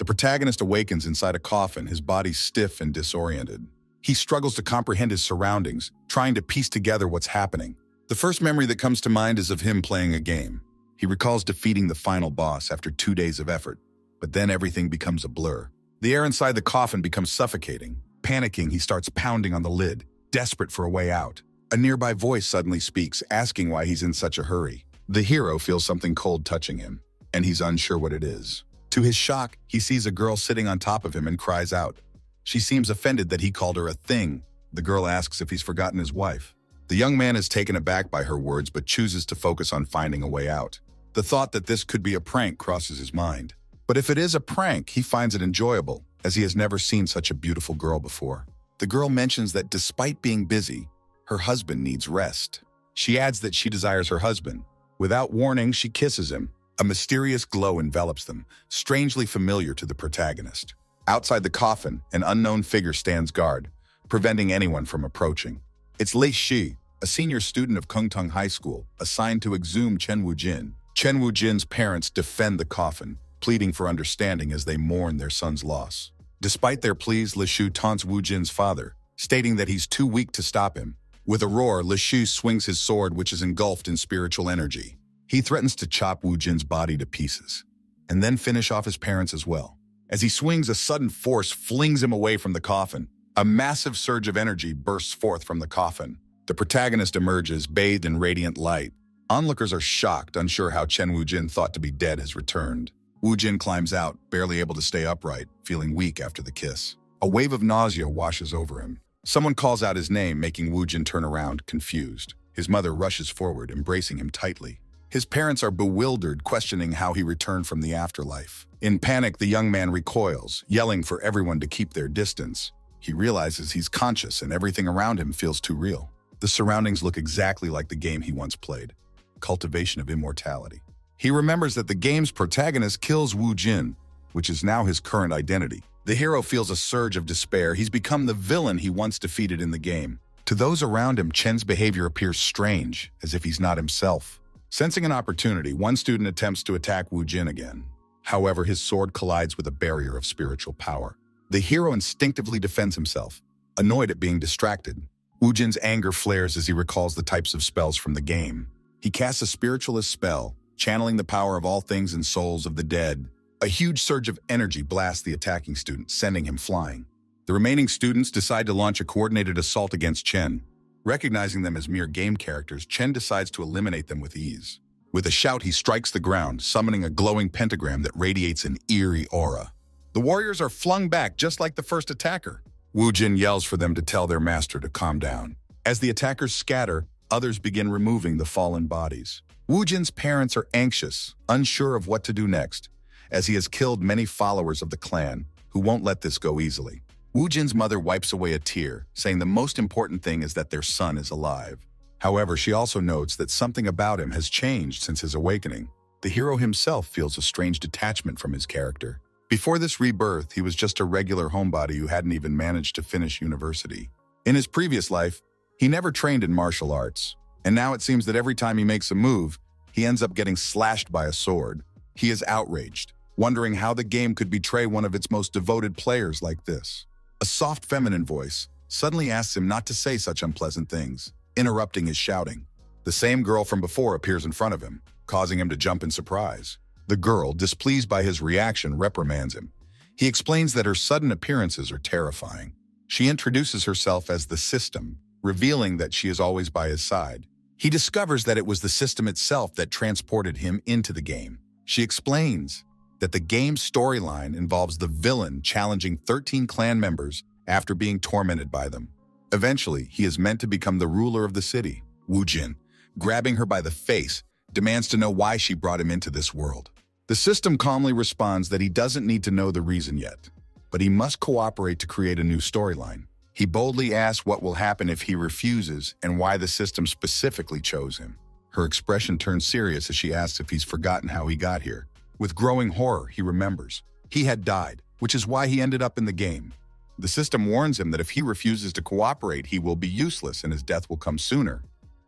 The protagonist awakens inside a coffin, his body stiff and disoriented. He struggles to comprehend his surroundings, trying to piece together what's happening. The first memory that comes to mind is of him playing a game. He recalls defeating the final boss after 2 days of effort, but then everything becomes a blur. The air inside the coffin becomes suffocating. Panicking, he starts pounding on the lid, desperate for a way out. A nearby voice suddenly speaks, asking why he's in such a hurry. The hero feels something cold touching him, and he's unsure what it is. To his shock, he sees a girl sitting on top of him and cries out. She seems offended that he called her a thing. The girl asks if he's forgotten his wife. The young man is taken aback by her words but chooses to focus on finding a way out. The thought that this could be a prank crosses his mind. But if it is a prank, he finds it enjoyable, as he has never seen such a beautiful girl before. The girl mentions that despite being busy, her husband needs rest. She adds that she desires her husband. Without warning, she kisses him. A mysterious glow envelops them, strangely familiar to the protagonist. Outside the coffin, an unknown figure stands guard, preventing anyone from approaching. It's Lei Shi, a senior student of Kungtung High School, assigned to exhume Chen Wujin. Chen Wujin's parents defend the coffin, pleading for understanding as they mourn their son's loss. Despite their pleas, Lei Shi taunts Wujin's father, stating that he's too weak to stop him. With a roar, Lei Shi swings his sword, which is engulfed in spiritual energy. He threatens to chop Wujin's body to pieces, and then finish off his parents as well. As he swings, a sudden force flings him away from the coffin. A massive surge of energy bursts forth from the coffin. The protagonist emerges, bathed in radiant light. Onlookers are shocked, unsure how Chen Wujin, thought to be dead, has returned. Wujin climbs out, barely able to stay upright, feeling weak after the kiss. A wave of nausea washes over him. Someone calls out his name, making Wujin turn around, confused. His mother rushes forward, embracing him tightly. His parents are bewildered, questioning how he returned from the afterlife. In panic, the young man recoils, yelling for everyone to keep their distance. He realizes he's conscious and everything around him feels too real. The surroundings look exactly like the game he once played. Cultivation of Immortality. He remembers that the game's protagonist kills Wu Jin, which is now his current identity. The hero feels a surge of despair. He's become the villain he once defeated in the game. To those around him, Chen's behavior appears strange, as if he's not himself. Sensing an opportunity, one student attempts to attack Wu Jin again. However, his sword collides with a barrier of spiritual power. The hero instinctively defends himself, annoyed at being distracted. Wu Jin's anger flares as he recalls the types of spells from the game. He casts a spiritualist spell, channeling the power of all things and souls of the dead. A huge surge of energy blasts the attacking student, sending him flying. The remaining students decide to launch a coordinated assault against Chen. Recognizing them as mere game characters, Chen decides to eliminate them with ease. With a shout, he strikes the ground, summoning a glowing pentagram that radiates an eerie aura. The warriors are flung back just like the first attacker. Wu Jin yells for them to tell their master to calm down. As the attackers scatter, others begin removing the fallen bodies. Wu Jin's parents are anxious, unsure of what to do next, as he has killed many followers of the clan who won't let this go easily. Wu Jin's mother wipes away a tear, saying the most important thing is that their son is alive. However, she also notes that something about him has changed since his awakening. The hero himself feels a strange detachment from his character. Before this rebirth, he was just a regular homebody who hadn't even managed to finish university. In his previous life, he never trained in martial arts, and now it seems that every time he makes a move, he ends up getting slashed by a sword. He is outraged, wondering how the game could betray one of its most devoted players like this. A soft feminine voice suddenly asks him not to say such unpleasant things, interrupting his shouting. The same girl from before appears in front of him, causing him to jump in surprise. The girl, displeased by his reaction, reprimands him. He explains that her sudden appearances are terrifying. She introduces herself as the System, revealing that she is always by his side. He discovers that it was the system itself that transported him into the game. She explains that the game's storyline involves the villain challenging 13 clan members after being tormented by them. Eventually, he is meant to become the ruler of the city. Wu Jin, grabbing her by the face, demands to know why she brought him into this world. The system calmly responds that he doesn't need to know the reason yet, but he must cooperate to create a new storyline. He boldly asks what will happen if he refuses and why the system specifically chose him. Her expression turns serious as she asks if he's forgotten how he got here. With growing horror, he remembers. He had died, which is why he ended up in the game. The system warns him that if he refuses to cooperate, he will be useless and his death will come sooner.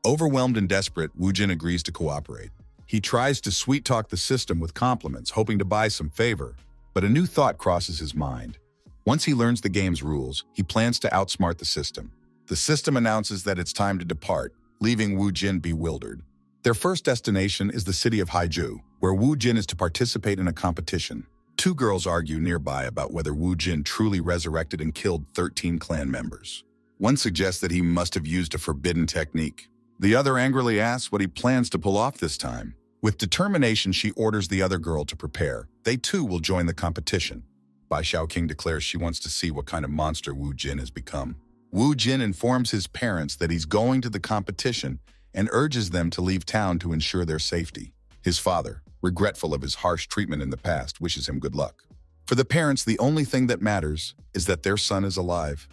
Overwhelmed and desperate, Wu Jin agrees to cooperate. He tries to sweet-talk the system with compliments, hoping to buy some favor. But a new thought crosses his mind. Once he learns the game's rules, he plans to outsmart the system. The system announces that it's time to depart, leaving Wu Jin bewildered. Their first destination is the city of Haiju, where Wu Jin is to participate in a competition. Two girls argue nearby about whether Wu Jin truly resurrected and killed 13 clan members. One suggests that he must have used a forbidden technique. The other angrily asks what he plans to pull off this time. With determination, she orders the other girl to prepare. They too will join the competition. Bai Xiaoqing declares she wants to see what kind of monster Wu Jin has become. Wu Jin informs his parents that he's going to the competition and urges them to leave town to ensure their safety. His father, regretful of his harsh treatment in the past, wishes him good luck. For the parents, the only thing that matters is that their son is alive.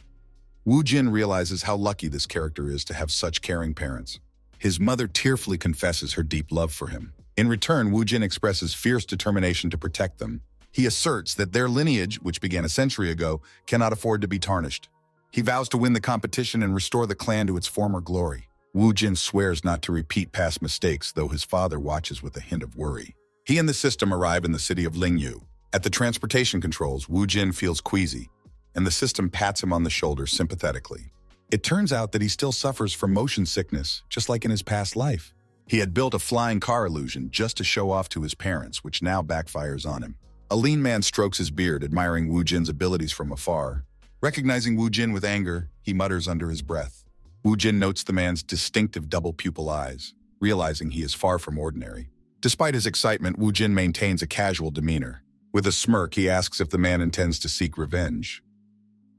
Wu Jin realizes how lucky this character is to have such caring parents. His mother tearfully confesses her deep love for him. In return, Wu Jin expresses fierce determination to protect them. He asserts that their lineage, which began a century ago, cannot afford to be tarnished. He vows to win the competition and restore the clan to its former glory. Wu Jin swears not to repeat past mistakes, though his father watches with a hint of worry. He and the system arrive in the city of Lingyu. At the transportation controls, Wu Jin feels queasy, and the system pats him on the shoulder sympathetically. It turns out that he still suffers from motion sickness, just like in his past life. He had built a flying car illusion just to show off to his parents, which now backfires on him. A lean man strokes his beard, admiring Wu Jin's abilities from afar. Recognizing Wu Jin with anger, he mutters under his breath. Wu Jin notes the man's distinctive double-pupil eyes, realizing he is far from ordinary. Despite his excitement, Wu Jin maintains a casual demeanor. With a smirk, he asks if the man intends to seek revenge.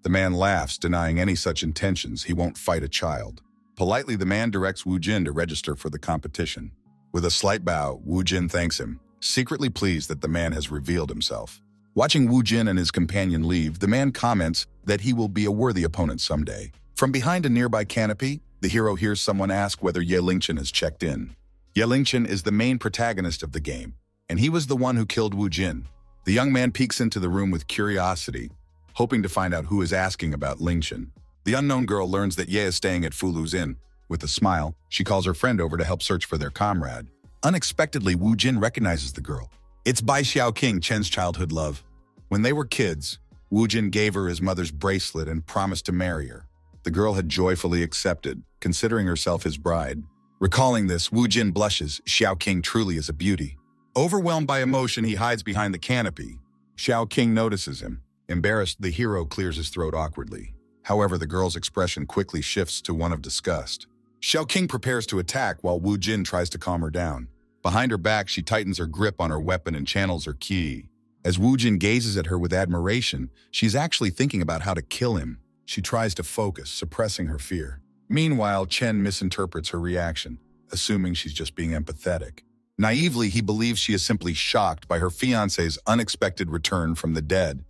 The man laughs, denying any such intentions. He won't fight a child. Politely, the man directs Wu Jin to register for the competition. With a slight bow, Wu Jin thanks him, secretly pleased that the man has revealed himself. Watching Wu Jin and his companion leave, the man comments that he will be a worthy opponent someday. From behind a nearby canopy, the hero hears someone ask whether Ye Lingchen has checked in. Ye Lingchen is the main protagonist of the game, and he was the one who killed Wu Jin. The young man peeks into the room with curiosity, hoping to find out who is asking about Lingchen. The unknown girl learns that Ye is staying at Fulu's inn. With a smile, she calls her friend over to help search for their comrade. Unexpectedly, Wu Jin recognizes the girl. It's Bai Xiaoqing, Chen's childhood love. When they were kids, Wu Jin gave her his mother's bracelet and promised to marry her. The girl had joyfully accepted, considering herself his bride. Recalling this, Wu Jin blushes. Xiaoqing truly is a beauty. Overwhelmed by emotion, he hides behind the canopy. Xiaoqing notices him. Embarrassed, the hero clears his throat awkwardly. However, the girl's expression quickly shifts to one of disgust. Xiaoqing prepares to attack while Wu Jin tries to calm her down. Behind her back, she tightens her grip on her weapon and channels her ki. As Wu Jin gazes at her with admiration, she's actually thinking about how to kill him. She tries to focus, suppressing her fear. Meanwhile, Chen misinterprets her reaction, assuming she's just being empathetic. Naively, he believes she is simply shocked by her fiancé's unexpected return from the dead.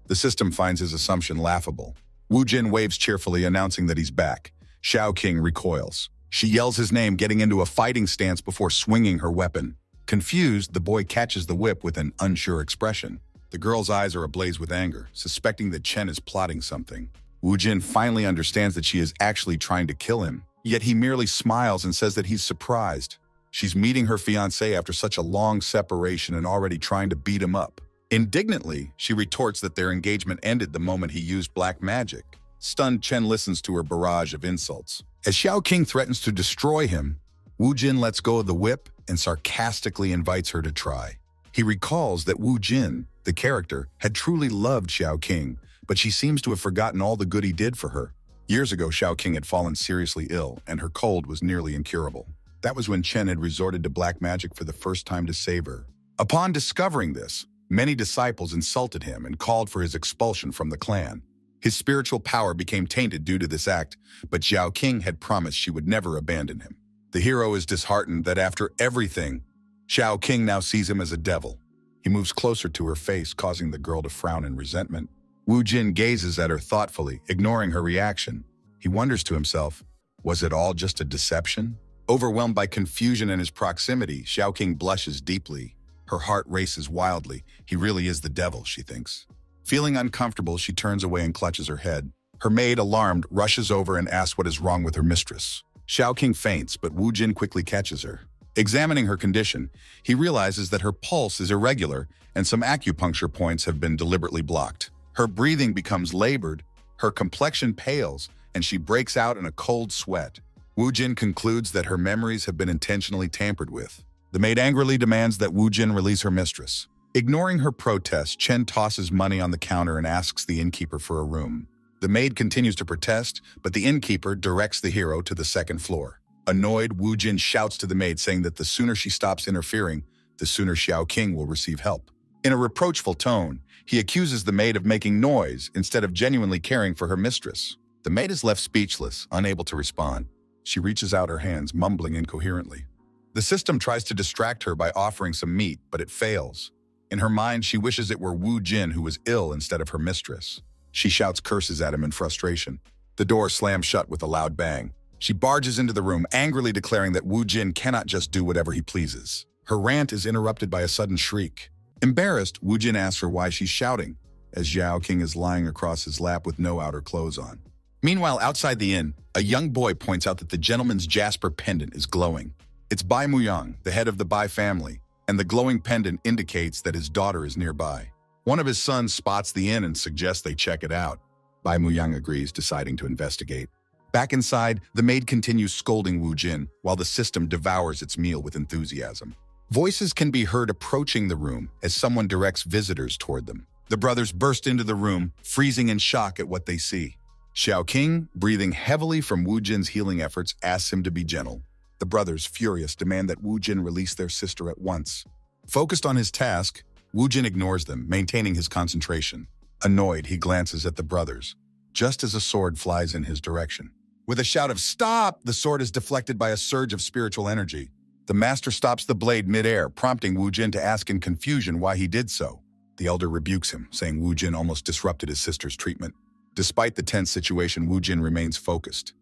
The system finds his assumption laughable. Wu Jin waves cheerfully, announcing that he's back. Xiaoqing recoils. She yells his name, getting into a fighting stance before swinging her weapon. Confused, the boy catches the whip with an unsure expression. The girl's eyes are ablaze with anger, suspecting that Chen is plotting something. Wu Jin finally understands that she is actually trying to kill him, yet he merely smiles and says that he's surprised. She's meeting her fiancé after such a long separation and already trying to beat him up. Indignantly, she retorts that their engagement ended the moment he used black magic. Stunned, Chen listens to her barrage of insults. As Xiaoqing threatens to destroy him, Wu Jin lets go of the whip and sarcastically invites her to try. He recalls that Wu Jin, the character, had truly loved Xiaoqing, but she seems to have forgotten all the good he did for her. Years ago, Xiaoqing had fallen seriously ill, and her cold was nearly incurable. That was when Chen had resorted to black magic for the first time to save her. Upon discovering this, many disciples insulted him and called for his expulsion from the clan. His spiritual power became tainted due to this act, but Xiaoqing had promised she would never abandon him. The hero is disheartened that after everything, Xiaoqing now sees him as a devil. He moves closer to her face, causing the girl to frown in resentment. Wu Jin gazes at her thoughtfully, ignoring her reaction. He wonders to himself, was it all just a deception? Overwhelmed by confusion in his proximity, Xiaoqing blushes deeply. Her heart races wildly. He really is the devil, she thinks. Feeling uncomfortable, she turns away and clutches her head. Her maid, alarmed, rushes over and asks what is wrong with her mistress. Xiaoqing faints, but Wu Jin quickly catches her. Examining her condition, he realizes that her pulse is irregular and some acupuncture points have been deliberately blocked. Her breathing becomes labored, her complexion pales, and she breaks out in a cold sweat. Woo Jin concludes that her memories have been intentionally tampered with. The maid angrily demands that Woo Jin release her mistress. Ignoring her protest, Chen tosses money on the counter and asks the innkeeper for a room. The maid continues to protest, but the innkeeper directs the hero to the second floor. Annoyed, Woo Jin shouts to the maid saying that the sooner she stops interfering, the sooner Xiao King will receive help. In a reproachful tone, he accuses the maid of making noise instead of genuinely caring for her mistress. The maid is left speechless, unable to respond. She reaches out her hands, mumbling incoherently. The system tries to distract her by offering some meat, but it fails. In her mind, she wishes it were Woo Jin who was ill instead of her mistress. She shouts curses at him in frustration. The door slams shut with a loud bang. She barges into the room, angrily declaring that Woo Jin cannot just do whatever he pleases. Her rant is interrupted by a sudden shriek. Embarrassed, Woo Jin asks her why she's shouting, as Xiao King is lying across his lap with no outer clothes on. Meanwhile, outside the inn, a young boy points out that the gentleman's jasper pendant is glowing. It's Bai Muyang, the head of the Bai family, and the glowing pendant indicates that his daughter is nearby. One of his sons spots the inn and suggests they check it out. Bai Muyang agrees, deciding to investigate. Back inside, the maid continues scolding Woo Jin, while the system devours its meal with enthusiasm. Voices can be heard approaching the room as someone directs visitors toward them. The brothers burst into the room, freezing in shock at what they see. Xiao King, breathing heavily from Woo Jin's healing efforts, asks him to be gentle. The brothers, furious, demand that Woo Jin release their sister at once. Focused on his task, Woo Jin ignores them, maintaining his concentration. Annoyed, he glances at the brothers, just as a sword flies in his direction. With a shout of "Stop!" the sword is deflected by a surge of spiritual energy. The master stops the blade mid-air, prompting Woo Jin to ask in confusion why he did so. The elder rebukes him, saying Woo Jin almost disrupted his sister's treatment. Despite the tense situation, Woo Jin remains focused,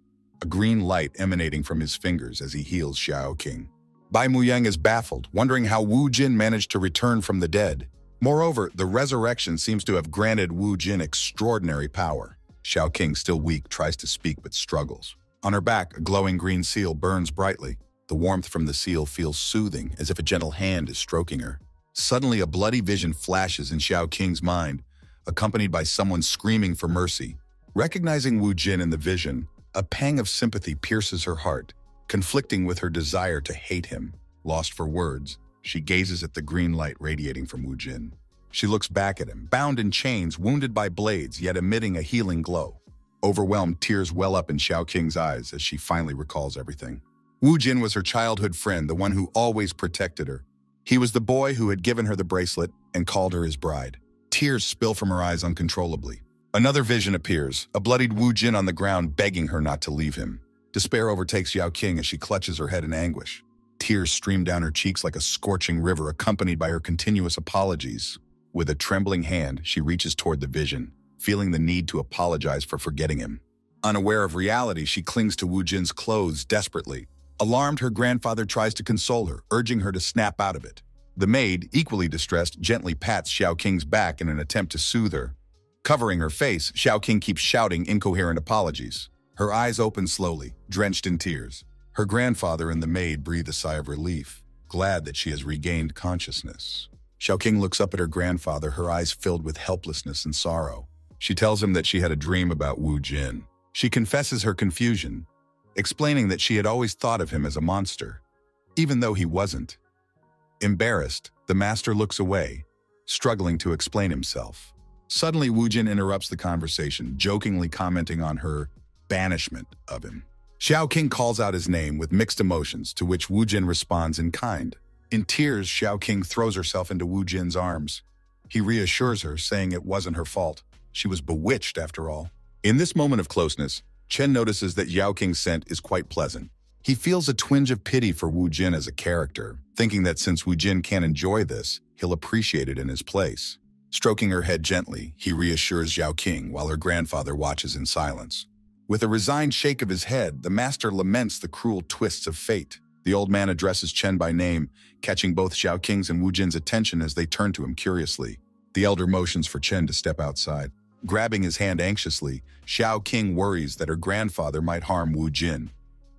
a green light emanating from his fingers as he heals Xiao King. Bai Muyang is baffled, wondering how Woo Jin managed to return from the dead. Moreover, the resurrection seems to have granted Woo Jin extraordinary power. Xiao King, still weak, tries to speak but struggles. On her back, a glowing green seal burns brightly. The warmth from the seal feels soothing, as if a gentle hand is stroking her. Suddenly, a bloody vision flashes in Xiao King's mind, accompanied by someone screaming for mercy. Recognizing Woo Jin in the vision, a pang of sympathy pierces her heart, conflicting with her desire to hate him. Lost for words, she gazes at the green light radiating from Woo Jin. She looks back at him, bound in chains, wounded by blades, yet emitting a healing glow. Overwhelmed, tears well up in Xiao King's eyes as she finally recalls everything. Woo Jin was her childhood friend, the one who always protected her. He was the boy who had given her the bracelet and called her his bride. Tears spill from her eyes uncontrollably. Another vision appears, a bloodied Woo Jin on the ground begging her not to leave him. Despair overtakes Xiao King as she clutches her head in anguish. Tears stream down her cheeks like a scorching river, accompanied by her continuous apologies. With a trembling hand, she reaches toward the vision, feeling the need to apologize for forgetting him. Unaware of reality, she clings to Woo Jin's clothes desperately. Alarmed, her grandfather tries to console her, urging her to snap out of it. The maid, equally distressed, gently pats Xiao King's back in an attempt to soothe her. Covering her face, Xiao King keeps shouting incoherent apologies. Her eyes open slowly, drenched in tears. Her grandfather and the maid breathe a sigh of relief, glad that she has regained consciousness. Xiao King looks up at her grandfather, her eyes filled with helplessness and sorrow. She tells him that she had a dream about Woo Jin. She confesses her confusion, explaining that she had always thought of him as a monster, even though he wasn't. Embarrassed, the master looks away, struggling to explain himself. Suddenly, Woo Jin interrupts the conversation, jokingly commenting on her banishment of him. Xiao King calls out his name with mixed emotions, to which Woo Jin responds in kind. In tears, Xiao King throws herself into Woo Jin's arms. He reassures her, saying it wasn't her fault. She was bewitched, after all. In this moment of closeness, Chen notices that Xiao King's scent is quite pleasant. He feels a twinge of pity for Woo Jin as a character, thinking that since Woo Jin can't enjoy this, he'll appreciate it in his place. Stroking her head gently, he reassures Xiao King while her grandfather watches in silence. With a resigned shake of his head, the master laments the cruel twists of fate. The old man addresses Chen by name, catching both Xiao King's and Woo Jin's attention as they turn to him curiously. The elder motions for Chen to step outside. Grabbing his hand anxiously, Xiao King worries that her grandfather might harm Woo Jin.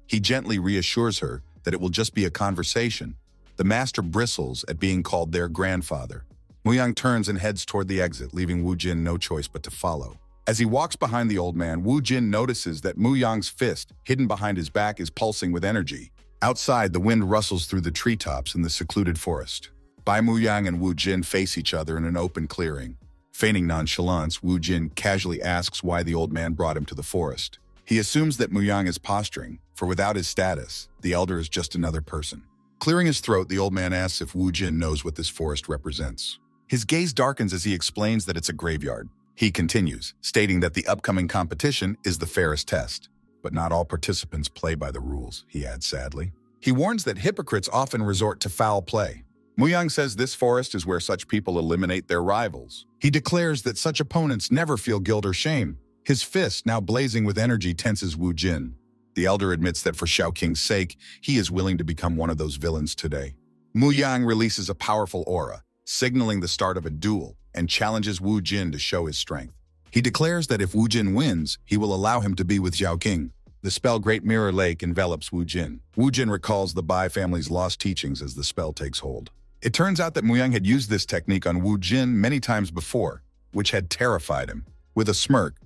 He gently reassures her, that it will just be a conversation. The master bristles at being called their grandfather. Muyang turns and heads toward the exit, leaving Wu Jin no choice but to follow. As he walks behind the old man, Wu Jin notices that Muyang's fist, hidden behind his back, is pulsing with energy. Outside, the wind rustles through the treetops in the secluded forest. Bai Muyang and Wu Jin face each other in an open clearing. Feigning nonchalance, Wu Jin casually asks why the old man brought him to the forest. He assumes that Muyang is posturing, for without his status, the elder is just another person. Clearing his throat, the old man asks if Wu Jin knows what this forest represents. His gaze darkens as he explains that it's a graveyard. He continues, stating that the upcoming competition is the fairest test. But not all participants play by the rules, he adds sadly. He warns that hypocrites often resort to foul play. Muyang says this forest is where such people eliminate their rivals. He declares that such opponents never feel guilt or shame. His fist, now blazing with energy, tenses Wu Jin. The elder admits that for Xiaoking's sake, he is willing to become one of those villains today. Muyang releases a powerful aura, signaling the start of a duel, and challenges Wu Jin to show his strength. He declares that if Wu Jin wins, he will allow him to be with Xiaoking. The spell Great Mirror Lake envelops Wu Jin. Wu Jin recalls the Bai family's lost teachings as the spell takes hold. It turns out that Muyang had used this technique on Wu Jin many times before, which had terrified him. With a smirk,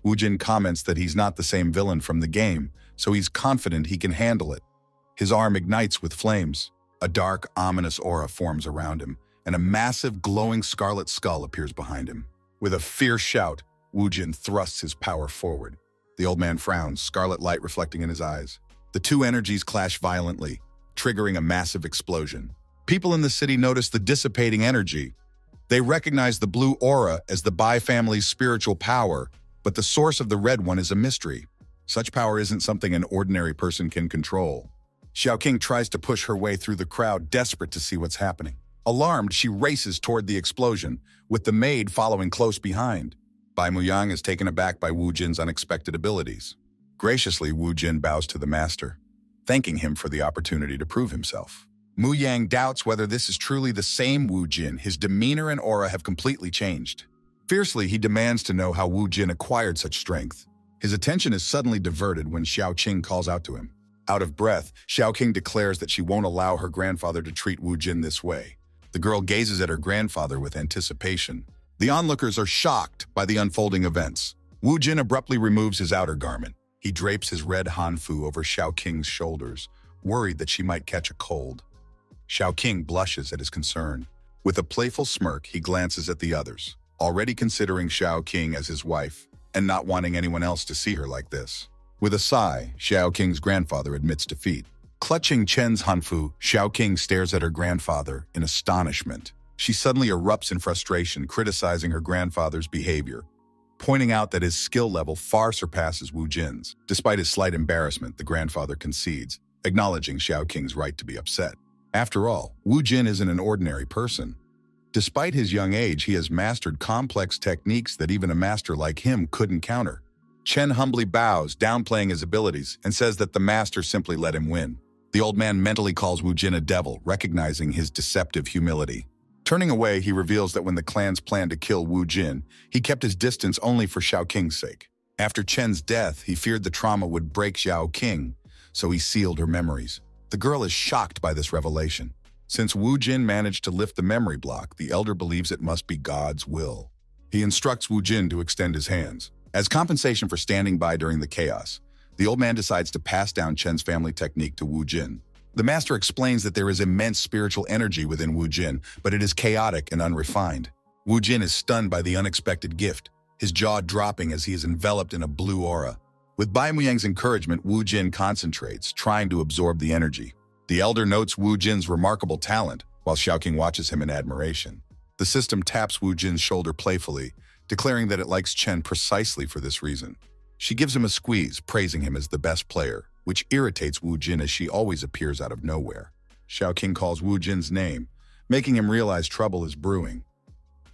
Wu Jin comments that he's not the same villain from the game, so he's confident he can handle it. His arm ignites with flames. A dark, ominous aura forms around him, and a massive, glowing scarlet skull appears behind him. With a fierce shout, Wu Jin thrusts his power forward. The old man frowns, scarlet light reflecting in his eyes. The two energies clash violently, triggering a massive explosion. People in the city notice the dissipating energy. They recognize the blue aura as the Bai family's spiritual power, but the source of the red one is a mystery. Such power isn't something an ordinary person can control. Xiaoking tries to push her way through the crowd, desperate to see what's happening. Alarmed, she races toward the explosion, with the maid following close behind. Bai Muyang is taken aback by Wu Jin's unexpected abilities. Graciously, Wu Jin bows to the master, thanking him for the opportunity to prove himself. Muyang doubts whether this is truly the same Wu Jin. His demeanor and aura have completely changed. Fiercely, he demands to know how Wu Jin acquired such strength. His attention is suddenly diverted when Xiaoqing calls out to him. Out of breath, Xiaoqing declares that she won't allow her grandfather to treat Wu Jin this way. The girl gazes at her grandfather with anticipation. The onlookers are shocked by the unfolding events. Wu Jin abruptly removes his outer garment. He drapes his red hanfu over Xiaoqing's shoulders, worried that she might catch a cold. Xiaoqing blushes at his concern. With a playful smirk, he glances at the others, already considering Xiaoqing as his wife, and not wanting anyone else to see her like this. With a sigh, Xiaoqing's grandfather admits defeat. Clutching Chen's hanfu, Xiaoqing stares at her grandfather in astonishment. She suddenly erupts in frustration, criticizing her grandfather's behavior, pointing out that his skill level far surpasses Wu Jin's. Despite his slight embarrassment, the grandfather concedes, acknowledging Xiaoqing's right to be upset. After all, Wu Jin isn't an ordinary person. Despite his young age, he has mastered complex techniques that even a master like him couldn't counter. Chen humbly bows, downplaying his abilities, and says that the master simply let him win. The old man mentally calls Wu Jin a devil, recognizing his deceptive humility. Turning away, he reveals that when the clans planned to kill Wu Jin, he kept his distance only for Xiaoqing's sake. After Chen's death, he feared the trauma would break Xiaoqing, so he sealed her memories. The girl is shocked by this revelation. Since Wu Jin managed to lift the memory block, the elder believes it must be God's will. He instructs Wu Jin to extend his hands. As compensation for standing by during the chaos, the old man decides to pass down Chen's family technique to Wu Jin. The master explains that there is immense spiritual energy within Wu Jin, but it is chaotic and unrefined. Wu Jin is stunned by the unexpected gift, his jaw dropping as he is enveloped in a blue aura. With Bai Muyang's encouragement, Wu Jin concentrates, trying to absorb the energy. The elder notes Wu Jin's remarkable talent, while Xiaoqing watches him in admiration. The system taps Wu Jin's shoulder playfully, declaring that it likes Chen precisely for this reason. She gives him a squeeze, praising him as the best player, which irritates Wu Jin as she always appears out of nowhere. Xiaoqing calls Wu Jin's name, making him realize trouble is brewing.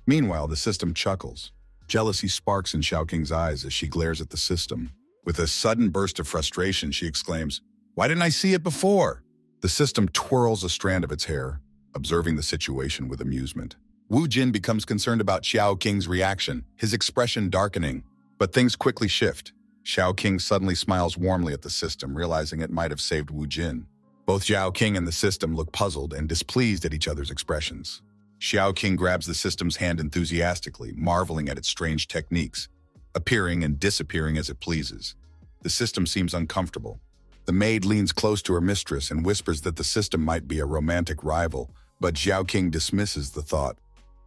Meanwhile, the system chuckles. Jealousy sparks in Xiaoqing's eyes as she glares at the system. With a sudden burst of frustration, she exclaims, "Why didn't I see it before?" The system twirls a strand of its hair, observing the situation with amusement. Wu Jin becomes concerned about Xiaoqing's reaction, his expression darkening. But things quickly shift. Xiaoqing suddenly smiles warmly at the system, realizing it might have saved Wu Jin. Both Xiao King and the system look puzzled and displeased at each other's expressions. Xiao King grabs the system's hand enthusiastically, marveling at its strange techniques, appearing and disappearing as it pleases. The system seems uncomfortable. The maid leans close to her mistress and whispers that the system might be a romantic rival, but Xiao King dismisses the thought.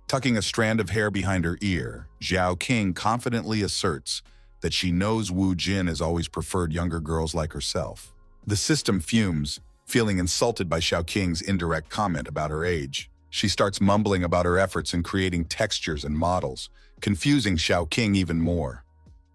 Tucking a strand of hair behind her ear, Xiao King confidently asserts that she knows Wu Jin has always preferred younger girls like herself. The system fumes, feeling insulted by Xiao King's indirect comment about her age. She starts mumbling about her efforts in creating textures and models, confusing Xiao King even more.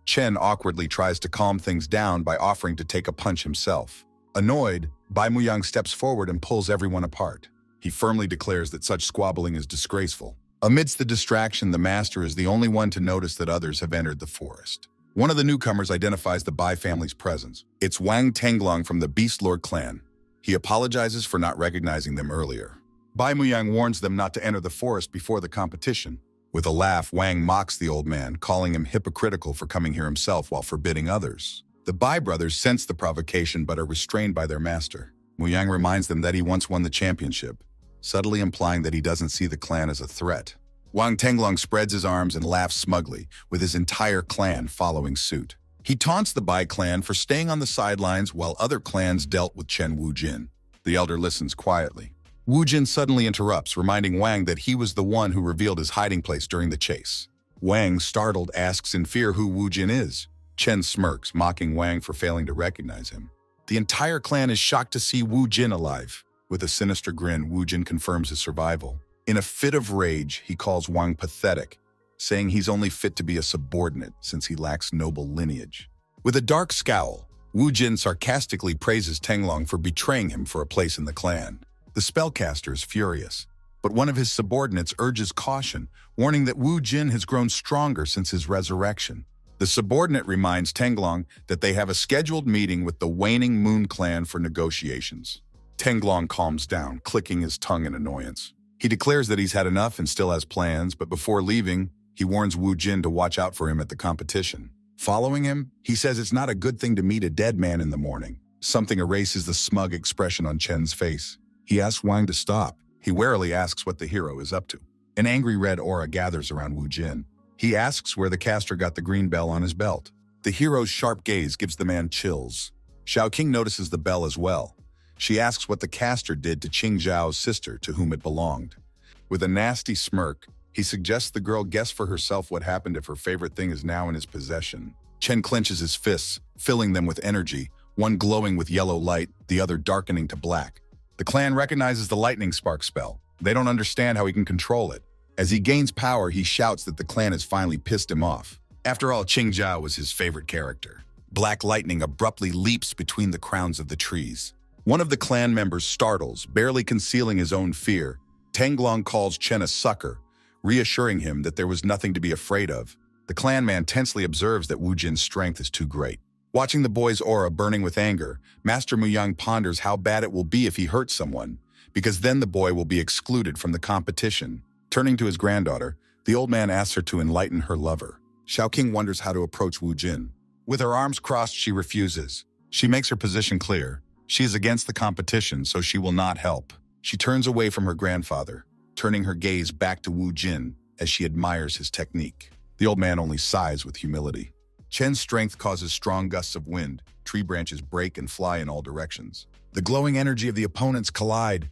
Chen awkwardly tries to calm things down by offering to take a punch himself. Annoyed, Bai Muyang steps forward and pulls everyone apart. He firmly declares that such squabbling is disgraceful. Amidst the distraction, the master is the only one to notice that others have entered the forest. One of the newcomers identifies the Bai family's presence. It's Wang Tenglong from the Beast Lord clan. He apologizes for not recognizing them earlier. Bai Muyang warns them not to enter the forest before the competition. With a laugh, Wang mocks the old man, calling him hypocritical for coming here himself while forbidding others. The Bai brothers sense the provocation but are restrained by their master. Muyang reminds them that he once won the championship, subtly implying that he doesn't see the clan as a threat. Wang Tenglong spreads his arms and laughs smugly, with his entire clan following suit. He taunts the Bai clan for staying on the sidelines while other clans dealt with Chen Wu Jin. The elder listens quietly. Wu Jin suddenly interrupts, reminding Wang that he was the one who revealed his hiding place during the chase. Wang, startled, asks in fear who Wu Jin is. Chen smirks, mocking Wang for failing to recognize him. The entire clan is shocked to see Wu Jin alive. With a sinister grin, Wu Jin confirms his survival. In a fit of rage, he calls Wang pathetic, saying he's only fit to be a subordinate since he lacks noble lineage. With a dark scowl, Wu Jin sarcastically praises Tenglong for betraying him for a place in the clan. The spellcaster is furious, but one of his subordinates urges caution, warning that Wu Jin has grown stronger since his resurrection. The subordinate reminds Tenglong that they have a scheduled meeting with the Waning Moon clan for negotiations. Tenglong calms down, clicking his tongue in annoyance. He declares that he's had enough and still has plans, but before leaving, he warns Wu Jin to watch out for him at the competition. Following him, he says it's not a good thing to meet a dead man in the morning. Something erases the smug expression on Chen's face. He asks Wang to stop. He warily asks what the hero is up to. An angry red aura gathers around Wu Jin. He asks where the caster got the green bell on his belt. The hero's sharp gaze gives the man chills. Xiao King notices the bell as well. She asks what the caster did to Qing Zhao's sister to whom it belonged. With a nasty smirk, he suggests the girl guess for herself what happened if her favorite thing is now in his possession. Chen clenches his fists, filling them with energy, one glowing with yellow light, the other darkening to black. The clan recognizes the lightning spark spell. They don't understand how he can control it. As he gains power, he shouts that the clan has finally pissed him off. After all, Qing Zhao was his favorite character. Black lightning abruptly leaps between the crowns of the trees. One of the clan members startles, barely concealing his own fear. Tenglong calls Chen a sucker, reassuring him that there was nothing to be afraid of. The clan man tensely observes that Wu Jin's strength is too great. Watching the boy's aura burning with anger, Master Muyang ponders how bad it will be if he hurts someone, because then the boy will be excluded from the competition. Turning to his granddaughter, the old man asks her to enlighten her lover. Xiao King wonders how to approach Wu Jin. With her arms crossed, she refuses. She makes her position clear. She is against the competition, so she will not help. She turns away from her grandfather, turning her gaze back to Wu Jin as she admires his technique. The old man only sighs with humility. Chen's strength causes strong gusts of wind. Tree branches break and fly in all directions. The glowing energy of the opponents collide.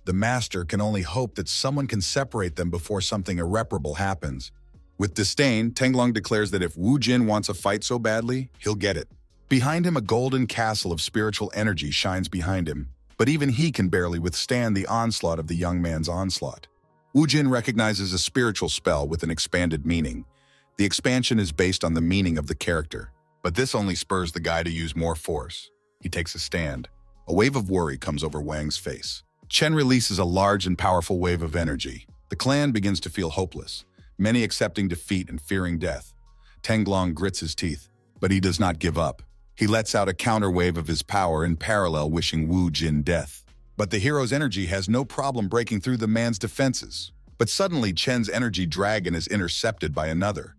The master can only hope that someone can separate them before something irreparable happens. With disdain, Tenglong declares that if Wu Jin wants a fight so badly, he'll get it. Behind him, a golden castle of spiritual energy shines behind him, but even he can barely withstand the onslaught of the young man's onslaught. Wu Jin recognizes a spiritual spell with an expanded meaning. The expansion is based on the meaning of the character, but this only spurs the guy to use more force. He takes a stand. A wave of worry comes over Wang's face. Chen releases a large and powerful wave of energy. The clan begins to feel hopeless, many accepting defeat and fearing death. Tenglong grits his teeth, but he does not give up. He lets out a counter wave of his power in parallel, wishing Wu Jin death. But the hero's energy has no problem breaking through the man's defenses. But suddenly, Chen's energy dragon is intercepted by another.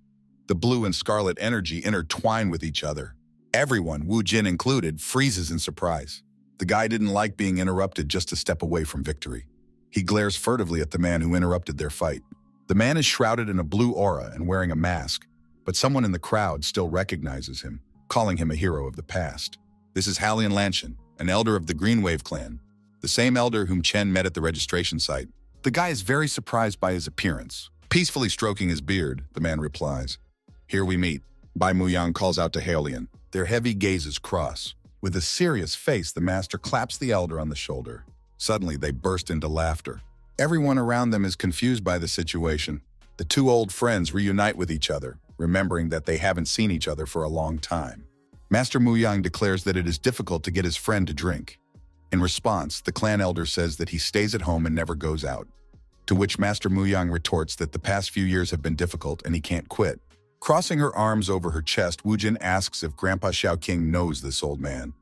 The blue and scarlet energy intertwine with each other. Everyone, Wu Jin included, freezes in surprise. The guy didn't like being interrupted just a step away from victory. He glares furtively at the man who interrupted their fight. The man is shrouded in a blue aura and wearing a mask, but someone in the crowd still recognizes him, calling him a hero of the past. This is Hallian Lanshan, an elder of the Green Wave clan, the same elder whom Chen met at the registration site. The guy is very surprised by his appearance. Peacefully stroking his beard, the man replies, "Here we meet." Bai Muyang calls out to Hallian. Their heavy gazes cross. With a serious face, the master claps the elder on the shoulder. Suddenly, they burst into laughter. Everyone around them is confused by the situation. The two old friends reunite with each other, remembering that they haven't seen each other for a long time. Master Muyang declares that it is difficult to get his friend to drink. In response, the clan elder says that he stays at home and never goes out, to which Master Muyang retorts that the past few years have been difficult and he can't quit. Crossing her arms over her chest, Wu Jin asks if Grandpa Xiaoqing knows this old man,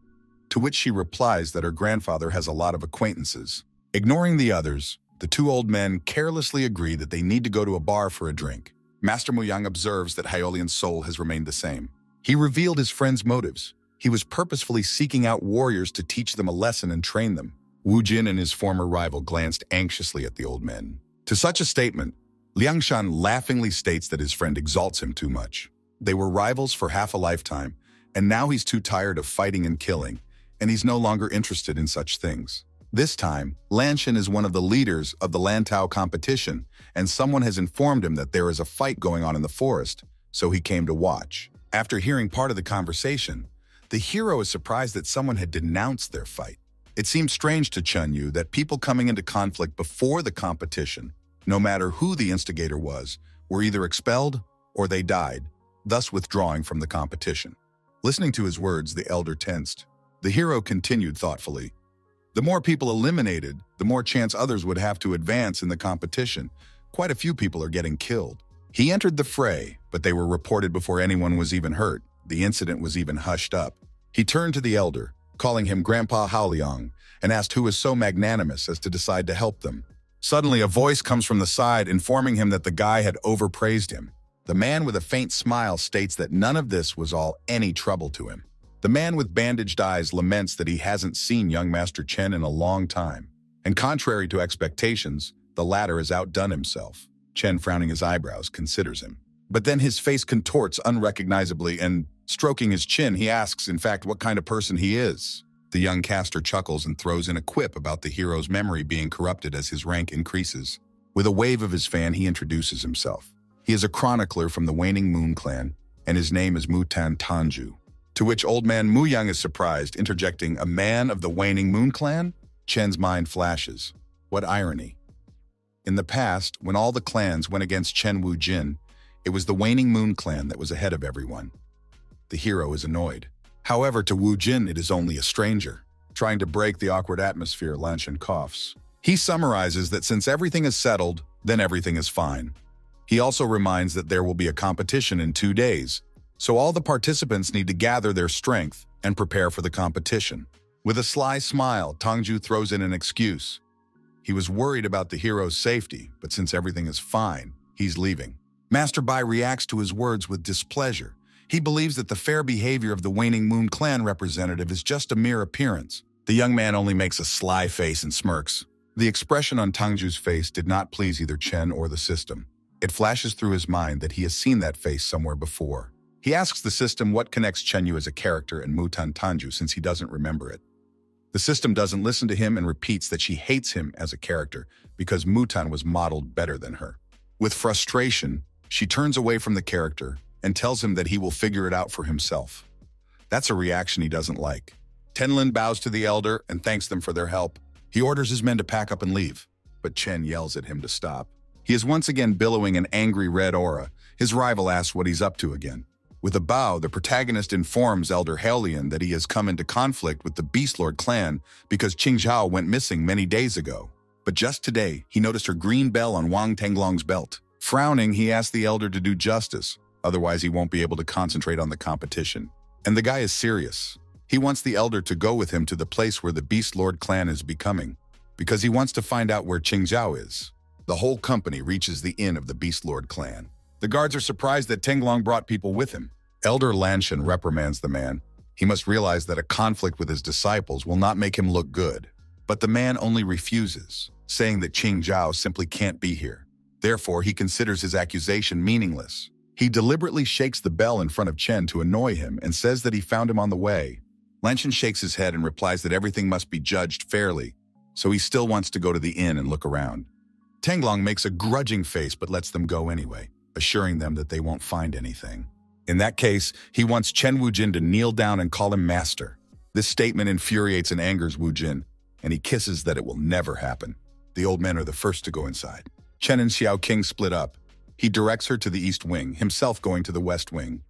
to which she replies that her grandfather has a lot of acquaintances. Ignoring the others, the two old men carelessly agree that they need to go to a bar for a drink. Master Muyang observes that Hyolian's soul has remained the same. He revealed his friend's motives. He was purposefully seeking out warriors to teach them a lesson and train them. Wu Jin and his former rival glanced anxiously at the old men. To such a statement, Liangshan laughingly states that his friend exalts him too much. They were rivals for half a lifetime, and now he's too tired of fighting and killing, and he's no longer interested in such things. This time, Lanshan is one of the leaders of the Lantau competition, and someone has informed him that there is a fight going on in the forest, so he came to watch. After hearing part of the conversation, the hero is surprised that someone had denounced their fight. It seems strange to Chun Yu that people coming into conflict before the competition, no matter who the instigator was, were either expelled or they died, thus withdrawing from the competition. Listening to his words, the elder tensed. The hero continued thoughtfully. The more people eliminated, the more chance others would have to advance in the competition. Quite a few people are getting killed. He entered the fray, but they were reported before anyone was even hurt. The incident was even hushed up. He turned to the elder, calling him Grandpa Haoliang, and asked who was so magnanimous as to decide to help them. Suddenly, a voice comes from the side informing him that the guy had overpraised him. The man with a faint smile states that none of this was all any trouble to him. The man with bandaged eyes laments that he hasn't seen young Master Chen in a long time. And contrary to expectations, the latter has outdone himself. Chen, frowning his eyebrows, considers him. But then his face contorts unrecognizably and, stroking his chin, he asks, in fact, what kind of person he is. The young caster chuckles and throws in a quip about the hero's memory being corrupted as his rank increases. With a wave of his fan, he introduces himself. He is a chronicler from the Waning Moon clan, and his name is Mutan Tanju. To which old man Muyang is surprised, interjecting, "A man of the Waning Moon clan?" Chen's mind flashes. What irony. In the past, when all the clans went against Chen Wu Jin, it was the Waning Moon clan that was ahead of everyone. The hero is annoyed. However, to Wu Jin, it is only a stranger. Trying to break the awkward atmosphere, Lanshan coughs. He summarizes that since everything is settled, then everything is fine. He also reminds that there will be a competition in 2 days, so all the participants need to gather their strength and prepare for the competition. With a sly smile, Tongju throws in an excuse. He was worried about the hero's safety, but since everything is fine, he's leaving. Master Bai reacts to his words with displeasure. He believes that the fair behavior of the Waning Moon clan representative is just a mere appearance. The young man only makes a sly face and smirks. The expression on Tongju's face did not please either Chen or the system. It flashes through his mind that he has seen that face somewhere before. He asks the system what connects Chen Yu as a character and Mutan Tanju since he doesn't remember it. The system doesn't listen to him and repeats that she hates him as a character because Mutan was modeled better than her. With frustration, she turns away from the character and tells him that he will figure it out for himself. That's a reaction he doesn't like. Tenlin bows to the elder and thanks them for their help. He orders his men to pack up and leave, but Chen yells at him to stop. He is once again billowing an angry red aura. His rival asks what he's up to again. With a bow, the protagonist informs Elder Halian that he has come into conflict with the Beast Lord clan because Qing Zhao went missing many days ago. But just today, he noticed her green bell on Wang Tenglong's belt. Frowning, he asks the elder to do justice. Otherwise, he won't be able to concentrate on the competition. And the guy is serious. He wants the elder to go with him to the place where the Beast Lord clan is becoming, because he wants to find out where Qing Zhao is. The whole company reaches the inn of the Beast Lord clan. The guards are surprised that Tenglong brought people with him. Elder Lanshan reprimands the man, He must realize that a conflict with his disciples will not make him look good. But the man only refuses, saying that Qing Zhao simply can't be here. Therefore, he considers his accusation meaningless. He deliberately shakes the bell in front of Chen to annoy him and says that he found him on the way. Lanchen shakes his head and replies that everything must be judged fairly, so he still wants to go to the inn and look around. Tenglong makes a grudging face but lets them go anyway, assuring them that they won't find anything. In that case, he wants Chen Wujin to kneel down and call him master. This statement infuriates and angers Wujin, and he kisses that it will never happen. The old men are the first to go inside. Chen and Xiao King split up. He directs her to the east wing, himself going to the west wing.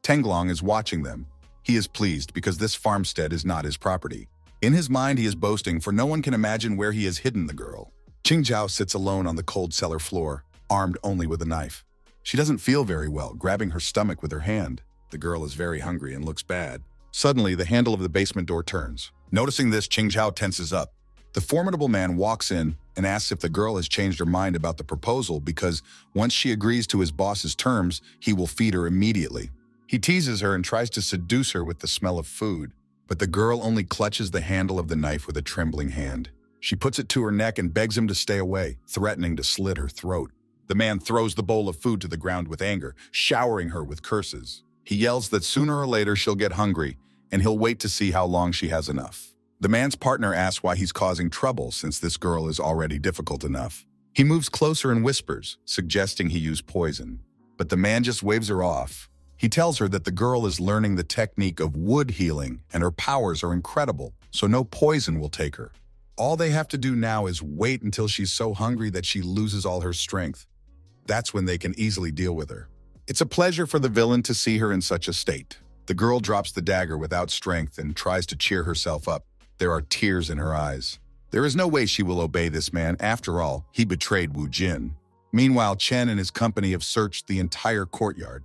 Tenglong is watching them. He is pleased because this farmstead is not his property. In his mind, he is boasting, for no one can imagine where he has hidden the girl. Qing Zhao sits alone on the cold cellar floor, armed only with a knife. She doesn't feel very well, grabbing her stomach with her hand. The girl is very hungry and looks bad. Suddenly, the handle of the basement door turns. Noticing this, Qing Zhao tenses up. The formidable man walks in and asks if the girl has changed her mind about the proposal because once she agrees to his boss's terms, he will feed her immediately. He teases her and tries to seduce her with the smell of food, but the girl only clutches the handle of the knife with a trembling hand. She puts it to her neck and begs him to stay away, threatening to slit her throat. The man throws the bowl of food to the ground with anger, showering her with curses. He yells that sooner or later she'll get hungry, and he'll wait to see how long she has enough. The man's partner asks why he's causing trouble since this girl is already difficult enough. He moves closer and whispers, suggesting he use poison. But the man just waves her off. He tells her that the girl is learning the technique of wood healing and her powers are incredible, so no poison will take her. All they have to do now is wait until she's so hungry that she loses all her strength. That's when they can easily deal with her. It's a pleasure for the villain to see her in such a state. The girl drops the dagger without strength and tries to cheer herself up. There are tears in her eyes. There is no way she will obey this man. After all, he betrayed Wu Jin. Meanwhile, Chen and his company have searched the entire courtyard,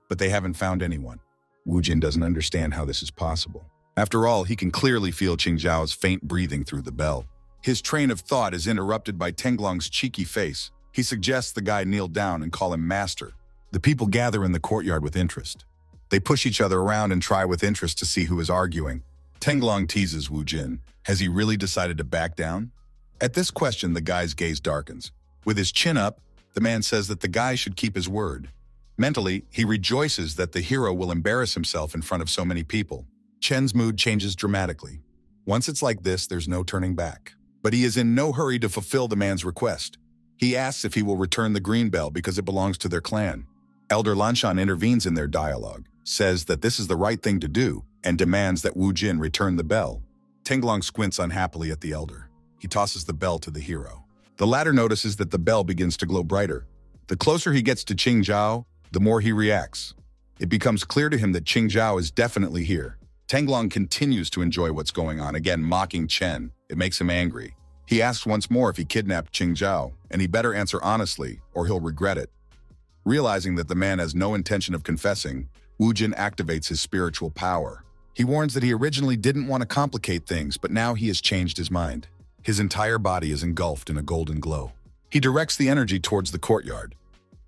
but they haven't found anyone. Wu Jin doesn't understand how this is possible. After all, he can clearly feel Qing Zhao's faint breathing through the bell. His train of thought is interrupted by Tenglong's cheeky face. He suggests the guy kneel down and call him master. The people gather in the courtyard with interest. They push each other around and try with interest to see who is arguing. Tenglong teases Wu Jin. Has he really decided to back down? At this question, the guy's gaze darkens. With his chin up, the man says that the guy should keep his word. Mentally, he rejoices that the hero will embarrass himself in front of so many people. Chen's mood changes dramatically. Once it's like this, there's no turning back. But he is in no hurry to fulfill the man's request. He asks if he will return the green bell because it belongs to their clan. Elder Lanshan intervenes in their dialogue, says that this is the right thing to do, and demands that Wu Jin return the bell. Tenglong squints unhappily at the elder. He tosses the bell to the hero. The latter notices that the bell begins to glow brighter. The closer he gets to Qing Zhao, the more he reacts. It becomes clear to him that Qing Zhao is definitely here. Tenglong continues to enjoy what's going on, again mocking Chen. It makes him angry. He asks once more if he kidnapped Qing Zhao, and he better answer honestly, or he'll regret it. Realizing that the man has no intention of confessing, Wu Jin activates his spiritual power. He warns that he originally didn't want to complicate things, but now he has changed his mind. His entire body is engulfed in a golden glow. He directs the energy towards the courtyard.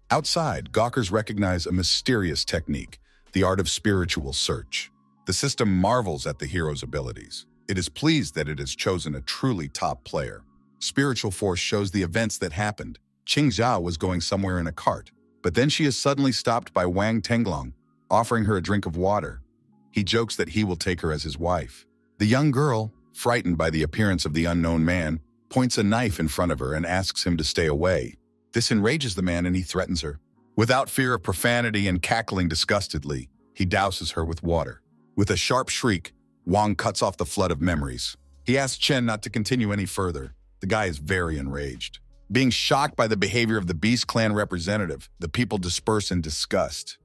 Outside, gawkers recognize a mysterious technique, the art of spiritual search. The system marvels at the hero's abilities. It is pleased that it has chosen a truly top player. Spiritual force shows the events that happened. Qing Zhao was going somewhere in a cart, but then she is suddenly stopped by Wang Tenglong, offering her a drink of water. He jokes that he will take her as his wife. The young girl, frightened by the appearance of the unknown man, points a knife in front of her and asks him to stay away. This enrages the man and he threatens her. Without fear of profanity and cackling disgustedly, he douses her with water. With a sharp shriek, Wang cuts off the flood of memories. He asks Chen not to continue any further. The guy is very enraged. Being shocked by the behavior of the Beast Clan representative, the people disperse in disgust.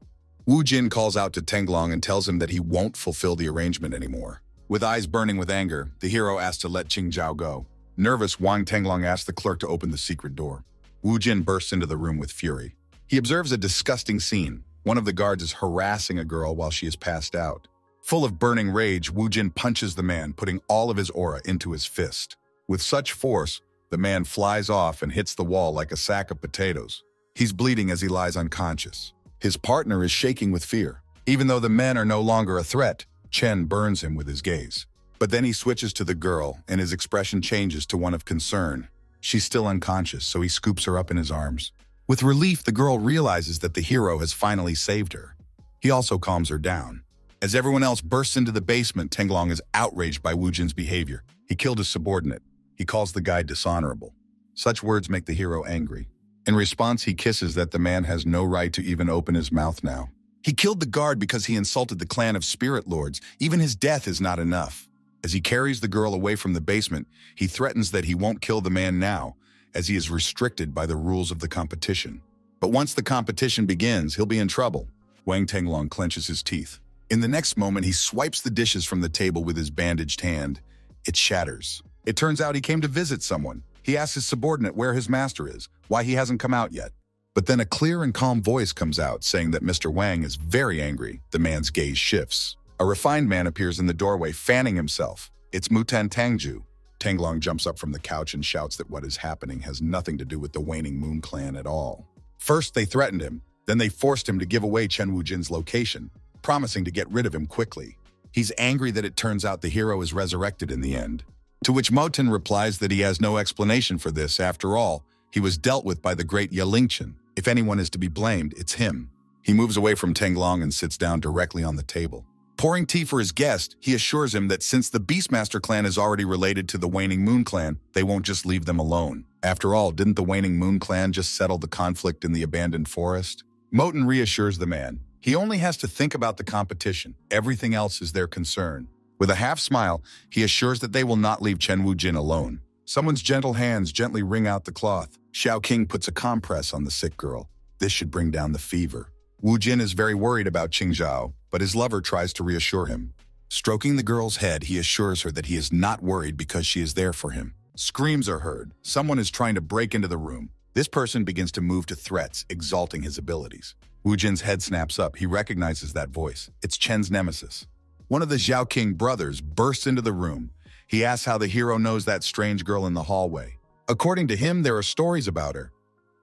Wu Jin calls out to Tenglong and tells him that he won't fulfill the arrangement anymore. With eyes burning with anger, the hero asks to let Qing Zhao go. Nervous, Wang Tenglong asks the clerk to open the secret door. Wu Jin bursts into the room with fury. He observes a disgusting scene. One of the guards is harassing a girl while she is passed out. Full of burning rage, Wu Jin punches the man, putting all of his aura into his fist. With such force, the man flies off and hits the wall like a sack of potatoes. He's bleeding as he lies unconscious. His partner is shaking with fear. Even though the men are no longer a threat, Chen burns him with his gaze. But then he switches to the girl, and his expression changes to one of concern. She's still unconscious, so he scoops her up in his arms. With relief, the girl realizes that the hero has finally saved her. He also calms her down. As everyone else bursts into the basement, Tenglong is outraged by Wu Jin's behavior. He killed his subordinate. He calls the guy dishonorable. Such words make the hero angry. In response, he kisses that the man has no right to even open his mouth now. He killed the guard because he insulted the clan of spirit lords. Even his death is not enough. As he carries the girl away from the basement, he threatens that he won't kill the man now, as he is restricted by the rules of the competition. But once the competition begins, he'll be in trouble. Wang Tenglong clenches his teeth. In the next moment, he swipes the dishes from the table with his bandaged hand. It shatters. It turns out he came to visit someone. He asks his subordinate where his master is, why he hasn't come out yet. But then a clear and calm voice comes out saying that Mr. Wang is very angry. The man's gaze shifts. A refined man appears in the doorway, fanning himself. It's Mutan Tangju. Tenglong jumps up from the couch and shouts that what is happening has nothing to do with the Waning Moon clan at all. First, they threatened him. Then they forced him to give away Chen Wujin's location, promising to get rid of him quickly. He's angry that it turns out the hero is resurrected in the end. To which Moten replies that he has no explanation for this. After all, he was dealt with by the great Yelingchen. If anyone is to be blamed, it's him. He moves away from Tenglong and sits down directly on the table. Pouring tea for his guest, he assures him that since the Beastmaster clan is already related to the Waning Moon clan, they won't just leave them alone. After all, didn't the Waning Moon clan just settle the conflict in the abandoned forest? Moten reassures the man. He only has to think about the competition. Everything else is their concern. With a half smile, he assures that they will not leave Chen Wujin alone. Someone's gentle hands gently wring out the cloth. Xiao King puts a compress on the sick girl. This should bring down the fever. Wu Jin is very worried about Qing Zhao, but his lover tries to reassure him. Stroking the girl's head, he assures her that he is not worried because she is there for him. Screams are heard. Someone is trying to break into the room. This person begins to move to threats, exalting his abilities. Wu Jin's head snaps up. He recognizes that voice. It's Chen's nemesis. One of the Zhao King brothers bursts into the room. He asks how the hero knows that strange girl in the hallway. According to him, there are stories about her.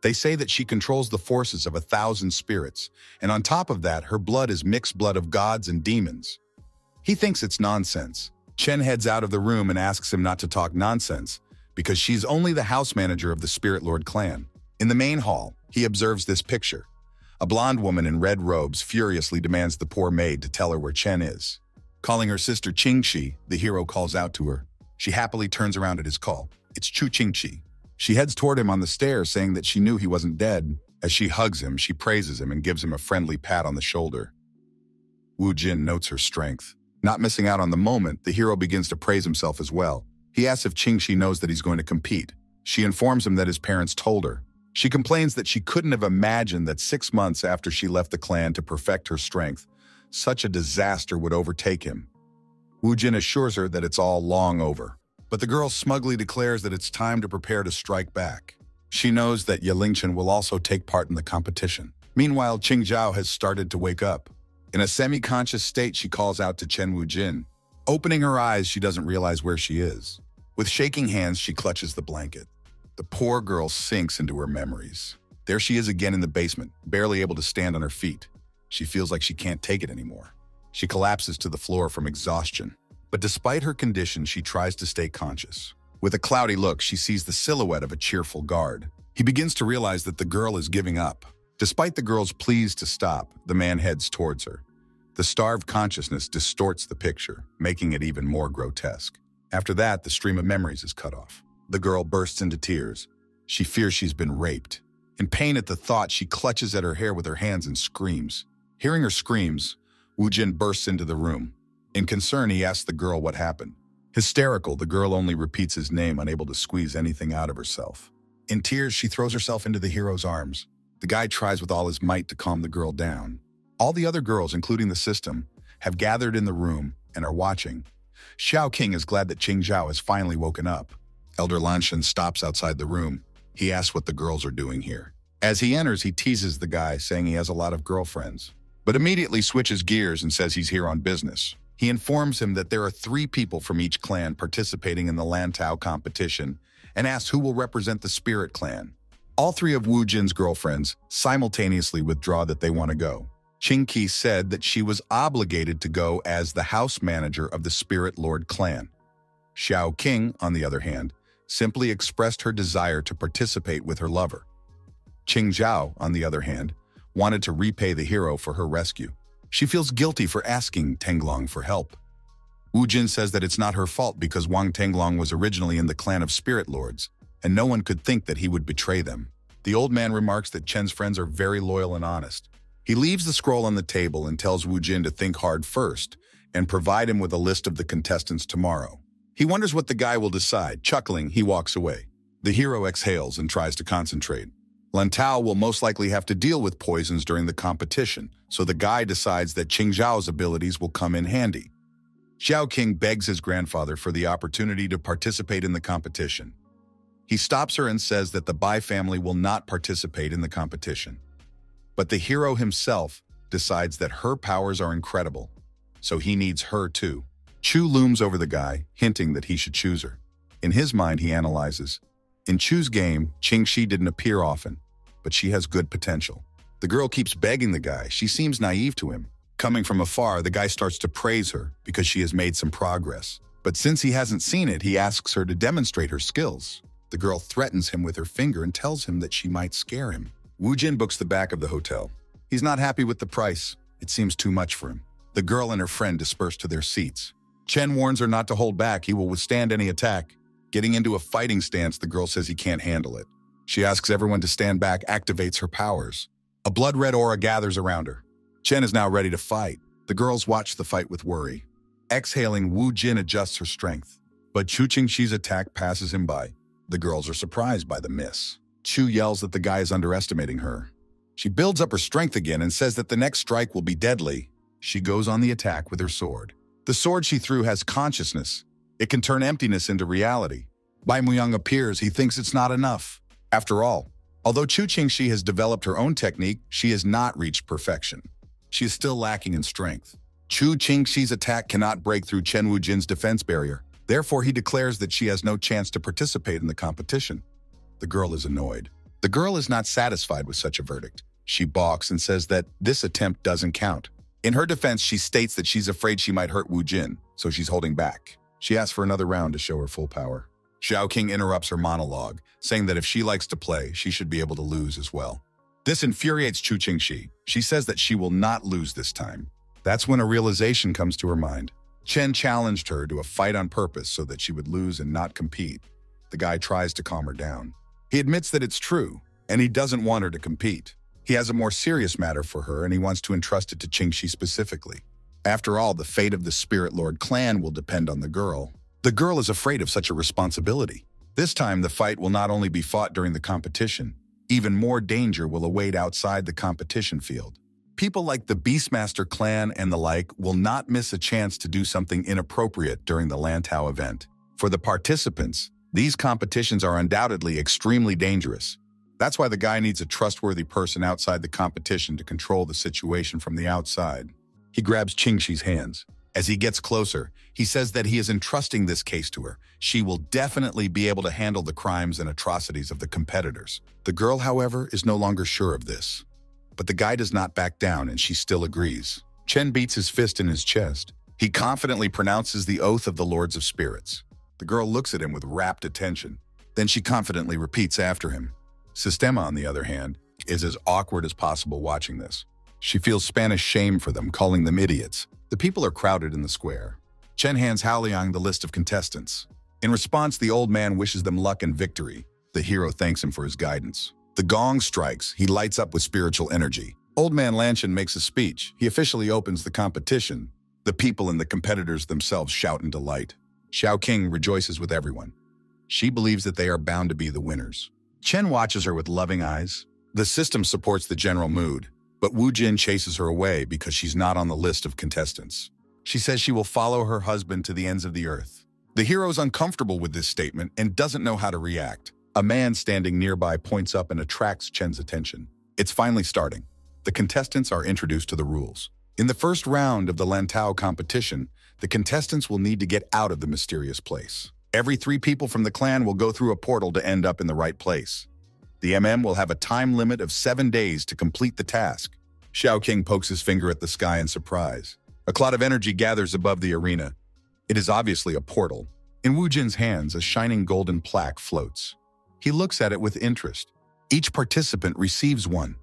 They say that she controls the forces of 1,000 spirits, and on top of that, her blood is mixed blood of gods and demons. He thinks it's nonsense. Chen heads out of the room and asks him not to talk nonsense, because she's only the house manager of the Spirit Lord clan. In the main hall, he observes this picture. A blonde woman in red robes furiously demands the poor maid to tell her where Chen is. Calling her sister Qingxi, the hero calls out to her. She happily turns around at his call. It's Chu Qingxi. She heads toward him on the stairs, saying that she knew he wasn't dead. As she hugs him, she praises him and gives him a friendly pat on the shoulder. Wu Jin notes her strength. Not missing out on the moment, the hero begins to praise himself as well. He asks if Qingxi knows that he's going to compete. She informs him that his parents told her. She complains that she couldn't have imagined that 6 months after she left the clan to perfect her strength, such a disaster would overtake him. Wu Jin assures her that it's all long over. But the girl smugly declares that it's time to prepare to strike back. She knows that Yelingchen will also take part in the competition. Meanwhile, Qing Zhao has started to wake up. In a semi-conscious state, she calls out to Chen Wujin. Opening her eyes, she doesn't realize where she is. With shaking hands, she clutches the blanket. The poor girl sinks into her memories. There she is again in the basement, barely able to stand on her feet. She feels like she can't take it anymore. She collapses to the floor from exhaustion. But despite her condition, she tries to stay conscious. With a cloudy look, she sees the silhouette of a cheerful guard. He begins to realize that the girl is giving up. Despite the girl's pleas to stop, the man heads towards her. The starved consciousness distorts the picture, making it even more grotesque. After that, the stream of memories is cut off. The girl bursts into tears. She fears she's been raped. In pain at the thought, she clutches at her hair with her hands and screams. Hearing her screams, Wu Jin bursts into the room. In concern, he asks the girl what happened. Hysterical, the girl only repeats his name, unable to squeeze anything out of herself. In tears, she throws herself into the hero's arms. The guy tries with all his might to calm the girl down. All the other girls, including the system, have gathered in the room and are watching. Xiao King is glad that Qing Zhao has finally woken up. Elder Lanshan stops outside the room. He asks what the girls are doing here. As he enters, he teases the guy, saying he has a lot of girlfriends, but immediately switches gears and says he's here on business. He informs him that there are 3 people from each clan participating in the Lantau competition and asks who will represent the Spirit clan. All 3 of Wu Jin's girlfriends simultaneously withdraw that they want to go. Qi said that she was obligated to go as the house manager of the Spirit Lord clan. Xiao King, on the other hand, simply expressed her desire to participate with her lover. Qing Zhao, on the other hand, wanted to repay the hero for her rescue. She feels guilty for asking Tenglong for help. Wu Jin says that it's not her fault because Wang Tenglong was originally in the clan of Spirit Lords, and no one could think that he would betray them. The old man remarks that Chen's friends are very loyal and honest. He leaves the scroll on the table and tells Wu Jin to think hard first and provide him with a list of the contestants tomorrow. He wonders what the guy will decide. Chuckling, he walks away. The hero exhales and tries to concentrate. Lantao will most likely have to deal with poisons during the competition, so the guy decides that Qing Zhao's abilities will come in handy. Xiao King begs his grandfather for the opportunity to participate in the competition. He stops her and says that the Bai family will not participate in the competition. But the hero himself decides that her powers are incredible, so he needs her too. Chu looms over the guy, hinting that he should choose her. In his mind, he analyzes. In Chu's game, Qingxi didn't appear often, but she has good potential. The girl keeps begging the guy. She seems naive to him. Coming from afar, the guy starts to praise her because she has made some progress. But since he hasn't seen it, he asks her to demonstrate her skills. The girl threatens him with her finger and tells him that she might scare him. Wu Jin books the back of the hotel. He's not happy with the price. It seems too much for him. The girl and her friend disperse to their seats. Chen warns her not to hold back. He will withstand any attack. Getting into a fighting stance, the girl says he can't handle it. She asks everyone to stand back, activates her powers. A blood-red aura gathers around her. Chen is now ready to fight. The girls watch the fight with worry. Exhaling, Wu Jin adjusts her strength. But Chu Qingxi's attack passes him by. The girls are surprised by the miss. Chu yells that the guy is underestimating her. She builds up her strength again and says that the next strike will be deadly. She goes on the attack with her sword. The sword she threw has consciousness. It can turn emptiness into reality. Bai Muyang appears. He thinks it's not enough. After all, although Chu Qingxi has developed her own technique, she has not reached perfection. She is still lacking in strength. Chu Qingxi's attack cannot break through Chen Wu Jin's defense barrier. Therefore, he declares that she has no chance to participate in the competition. The girl is annoyed. The girl is not satisfied with such a verdict. She balks and says that this attempt doesn't count. In her defense, she states that she's afraid she might hurt Wu Jin, so she's holding back. She asks for another round to show her full power. Xiao King interrupts her monologue, saying that if she likes to play, she should be able to lose as well. This infuriates Chu Qingxi. She says that she will not lose this time. That's when a realization comes to her mind. Chen challenged her to a fight on purpose so that she would lose and not compete. The guy tries to calm her down. He admits that it's true, and he doesn't want her to compete. He has a more serious matter for her, and he wants to entrust it to Qingxi specifically. After all, the fate of the Spirit Lord clan will depend on the girl. The girl is afraid of such a responsibility. This time, the fight will not only be fought during the competition, even more danger will await outside the competition field. People like the Beastmaster clan and the like will not miss a chance to do something inappropriate during the Lantau event. For the participants, these competitions are undoubtedly extremely dangerous. That's why the guy needs a trustworthy person outside the competition to control the situation from the outside. He grabs Qingxi's hands. As he gets closer, he says that he is entrusting this case to her. She will definitely be able to handle the crimes and atrocities of the competitors. The girl, however, is no longer sure of this. But the guy does not back down, and she still agrees. Chen beats his fist in his chest. He confidently pronounces the oath of the Lords of Spirits. The girl looks at him with rapt attention. Then she confidently repeats after him. Sistema, on the other hand, is as awkward as possible watching this. She feels Spanish shame for them, calling them idiots. The people are crowded in the square. Chen hands Haoliang the list of contestants. In response, the old man wishes them luck and victory. The hero thanks him for his guidance. The gong strikes. He lights up with spiritual energy. Old man Lanshan makes a speech. He officially opens the competition. The people and the competitors themselves shout in delight. Xiao King rejoices with everyone. She believes that they are bound to be the winners. Chen watches her with loving eyes. The system supports the general mood, but Wu Jin chases her away because she's not on the list of contestants. She says she will follow her husband to the ends of the earth. The hero is uncomfortable with this statement and doesn't know how to react. A man standing nearby points up and attracts Chen's attention. It's finally starting. The contestants are introduced to the rules. In the first round of the Lantau competition, the contestants will need to get out of the mysterious place. Every 3 people from the clan will go through a portal to end up in the right place. The MM will have a time limit of 7 days to complete the task. Xiao King pokes his finger at the sky in surprise. A cloud of energy gathers above the arena. It is obviously a portal. In Wu Jin's hands, a shining golden plaque floats. He looks at it with interest. Each participant receives one.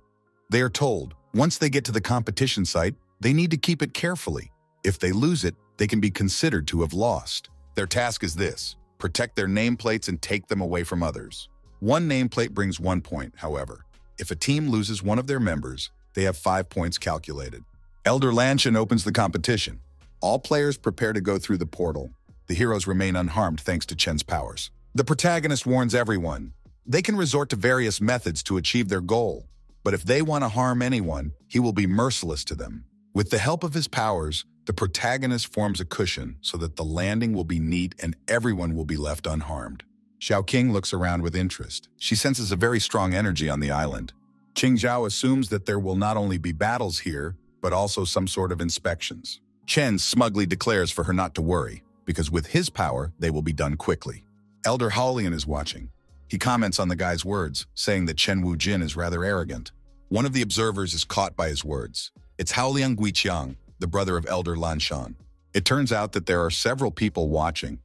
They are told, once they get to the competition site, they need to keep it carefully. If they lose it, they can be considered to have lost. Their task is this: protect their nameplates and take them away from others. One nameplate brings 1 point, however. If a team loses one of their members, they have 5 points calculated. Elder Lanshan opens the competition. All players prepare to go through the portal. The heroes remain unharmed thanks to Chen's powers. The protagonist warns everyone. They can resort to various methods to achieve their goal, but if they want to harm anyone, he will be merciless to them. With the help of his powers, the protagonist forms a cushion so that the landing will be neat and everyone will be left unharmed. Xiao King looks around with interest. She senses a very strong energy on the island. Qing Zhao assumes that there will not only be battles here, but also some sort of inspections. Chen smugly declares for her not to worry, because with his power, they will be done quickly. Elder Haolian is watching. He comments on the guy's words, saying that Chen Wujin is rather arrogant. One of the observers is caught by his words. It's Haolian Guiqiang, the brother of Elder Lanshan. It turns out that there are several people watching.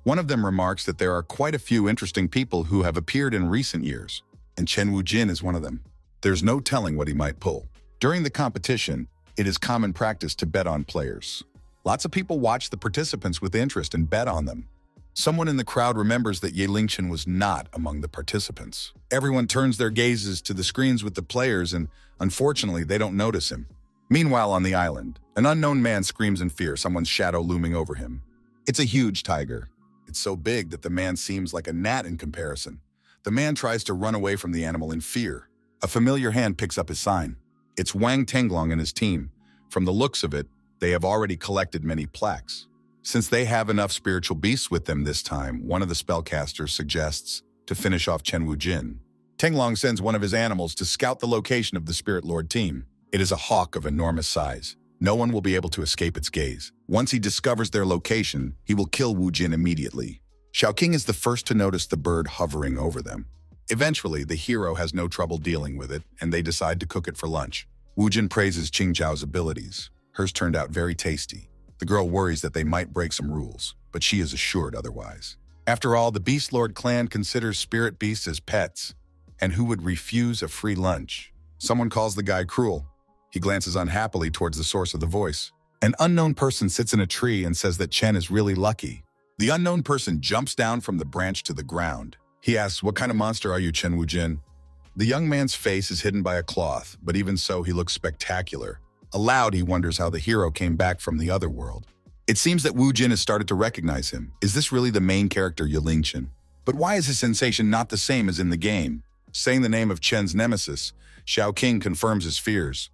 One of them remarks that there are quite a few interesting people who have appeared in recent years, and Chen Wujin is one of them. There's no telling what he might pull. During the competition, it is common practice to bet on players. Lots of people watch the participants with interest and bet on them. Someone in the crowd remembers that Ye Lingchen was not among the participants. Everyone turns their gazes to the screens with the players and, unfortunately, they don't notice him. Meanwhile, on the island, an unknown man screams in fear, someone's shadow looming over him. It's a huge tiger. It's so big that the man seems like a gnat in comparison. The man tries to run away from the animal in fear. A familiar hand picks up his sign. It's Wang Tenglong and his team. From the looks of it, they have already collected many plaques. Since they have enough spiritual beasts with them this time, one of the spellcasters suggests to finish off Chen Wujin. Tenglong sends one of his animals to scout the location of the Spirit Lord team. It is a hawk of enormous size. No one will be able to escape its gaze. Once he discovers their location, he will kill Wujin immediately. Xiao King is the first to notice the bird hovering over them. Eventually, the hero has no trouble dealing with it, and they decide to cook it for lunch. Wujin praises Qing Zhao's abilities. Hers turned out very tasty. The girl worries that they might break some rules, but she is assured otherwise. After all, the Beast Lord clan considers spirit beasts as pets, and who would refuse a free lunch? Someone calls the guy cruel. He glances unhappily towards the source of the voice. An unknown person sits in a tree and says that Chen is really lucky. The unknown person jumps down from the branch to the ground. He asks, "What kind of monster are you, Chen Wujin?" The young man's face is hidden by a cloth, but even so, he looks spectacular. Aloud, he wonders how the hero came back from the other world. It seems that Wu Jin has started to recognize him. Is this really the main character, Ye Lingchen? But why is his sensation not the same as in the game? Saying the name of Chen's nemesis, Xiao King confirms his fears.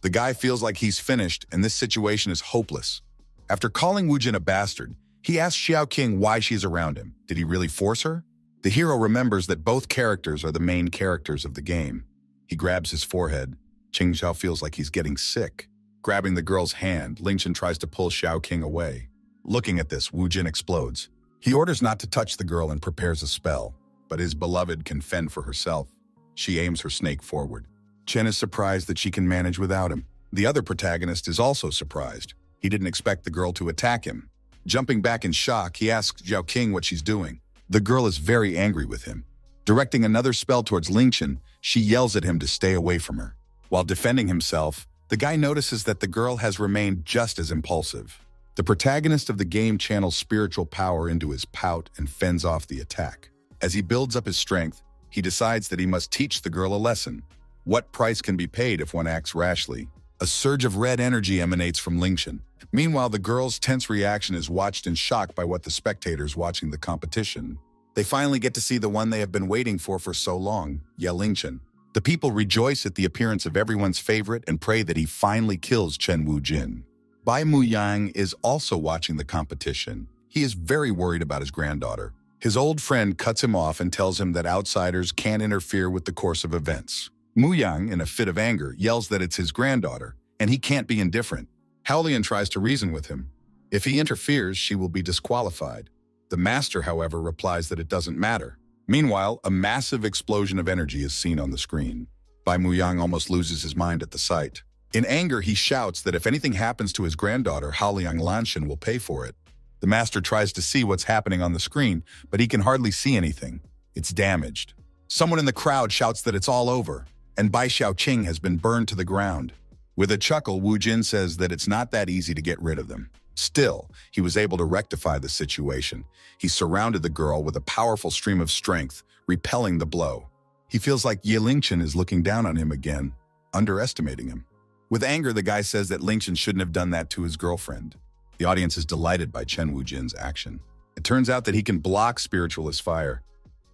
The guy feels like he's finished, and this situation is hopeless. After calling Wu Jin a bastard, he asks Xiao King why she's around him. Did he really force her? The hero remembers that both characters are the main characters of the game. He grabs his forehead. Qing Zhao feels like he's getting sick. Grabbing the girl's hand, Lingchen tries to pull Xiao King away. Looking at this, Wu Jin explodes. He orders not to touch the girl and prepares a spell, but his beloved can fend for herself. She aims her snake forward. Chen is surprised that she can manage without him. The other protagonist is also surprised. He didn't expect the girl to attack him. Jumping back in shock, he asks Xiao King what she's doing. The girl is very angry with him. Directing another spell towards Lingchen, she yells at him to stay away from her. While defending himself, the guy notices that the girl has remained just as impulsive. The protagonist of the game channels spiritual power into his pout and fends off the attack. As he builds up his strength, he decides that he must teach the girl a lesson. What price can be paid if one acts rashly? A surge of red energy emanates from Lingchen. Meanwhile, the girl's tense reaction is watched in shock by what the spectators watching the competition. They finally get to see the one they have been waiting for so long, Ye Lingchen. The people rejoice at the appearance of everyone's favorite and pray that he finally kills Chen Wujin. Bai Muyang is also watching the competition. He is very worried about his granddaughter. His old friend cuts him off and tells him that outsiders can't interfere with the course of events. Muyang, in a fit of anger, yells that it's his granddaughter, and he can't be indifferent. Haolian tries to reason with him. If he interferes, she will be disqualified. The master, however, replies that it doesn't matter. Meanwhile, a massive explosion of energy is seen on the screen. Bai Muyang almost loses his mind at the sight. In anger, he shouts that if anything happens to his granddaughter, Haliang Lanshan will pay for it. The master tries to see what's happening on the screen, but he can hardly see anything. It's damaged. Someone in the crowd shouts that it's all over, and Bai Xiaoqing has been burned to the ground. With a chuckle, Wu Jin says that it's not that easy to get rid of them. Still, he was able to rectify the situation. He surrounded the girl with a powerful stream of strength, repelling the blow. He feels like Ye Lingchen is looking down on him again, underestimating him. With anger, the guy says that Lingchen shouldn't have done that to his girlfriend. The audience is delighted by Chen Wujin's action. It turns out that he can block spiritualist fire.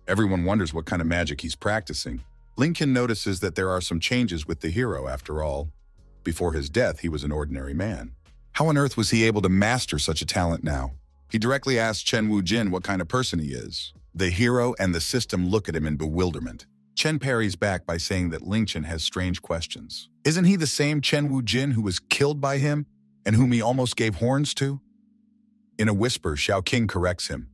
Everyone wonders what kind of magic he's practicing. Lingchen notices that there are some changes with the hero after all. Before his death, he was an ordinary man. How on earth was he able to master such a talent now? He directly asks Chen Wujin what kind of person he is. The hero and the system look at him in bewilderment. Chen parries back by saying that Lingchen has strange questions. Isn't he the same Chen Wujin who was killed by him and whom he almost gave horns to? In a whisper, Xiaoqing corrects him.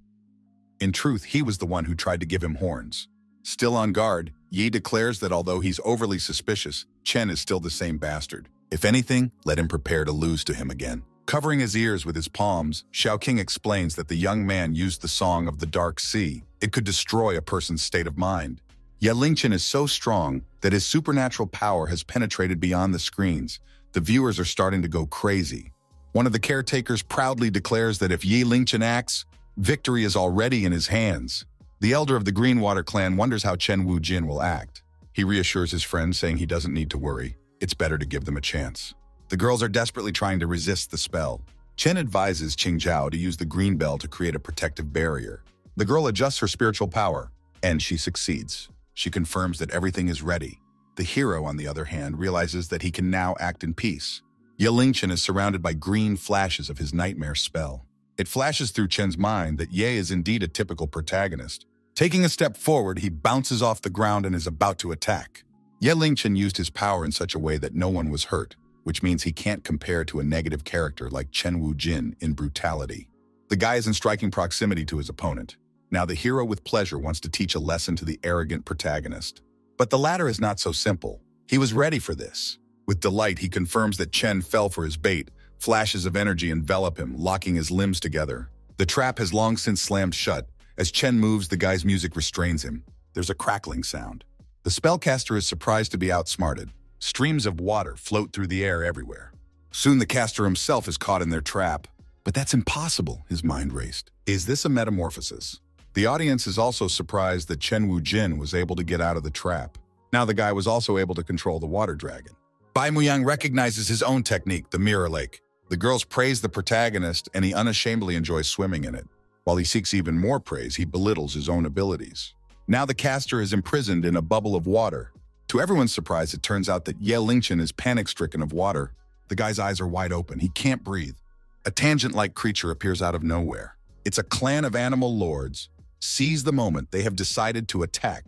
In truth, he was the one who tried to give him horns. Still on guard, Yi declares that although he's overly suspicious, Chen is still the same bastard. If anything, let him prepare to lose to him again. Covering his ears with his palms, Xiaoqing explains that the young man used the song of the Dark Sea. It could destroy a person's state of mind. Ye Lingchen is so strong that his supernatural power has penetrated beyond the screens. The viewers are starting to go crazy. One of the caretakers proudly declares that if Ye Lingchen acts, victory is already in his hands. The elder of the Greenwater clan wonders how Chen Wujin will act. He reassures his friend, saying he doesn't need to worry. It's better to give them a chance. The girls are desperately trying to resist the spell. Chen advises Qing Zhao to use the green bell to create a protective barrier. The girl adjusts her spiritual power, and she succeeds. She confirms that everything is ready. The hero, on the other hand, realizes that he can now act in peace. Ye Lingchen is surrounded by green flashes of his nightmare spell. It flashes through Chen's mind that Ye is indeed a typical protagonist. Taking a step forward, he bounces off the ground and is about to attack. Ye Lingchen used his power in such a way that no one was hurt, which means he can't compare to a negative character like Chen Wujin in brutality. The guy is in striking proximity to his opponent. Now the hero with pleasure wants to teach a lesson to the arrogant protagonist. But the latter is not so simple. He was ready for this. With delight, he confirms that Chen fell for his bait. Flashes of energy envelop him, locking his limbs together. The trap has long since slammed shut. As Chen moves, the guy's music restrains him. There's a crackling sound. The spellcaster is surprised to be outsmarted. Streams of water float through the air everywhere. Soon the caster himself is caught in their trap. But that's impossible, his mind raced. Is this a metamorphosis? The audience is also surprised that Chen Wujin was able to get out of the trap. Now the guy was also able to control the water dragon. Bai Muyang recognizes his own technique, the mirror lake. The girls praise the protagonist, and he unashamedly enjoys swimming in it. While he seeks even more praise, he belittles his own abilities. Now the caster is imprisoned in a bubble of water. To everyone's surprise, it turns out that Ye Lingchen is panic-stricken of water. The guy's eyes are wide open. He can't breathe. A tangent-like creature appears out of nowhere. It's a clan of animal lords. Seize the moment, they have decided to attack.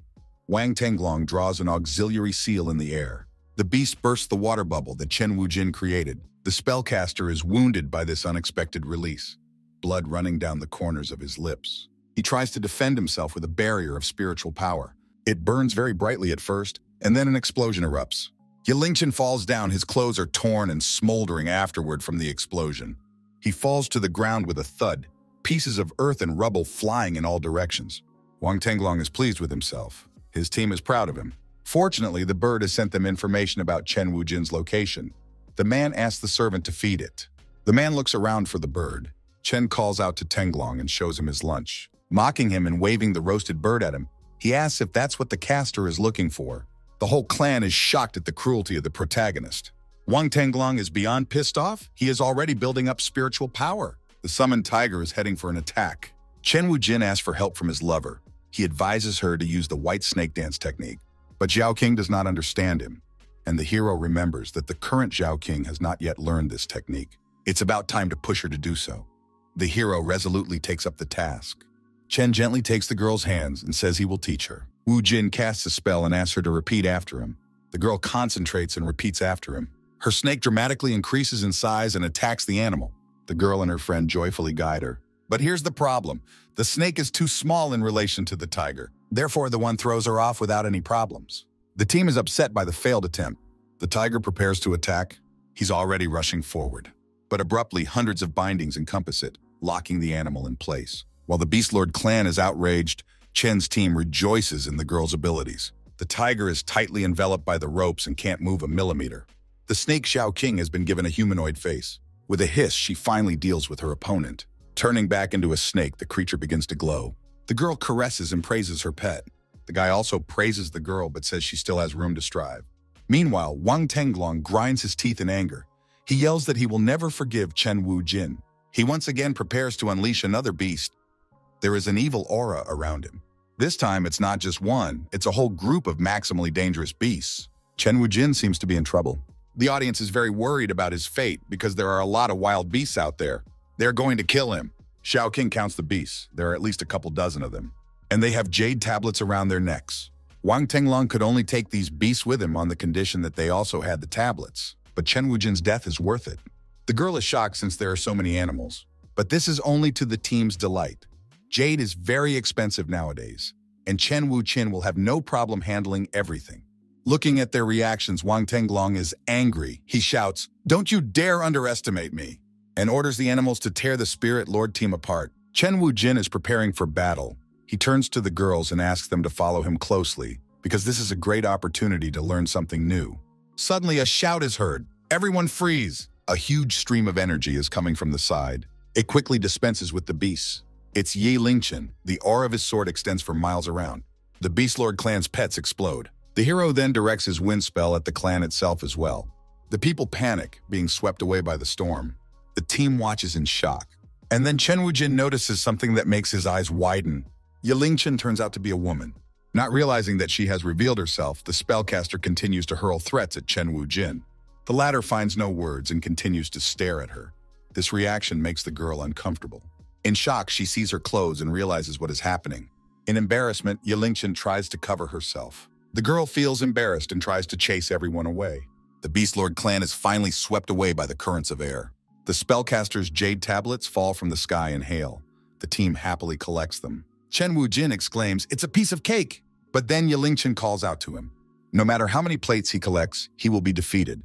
Wang Tenglong draws an auxiliary seal in the air. The beast bursts the water bubble that Chen Wujin created. The spellcaster is wounded by this unexpected release, blood running down the corners of his lips. He tries to defend himself with a barrier of spiritual power. It burns very brightly at first, and then an explosion erupts. Ye Lingchen falls down, his clothes are torn and smoldering afterward from the explosion. He falls to the ground with a thud, pieces of earth and rubble flying in all directions. Wang Tenglong is pleased with himself. His team is proud of him. Fortunately, the bird has sent them information about Chen Wujin's location. The man asks the servant to feed it. The man looks around for the bird. Chen calls out to Tenglong and shows him his lunch. Mocking him and waving the roasted bird at him, he asks if that's what the caster is looking for. The whole clan is shocked at the cruelty of the protagonist. Wang Tenglong is beyond pissed off. He is already building up spiritual power. The summoned tiger is heading for an attack. Chen Wujin asks for help from his lover. He advises her to use the white snake dance technique. But Xiaoqing does not understand him, and the hero remembers that the current Xiaoqing has not yet learned this technique. It's about time to push her to do so. The hero resolutely takes up the task. Chen gently takes the girl's hands and says he will teach her. Wu Jin casts a spell and asks her to repeat after him. The girl concentrates and repeats after him. Her snake dramatically increases in size and attacks the animal. The girl and her friend joyfully guide her. But here's the problem. The snake is too small in relation to the tiger. Therefore, the one throws her off without any problems. The team is upset by the failed attempt. The tiger prepares to attack. He's already rushing forward. But abruptly, hundreds of bindings encompass it, locking the animal in place. While the Beast Lord clan is outraged, Chen's team rejoices in the girl's abilities. The tiger is tightly enveloped by the ropes and can't move a millimeter. The snake Xiaoqing has been given a humanoid face. With a hiss, she finally deals with her opponent. Turning back into a snake, the creature begins to glow. The girl caresses and praises her pet. The guy also praises the girl but says she still has room to strive. Meanwhile, Wang Tenglong grinds his teeth in anger. He yells that he will never forgive Chen Wu-jin. He once again prepares to unleash another beast. There is an evil aura around him. This time, it's not just one, it's a whole group of maximally dangerous beasts. Chen Wu-jin seems to be in trouble. The audience is very worried about his fate because there are a lot of wild beasts out there. They're going to kill him. Xiaoqing counts the beasts. There are at least a couple dozen of them. And they have jade tablets around their necks. Wang Tenglong could only take these beasts with him on the condition that they also had the tablets. But Chen Wu-jin's death is worth it. The girl is shocked since there are so many animals. But this is only to the team's delight. Jade is very expensive nowadays, and Chen Wu-jin will have no problem handling everything. Looking at their reactions, Wang Tenglong is angry. He shouts, "Don't you dare underestimate me," and orders the animals to tear the Spirit Lord team apart. Chen Wu-jin is preparing for battle. He turns to the girls and asks them to follow him closely, because this is a great opportunity to learn something new. Suddenly, a shout is heard. "Everyone freeze!" A huge stream of energy is coming from the side. It quickly dispenses with the beasts. It's Yi Lingchen. The aura of his sword extends for miles around. The Beast Lord clan's pets explode. The hero then directs his wind spell at the clan itself as well. The people panic, being swept away by the storm. The team watches in shock. And then Chen Wu-jin notices something that makes his eyes widen. Yi Lingchen turns out to be a woman. Not realizing that she has revealed herself, the spellcaster continues to hurl threats at Chen Wu-jin. The latter finds no words and continues to stare at her. This reaction makes the girl uncomfortable. In shock, she sees her clothes and realizes what is happening. In embarrassment, Yi Lingchen tries to cover herself. The girl feels embarrassed and tries to chase everyone away. The Beast Lord clan is finally swept away by the currents of air. The spellcaster's jade tablets fall from the sky and hail. The team happily collects them. Chen Wu-jin exclaims, "It's a piece of cake!" But then Yi Lingchen calls out to him. No matter how many plates he collects, he will be defeated.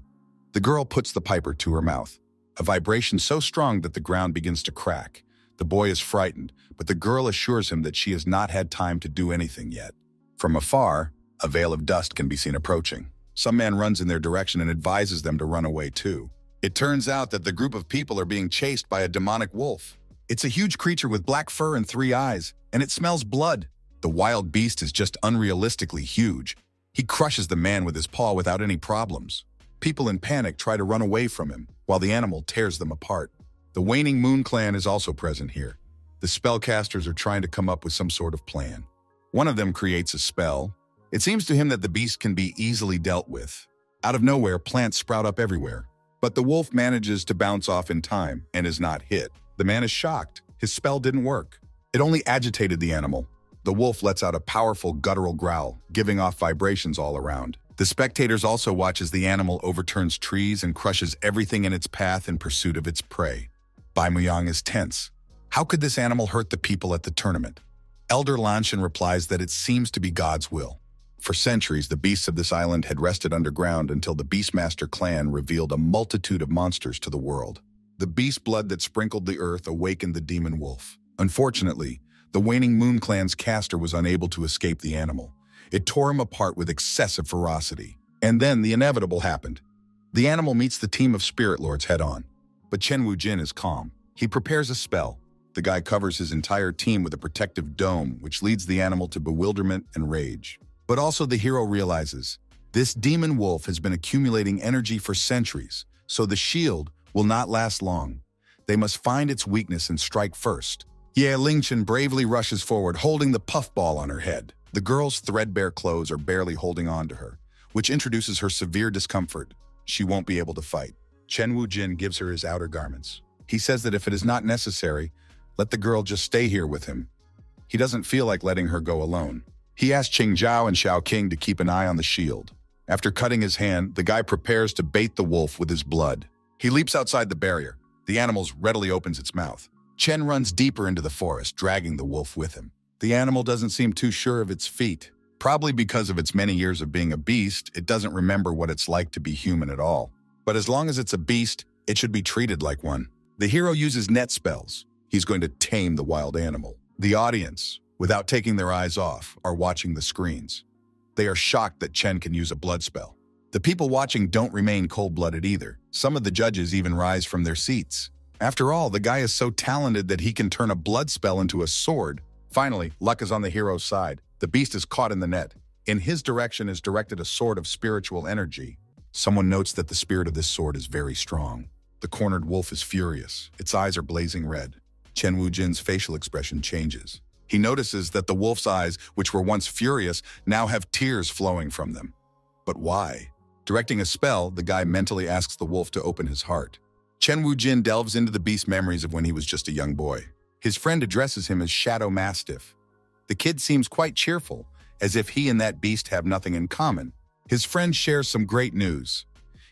The girl puts the piper to her mouth. A vibration so strong that the ground begins to crack. The boy is frightened, but the girl assures him that she has not had time to do anything yet. From afar, a veil of dust can be seen approaching. Some man runs in their direction and advises them to run away too. It turns out that the group of people are being chased by a demonic wolf. It's a huge creature with black fur and 3 eyes, and it smells blood. The wild beast is just unrealistically huge. He crushes the man with his paw without any problems. People in panic try to run away from him, while the animal tears them apart. The Waning Moon clan is also present here. The spellcasters are trying to come up with some sort of plan. One of them creates a spell. It seems to him that the beast can be easily dealt with. Out of nowhere, plants sprout up everywhere. But the wolf manages to bounce off in time and is not hit. The man is shocked. His spell didn't work. It only agitated the animal. The wolf lets out a powerful guttural growl, giving off vibrations all around. The spectators also watch as the animal overturns trees and crushes everything in its path in pursuit of its prey. Bai Muyang is tense. How could this animal hurt the people at the tournament? Elder Lanshan replies that it seems to be God's will. For centuries, the beasts of this island had rested underground until the Beastmaster clan revealed a multitude of monsters to the world. The beast blood that sprinkled the earth awakened the demon wolf. Unfortunately, the Waning Moon clan's caster was unable to escape the animal. It tore him apart with excessive ferocity. And then the inevitable happened. The animal meets the team of spirit lords head-on. But Chen Wu-jin is calm. He prepares a spell. The guy covers his entire team with a protective dome, which leads the animal to bewilderment and rage. But also the hero realizes, this demon wolf has been accumulating energy for centuries, so the shield will not last long. They must find its weakness and strike first. Yi Lingchen bravely rushes forward, holding the puffball on her head. The girl's threadbare clothes are barely holding on to her, which introduces her severe discomfort. She won't be able to fight. Chen Wu-jin gives her his outer garments. He says that if it is not necessary, let the girl just stay here with him. He doesn't feel like letting her go alone. He asks Qing Zhao and Xiaoqing to keep an eye on the shield. After cutting his hand, the guy prepares to bait the wolf with his blood. He leaps outside the barrier. The animal readily opens its mouth. Chen runs deeper into the forest, dragging the wolf with him. The animal doesn't seem too sure of its feet. Probably because of its many years of being a beast, it doesn't remember what it's like to be human at all. But as long as it's a beast, it should be treated like one. The hero uses net spells. He's going to tame the wild animal. The audience, without taking their eyes off, are watching the screens. They are shocked that Chen can use a blood spell. The people watching don't remain cold-blooded either. Some of the judges even rise from their seats. After all, the guy is so talented that he can turn a blood spell into a sword. Finally, luck is on the hero's side. The beast is caught in the net. In his direction is directed a sword of spiritual energy. Someone notes that the spirit of this sword is very strong. The cornered wolf is furious. Its eyes are blazing red. Chen Wujin's facial expression changes. He notices that the wolf's eyes, which were once furious, now have tears flowing from them. But why? Directing a spell, the guy mentally asks the wolf to open his heart. Chen Wujin delves into the beast's memories of when he was just a young boy. His friend addresses him as Shadow Mastiff. The kid seems quite cheerful, as if he and that beast have nothing in common. His friend shares some great news.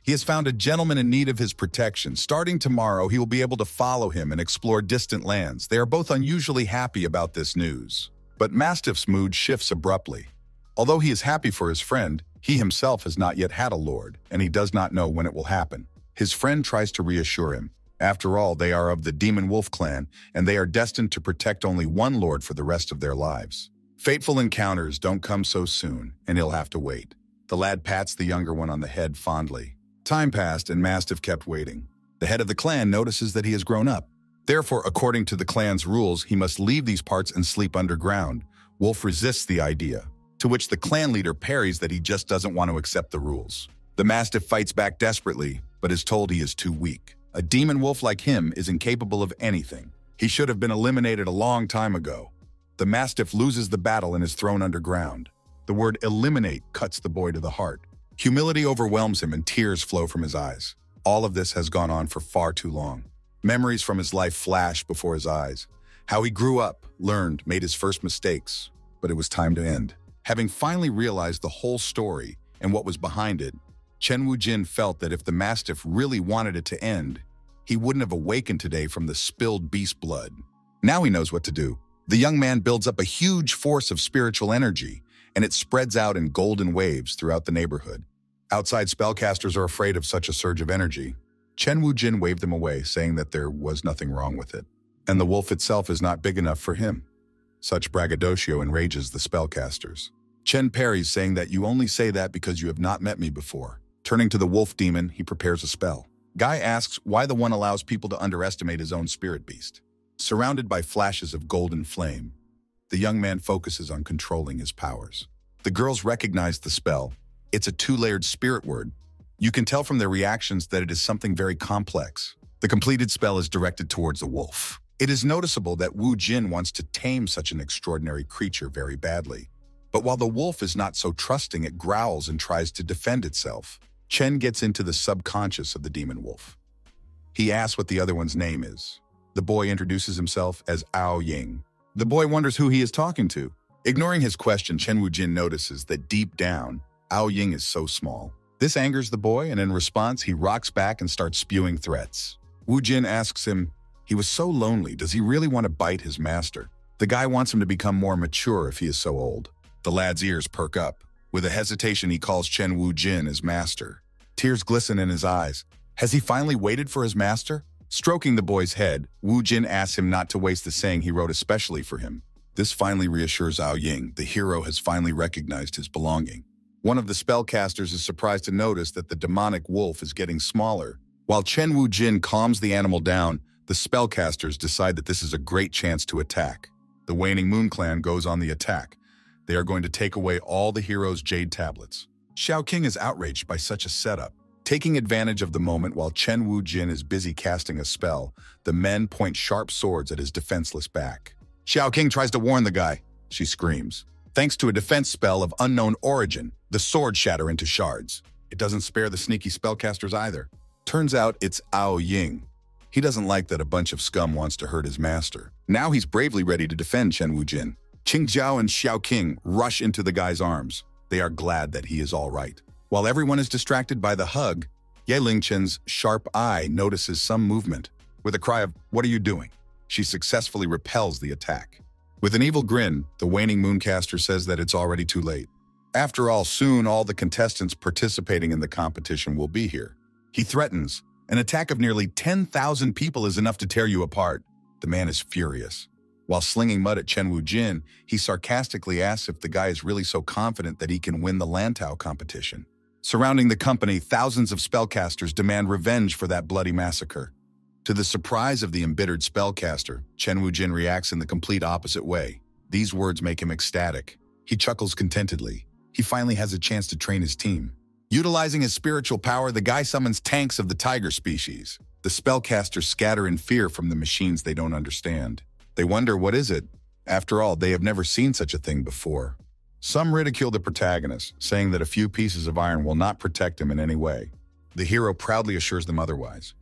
He has found a gentleman in need of his protection. Starting tomorrow, he will be able to follow him and explore distant lands. They are both unusually happy about this news. But Mastiff's mood shifts abruptly. Although he is happy for his friend, he himself has not yet had a lord, and he does not know when it will happen. His friend tries to reassure him. After all, they are of the Demon Wolf clan, and they are destined to protect only one lord for the rest of their lives. Fateful encounters don't come so soon, and he'll have to wait. The lad pats the younger one on the head fondly. Time passed, and Mastiff kept waiting. The head of the clan notices that he has grown up. Therefore, according to the clan's rules, he must leave these parts and sleep underground. Wolf resists the idea, to which the clan leader parries that he just doesn't want to accept the rules. The Mastiff fights back desperately, but is told he is too weak. A demon wolf like him is incapable of anything. He should have been eliminated a long time ago. The Mastiff loses the battle and is thrown underground. The word eliminate cuts the boy to the heart. Humility overwhelms him and tears flow from his eyes. All of this has gone on for far too long. Memories from his life flash before his eyes. How he grew up, learned, made his first mistakes, but it was time to end. Having finally realized the whole story and what was behind it, Chen Wujin felt that if the Mastiff really wanted it to end, he wouldn't have awakened today from the spilled beast blood. Now he knows what to do. The young man builds up a huge force of spiritual energy, and it spreads out in golden waves throughout the neighborhood. Outside spellcasters are afraid of such a surge of energy. Chen Wujin waved them away, saying that there was nothing wrong with it. And the wolf itself is not big enough for him. Such braggadocio enrages the spellcasters. Chen parries, saying that you only say that because you have not met me before. Turning to the wolf demon, he prepares a spell. Guy asks why the one allows people to underestimate his own spirit beast. Surrounded by flashes of golden flame, the young man focuses on controlling his powers. The girls recognize the spell. It's a two-layered spirit word. You can tell from their reactions that it is something very complex. The completed spell is directed towards the wolf. It is noticeable that Wu Jin wants to tame such an extraordinary creature very badly. But while the wolf is not so trusting, it growls and tries to defend itself. Chen gets into the subconscious of the demon wolf. He asks what the other one's name is. The boy introduces himself as Ao Ying. The boy wonders who he is talking to. Ignoring his question, Chen Wujin notices that deep down, Ao Ying is so small. This angers the boy, and in response, he rocks back and starts spewing threats. Wu Jin asks him, he was so lonely, does he really want to bite his master? The guy wants him to become more mature if he is so old. The lad's ears perk up. With a hesitation, he calls Chen Wujin his master. Tears glisten in his eyes. Has he finally waited for his master? Stroking the boy's head, Wu Jin asks him not to waste the saying he wrote especially for him. This finally reassures Ao Ying. The hero has finally recognized his belonging. One of the spellcasters is surprised to notice that the demonic wolf is getting smaller. While Chen Wujin calms the animal down, the spellcasters decide that this is a great chance to attack. The Waning Moon clan goes on the attack. They are going to take away all the hero's jade tablets. Xiao King is outraged by such a setup. Taking advantage of the moment while Chen Wujin is busy casting a spell, the men point sharp swords at his defenseless back. Xiao King tries to warn the guy. She screams. Thanks to a defense spell of unknown origin, the swords shatter into shards. It doesn't spare the sneaky spellcasters either. Turns out it's Ao Ying. He doesn't like that a bunch of scum wants to hurt his master. Now he's bravely ready to defend Chen Wujin. Qing Jiao and Xiao King rush into the guy's arms. They are glad that he is all right. While everyone is distracted by the hug, Ye Lingchen's sharp eye notices some movement. With a cry of, "What are you doing?" she successfully repels the attack. With an evil grin, the Waning Mooncaster says that it's already too late. After all, soon all the contestants participating in the competition will be here. He threatens, "An attack of nearly 10,000 people is enough to tear you apart." The man is furious. While slinging mud at Chen Wujin, he sarcastically asks if the guy is really so confident that he can win the Lantau competition. Surrounding the company, thousands of spellcasters demand revenge for that bloody massacre. To the surprise of the embittered spellcaster, Chen Wujin reacts in the complete opposite way. These words make him ecstatic. He chuckles contentedly. He finally has a chance to train his team. Utilizing his spiritual power, the guy summons tanks of the tiger species. The spellcasters scatter in fear from the machines they don't understand. They wonder, what is it? After all, they have never seen such a thing before. Some ridicule the protagonist, saying that a few pieces of iron will not protect him in any way. The hero proudly assures them otherwise.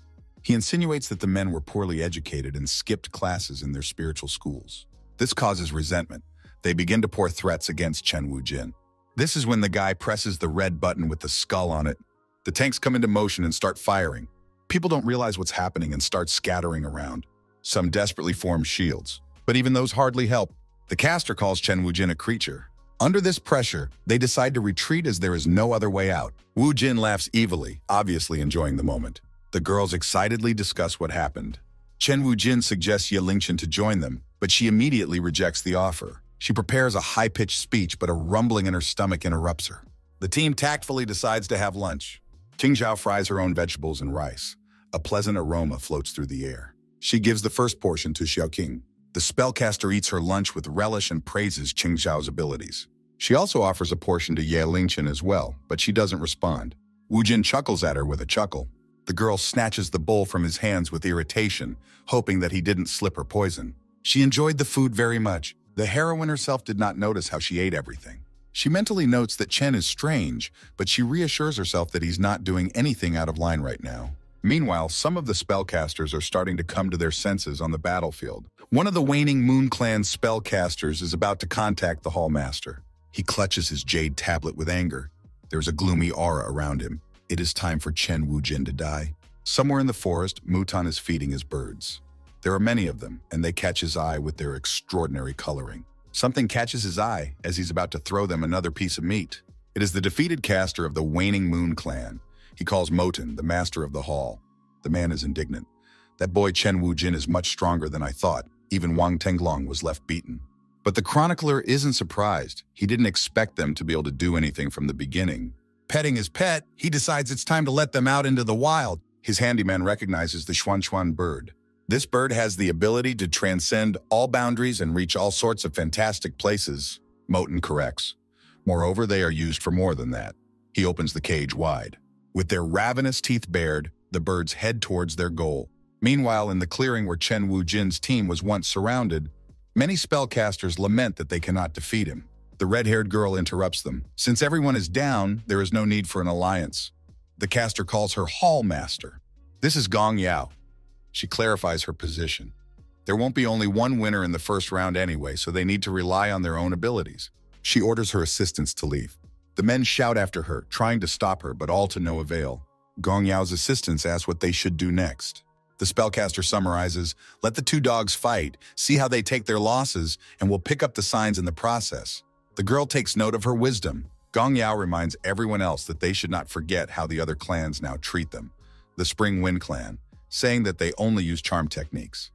He insinuates that the men were poorly educated and skipped classes in their spiritual schools. This causes resentment. They begin to pour threats against Chen Wujin. This is when the guy presses the red button with the skull on it. The tanks come into motion and start firing. People don't realize what's happening and start scattering around. Some desperately form shields, but even those hardly help. The caster calls Chen Wujin a creature. Under this pressure, they decide to retreat as there is no other way out. Wujin laughs evilly, obviously enjoying the moment. The girls excitedly discuss what happened. Chen Wujin suggests Ye Lingchen to join them, but she immediately rejects the offer. She prepares a high-pitched speech, but a rumbling in her stomach interrupts her. The team tactfully decides to have lunch. Qingzhao fries her own vegetables and rice. A pleasant aroma floats through the air. She gives the first portion to Xiaoqing. The spellcaster eats her lunch with relish and praises Qingzhao's abilities. She also offers a portion to Ye Lingchen as well, but she doesn't respond. Wujin chuckles at her with a chuckle. The girl snatches the bowl from his hands with irritation, hoping that he didn't slip her poison. She enjoyed the food very much. The heroine herself did not notice how she ate everything. She mentally notes that Chen is strange, but she reassures herself that he's not doing anything out of line right now. Meanwhile, some of the spellcasters are starting to come to their senses on the battlefield. One of the waning Moon Clan spellcasters is about to contact the Hall Master. He clutches his jade tablet with anger. There's a gloomy aura around him. It is time for Chen Wujin to die. Somewhere in the forest, Mutan is feeding his birds. There are many of them, and they catch his eye with their extraordinary coloring. Something catches his eye as he's about to throw them another piece of meat. It is the defeated caster of the Waning Moon Clan. He calls Moten, the master of the hall. The man is indignant. That boy Chen Wujin is much stronger than I thought. Even Wang Tenglong was left beaten. But the chronicler isn't surprised. He didn't expect them to be able to do anything from the beginning. Petting his pet, he decides it's time to let them out into the wild. His handyman recognizes the Xuanchuan bird. This bird has the ability to transcend all boundaries and reach all sorts of fantastic places, Moten corrects. Moreover, they are used for more than that. He opens the cage wide. With their ravenous teeth bared, the birds head towards their goal. Meanwhile, in the clearing where Chen Wujin's team was once surrounded, many spellcasters lament that they cannot defeat him. The red-haired girl interrupts them. Since everyone is down, there is no need for an alliance. The caster calls her Hall Master. This is Gong Yao. She clarifies her position. There won't be only one winner in the first round anyway, so they need to rely on their own abilities. She orders her assistants to leave. The men shout after her, trying to stop her, but all to no avail. Gong Yao's assistants ask what they should do next. The spellcaster summarizes, "Let the two dogs fight, see how they take their losses, and we'll pick up the signs in the process." The girl takes note of her wisdom. Gong Yao reminds everyone else that they should not forget how the other clans now treat them. The Spring Wind clan, saying that they only use charm techniques.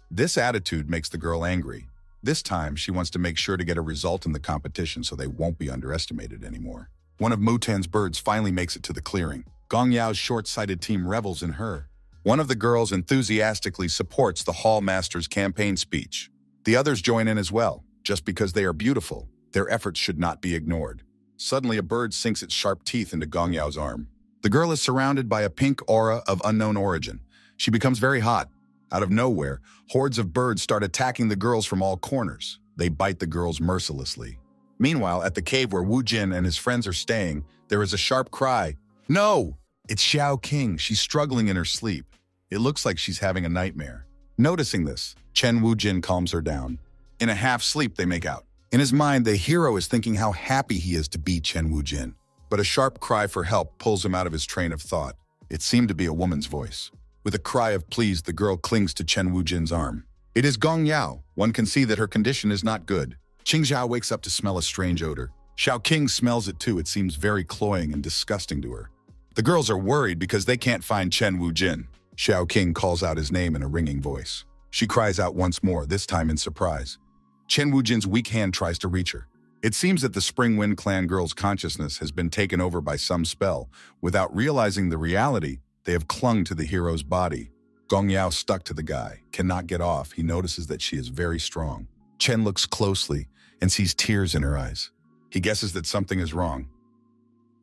This attitude makes the girl angry. This time, she wants to make sure to get a result in the competition so they won't be underestimated anymore. One of Mutan's birds finally makes it to the clearing. Gong Yao's short-sighted team revels in her. One of the girls enthusiastically supports the Hall Master's campaign speech. The others join in as well. Just because they are beautiful, their efforts should not be ignored. Suddenly, a bird sinks its sharp teeth into Gong Yao's arm. The girl is surrounded by a pink aura of unknown origin. She becomes very hot. Out of nowhere, hordes of birds start attacking the girls from all corners. They bite the girls mercilessly. Meanwhile, at the cave where Wu Jin and his friends are staying, there is a sharp cry. No! It's Xiaoqing. She's struggling in her sleep. It looks like she's having a nightmare. Noticing this, Chen Wujin calms her down. In a half-sleep, they make out. In his mind, the hero is thinking how happy he is to beat Chen Wujin. But a sharp cry for help pulls him out of his train of thought. It seemed to be a woman's voice. With a cry of please, the girl clings to Chen Wujin's arm. It is Gong Yao. One can see that her condition is not good. Qingzhao wakes up to smell a strange odor. Xiaoqing smells it too. It seems very cloying and disgusting to her. The girls are worried because they can't find Chen Wu-jin. Xiao King calls out his name in a ringing voice. She cries out once more, this time in surprise. Chen Wu-jin's weak hand tries to reach her. It seems that the Spring Wind Clan girl's consciousness has been taken over by some spell. Without realizing the reality, they have clung to the hero's body. Gong Yao stuck to the guy, cannot get off. He notices that she is very strong. Chen looks closely and sees tears in her eyes. He guesses that something is wrong.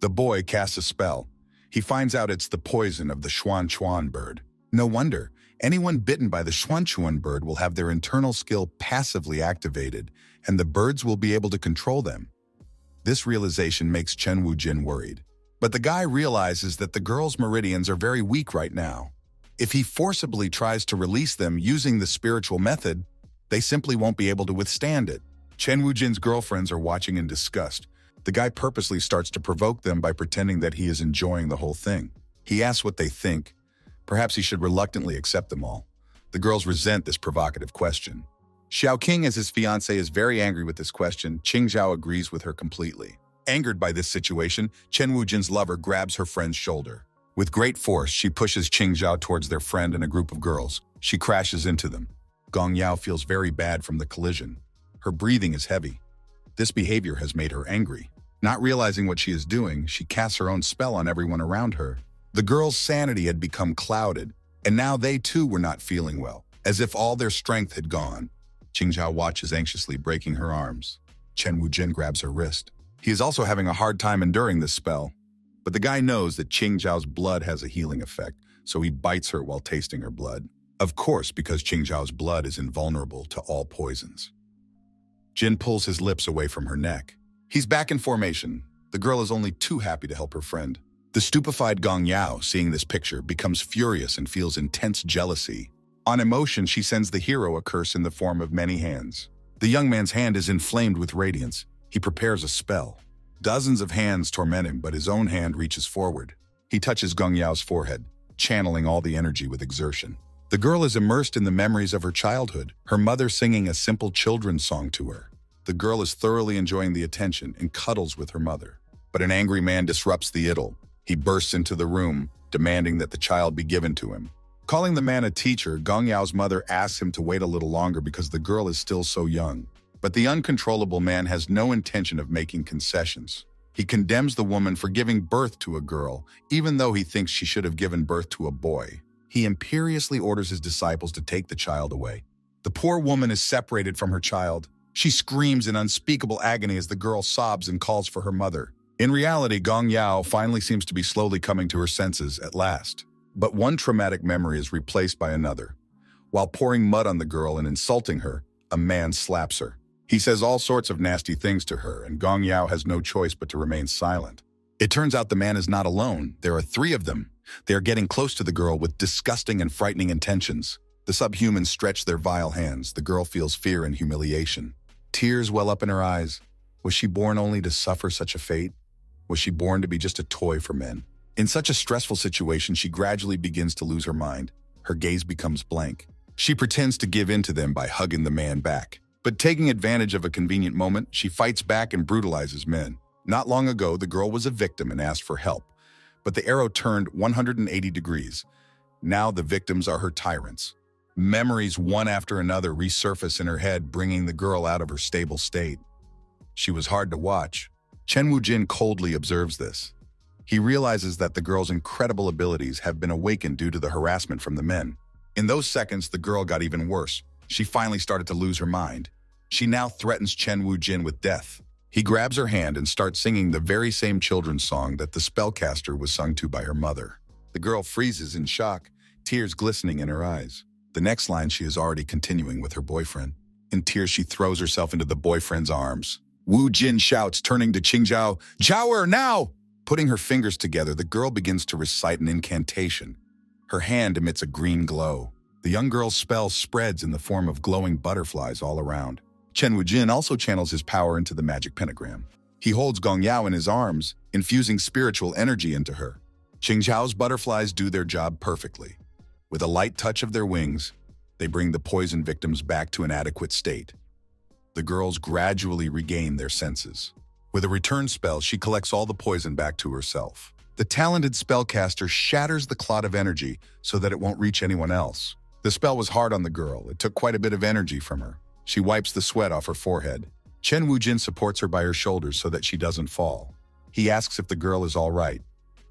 The boy casts a spell. He finds out it's the poison of the Xuan bird. No wonder, anyone bitten by the Xuan bird will have their internal skill passively activated, and the birds will be able to control them. This realization makes Chen Wu-jin worried. But the guy realizes that the girl's meridians are very weak right now. If he forcibly tries to release them using the spiritual method, they simply won't be able to withstand it. Chen Wu-jin's girlfriends are watching in disgust. The guy purposely starts to provoke them by pretending that he is enjoying the whole thing. He asks what they think. Perhaps he should reluctantly accept them all. The girls resent this provocative question. Xiao King, as his fiancée, is very angry with this question. Qing Zhao agrees with her completely. Angered by this situation, Chen Wu-jin's lover grabs her friend's shoulder. With great force, she pushes Qing Zhao towards their friend and a group of girls. She crashes into them. Gong Yao feels very bad from the collision. Her breathing is heavy. This behavior has made her angry. Not realizing what she is doing, she casts her own spell on everyone around her. The girls' sanity had become clouded, and now they too were not feeling well, as if all their strength had gone. Qing Zhao watches anxiously, breaking her arms. Chen Wu-jin grabs her wrist. He is also having a hard time enduring this spell. But the guy knows that Qing Zhao's blood has a healing effect, so he bites her while tasting her blood. Of course, because Qing Zhao's blood is invulnerable to all poisons. Jin pulls his lips away from her neck. He's back in formation. The girl is only too happy to help her friend. The stupefied Gong Yao, seeing this picture, becomes furious and feels intense jealousy. On emotion, she sends the hero a curse in the form of many hands. The young man's hand is inflamed with radiance. He prepares a spell. Dozens of hands torment him, but his own hand reaches forward. He touches Gong Yao's forehead, channeling all the energy with exertion. The girl is immersed in the memories of her childhood, her mother singing a simple children's song to her. The girl is thoroughly enjoying the attention and cuddles with her mother. But an angry man disrupts the idyll. He bursts into the room, demanding that the child be given to him. Calling the man a teacher, Gong Yao's mother asks him to wait a little longer because the girl is still so young. But the uncontrollable man has no intention of making concessions. He condemns the woman for giving birth to a girl, even though he thinks she should have given birth to a boy. He imperiously orders his disciples to take the child away. The poor woman is separated from her child. She screams in unspeakable agony as the girl sobs and calls for her mother. In reality, Gong Yao finally seems to be slowly coming to her senses at last. But one traumatic memory is replaced by another. While pouring mud on the girl and insulting her, a man slaps her. He says all sorts of nasty things to her, and Gong Yao has no choice but to remain silent. It turns out the man is not alone. There are 3 of them. They are getting close to the girl with disgusting and frightening intentions. The subhumans stretch their vile hands. The girl feels fear and humiliation. Tears well up in her eyes. Was she born only to suffer such a fate? Was she born to be just a toy for men? In such a stressful situation, she gradually begins to lose her mind. Her gaze becomes blank. She pretends to give in to them by hugging the man back. But taking advantage of a convenient moment, she fights back and brutalizes men. Not long ago, the girl was a victim and asked for help. But the arrow turned 180 degrees. Now the victims are her tyrants. Memories one after another resurface in her head, bringing the girl out of her stable state. She was hard to watch. Chen Wu-jin coldly observes this. He realizes that the girl's incredible abilities have been awakened due to the harassment from the men. In those seconds, the girl got even worse. She finally started to lose her mind. She now threatens Chen Wu-jin with death. He grabs her hand and starts singing the very same children's song that the spellcaster was sung to by her mother. The girl freezes in shock, tears glistening in her eyes. The next line, she is already continuing with her boyfriend. In tears, she throws herself into the boyfriend's arms. Wu-jin shouts, turning to Qing Zhao, "Zhao now!" Putting her fingers together, the girl begins to recite an incantation. Her hand emits a green glow. The young girl's spell spreads in the form of glowing butterflies all around. Chen Wu-jin also channels his power into the magic pentagram. He holds Gong Yao in his arms, infusing spiritual energy into her. Qing Zhao's butterflies do their job perfectly. With a light touch of their wings, they bring the poison victims back to an adequate state. The girls gradually regain their senses. With a return spell, she collects all the poison back to herself. The talented spellcaster shatters the clot of energy so that it won't reach anyone else. The spell was hard on the girl. It took quite a bit of energy from her. She wipes the sweat off her forehead. Chen Wujin supports her by her shoulders so that she doesn't fall. He asks if the girl is all right.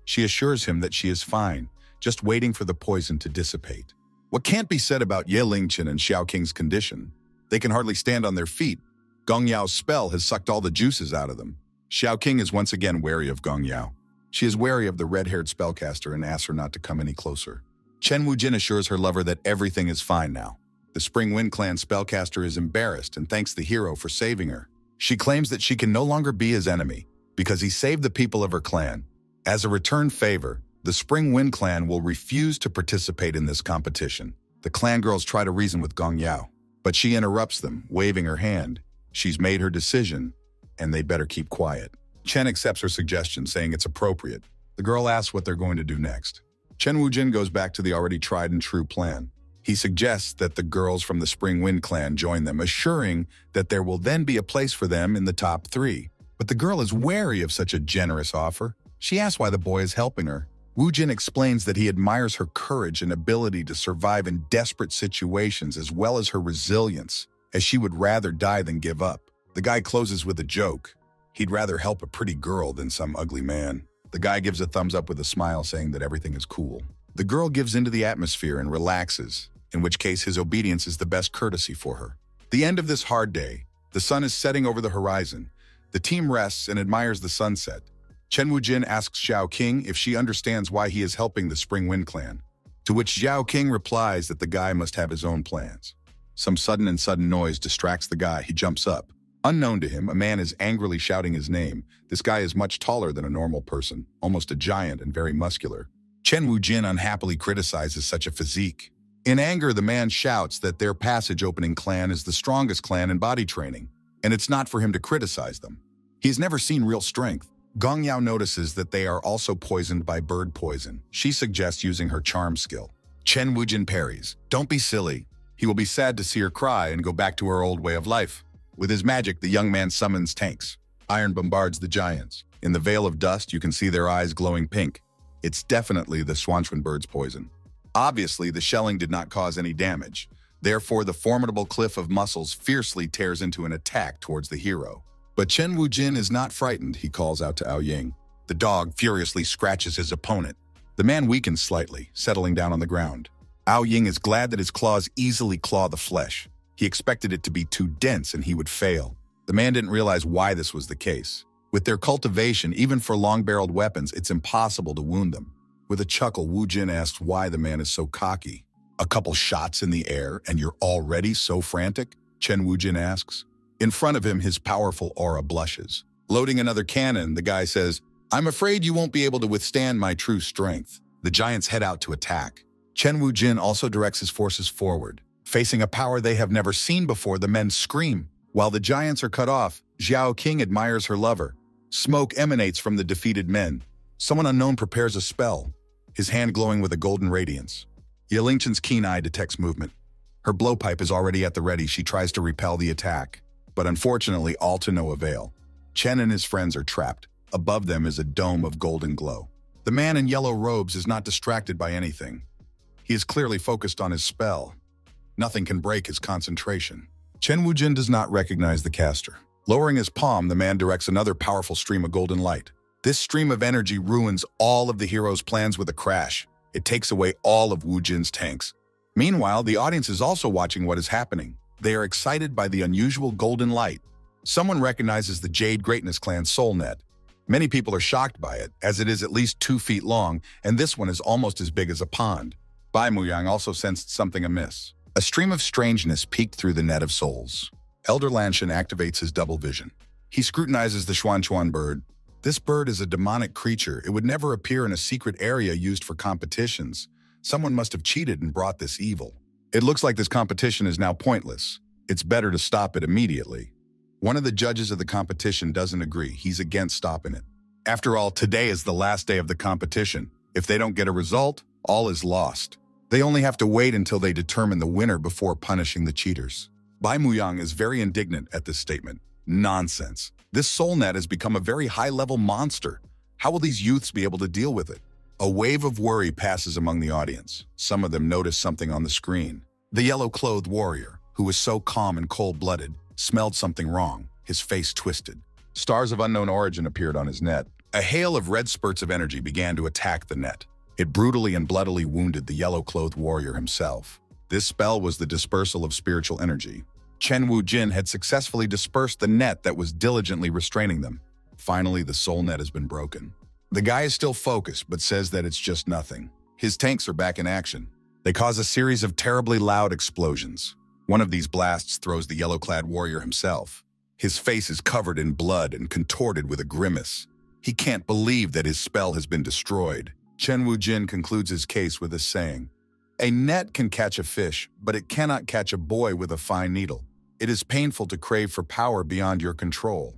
She assures him that she is fine, just waiting for the poison to dissipate. What can't be said about Ye Lingchen and Xiao Qing's condition? They can hardly stand on their feet. Gong Yao's spell has sucked all the juices out of them. Xiao Qing is once again wary of Gong Yao. She is wary of the red-haired spellcaster and asks her not to come any closer. Chen Wujin assures her lover that everything is fine now. The Spring Wind Clan spellcaster is embarrassed and thanks the hero for saving her. She claims that she can no longer be his enemy because he saved the people of her clan. As a return favor, the Spring Wind Clan will refuse to participate in this competition. The clan girls try to reason with Gong Yao, but she interrupts them, waving her hand. She's made her decision, and they'd better keep quiet. Chen accepts her suggestion, saying it's appropriate. The girl asks what they're going to do next. Chen Wujin goes back to the already tried and true plan. He suggests that the girls from the Spring Wind Clan join them, assuring that there will then be a place for them in the top 3. But the girl is wary of such a generous offer. She asks why the boy is helping her. Wujin explains that he admires her courage and ability to survive in desperate situations as well as her resilience, as she would rather die than give up. The guy closes with a joke. He'd rather help a pretty girl than some ugly man. The guy gives a thumbs up with a smile, saying that everything is cool. The girl gives into the atmosphere and relaxes, in which case his obedience is the best courtesy for her. The end of this hard day, the sun is setting over the horizon. The team rests and admires the sunset. Chen Wujin asks Xiao Qing if she understands why he is helping the Spring Wind Clan, to which Xiao Qing replies that the guy must have his own plans. Some sudden noise distracts the guy. He jumps up. Unknown to him, a man is angrily shouting his name. This guy is much taller than a normal person, almost a giant and very muscular. Chen Wujin unhappily criticizes such a physique. In anger, the man shouts that their passage-opening clan is the strongest clan in body training, and it's not for him to criticize them. He's never seen real strength. Gong Yao notices that they are also poisoned by bird poison. She suggests using her charm skill. Chen Wujin parries. Don't be silly. He will be sad to see her cry and go back to her old way of life. With his magic, the young man summons tanks. Iron bombards the giants. In the veil of dust, you can see their eyes glowing pink. It's definitely the Swanchuan bird's poison. Obviously, the shelling did not cause any damage. Therefore, the formidable cliff of muscles fiercely tears into an attack towards the hero. But Chen Wujin is not frightened, he calls out to Ao Ying. The dog furiously scratches his opponent. The man weakens slightly, settling down on the ground. Ao Ying is glad that his claws easily claw the flesh. He expected it to be too dense and he would fail. The man didn't realize why this was the case. With their cultivation, even for long-barreled weapons, it's impossible to wound them. With a chuckle, Wujin asks why the man is so cocky. A couple shots in the air and you're already so frantic? Chen Wujin asks. In front of him, his powerful aura blushes. Loading another cannon, the guy says, I'm afraid you won't be able to withstand my true strength. The giants head out to attack. Chen Wujin also directs his forces forward. Facing a power they have never seen before, the men scream. While the giants are cut off, Xiao Qing admires her lover. Smoke emanates from the defeated men. Someone unknown prepares a spell, his hand glowing with a golden radiance. Ye Lingchen's keen eye detects movement. Her blowpipe is already at the ready. She tries to repel the attack, but unfortunately all to no avail. Chen and his friends are trapped. Above them is a dome of golden glow. The man in yellow robes is not distracted by anything. He is clearly focused on his spell. Nothing can break his concentration. Chen Wujin does not recognize the caster. Lowering his palm, the man directs another powerful stream of golden light. This stream of energy ruins all of the hero's plans with a crash. It takes away all of Wujin's tanks. Meanwhile, the audience is also watching what is happening. They are excited by the unusual golden light. Someone recognizes the Jade Greatness Clan's soul net. Many people are shocked by it, as it is at least 2 feet long, and this one is almost as big as a pond. Bai Muyang also sensed something amiss. A stream of strangeness peeked through the net of souls. Elder Lanshan activates his double vision. He scrutinizes the Swanchuan bird. This bird is a demonic creature. It would never appear in a secret area used for competitions. Someone must have cheated and brought this evil. It looks like this competition is now pointless. It's better to stop it immediately. One of the judges of the competition doesn't agree. He's against stopping it. After all, today is the last day of the competition. If they don't get a result, all is lost. They only have to wait until they determine the winner before punishing the cheaters. Bai Muyang is very indignant at this statement. Nonsense. This soul net has become a very high-level monster. How will these youths be able to deal with it? A wave of worry passes among the audience. Some of them notice something on the screen. The yellow-clothed warrior, who was so calm and cold-blooded, smelled something wrong, his face twisted. Stars of unknown origin appeared on his net. A hail of red spurts of energy began to attack the net. It brutally and bloodily wounded the yellow-clothed warrior himself. This spell was the dispersal of spiritual energy. Chen Wu-jin had successfully dispersed the net that was diligently restraining them. Finally, the soul net has been broken. The guy is still focused, but says that it's just nothing. His tanks are back in action. They cause a series of terribly loud explosions. One of these blasts throws the yellow-clad warrior himself. His face is covered in blood and contorted with a grimace. He can't believe that his spell has been destroyed. Chen Wu-jin concludes his case with this saying, "A net can catch a fish, but it cannot catch a boy with a fine needle. It is painful to crave for power beyond your control."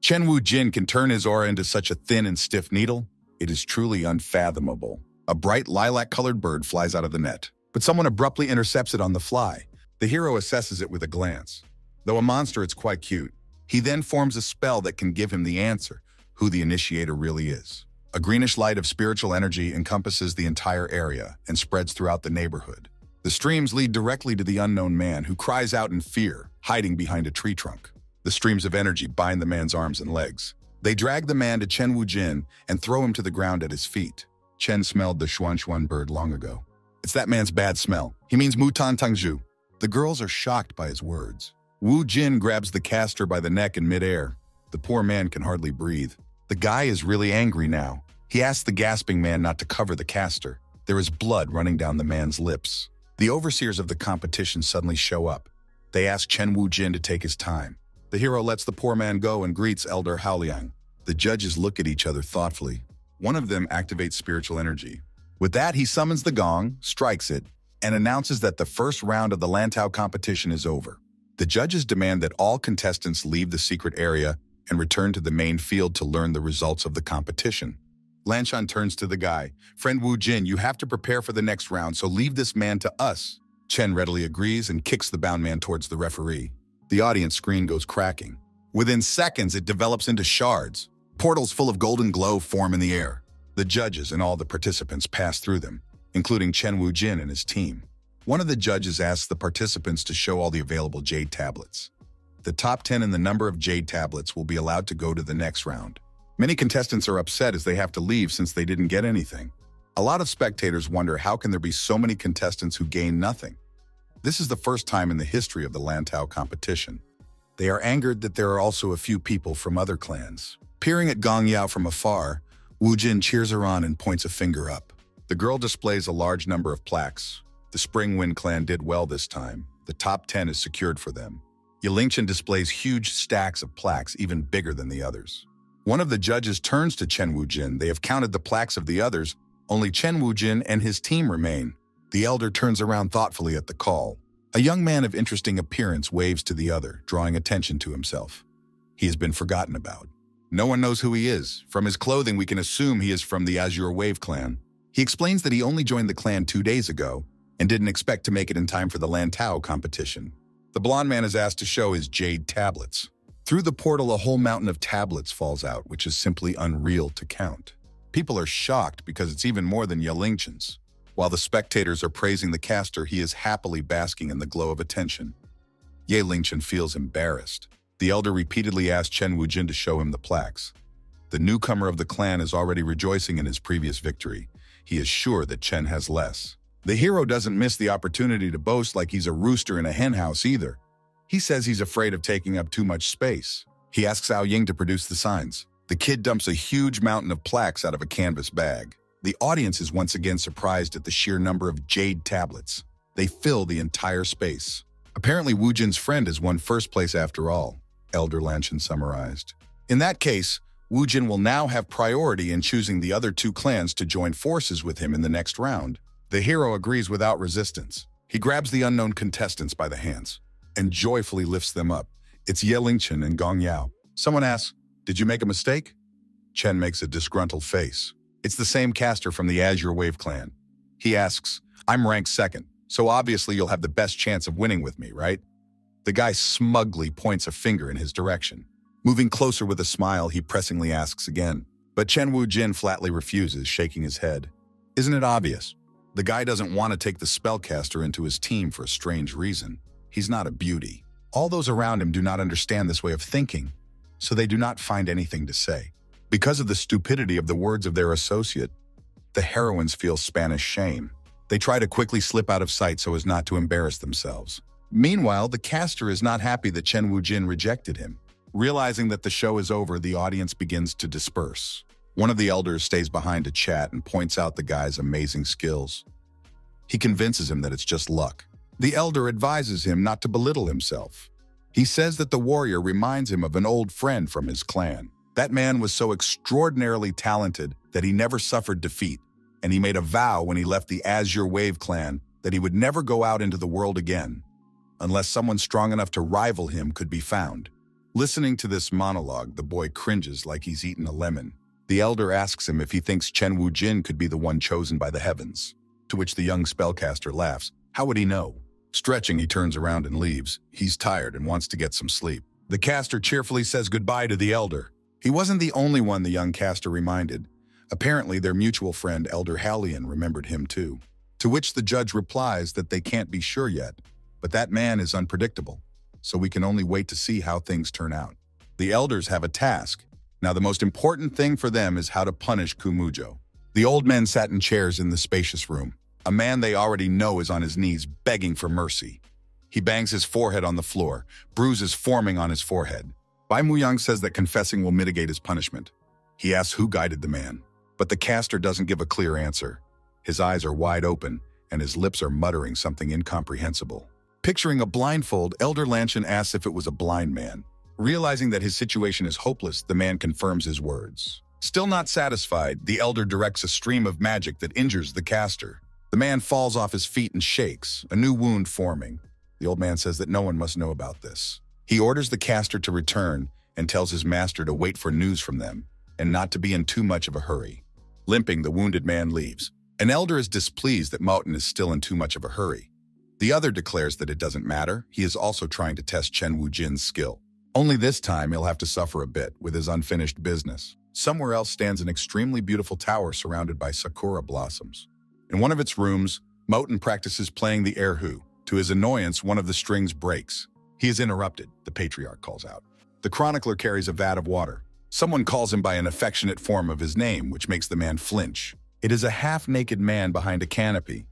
Chen Wu-jin can turn his aura into such a thin and stiff needle. It is truly unfathomable. A bright lilac-colored bird flies out of the net, but someone abruptly intercepts it on the fly. The hero assesses it with a glance. Though a monster, it's quite cute. He then forms a spell that can give him the answer, who the initiator really is. A greenish light of spiritual energy encompasses the entire area and spreads throughout the neighborhood. The streams lead directly to the unknown man, who cries out in fear, hiding behind a tree trunk. The streams of energy bind the man's arms and legs. They drag the man to Chen Wu-jin and throw him to the ground at his feet. Chen smelled the xuan bird long ago. It's that man's bad smell. He means Mutan Tangzhu. The girls are shocked by his words. Wu-jin grabs the caster by the neck in midair. The poor man can hardly breathe. The guy is really angry now. He asks the gasping man not to cover the caster. There is blood running down the man's lips. The overseers of the competition suddenly show up. They ask Chen Wu-jin to take his time. The hero lets the poor man go and greets Elder Haoliang. The judges look at each other thoughtfully. One of them activates spiritual energy. With that, he summons the gong, strikes it, and announces that the first round of the Lantau competition is over. The judges demand that all contestants leave the secret area and return to the main field to learn the results of the competition. Lanshan turns to the guy. "Friend Wu-jin, you have to prepare for the next round, so leave this man to us." Chen readily agrees and kicks the bound man towards the referee. The audience screen goes cracking. Within seconds, it develops into shards. Portals full of golden glow form in the air. The judges and all the participants pass through them, including Chen Wu-jin and his team. One of the judges asks the participants to show all the available jade tablets. The top 10 in the number of jade tablets will be allowed to go to the next round. Many contestants are upset as they have to leave since they didn't get anything. A lot of spectators wonder how can there be so many contestants who gain nothing. This is the first time in the history of the Lantau competition. They are angered that there are also a few people from other clans. Peering at Gong Yao from afar, Wu-jin cheers her on and points a finger up. The girl displays a large number of plaques. The Spring Wind clan did well this time. The top 10 is secured for them. Yilingchen displays huge stacks of plaques, even bigger than the others. One of the judges turns to Chen Wu-jin. They have counted the plaques of the others. Only Chen Wu-jin and his team remain. The elder turns around thoughtfully at the call. A young man of interesting appearance waves to the other, drawing attention to himself. He has been forgotten about. No one knows who he is. From his clothing, we can assume he is from the Azure Wave clan. He explains that he only joined the clan 2 days ago and didn't expect to make it in time for the Lantau competition. The blonde man is asked to show his jade tablets. Through the portal, a whole mountain of tablets falls out, which is simply unreal to count. People are shocked because it's even more than Yilingchen's. While the spectators are praising the caster, he is happily basking in the glow of attention. Yilingchen feels embarrassed. The elder repeatedly asks Chen Wu-jin to show him the plaques. The newcomer of the clan is already rejoicing in his previous victory. He is sure that Chen has less. The hero doesn't miss the opportunity to boast like he's a rooster in a henhouse either. He says he's afraid of taking up too much space. He asks Ao Ying to produce the signs. The kid dumps a huge mountain of plaques out of a canvas bag. The audience is once again surprised at the sheer number of jade tablets. They fill the entire space. Apparently, Wu-jin's friend has won first place after all, Elder Lanshan summarized. In that case, Wu-jin will now have priority in choosing the other 2 clans to join forces with him in the next round. The hero agrees without resistance. He grabs the unknown contestants by the hands and joyfully lifts them up. It's Yilingchen and Gong Yao. Someone asks, "Did you make a mistake?" Chen makes a disgruntled face. It's the same caster from the Azure Wave clan. He asks, "I'm ranked 2nd, so obviously you'll have the best chance of winning with me, right?" The guy smugly points a finger in his direction. Moving closer with a smile, he pressingly asks again, But Chen Wu-jin flatly refuses, shaking his head. Isn't it obvious? The guy doesn't want to take the spellcaster into his team for a strange reason. He's not a beauty. All those around him do not understand this way of thinking, so they do not find anything to say. Because of the stupidity of the words of their associate, the heroines feel Spanish shame. They try to quickly slip out of sight so as not to embarrass themselves. Meanwhile, the caster is not happy that Chen Wu-jin rejected him. Realizing that the show is over, the audience begins to disperse. One of the elders stays behind to chat and points out the guy's amazing skills. He convinces him that it's just luck. The elder advises him not to belittle himself. He says that the warrior reminds him of an old friend from his clan. That man was so extraordinarily talented that he never suffered defeat, and he made a vow when he left the Azure Wave clan that he would never go out into the world again, unless someone strong enough to rival him could be found. Listening to this monologue, the boy cringes like he's eaten a lemon. The elder asks him if he thinks Chen Wu-jin could be the one chosen by the heavens, to which the young spellcaster laughs. How would he know? Stretching, he turns around and leaves. He's tired and wants to get some sleep. The caster cheerfully says goodbye to the elder. He wasn't the only one the young caster reminded. Apparently, their mutual friend, Elder Hallian, remembered him too. To which the judge replies that they can't be sure yet, but that man is unpredictable, so we can only wait to see how things turn out. The elders have a task. Now, the most important thing for them is how to punish Kumujo. The old men sat in chairs in the spacious room. A man they already know is on his knees, begging for mercy. He bangs his forehead on the floor, bruises forming on his forehead. Bai Muyang says that confessing will mitigate his punishment. He asks who guided the man, but the caster doesn't give a clear answer. His eyes are wide open, and his lips are muttering something incomprehensible. Picturing a blindfold, Elder Lanchin asks if it was a blind man. Realizing that his situation is hopeless, the man confirms his words. Still not satisfied, the elder directs a stream of magic that injures the caster. The man falls off his feet and shakes, a new wound forming. The old man says that no one must know about this. He orders the caster to return and tells his master to wait for news from them and not to be in too much of a hurry. Limping, the wounded man leaves. An elder is displeased that Mountain is still in too much of a hurry. The other declares that it doesn't matter. He is also trying to test Chen Wu-jin's skill. Only this time he'll have to suffer a bit with his unfinished business. Somewhere else stands an extremely beautiful tower surrounded by sakura blossoms. In one of its rooms, Moten practices playing the erhu. To his annoyance, one of the strings breaks. He is interrupted, the patriarch calls out. The chronicler carries a vat of water. Someone calls him by an affectionate form of his name, which makes the man flinch. It is a half-naked man behind a canopy.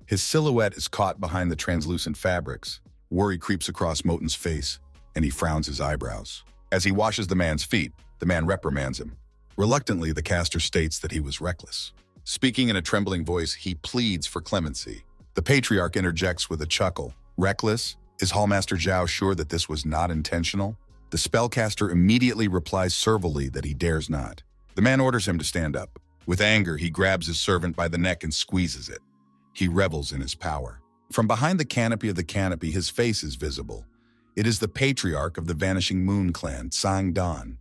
His silhouette is caught behind the translucent fabrics. Worry creeps across Moten's face, and he frowns his eyebrows. As he washes the man's feet, the man reprimands him. Reluctantly, the caster states that he was reckless. Speaking in a trembling voice, he pleads for clemency. The patriarch interjects with a chuckle. Reckless? Is Hallmaster Zhao sure that this was not intentional? The spellcaster immediately replies servilely that he dares not. The man orders him to stand up. With anger, he grabs his servant by the neck and squeezes it. He revels in his power. From behind the canopy of the canopy, his face is visible. It is the patriarch of the Vanishing Moon clan, Sang Dan.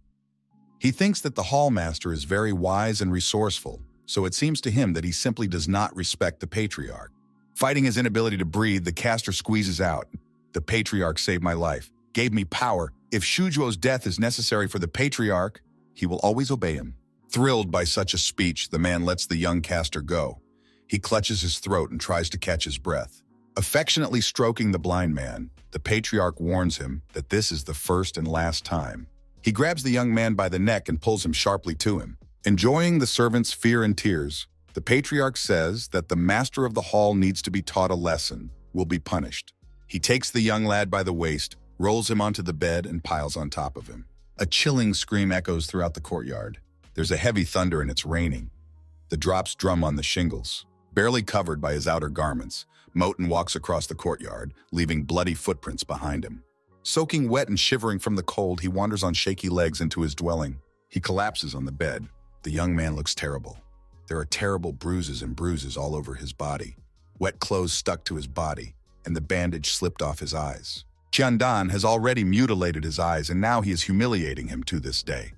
He thinks that the Hallmaster is very wise and resourceful, so it seems to him that he simply does not respect the patriarch. Fighting his inability to breathe, the caster squeezes out. The patriarch saved my life, gave me power. If Shujuo's death is necessary for the patriarch, he will always obey him. Thrilled by such a speech, the man lets the young caster go. He clutches his throat and tries to catch his breath. Affectionately stroking the blind man, the patriarch warns him that this is the first and last time. He grabs the young man by the neck and pulls him sharply to him. Enjoying the servant's fear and tears, the patriarch says that the master of the hall needs to be taught a lesson, will be punished. He takes the young lad by the waist, rolls him onto the bed, and piles on top of him. A chilling scream echoes throughout the courtyard. There's a heavy thunder and it's raining. The drops drum on the shingles. Barely covered by his outer garments, Moten walks across the courtyard, leaving bloody footprints behind him. Soaking wet and shivering from the cold, he wanders on shaky legs into his dwelling. He collapses on the bed. The young man looks terrible. There are terrible bruises and bruises all over his body. Wet clothes stuck to his body, and the bandage slipped off his eyes. Jiandan has already mutilated his eyes, and now he is humiliating him to this day.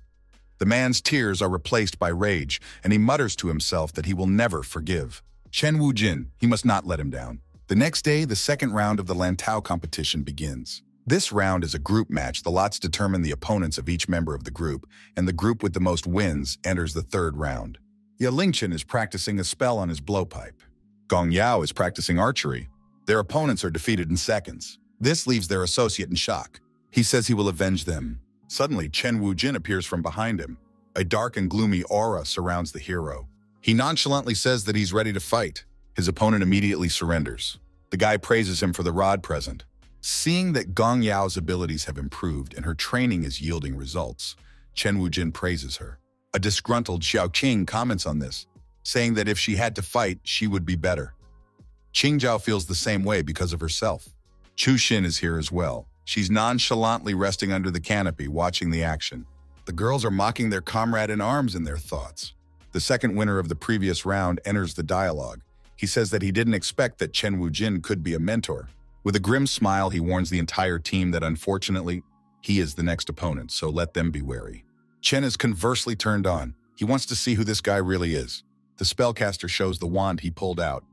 The man's tears are replaced by rage, and he mutters to himself that he will never forgive. Chen Wu-jin, he must not let him down. The next day, the second round of the Lantau competition begins. This round is a group match. The lots determine the opponents of each member of the group, and the group with the most wins enters the third round. Lingchen is practicing a spell on his blowpipe. Gong Yao is practicing archery. Their opponents are defeated in seconds. This leaves their associate in shock. He says he will avenge them. Suddenly, Chen Wujin appears from behind him. A dark and gloomy aura surrounds the hero. He nonchalantly says that he's ready to fight. His opponent immediately surrenders. The guy praises him for the rod present. Seeing that Gong Yao's abilities have improved and her training is yielding results, Chen Wujin praises her. A disgruntled Xiao Qing comments on this, saying that if she had to fight, she would be better. Qingjiao feels the same way because of herself. Chu Xin is here as well. She's nonchalantly resting under the canopy, watching the action. The girls are mocking their comrade in arms in their thoughts. The second winner of the previous round enters the dialogue. He says that he didn't expect that Chen Wujin could be a mentor. With a grim smile, he warns the entire team that unfortunately, he is the next opponent, so let them be wary. Chen is conversely turned on. He wants to see who this guy really is. The spellcaster shows the wand he pulled out.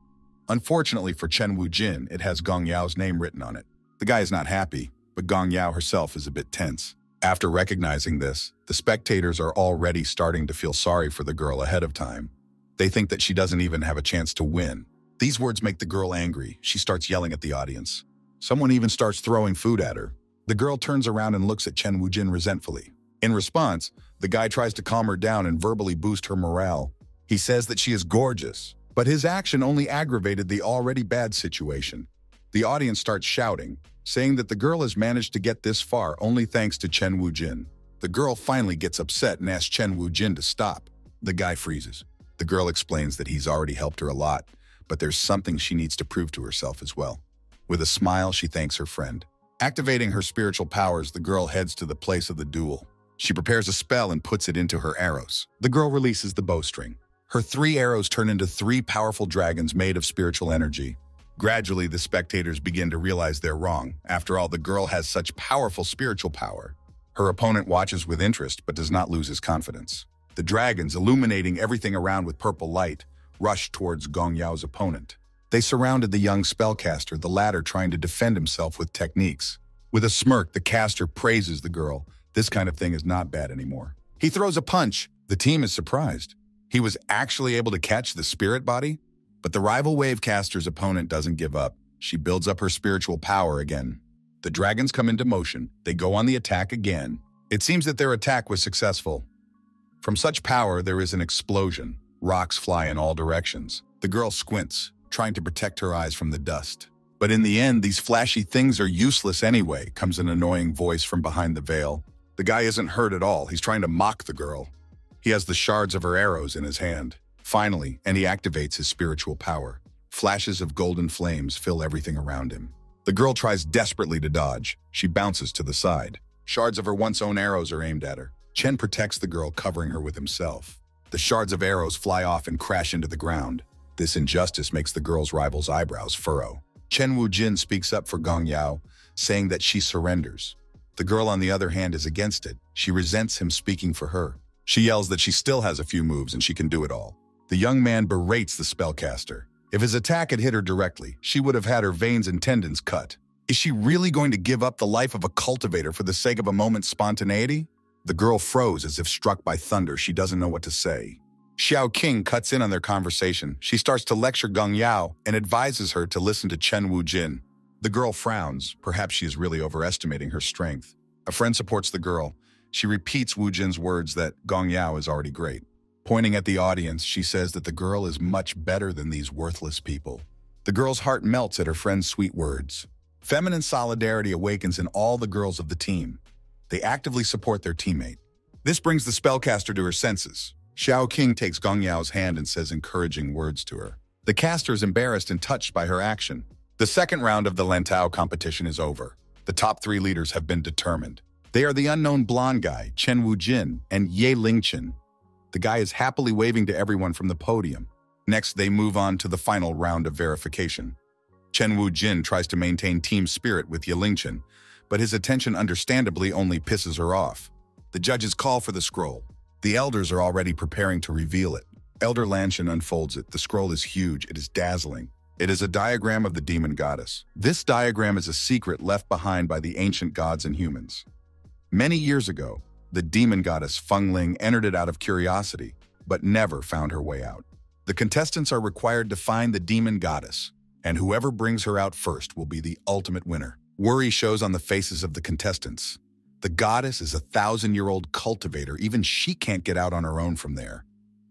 Unfortunately for Chen Wujin, it has Gong Yao's name written on it. The guy is not happy, but Gong Yao herself is a bit tense. After recognizing this, the spectators are already starting to feel sorry for the girl ahead of time. They think that she doesn't even have a chance to win. These words make the girl angry. She starts yelling at the audience. Someone even starts throwing food at her. The girl turns around and looks at Chen Wujin resentfully. In response, the guy tries to calm her down and verbally boost her morale. He says that she is gorgeous, but his action only aggravated the already bad situation. The audience starts shouting, saying that the girl has managed to get this far only thanks to Chen Wujin. The girl finally gets upset and asks Chen Wujin to stop. The guy freezes. The girl explains that he's already helped her a lot, but there's something she needs to prove to herself as well. With a smile, she thanks her friend. Activating her spiritual powers, the girl heads to the place of the duel. She prepares a spell and puts it into her arrows. The girl releases the bowstring. Her 3 arrows turn into 3 powerful dragons made of spiritual energy. Gradually, the spectators begin to realize they're wrong. After all, the girl has such powerful spiritual power. Her opponent watches with interest, but does not lose his confidence. The dragons, illuminating everything around with purple light, rushed towards Gong Yao's opponent. They surrounded the young spellcaster, the latter trying to defend himself with techniques. With a smirk, the caster praises the girl. This kind of thing is not bad anymore. He throws a punch. The team is surprised. He was actually able to catch the spirit body? But the rival wave caster's opponent doesn't give up. She builds up her spiritual power again. The dragons come into motion. They go on the attack again. It seems that their attack was successful. From such power, there is an explosion. Rocks fly in all directions. The girl squints, trying to protect her eyes from the dust. But in the end, these flashy things are useless anyway, comes an annoying voice from behind the veil. The guy isn't hurt at all. He's trying to mock the girl. He has the shards of her arrows in his hand. Finally, and he activates his spiritual power. Flashes of golden flames fill everything around him. The girl tries desperately to dodge. She bounces to the side. Shards of her once own arrows are aimed at her. Chen protects the girl, covering her with himself. The shards of arrows fly off and crash into the ground. This injustice makes the girl's rival's eyebrows furrow. Chen Wujin speaks up for Gong Yao, saying that she surrenders. The girl, on the other hand, is against it. She resents him speaking for her. She yells that she still has a few moves and she can do it all. The young man berates the spellcaster. If his attack had hit her directly, she would have had her veins and tendons cut. Is she really going to give up the life of a cultivator for the sake of a moment's spontaneity? The girl froze as if struck by thunder. She doesn't know what to say. Xiao Qing cuts in on their conversation. She starts to lecture Gong Yao and advises her to listen to Chen Wujin. The girl frowns. Perhaps she is really overestimating her strength. A friend supports the girl. She repeats Wujin's words that Gong Yao is already great. Pointing at the audience, she says that the girl is much better than these worthless people. The girl's heart melts at her friend's sweet words. Feminine solidarity awakens in all the girls of the team. They actively support their teammate. This brings the spellcaster to her senses. Xiao Qing takes Gong Yao's hand and says encouraging words to her. The caster is embarrassed and touched by her action. The second round of the Lantao competition is over. The top 3 leaders have been determined. They are the unknown blonde guy, Chen Wujin, and Lingchen. The guy is happily waving to everyone from the podium. Next, they move on to the final round of verification. Chen Wujin tries to maintain team spirit with Lingchen, but his attention understandably only pisses her off. The judges call for the scroll. The elders are already preparing to reveal it. Elder Lanshan unfolds it. The scroll is huge. It is dazzling. It is a diagram of the demon goddess. This diagram is a secret left behind by the ancient gods and humans. Many years ago, the demon goddess Feng Ling entered it out of curiosity, but never found her way out. The contestants are required to find the demon goddess, and whoever brings her out first will be the ultimate winner. Worry shows on the faces of the contestants. The goddess is a 1,000-year-old cultivator. Even she can't get out on her own from there.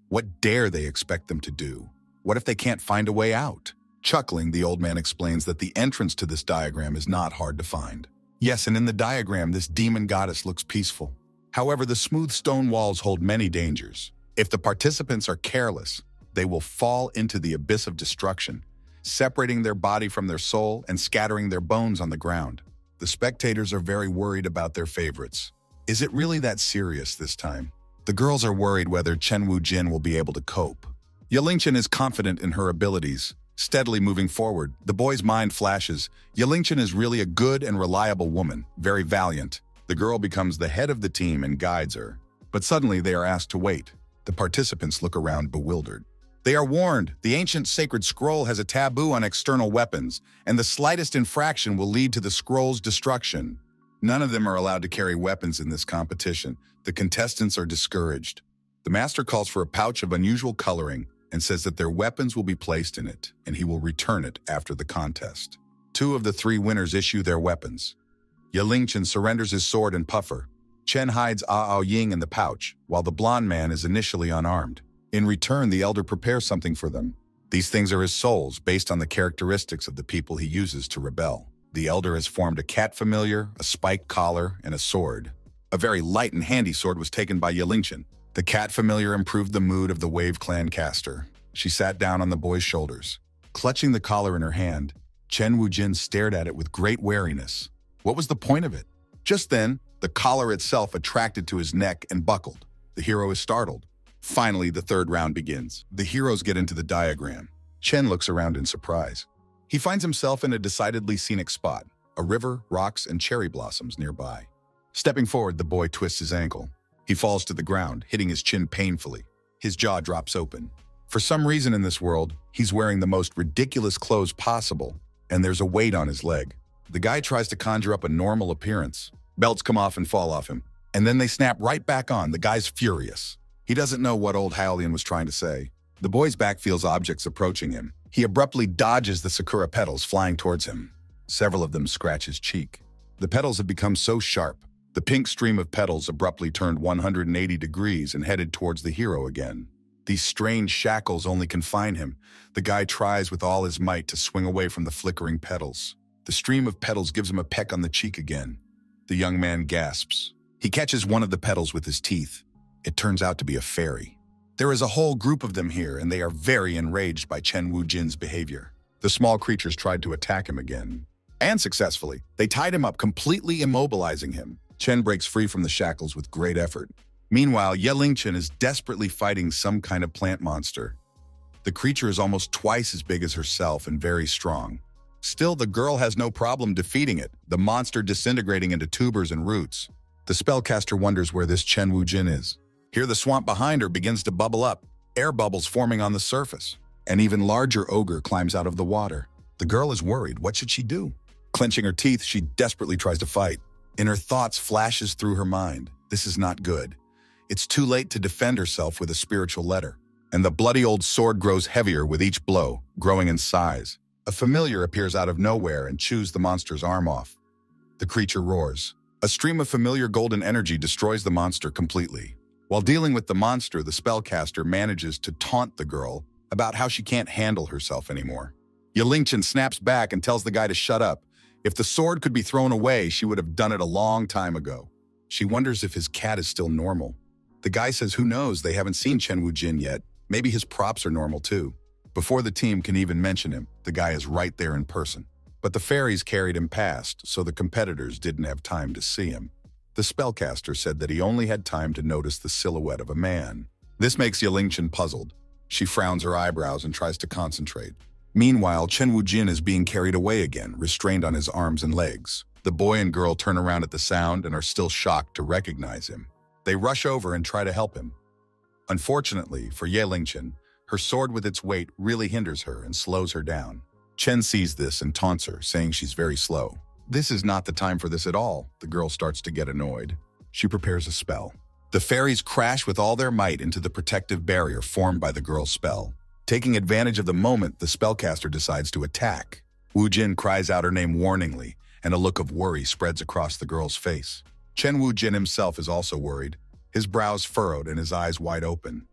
What dare they expect them to do? What if they can't find a way out? Chuckling, the old man explains that the entrance to this diagram is not hard to find. Yes, and in the diagram, this demon goddess looks peaceful. However, the smooth stone walls hold many dangers. If the participants are careless, they will fall into the abyss of destruction, separating their body from their soul and scattering their bones on the ground. The spectators are very worried about their favorites. Is it really that serious this time? The girls are worried whether Chen Wu-jin will be able to cope. Yelingchen is confident in her abilities, steadily moving forward. The boy's mind flashes. Yelingchen is really a good and reliable woman, very valiant. The girl becomes the head of the team and guides her. But suddenly they are asked to wait. The participants look around bewildered. They are warned, the ancient sacred scroll has a taboo on external weapons, and the slightest infraction will lead to the scroll's destruction. None of them are allowed to carry weapons in this competition. The contestants are discouraged. The master calls for a pouch of unusual coloring and says that their weapons will be placed in it, and he will return it after the contest. 2 of the 3 winners issue their weapons. Yelingchen surrenders his sword and puffer. Chen hides Ao Ying in the pouch, while the blonde man is initially unarmed. In return, the elder prepares something for them. These things are his souls, based on the characteristics of the people he uses to rebel. The elder has formed a cat familiar, a spiked collar, and a sword. A very light and handy sword was taken by Yelingchen. The cat familiar improved the mood of the Wave Clan caster. She sat down on the boy's shoulders. Clutching the collar in her hand, Chen Wu-jin stared at it with great wariness. What was the point of it? Just then, the collar itself attracted to his neck and buckled. The hero is startled. Finally, the 3rd round begins. The heroes get into the diagram. Chen looks around in surprise. He finds himself in a decidedly scenic spot, a river, rocks, and cherry blossoms nearby. Stepping forward, the boy twists his ankle. He falls to the ground, hitting his chin painfully. His jaw drops open. For some reason in this world, he's wearing the most ridiculous clothes possible, and there's a weight on his leg. The guy tries to conjure up a normal appearance. Belts come off and fall off him, and then they snap right back on. The guy's furious. He doesn't know what old Hylian was trying to say. The boy's back feels objects approaching him. He abruptly dodges the sakura petals flying towards him. Several of them scratch his cheek. The petals have become so sharp. The pink stream of petals abruptly turned 180 degrees and headed towards the hero again. These strange shackles only confine him. The guy tries with all his might to swing away from the flickering petals. The stream of petals gives him a peck on the cheek again. The young man gasps. He catches one of the petals with his teeth. It turns out to be a fairy. There is a whole group of them here, and they are very enraged by Chen Wu-jin's behavior. The small creatures tried to attack him again. And successfully, they tied him up, completely immobilizing him. Chen breaks free from the shackles with great effort. Meanwhile, Yelingchen is desperately fighting some kind of plant monster. The creature is almost twice as big as herself and very strong. Still, the girl has no problem defeating it, the monster disintegrating into tubers and roots. The spellcaster wonders where this Chen Wu-jin is. Here, the swamp behind her begins to bubble up, air bubbles forming on the surface. An even larger ogre climbs out of the water. The girl is worried. What should she do? Clenching her teeth, she desperately tries to fight. In her thoughts flashes through her mind. This is not good. It's too late to defend herself with a spiritual letter. And the bloody old sword grows heavier with each blow, growing in size. A familiar appears out of nowhere and chews the monster's arm off. The creature roars. A stream of familiar golden energy destroys the monster completely. While dealing with the monster, the spellcaster manages to taunt the girl about how she can't handle herself anymore. Yelingchen snaps back and tells the guy to shut up. If the sword could be thrown away, she would have done it a long time ago. She wonders if his cat is still normal. The guy says who knows, they haven't seen Chen Wu-jin yet. Maybe his props are normal too. Before the team can even mention him, the guy is right there in person. But the fairies carried him past, so the competitors didn't have time to see him. The spellcaster said that he only had time to notice the silhouette of a man. This makes Yelingchen puzzled. She frowns her eyebrows and tries to concentrate. Meanwhile, Chen Wu-jin is being carried away again, restrained on his arms and legs. The boy and girl turn around at the sound and are still shocked to recognize him. They rush over and try to help him. Unfortunately for Yelingchen, her sword with its weight really hinders her and slows her down. Chen sees this and taunts her, saying she's very slow. This is not the time for this at all. The girl starts to get annoyed. She prepares a spell. The fairies crash with all their might into the protective barrier formed by the girl's spell. Taking advantage of the moment, the spellcaster decides to attack. Wu Jin cries out her name warningly, and a look of worry spreads across the girl's face. Chen Wu Jin himself is also worried, his brows furrowed and his eyes wide open.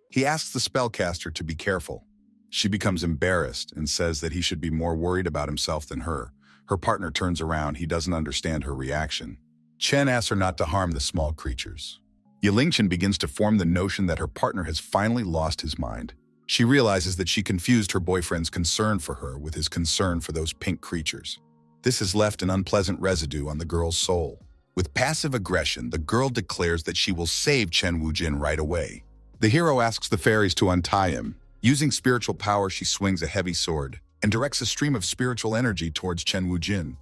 He asks the spellcaster to be careful. She becomes embarrassed and says that he should be more worried about himself than her. Her partner turns around. He doesn't understand her reaction. Chen asks her not to harm the small creatures. Yelingchen begins to form the notion that her partner has finally lost his mind. She realizes that she confused her boyfriend's concern for her with his concern for those pink creatures. This has left an unpleasant residue on the girl's soul. With passive aggression, the girl declares that she will save Chen Wujin right away. The hero asks the fairies to untie him. Using spiritual power, she swings a heavy sword and directs a stream of spiritual energy towards Chen Wujin.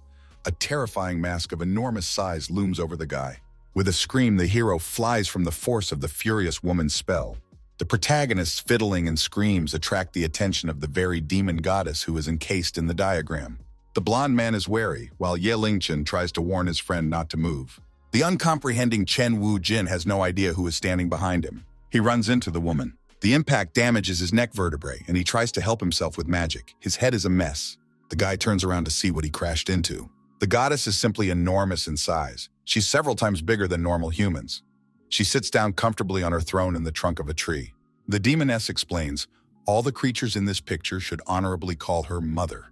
A terrifying mask of enormous size looms over the guy. With a scream, the hero flies from the force of the furious woman's spell. The protagonist's fiddling and screams attract the attention of the very demon goddess who is encased in the diagram. The blonde man is wary, while Ye Lingchen tries to warn his friend not to move. The uncomprehending Chen Wujin has no idea who is standing behind him. He runs into the woman. The impact damages his neck vertebrae, and he tries to help himself with magic. His head is a mess. The guy turns around to see what he crashed into. The goddess is simply enormous in size. She's several times bigger than normal humans. She sits down comfortably on her throne in the trunk of a tree. The demoness explains, all the creatures in this picture should honorably call her mother.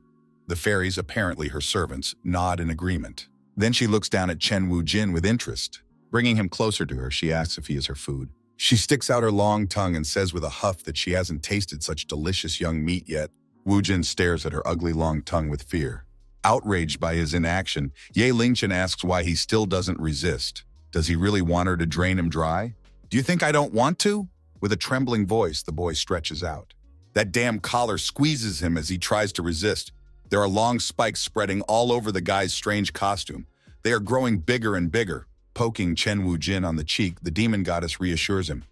The fairies, apparently her servants, nod in agreement. Then she looks down at Chen Wujin with interest. Bringing him closer to her, she asks if he is her food. She sticks out her long tongue and says with a huff that she hasn't tasted such delicious young meat yet. Wujin stares at her ugly long tongue with fear. Outraged by his inaction, Ye Lingchen asks why he still doesn't resist. Does he really want her to drain him dry? Do you think I don't want to? With a trembling voice, the boy stretches out. That damn collar squeezes him as he tries to resist. There are long spikes spreading all over the guy's strange costume. They are growing bigger and bigger. Poking Chen Wujin on the cheek, the demon goddess reassures him.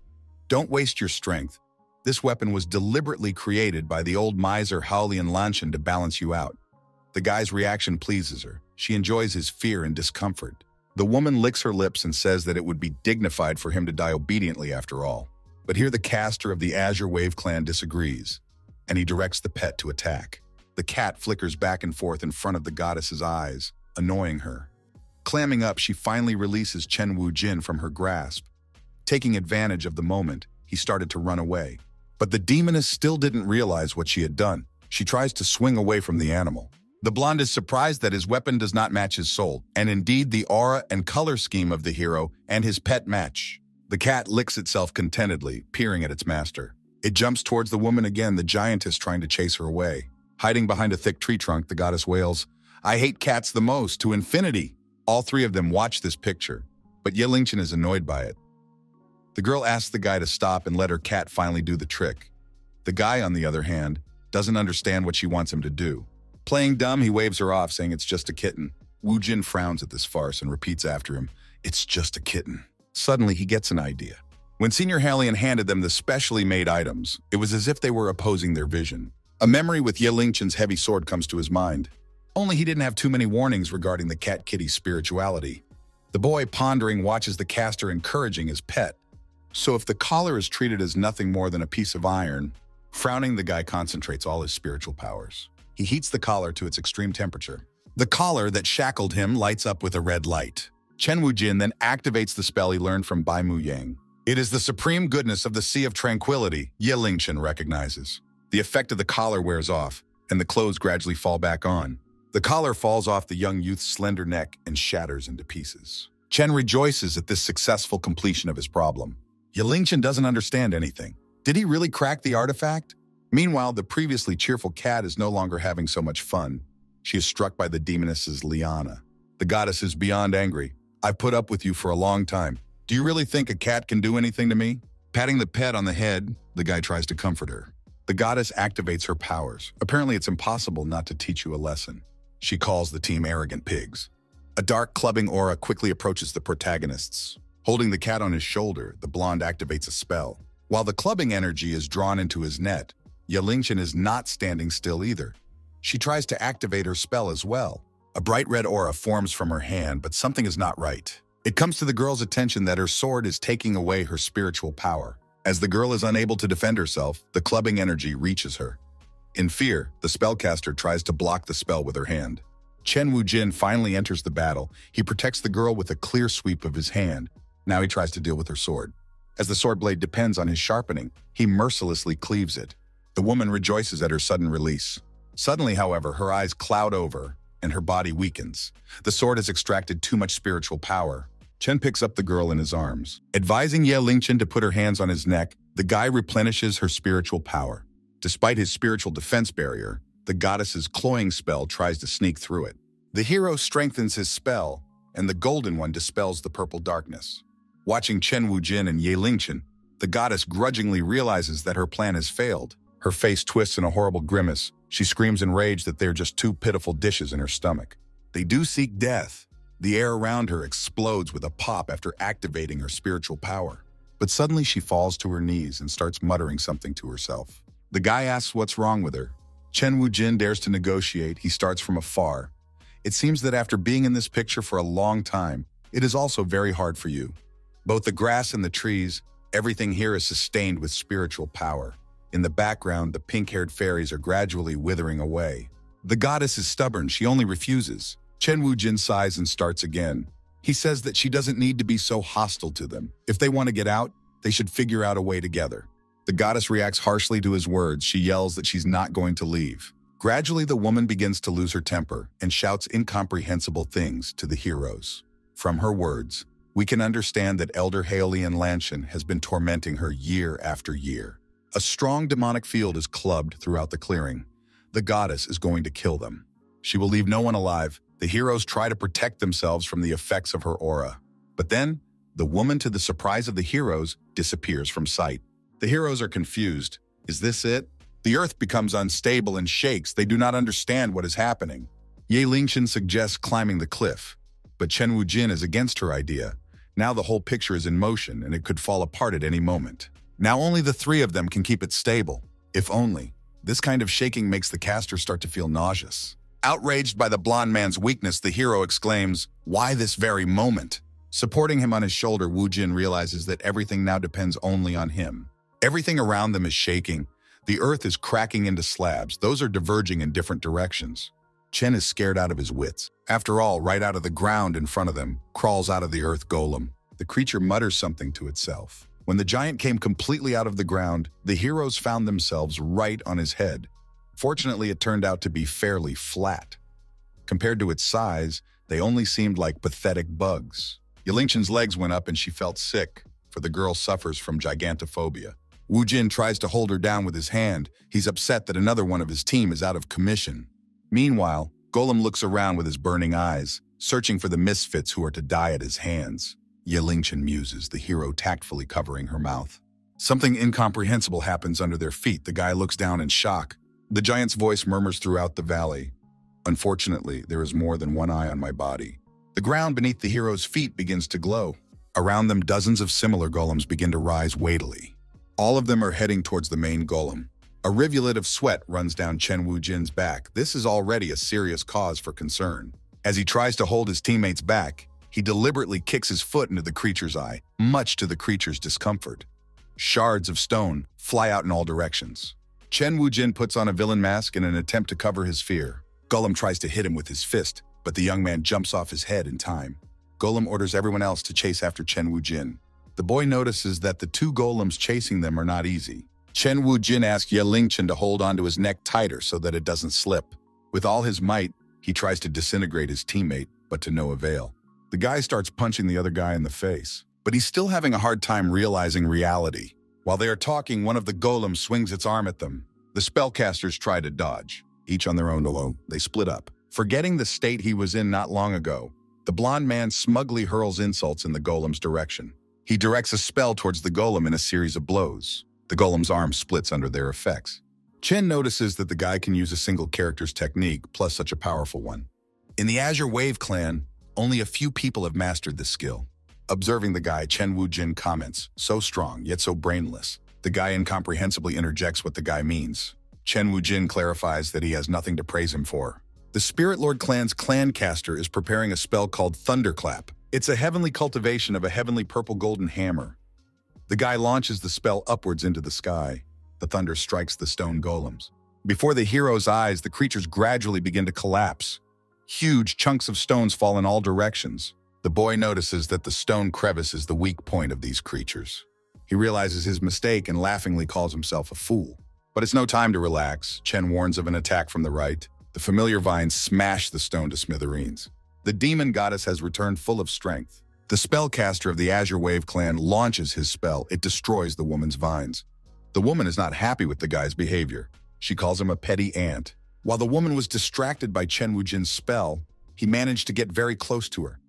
Don't waste your strength. This weapon was deliberately created by the old miser Haolian Lanshan to balance you out. The guy's reaction pleases her. She enjoys his fear and discomfort. The woman licks her lips and says that it would be dignified for him to die obediently after all. But here the caster of the Azure Wave clan disagrees, and he directs the pet to attack. The cat flickers back and forth in front of the goddess's eyes, annoying her. Clamming up, she finally releases Chen Wujin from her grasp. Taking advantage of the moment, he started to run away. But the demoness still didn't realize what she had done. She tries to swing away from the animal. The blonde is surprised that his weapon does not match his soul, and indeed the aura and color scheme of the hero and his pet match. The cat licks itself contentedly, peering at its master. It jumps towards the woman again, the giantess trying to chase her away. Hiding behind a thick tree trunk, the goddess wails, I hate cats the most, to infinity. All three of them watch this picture, but Ye Lingchen is annoyed by it. The girl asks the guy to stop and let her cat finally do the trick. The guy, on the other hand, doesn't understand what she wants him to do. Playing dumb, he waves her off, saying it's just a kitten. Wu Jin frowns at this farce and repeats after him, it's just a kitten. Suddenly, he gets an idea. When Senior Haolian handed them the specially made items, it was as if they were opposing their vision. A memory with Ye Lingchen's heavy sword comes to his mind. Only he didn't have too many warnings regarding the cat kitty's spirituality. The boy, pondering, watches the caster encouraging his pet. So if the collar is treated as nothing more than a piece of iron, frowning, the guy concentrates all his spiritual powers. He heats the collar to its extreme temperature. The collar that shackled him lights up with a red light. Chen Wujin then activates the spell he learned from Bai Mu Yang. It is the supreme goodness of the Sea of Tranquility, Ye Lingchen recognizes. The effect of the collar wears off, and the clothes gradually fall back on. The collar falls off the young youth's slender neck and shatters into pieces. Chen rejoices at this successful completion of his problem. Ye Lingchen doesn't understand anything. Did he really crack the artifact? Meanwhile, the previously cheerful cat is no longer having so much fun. She is struck by the demoness's liana. The goddess is beyond angry. I've put up with you for a long time. Do you really think a cat can do anything to me? Patting the pet on the head, the guy tries to comfort her. The goddess activates her powers. Apparently, it's impossible not to teach you a lesson. She calls the team arrogant pigs. A dark clubbing aura quickly approaches the protagonists. Holding the cat on his shoulder, the blonde activates a spell. While the clubbing energy is drawn into his net, Ye Lingchen is not standing still either. She tries to activate her spell as well. A bright red aura forms from her hand, but something is not right. It comes to the girl's attention that her sword is taking away her spiritual power. As the girl is unable to defend herself, the clubbing energy reaches her. In fear, the spellcaster tries to block the spell with her hand. Chen Wujin finally enters the battle. He protects the girl with a clear sweep of his hand. Now he tries to deal with her sword. As the sword blade depends on his sharpening, he mercilessly cleaves it. The woman rejoices at her sudden release. Suddenly, however, her eyes cloud over and her body weakens. The sword has extracted too much spiritual power. Chen picks up the girl in his arms. Advising Ye Lingchen to put her hands on his neck, the guy replenishes her spiritual power. Despite his spiritual defense barrier, the goddess's cloying spell tries to sneak through it. The hero strengthens his spell, and the golden one dispels the purple darkness. Watching Chen Wujin and Ye Lingchen, the goddess grudgingly realizes that her plan has failed. Her face twists in a horrible grimace. She screams in rage that they're just two pitiful dishes in her stomach. They do seek death. The air around her explodes with a pop after activating her spiritual power. But suddenly she falls to her knees and starts muttering something to herself. The guy asks what's wrong with her. Chen Wujin dares to negotiate. He starts from afar. It seems that after being in this picture for a long time, it is also very hard for you. Both the grass and the trees, everything here is sustained with spiritual power. In the background, the pink-haired fairies are gradually withering away. The goddess is stubborn. She only refuses. Chen Wujin sighs and starts again. He says that she doesn't need to be so hostile to them. If they want to get out, they should figure out a way together. The goddess reacts harshly to his words. She yells that she's not going to leave. Gradually, the woman begins to lose her temper and shouts incomprehensible things to the heroes. From her words, we can understand that Elder Haolian Lanshan has been tormenting her year after year. A strong demonic field is clubbed throughout the clearing. The goddess is going to kill them. She will leave no one alive. The heroes try to protect themselves from the effects of her aura. But then, the woman, to the surprise of the heroes, disappears from sight. The heroes are confused. Is this it? The earth becomes unstable and shakes. They do not understand what is happening. Ye Lingchen suggests climbing the cliff, but Chen Wujin is against her idea. Now the whole picture is in motion and it could fall apart at any moment. Now only the three of them can keep it stable. If only. This kind of shaking makes the caster start to feel nauseous. Outraged by the blonde man's weakness, the hero exclaims, "Why this very moment?" Supporting him on his shoulder, Wujin realizes that everything now depends only on him. Everything around them is shaking. The earth is cracking into slabs. Those are diverging in different directions. Chen is scared out of his wits. After all, right out of the ground in front of them crawls out of the earth golem. The creature mutters something to itself. When the giant came completely out of the ground, the heroes found themselves right on his head. Fortunately, it turned out to be fairly flat. Compared to its size, they only seemed like pathetic bugs. Yelingchen's legs went up and she felt sick, for the girl suffers from gigantophobia. Wujin tries to hold her down with his hand. He's upset that another one of his team is out of commission. Meanwhile, Golem looks around with his burning eyes, searching for the misfits who are to die at his hands. Ye Lingchen muses, the hero tactfully covering her mouth. Something incomprehensible happens under their feet. The guy looks down in shock. The giant's voice murmurs throughout the valley. Unfortunately, there is more than one eye on my body. The ground beneath the hero's feet begins to glow. Around them, dozens of similar golems begin to rise weightily. All of them are heading towards the main golem. A rivulet of sweat runs down Chen Wujin's back. This is already a serious cause for concern. As he tries to hold his teammates back, he deliberately kicks his foot into the creature's eye, much to the creature's discomfort. Shards of stone fly out in all directions. Chen Wujin puts on a villain mask in an attempt to cover his fear. Golem tries to hit him with his fist, but the young man jumps off his head in time. Golem orders everyone else to chase after Chen Wujin. The boy notices that the two golems chasing them are not easy. Chen Wujin asks Ye Lingchen to hold onto his neck tighter so that it doesn't slip. With all his might, he tries to disintegrate his teammate, but to no avail. The guy starts punching the other guy in the face, but he's still having a hard time realizing reality. While they are talking, one of the golems swings its arm at them. The spellcasters try to dodge. Each on their own alone, they split up. Forgetting the state he was in not long ago, the blonde man smugly hurls insults in the golem's direction. He directs a spell towards the golem in a series of blows. The golem's arm splits under their effects. Chen notices that the guy can use a single character's technique, plus such a powerful one. In the Azure Wave clan, only a few people have mastered this skill. Observing the guy, Chen Wujin comments, "So strong, yet so brainless." The guy incomprehensibly interjects what the guy means. Chen Wujin clarifies that he has nothing to praise him for. The Spirit Lord clan's clan caster is preparing a spell called Thunderclap. It's a heavenly cultivation of a heavenly purple golden hammer. The guy launches the spell upwards into the sky. The thunder strikes the stone golems. Before the hero's eyes, the creatures gradually begin to collapse. Huge chunks of stones fall in all directions. The boy notices that the stone crevice is the weak point of these creatures. He realizes his mistake and laughingly calls himself a fool. But it's no time to relax. Chen warns of an attack from the right. The familiar vines smash the stone to smithereens. The demon goddess has returned full of strength. The spellcaster of the Azure Wave clan launches his spell. It destroys the woman's vines. The woman is not happy with the guy's behavior. She calls him a petty ant. While the woman was distracted by Chen Wujin's spell, he managed to get very close to her.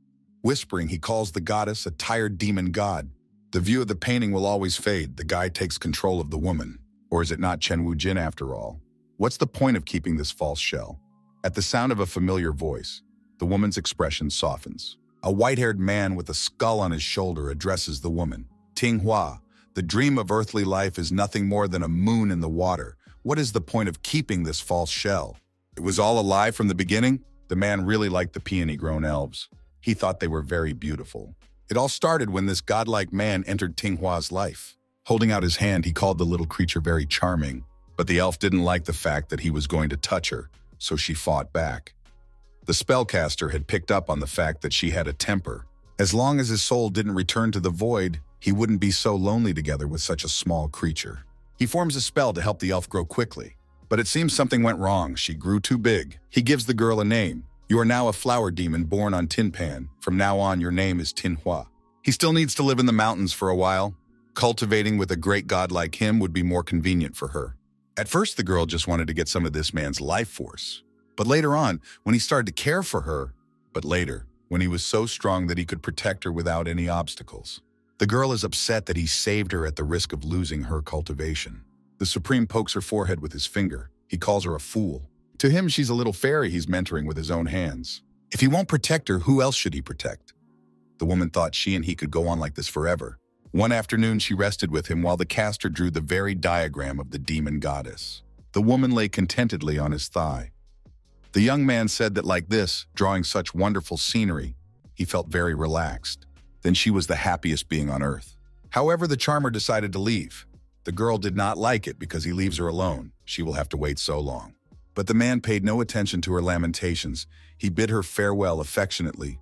Whispering, he calls the goddess a tired demon god. The view of the painting will always fade. The guy takes control of the woman. Or is it not Chen Wujin after all? What's the point of keeping this false shell? At the sound of a familiar voice, the woman's expression softens. A white-haired man with a skull on his shoulder addresses the woman. Tinghua, the dream of earthly life is nothing more than a moon in the water. What is the point of keeping this false shell? It was all a lie from the beginning? The man really liked the peony-grown elves. He thought they were very beautiful. It all started when this godlike man entered Tinghua's life. Holding out his hand, he called the little creature very charming. But the elf didn't like the fact that he was going to touch her, so she fought back. The spellcaster had picked up on the fact that she had a temper. As long as his soul didn't return to the void, he wouldn't be so lonely together with such a small creature. He forms a spell to help the elf grow quickly. But it seems something went wrong. She grew too big. He gives the girl a name. You are now a flower demon born on Tin Pan. From now on, your name is Tinhua. He still needs to live in the mountains for a while. Cultivating with a great god like him would be more convenient for her. At first, the girl just wanted to get some of this man's life force. But later on, when he started to care for her, when he was so strong that he could protect her without any obstacles. The girl is upset that he saved her at the risk of losing her cultivation. The Supreme pokes her forehead with his finger. He calls her a fool. To him, she's a little fairy he's mentoring with his own hands. If he won't protect her, who else should he protect? The woman thought she and he could go on like this forever. One afternoon, she rested with him while the caster drew the very diagram of the demon goddess. The woman lay contentedly on his thigh. The young man said that like this, drawing such wonderful scenery, he felt very relaxed. Then she was the happiest being on earth. However, the charmer decided to leave. The girl did not like it because he leaves her alone. She will have to wait so long. But the man paid no attention to her lamentations. He bid her farewell affectionately.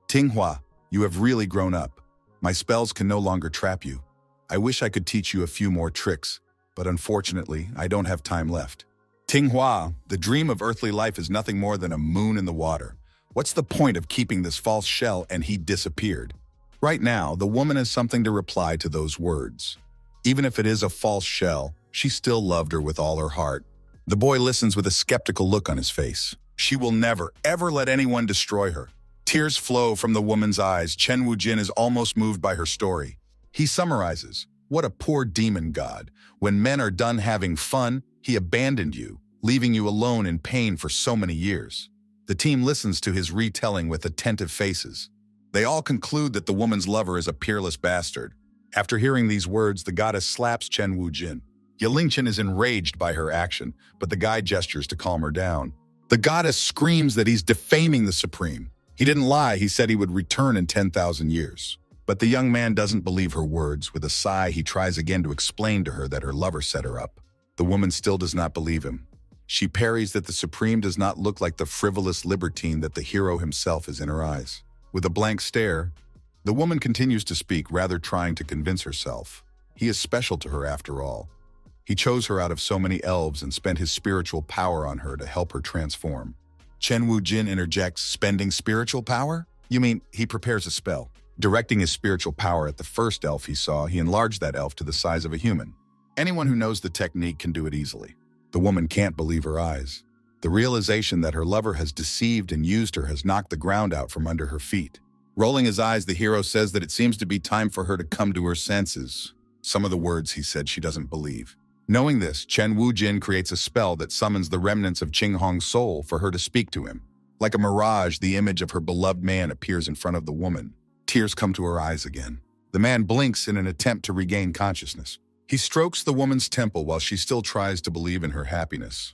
Tinghua, you have really grown up. My spells can no longer trap you. I wish I could teach you a few more tricks, but unfortunately, I don't have time left. Tinghua, the dream of earthly life is nothing more than a moon in the water. What's the point of keeping this false shell? And he disappeared. Right now, the woman has something to reply to those words. Even if it is a false shell, she still loved her with all her heart. The boy listens with a skeptical look on his face. She will never, ever let anyone destroy her. Tears flow from the woman's eyes. Chen Wujin is almost moved by her story. He summarizes, what a poor demon god. When men are done having fun, he abandoned you, leaving you alone in pain for so many years. The team listens to his retelling with attentive faces. They all conclude that the woman's lover is a peerless bastard. After hearing these words, the goddess slaps Chen Wujin. Yelingchen is enraged by her action, but the guy gestures to calm her down. The goddess screams that he's defaming the Supreme. He didn't lie, he said he would return in 10,000 years. But the young man doesn't believe her words. With a sigh, he tries again to explain to her that her lover set her up. The woman still does not believe him. She parries that the Supreme does not look like the frivolous libertine that the hero himself is in her eyes. With a blank stare, the woman continues to speak, rather trying to convince herself. He is special to her after all. He chose her out of so many elves and spent his spiritual power on her to help her transform. Chen Wujin interjects, spending spiritual power? You mean he prepares a spell? Directing his spiritual power at the first elf he saw, he enlarged that elf to the size of a human. Anyone who knows the technique can do it easily. The woman can't believe her eyes. The realization that her lover has deceived and used her has knocked the ground out from under her feet. Rolling his eyes, the hero says that it seems to be time for her to come to her senses. Some of the words he said she doesn't believe. Knowing this, Chen Wujin creates a spell that summons the remnants of Qinghong's soul for her to speak to him. Like a mirage, the image of her beloved man appears in front of the woman. Tears come to her eyes again. The man blinks in an attempt to regain consciousness. He strokes the woman's temple while she still tries to believe in her happiness.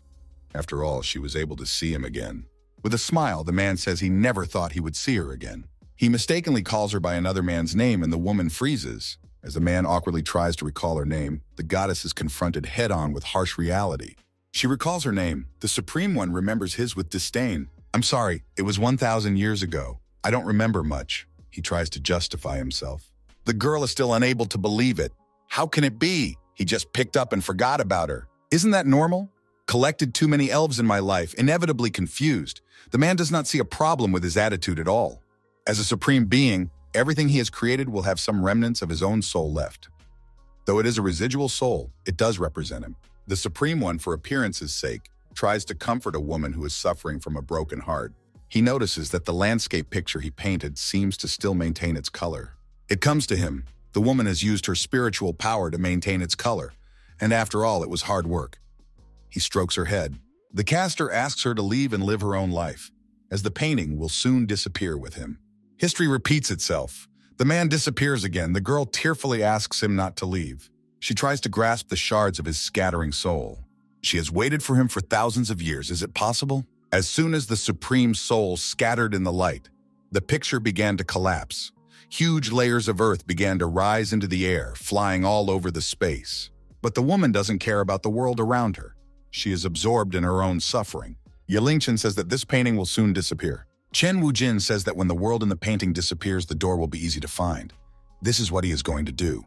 After all, she was able to see him again. With a smile, the man says he never thought he would see her again. He mistakenly calls her by another man's name and the woman freezes. As the man awkwardly tries to recall her name, the goddess is confronted head-on with harsh reality. She recalls her name. The Supreme One remembers his with disdain. "I'm sorry, it was 1,000 years ago. I don't remember much." He tries to justify himself. The girl is still unable to believe it. How can it be? He just picked up and forgot about her. Isn't that normal? Collected too many elves in my life, inevitably confused. The man does not see a problem with his attitude at all. As a supreme being, everything he has created will have some remnants of his own soul left. Though it is a residual soul, it does represent him. The Supreme One, for appearance's sake, tries to comfort a woman who is suffering from a broken heart. He notices that the landscape picture he painted seems to still maintain its color. It comes to him. The woman has used her spiritual power to maintain its color, and after all, it was hard work. He strokes her head. The caster asks her to leave and live her own life, as the painting will soon disappear with him. History repeats itself. The man disappears again. The girl tearfully asks him not to leave. She tries to grasp the shards of his scattering soul. She has waited for him for thousands of years. Is it possible? As soon as the supreme soul scattered in the light, the picture began to collapse. Huge layers of earth began to rise into the air, flying all over the space. But the woman doesn't care about the world around her. She is absorbed in her own suffering. Yelingchen says that this painting will soon disappear. Chen Wujin says that when the world in the painting disappears, the door will be easy to find. This is what he is going to do.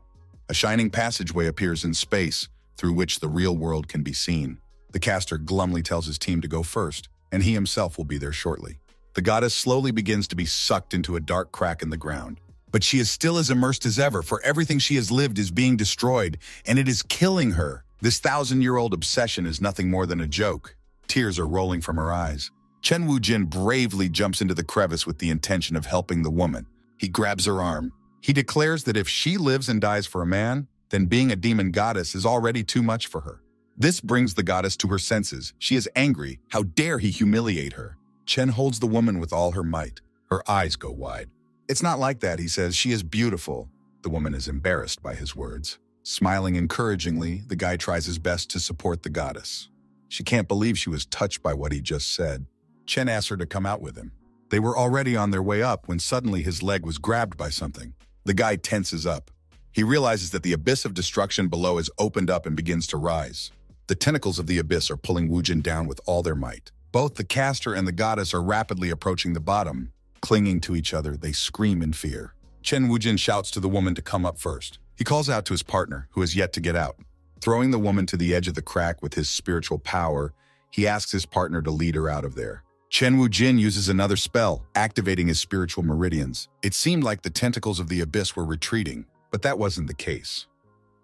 A shining passageway appears in space, through which the real world can be seen. The caster glumly tells his team to go first, and he himself will be there shortly. The goddess slowly begins to be sucked into a dark crack in the ground. But she is still as immersed as ever, for everything she has lived is being destroyed, and it is killing her. This 1,000-year-old obsession is nothing more than a joke. Tears are rolling from her eyes. Chen Wujin bravely jumps into the crevice with the intention of helping the woman. He grabs her arm. He declares that if she lives and dies for a man, then being a demon goddess is already too much for her. This brings the goddess to her senses. She is angry. How dare he humiliate her? Chen holds the woman with all her might. Her eyes go wide. "It's not like that," he says. "She is beautiful." The woman is embarrassed by his words. Smiling encouragingly, the guy tries his best to support the goddess. She can't believe she was touched by what he just said. Chen asks her to come out with him. They were already on their way up when suddenly his leg was grabbed by something. The guy tenses up. He realizes that the abyss of destruction below has opened up and begins to rise. The tentacles of the abyss are pulling Wujin down with all their might. Both the caster and the goddess are rapidly approaching the bottom. Clinging to each other, they scream in fear. Chen Wujin shouts to the woman to come up first. He calls out to his partner, who has yet to get out. Throwing the woman to the edge of the crack with his spiritual power, he asks his partner to lead her out of there. Chen Wujin uses another spell, activating his spiritual meridians. It seemed like the tentacles of the abyss were retreating, but that wasn't the case.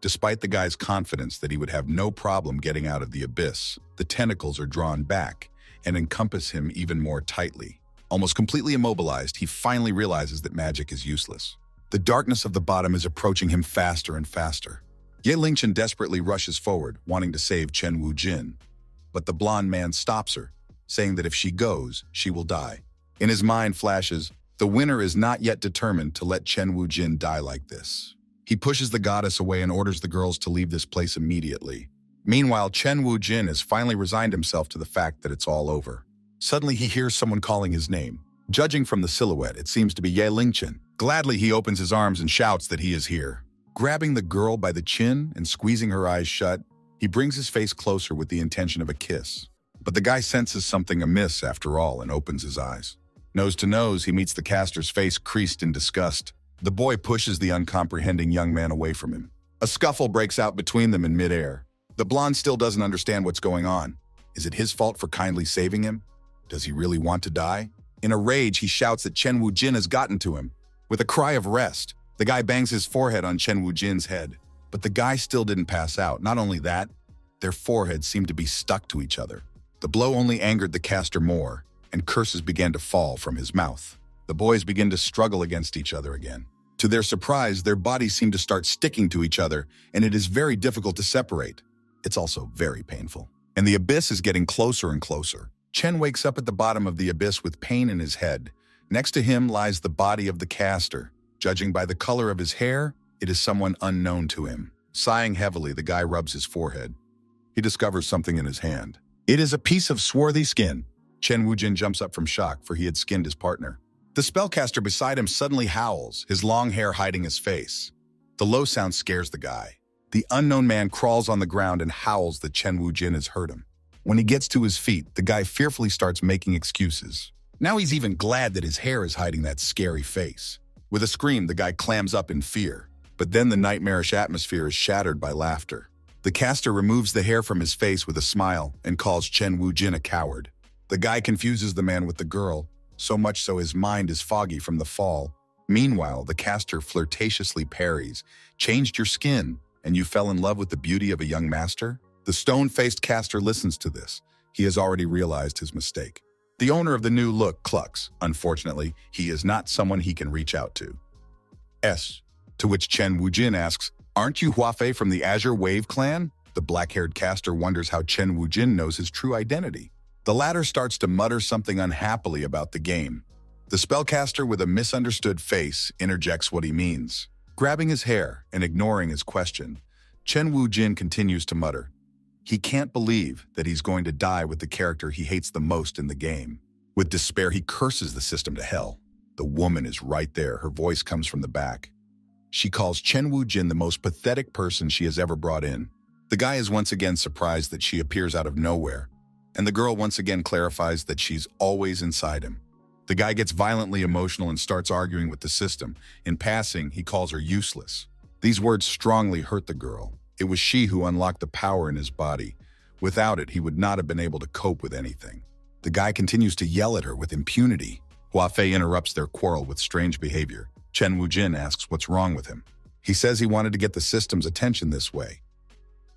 Despite the guy's confidence that he would have no problem getting out of the abyss, the tentacles are drawn back and encompass him even more tightly. Almost completely immobilized, he finally realizes that magic is useless. The darkness of the bottom is approaching him faster and faster. Ye Lingchen desperately rushes forward, wanting to save Chen Wujin. But the blonde man stops her, saying that if she goes, she will die. In his mind flashes, the winner is not yet determined to let Chen Wujin die like this. He pushes the goddess away and orders the girls to leave this place immediately. Meanwhile, Chen Wujin has finally resigned himself to the fact that it's all over. Suddenly, he hears someone calling his name. Judging from the silhouette, it seems to be Ye Lingchen. Gladly, he opens his arms and shouts that he is here. Grabbing the girl by the chin and squeezing her eyes shut, he brings his face closer with the intention of a kiss. But the guy senses something amiss after all and opens his eyes. Nose to nose, he meets the caster's face creased in disgust. The boy pushes the uncomprehending young man away from him. A scuffle breaks out between them in midair. The blonde still doesn't understand what's going on. Is it his fault for kindly saving him? Does he really want to die? In a rage, he shouts that Chen Wujin has gotten to him. With a cry of rest, the guy bangs his forehead on Chen Wujin's head. But the guy still didn't pass out. Not only that, their foreheads seemed to be stuck to each other. The blow only angered the caster more, and curses began to fall from his mouth. The boys begin to struggle against each other again. To their surprise, their bodies seem to start sticking to each other, and it is very difficult to separate. It's also very painful. And the abyss is getting closer and closer. Chen wakes up at the bottom of the abyss with pain in his head. Next to him lies the body of the caster. Judging by the color of his hair, it is someone unknown to him. Sighing heavily, the guy rubs his forehead. He discovers something in his hand. It is a piece of swarthy skin. Chen Wujin jumps up from shock, for he had skinned his partner. The spellcaster beside him suddenly howls, his long hair hiding his face. The low sound scares the guy. The unknown man crawls on the ground and howls that Chen Wujin has hurt him. When he gets to his feet, the guy fearfully starts making excuses. Now he's even glad that his hair is hiding that scary face. With a scream, the guy clams up in fear. But then the nightmarish atmosphere is shattered by laughter. The caster removes the hair from his face with a smile and calls Chen Wujin a coward. The guy confuses the man with the girl, so much so his mind is foggy from the fall. Meanwhile, the caster flirtatiously parries, "Changed your skin, and you fell in love with the beauty of a young master?" The stone-faced caster listens to this. He has already realized his mistake. The owner of the new look clucks. Unfortunately, he is not someone he can reach out to. To which Chen Wujin asks, "Aren't you Huafei from the Azure Wave clan?" The black-haired caster wonders how Chen Wujin knows his true identity. The latter starts to mutter something unhappily about the game. The spellcaster, with a misunderstood face, interjects what he means. Grabbing his hair and ignoring his question, Chen Wujin continues to mutter. He can't believe that he's going to die with the character he hates the most in the game. With despair, he curses the system to hell. The woman is right there. Her voice comes from the back. She calls Chen Wujin the most pathetic person she has ever brought in. The guy is once again surprised that she appears out of nowhere, and the girl once again clarifies that she's always inside him. The guy gets violently emotional and starts arguing with the system. In passing, he calls her useless. These words strongly hurt the girl. It was she who unlocked the power in his body. Without it, he would not have been able to cope with anything. The guy continues to yell at her with impunity. Huafei interrupts their quarrel with strange behavior. Chen Wujin asks what's wrong with him. He says he wanted to get the system's attention this way.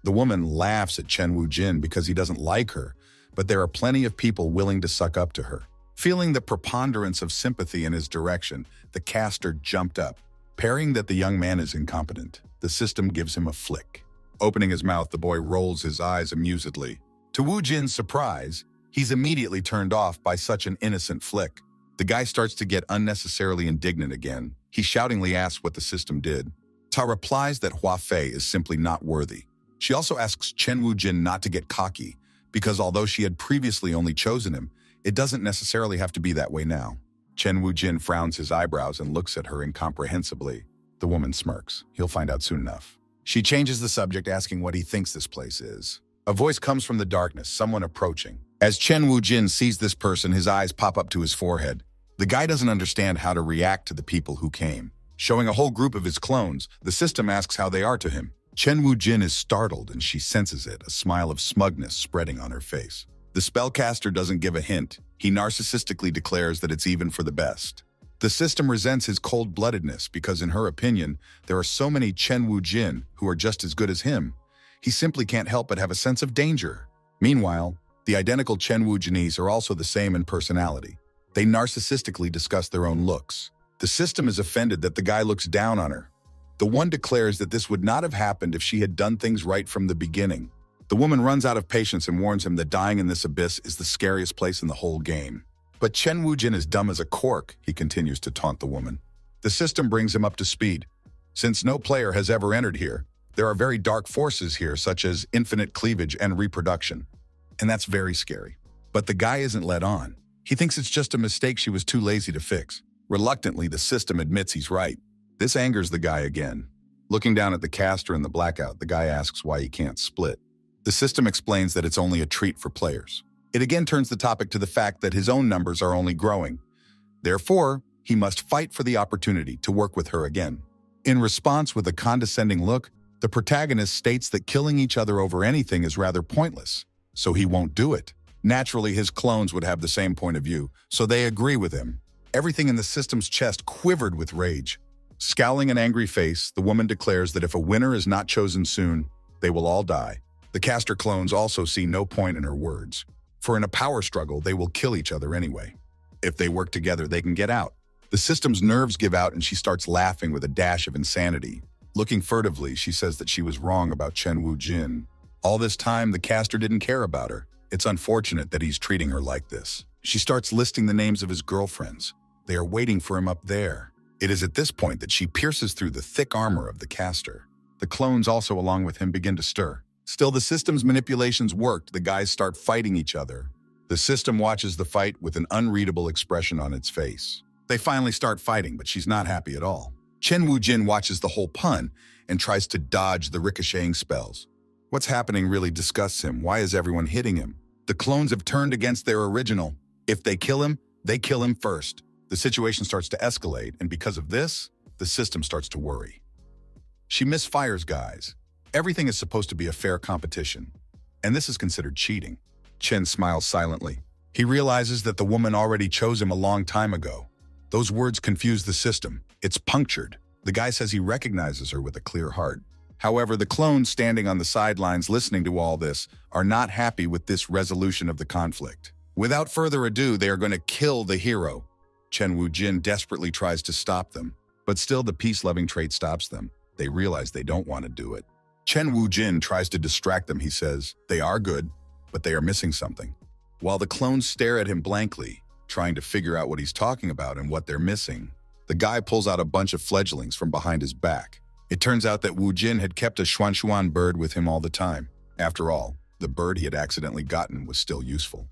The woman laughs at Chen Wujin because he doesn't like her, but there are plenty of people willing to suck up to her. Feeling the preponderance of sympathy in his direction, the caster jumped up, parrying that the young man is incompetent. The system gives him a flick. Opening his mouth, the boy rolls his eyes amusedly. To Wujin's surprise, he's immediately turned off by such an innocent flick. The guy starts to get unnecessarily indignant again. He shoutingly asks what the system did. Ta replies that Huafei is simply not worthy. She also asks Chen Wujin not to get cocky, because although she had previously only chosen him, it doesn't necessarily have to be that way now. Chen Wujin frowns his eyebrows and looks at her incomprehensibly. The woman smirks. He'll find out soon enough. She changes the subject, asking what he thinks this place is. A voice comes from the darkness, someone approaching. As Chen Wujin sees this person, his eyes pop up to his forehead. The guy doesn't understand how to react to the people who came. Showing a whole group of his clones, the system asks how they are to him. Chen Wujin is startled, and she senses it, a smile of smugness spreading on her face. The spellcaster doesn't give a hint. He narcissistically declares that it's even for the best. The system resents his cold-bloodedness because, in her opinion, there are so many Chen Wujin who are just as good as him. He simply can't help but have a sense of danger. Meanwhile, the identical Chen Wujinese are also the same in personality. They narcissistically discuss their own looks. The system is offended that the guy looks down on her. The one declares that this would not have happened if she had done things right from the beginning. The woman runs out of patience and warns him that dying in this abyss is the scariest place in the whole game. But Chen Wujin is dumb as a cork, he continues to taunt the woman. The system brings him up to speed. Since no player has ever entered here, there are very dark forces here, such as infinite cleavage and reproduction. And that's very scary. But the guy isn't led on. He thinks it's just a mistake she was too lazy to fix. Reluctantly, the system admits he's right. This angers the guy again. Looking down at the caster in the blackout, the guy asks why he can't split. The system explains that it's only a treat for players. It again turns the topic to the fact that his own numbers are only growing. Therefore, he must fight for the opportunity to work with her again. In response, with a condescending look, the protagonist states that killing each other over anything is rather pointless, so he won't do it. Naturally, his clones would have the same point of view, so they agree with him. Everything in the system's chest quivered with rage. Scowling an angry face, the woman declares that if a winner is not chosen soon, they will all die. The caster clones also see no point in her words, for in a power struggle, they will kill each other anyway. If they work together, they can get out. The system's nerves give out and she starts laughing with a dash of insanity. Looking furtively, she says that she was wrong about Chen Wujin. All this time, the caster didn't care about her. It's unfortunate that he's treating her like this. She starts listing the names of his girlfriends. They are waiting for him up there. It is at this point that she pierces through the thick armor of the caster. The clones also along with him begin to stir. Still, the system's manipulations worked. The guys start fighting each other. The system watches the fight with an unreadable expression on its face. They finally start fighting, but she's not happy at all. Chen Wujin watches the whole pun and tries to dodge the ricocheting spells. What's happening really disgusts him. Why is everyone hitting him? The clones have turned against their original. If they kill him, they kill him first. The situation starts to escalate, and because of this, the system starts to worry. She misfires guys. Everything is supposed to be a fair competition, and this is considered cheating. Chen smiles silently. He realizes that the woman already chose him a long time ago. Those words confuse the system. It's punctured. The guy says he recognizes her with a clear heart. However, the clones standing on the sidelines listening to all this are not happy with this resolution of the conflict. Without further ado, they are going to kill the hero. Chen Wujin desperately tries to stop them, but still the peace-loving trait stops them. They realize they don't want to do it. Chen Wujin tries to distract them. He says, they are good, but they are missing something. While the clones stare at him blankly, trying to figure out what he's talking about and what they're missing, the guy pulls out a bunch of fledglings from behind his back. It turns out that Wu Jin had kept a xuanshuan bird with him all the time. After all, the bird he had accidentally gotten was still useful.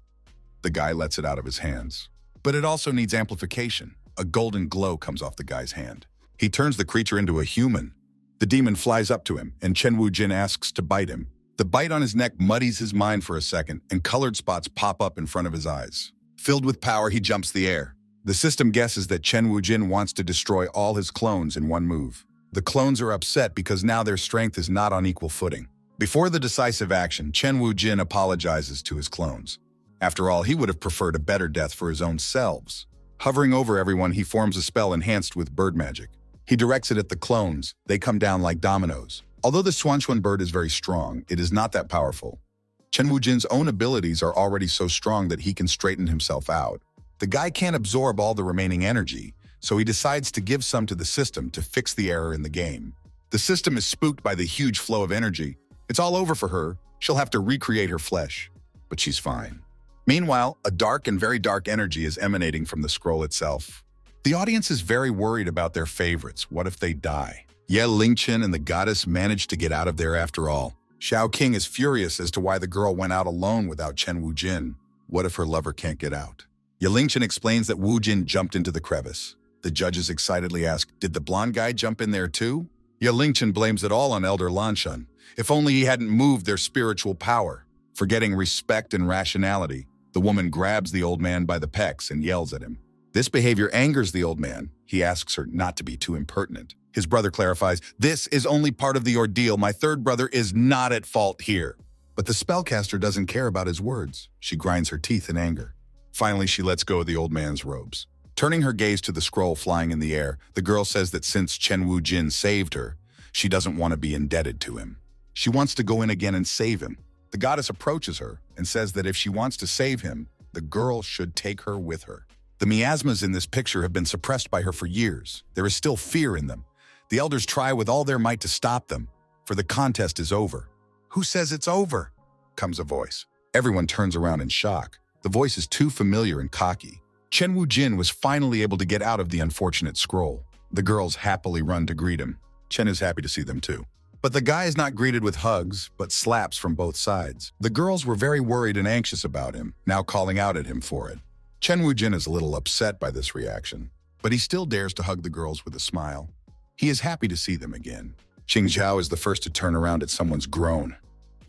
The guy lets it out of his hands. But it also needs amplification. A golden glow comes off the guy's hand. He turns the creature into a human. The demon flies up to him, and Chen Wujin asks to bite him. The bite on his neck muddies his mind for a second, and colored spots pop up in front of his eyes. Filled with power, he jumps the air. The system guesses that Chen Wujin wants to destroy all his clones in one move. The clones are upset because now their strength is not on equal footing. Before the decisive action, Chen Wujin apologizes to his clones. After all, he would have preferred a better death for his own selves. Hovering over everyone, he forms a spell enhanced with bird magic. He directs it at the clones. They come down like dominoes. Although the xuanshuan bird is very strong, it is not that powerful. Chen Wujin's own abilities are already so strong that he can straighten himself out. The guy can't absorb all the remaining energy, so he decides to give some to the system to fix the error in the game. The system is spooked by the huge flow of energy. It's all over for her. She'll have to recreate her flesh, but she's fine. Meanwhile, a dark and very dark energy is emanating from the scroll itself. The audience is very worried about their favorites. What if they die? Ye Lingchen and the goddess managed to get out of there after all. Xiao King is furious as to why the girl went out alone without Chen Wujin. What if her lover can't get out? Ye Lingchen explains that Wujin jumped into the crevice. The judges excitedly ask, did the blonde guy jump in there too? Ye Lingchen blames it all on Elder Lanshan. If only he hadn't moved their spiritual power. Forgetting respect and rationality, the woman grabs the old man by the pecs and yells at him. This behavior angers the old man. He asks her not to be too impertinent. His brother clarifies, this is only part of the ordeal. My third brother is not at fault here. But the spellcaster doesn't care about his words. She grinds her teeth in anger. Finally, she lets go of the old man's robes. Turning her gaze to the scroll flying in the air, the girl says that since Chen Wujin saved her, she doesn't want to be indebted to him. She wants to go in again and save him. The goddess approaches her and says that if she wants to save him, the girl should take her with her. The miasmas in this picture have been suppressed by her for years. There is still fear in them. The elders try with all their might to stop them, for the contest is over. Who says it's over? Comes a voice. Everyone turns around in shock. The voice is too familiar and cocky. Chen Wujin was finally able to get out of the unfortunate scroll. The girls happily run to greet him. Chen is happy to see them too. But the guy is not greeted with hugs, but slaps from both sides. The girls were very worried and anxious about him, now calling out at him for it. Chen Wujin is a little upset by this reaction, but he still dares to hug the girls with a smile. He is happy to see them again. Qing Zhao is the first to turn around at someone's groan.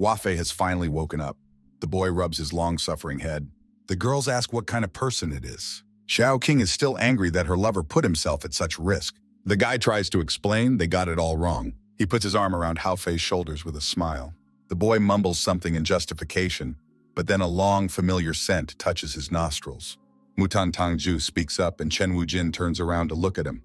Wafei has finally woken up. The boy rubs his long-suffering head. The girls ask what kind of person it is. Xiao King is still angry that her lover put himself at such risk. The guy tries to explain they got it all wrong. He puts his arm around Hao Fei's shoulders with a smile. The boy mumbles something in justification, but then a long, familiar scent touches his nostrils. Mutan Tangju speaks up and Chen Wujin turns around to look at him.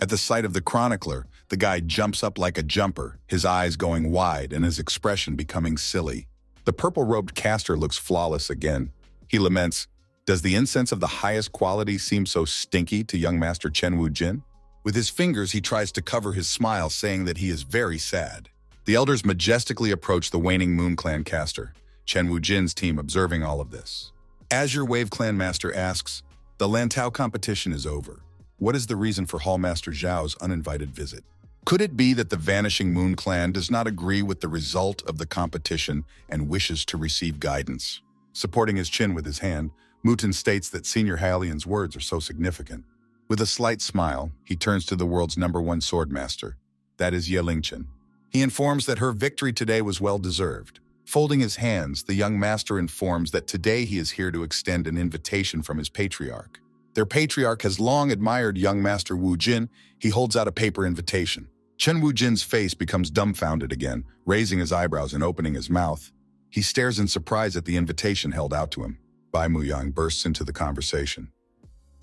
At the sight of the chronicler, the guy jumps up like a jumper, his eyes going wide and his expression becoming silly. The purple-robed caster looks flawless again. He laments, does the incense of the highest quality seem so stinky to young master Chen Wujin? With his fingers, he tries to cover his smile, saying that he is very sad. The elders majestically approach the waning Moon Clan caster, Chen Wujin's team observing all of this. Azure Wave Clan Master asks, the Lantau competition is over. What is the reason for Hall Master Zhao's uninvited visit? Could it be that the Vanishing Moon clan does not agree with the result of the competition and wishes to receive guidance? Supporting his chin with his hand, Muten states that Senior Hylian's words are so significant. With a slight smile, he turns to the world's #1 swordmaster, that is Yelingchen. He informs that her victory today was well-deserved. Folding his hands, the young master informs that today he is here to extend an invitation from his patriarch. Their patriarch has long admired young master Wu Jin. He holds out a paper invitation. Chen Wu Jin's face becomes dumbfounded again, raising his eyebrows and opening his mouth. He stares in surprise at the invitation held out to him. Bai Muyang bursts into the conversation.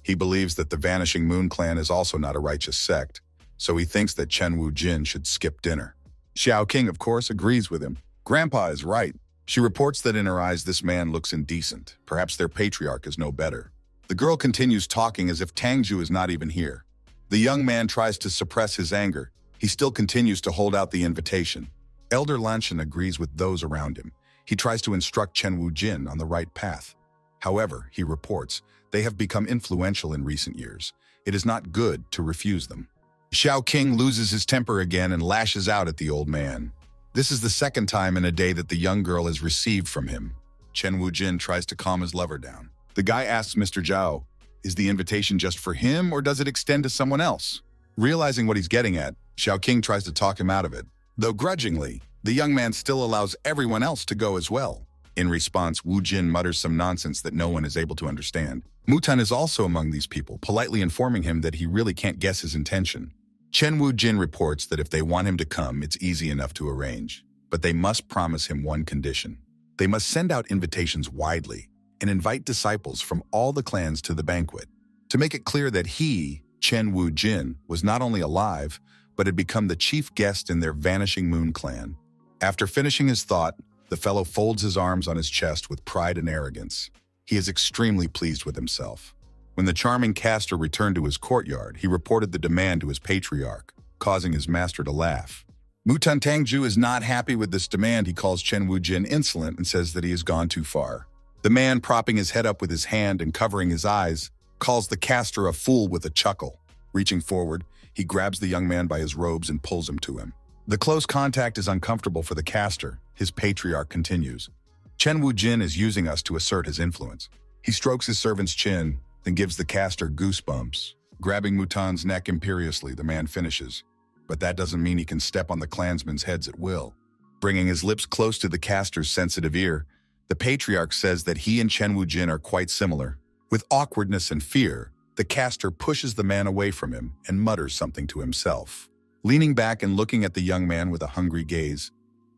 He believes that the Vanishing Moon clan is also not a righteous sect, so he thinks that Chen Wu Jin should skip dinner. Xiao King, of course, agrees with him. Grandpa is right. She reports that in her eyes this man looks indecent. Perhaps their patriarch is no better. The girl continues talking as if Tangju is not even here. The young man tries to suppress his anger. He still continues to hold out the invitation. Elder Lanshan agrees with those around him. He tries to instruct Chen Wu Jin on the right path. However, he reports, they have become influential in recent years. It is not good to refuse them. Xiao King loses his temper again and lashes out at the old man. This is the second time in a day that the young girl has received from him. Chen Wu Jin tries to calm his lover down. The guy asks Mr. Zhao, is the invitation just for him or does it extend to someone else? Realizing what he's getting at, Xiao King tries to talk him out of it. Though grudgingly, the young man still allows everyone else to go as well. In response, Wu Jin mutters some nonsense that no one is able to understand. Mutan is also among these people, politely informing him that he really can't guess his intention. Chen Wu Jin reports that if they want him to come, it's easy enough to arrange. But they must promise him one condition. They must send out invitations widely and invite disciples from all the clans to the banquet. To make it clear that he, Chen Wu Jin, was not only alive, but had become the chief guest in their Vanishing Moon clan. After finishing his thought, the fellow folds his arms on his chest with pride and arrogance. He is extremely pleased with himself. When the charming caster returned to his courtyard, he reported the demand to his patriarch, causing his master to laugh. Mutan Tangju is not happy with this demand. He calls Chen Wu Jin insolent and says that he has gone too far. The man, propping his head up with his hand and covering his eyes, calls the caster a fool with a chuckle. Reaching forward, he grabs the young man by his robes and pulls him to him. The close contact is uncomfortable for the caster. His patriarch continues. Chen Wu Jin is using us to assert his influence. He strokes his servant's chin, then gives the caster goosebumps. Grabbing Mutan's neck imperiously, the man finishes. But that doesn't mean he can step on the clansmen's heads at will. Bringing his lips close to the caster's sensitive ear, the patriarch says that he and Chen Wu Jin are quite similar. With awkwardness and fear, the caster pushes the man away from him and mutters something to himself. Leaning back and looking at the young man with a hungry gaze,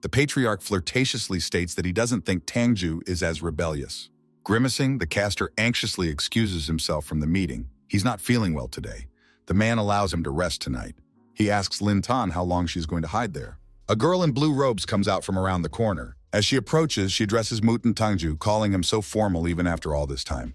the patriarch flirtatiously states that he doesn't think Tangju is as rebellious. Grimacing, the caster anxiously excuses himself from the meeting. He's not feeling well today. The man allows him to rest tonight. He asks Lin Tan how long she's going to hide there. A girl in blue robes comes out from around the corner. As she approaches, she addresses Mutan Tangju, calling him so formal even after all this time.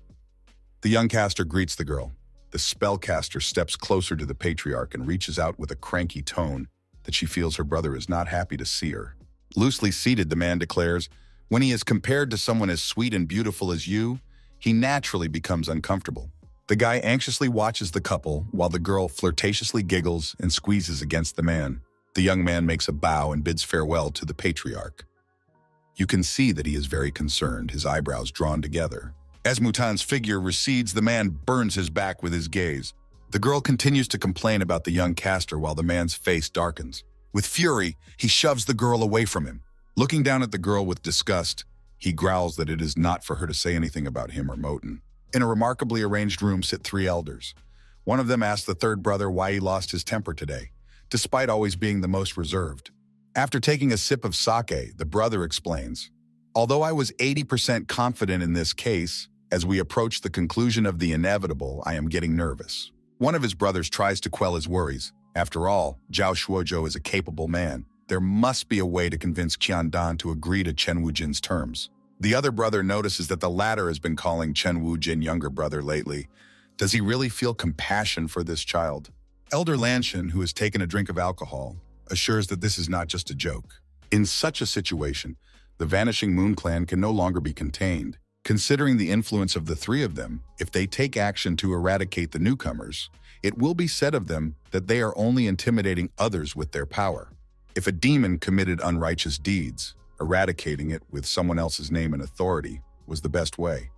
The young caster greets the girl. The spellcaster steps closer to the patriarch and reaches out with a cranky tone that she feels her brother is not happy to see her. Loosely seated, the man declares, when he is compared to someone as sweet and beautiful as you, he naturally becomes uncomfortable. The guy anxiously watches the couple while the girl flirtatiously giggles and squeezes against the man. The young man makes a bow and bids farewell to the patriarch. You can see that he is very concerned, his eyebrows drawn together. As Mutan's figure recedes, the man burns his back with his gaze. The girl continues to complain about the young caster while the man's face darkens. With fury, he shoves the girl away from him. Looking down at the girl with disgust, he growls that it is not for her to say anything about him or Moten. In a remarkably arranged room sit 3 elders. One of them asks the third brother why he lost his temper today, despite always being the most reserved. After taking a sip of sake, the brother explains, although I was 80% confident in this case, as we approach the conclusion of the inevitable, I am getting nervous. One of his brothers tries to quell his worries. After all, Zhao Shuozhou is a capable man. There must be a way to convince Qian Dan to agree to Chen Wu Jin's terms. The other brother notices that the latter has been calling Chen Wu Jin younger brother lately. Does he really feel compassion for this child? Elder Lanshan, who has taken a drink of alcohol, assures that this is not just a joke. In such a situation, the Vanishing Moon clan can no longer be contained. Considering the influence of the 3 of them, if they take action to eradicate the newcomers, It will be said of them that they are only intimidating others with their power. If a demon committed unrighteous deeds, eradicating it with someone else's name and authority was the best way.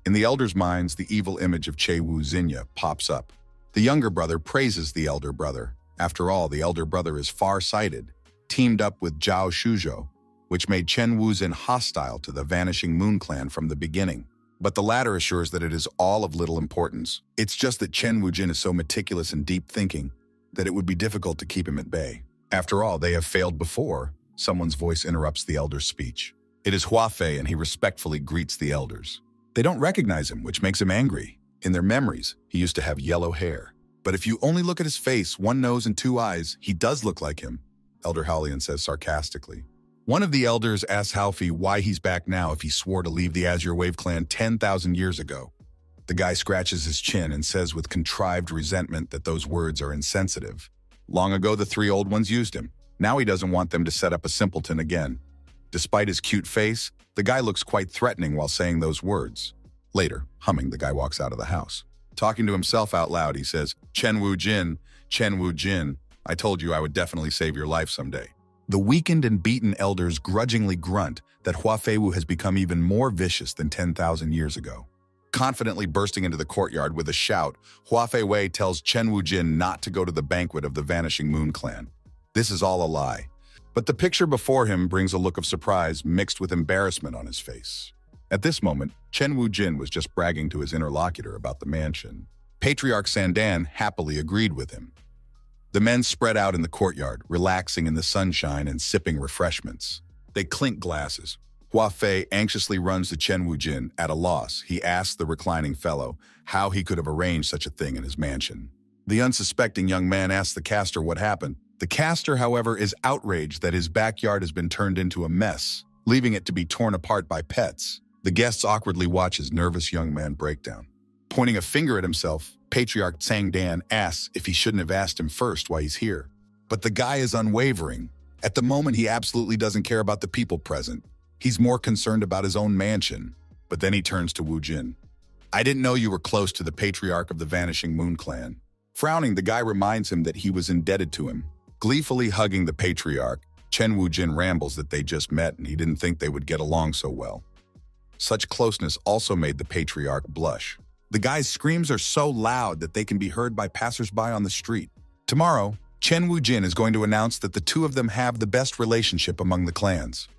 In the elders' minds, the evil image of Che Wu Zinya pops up. The younger brother praises the elder brother. After all, the elder brother is far-sighted, teamed up with Zhao Shuzhou, which made Chen Wuzin hostile to the Vanishing Moon clan from the beginning. But the latter assures that it is all of little importance. It's just that Chen Wujin is so meticulous and deep-thinking that it would be difficult to keep him at bay. After all, they have failed before. Someone's voice interrupts the elder's speech. It is Hua Fei, and he respectfully greets the elders. They don't recognize him, which makes him angry. In their memories, he used to have yellow hair. But if you only look at his face, one nose and two eyes, he does look like him, Elder Haolian says sarcastically. One of the elders asks Halfie why he's back now if he swore to leave the Azure Wave clan 10,000 years ago. The guy scratches his chin and says with contrived resentment that those words are insensitive. Long ago, the three old ones used him. Now he doesn't want them to set up a simpleton again. Despite his cute face, the guy looks quite threatening while saying those words. Later, humming, the guy walks out of the house. Talking to himself out loud, he says, Chen Wu Jin, I told you I would definitely save your life someday. The weakened and beaten elders grudgingly grunt that Hua Feiwu has become even more vicious than 10,000 years ago. Confidently bursting into the courtyard with a shout, Hua Feiwei tells Chen Wu Jin not to go to the banquet of the Vanishing Moon clan. This is all a lie. But the picture before him brings a look of surprise mixed with embarrassment on his face. At this moment, Chen Wu Jin was just bragging to his interlocutor about the mansion. Patriarch Sandan happily agreed with him. The men spread out in the courtyard, relaxing in the sunshine and sipping refreshments. They clink glasses. Hua Fei anxiously runs to Chen Wu Jin. At a loss, he asks the reclining fellow how he could have arranged such a thing in his mansion. The unsuspecting young man asks the caster what happened. The caster, however, is outraged that his backyard has been turned into a mess, leaving it to be torn apart by pets. The guests awkwardly watch his nervous young man break down. Pointing a finger at himself, Patriarch Tsangdan asks if he shouldn't have asked him first why he's here. But the guy is unwavering. At the moment, he absolutely doesn't care about the people present. He's more concerned about his own mansion. But then he turns to Wu Jin. I didn't know you were close to the Patriarch of the Vanishing Moon clan. Frowning, the guy reminds him that he was indebted to him. Gleefully hugging the Patriarch, Chen Wu Jin rambles that they just met and he didn't think they would get along so well. Such closeness also made the Patriarch blush. The guy's screams are so loud that they can be heard by passersby on the street. Tomorrow, Chen Wu Jin is going to announce that the two of them have the best relationship among the clans.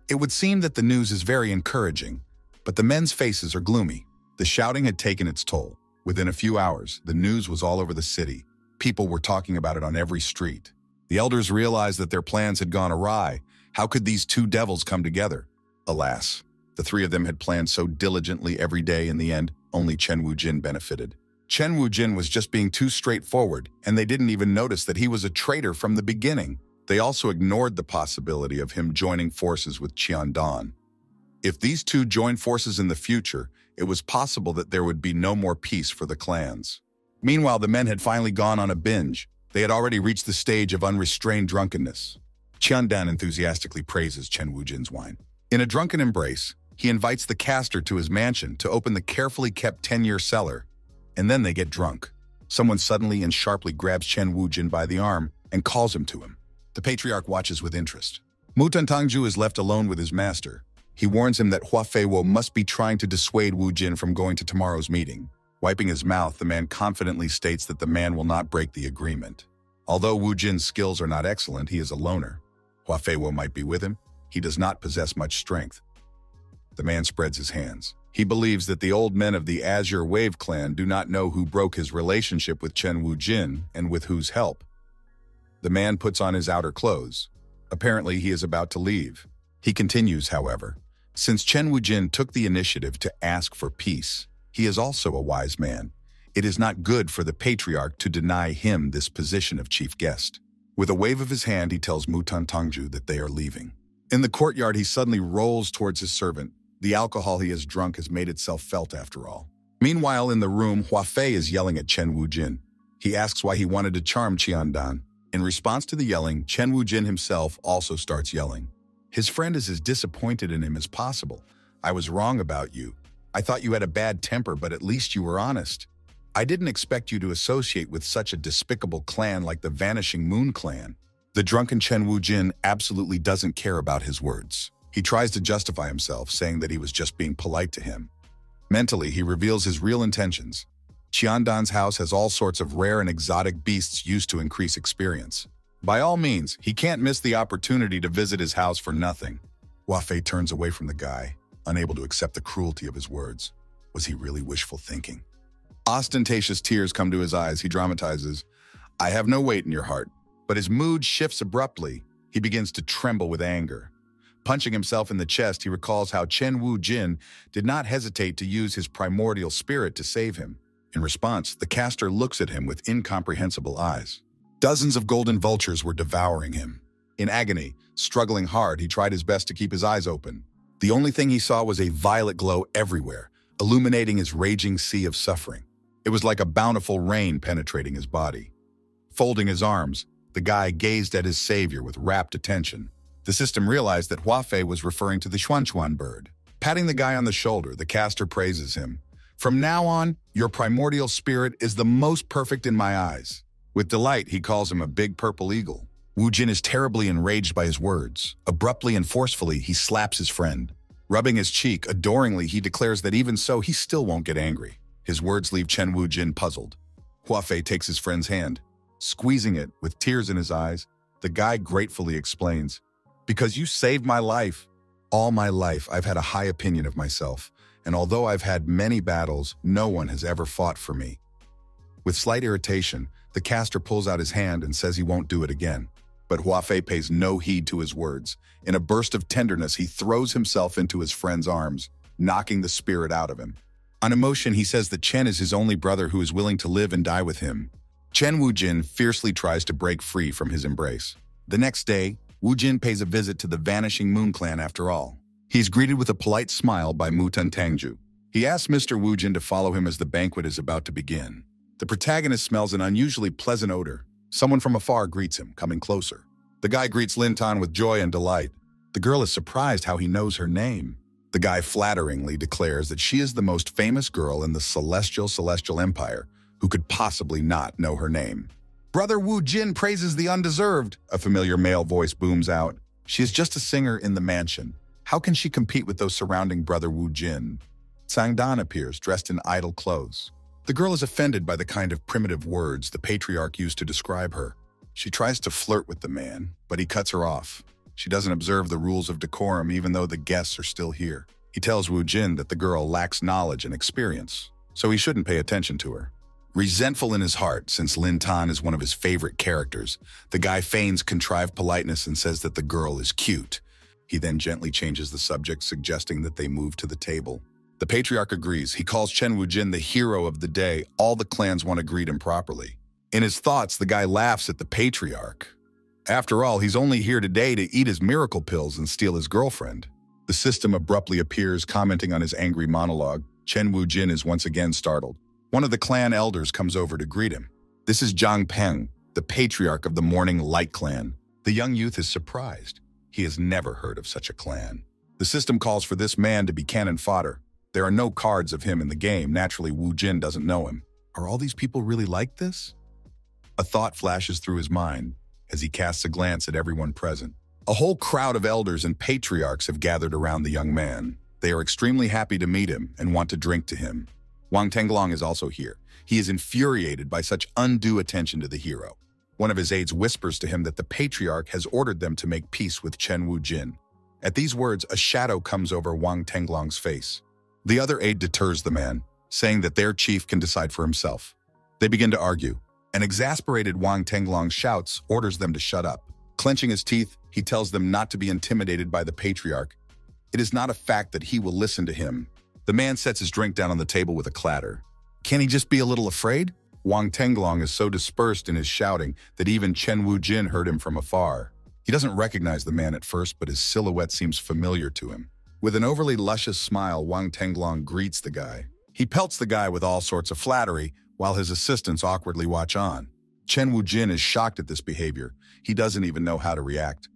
It would seem that the news is very encouraging, but the men's faces are gloomy. The shouting had taken its toll. Within a few hours, the news was all over the city. People were talking about it on every street. The elders realized that their plans had gone awry. How could these two devils come together? Alas, the three of them had planned so diligently every day. In the end, only Chen Wu Jin benefited. Chen Wu Jin was just being too straightforward, and they didn't even notice that he was a traitor from the beginning. They also ignored the possibility of him joining forces with Qian Dan. If these two joined forces in the future, it was possible that there would be no more peace for the clans. Meanwhile, the men had finally gone on a binge. They had already reached the stage of unrestrained drunkenness. Qian Dan enthusiastically praises Chen Wu Jin's wine. In a drunken embrace, he invites the caster to his mansion to open the carefully kept 10-year cellar, and then they get drunk. Someone suddenly and sharply grabs Chen Wu Jin by the arm and calls him to him. The Patriarch watches with interest. Mu Tangju is left alone with his master. He warns him that Hua Feiwo must be trying to dissuade Wu Jin from going to tomorrow's meeting. Wiping his mouth, the man confidently states that the man will not break the agreement. Although Wu Jin's skills are not excellent, he is a loner. Hua Feiwo might be with him. He does not possess much strength. The man spreads his hands. He believes that the old men of the Azure Wave clan do not know who broke his relationship with Chen Wu Jin and with whose help. The man puts on his outer clothes. Apparently, he is about to leave. He continues, however. Since Chen Wu Jin took the initiative to ask for peace, he is also a wise man. It is not good for the Patriarch to deny him this position of chief guest. With a wave of his hand, he tells Mutan Tangju that they are leaving. In the courtyard, he suddenly rolls towards his servant. The alcohol he has drunk has made itself felt after all. Meanwhile, in the room, Hua Fei is yelling at Chen Wu Jin. He asks why he wanted to charm Qian Dan. In response to the yelling, Chen Wu Jin himself also starts yelling. His friend is as disappointed in him as possible. I was wrong about you. I thought you had a bad temper, but at least you were honest. I didn't expect you to associate with such a despicable clan like the Vanishing Moon clan. The drunken Chen Wujin absolutely doesn't care about his words. He tries to justify himself, saying that he was just being polite to him. Mentally, he reveals his real intentions. Qiandan's house has all sorts of rare and exotic beasts used to increase experience. By all means, he can't miss the opportunity to visit his house for nothing. Hua Fei turns away from the guy, unable to accept the cruelty of his words. Was he really wishful thinking? Ostentatious tears come to his eyes. He dramatizes, "I have no weight in your heart." But his mood shifts abruptly. He begins to tremble with anger. Punching himself in the chest, he recalls how Chen Wujin did not hesitate to use his primordial spirit to save him. In response, the caster looks at him with incomprehensible eyes. Dozens of golden vultures were devouring him. In agony, struggling hard, he tried his best to keep his eyes open. The only thing he saw was a violet glow everywhere, illuminating his raging sea of suffering. It was like a bountiful rain penetrating his body. Folding his arms, the guy gazed at his savior with rapt attention. The system realized that Hua Fei was referring to the Xuanchuan bird. Patting the guy on the shoulder, the caster praises him. "From now on, your primordial spirit is the most perfect in my eyes." With delight, he calls him a big purple eagle. Wu Jin is terribly enraged by his words. Abruptly and forcefully, he slaps his friend. Rubbing his cheek, adoringly, he declares that even so, he still won't get angry. His words leave Chen Wu Jin puzzled. Hua Fei takes his friend's hand. Squeezing it, with tears in his eyes, the guy gratefully explains, "Because you saved my life. All my life, I've had a high opinion of myself, and although I've had many battles, no one has ever fought for me." With slight irritation, the caster pulls out his hand and says he won't do it again. But Hua Fei pays no heed to his words. In a burst of tenderness, he throws himself into his friend's arms, knocking the spirit out of him. On emotion, he says that Chen is his only brother who is willing to live and die with him. Chen Wujin fiercely tries to break free from his embrace. The next day, Wujin pays a visit to the Vanishing Moon clan after all. He's greeted with a polite smile by Mutan Tangju. He asks Mr. Wujin to follow him as the banquet is about to begin. The protagonist smells an unusually pleasant odor. Someone from afar greets him, coming closer. The guy greets Lin Tan with joy and delight. The girl is surprised how he knows her name. The guy flatteringly declares that she is the most famous girl in the celestial empire. Who could possibly not know her name? "Brother Wu Jin praises the undeserved," a familiar male voice booms out. "She is just a singer in the mansion. How can she compete with those surrounding Brother Wu Jin?" Sangdan appears, dressed in idle clothes. The girl is offended by the kind of primitive words the patriarch used to describe her. She tries to flirt with the man, but he cuts her off. She doesn't observe the rules of decorum even though the guests are still here. He tells Wu Jin that the girl lacks knowledge and experience, so he shouldn't pay attention to her. Resentful in his heart, since Lin Tan is one of his favorite characters, the guy feigns contrived politeness and says that the girl is cute. He then gently changes the subject, suggesting that they move to the table. The patriarch agrees. He calls Chen Wujin the hero of the day. All the clans want to greet him properly. In his thoughts, the guy laughs at the patriarch. After all, he's only here today to eat his miracle pills and steal his girlfriend. The system abruptly appears, commenting on his angry monologue. Chen Wujin is once again startled. One of the clan elders comes over to greet him. This is Zhang Peng, the patriarch of the Morning Light clan. The young youth is surprised. He has never heard of such a clan. The system calls for this man to be cannon fodder. There are no cards of him in the game. Naturally, Wu Jin doesn't know him. Are all these people really like this? A thought flashes through his mind as he casts a glance at everyone present. A whole crowd of elders and patriarchs have gathered around the young man. They are extremely happy to meet him and want to drink to him. Wang Tenglong is also here. He is infuriated by such undue attention to the hero. One of his aides whispers to him that the patriarch has ordered them to make peace with Chen Wujin. At these words, a shadow comes over Wang Tenglong's face. The other aide deters the man, saying that their chief can decide for himself. They begin to argue. An exasperated Wang Tenglong shouts, orders them to shut up. Clenching his teeth, he tells them not to be intimidated by the patriarch. It is not a fact that he will listen to him. The man sets his drink down on the table with a clatter. Can he just be a little afraid? Wang Tenglong is so dispersed in his shouting that even Chen Wujin heard him from afar. He doesn't recognize the man at first, but his silhouette seems familiar to him. With an overly luscious smile, Wang Tenglong greets the guy. He pelts the guy with all sorts of flattery, while his assistants awkwardly watch on. Chen Wujin is shocked at this behavior. He doesn't even know how to react.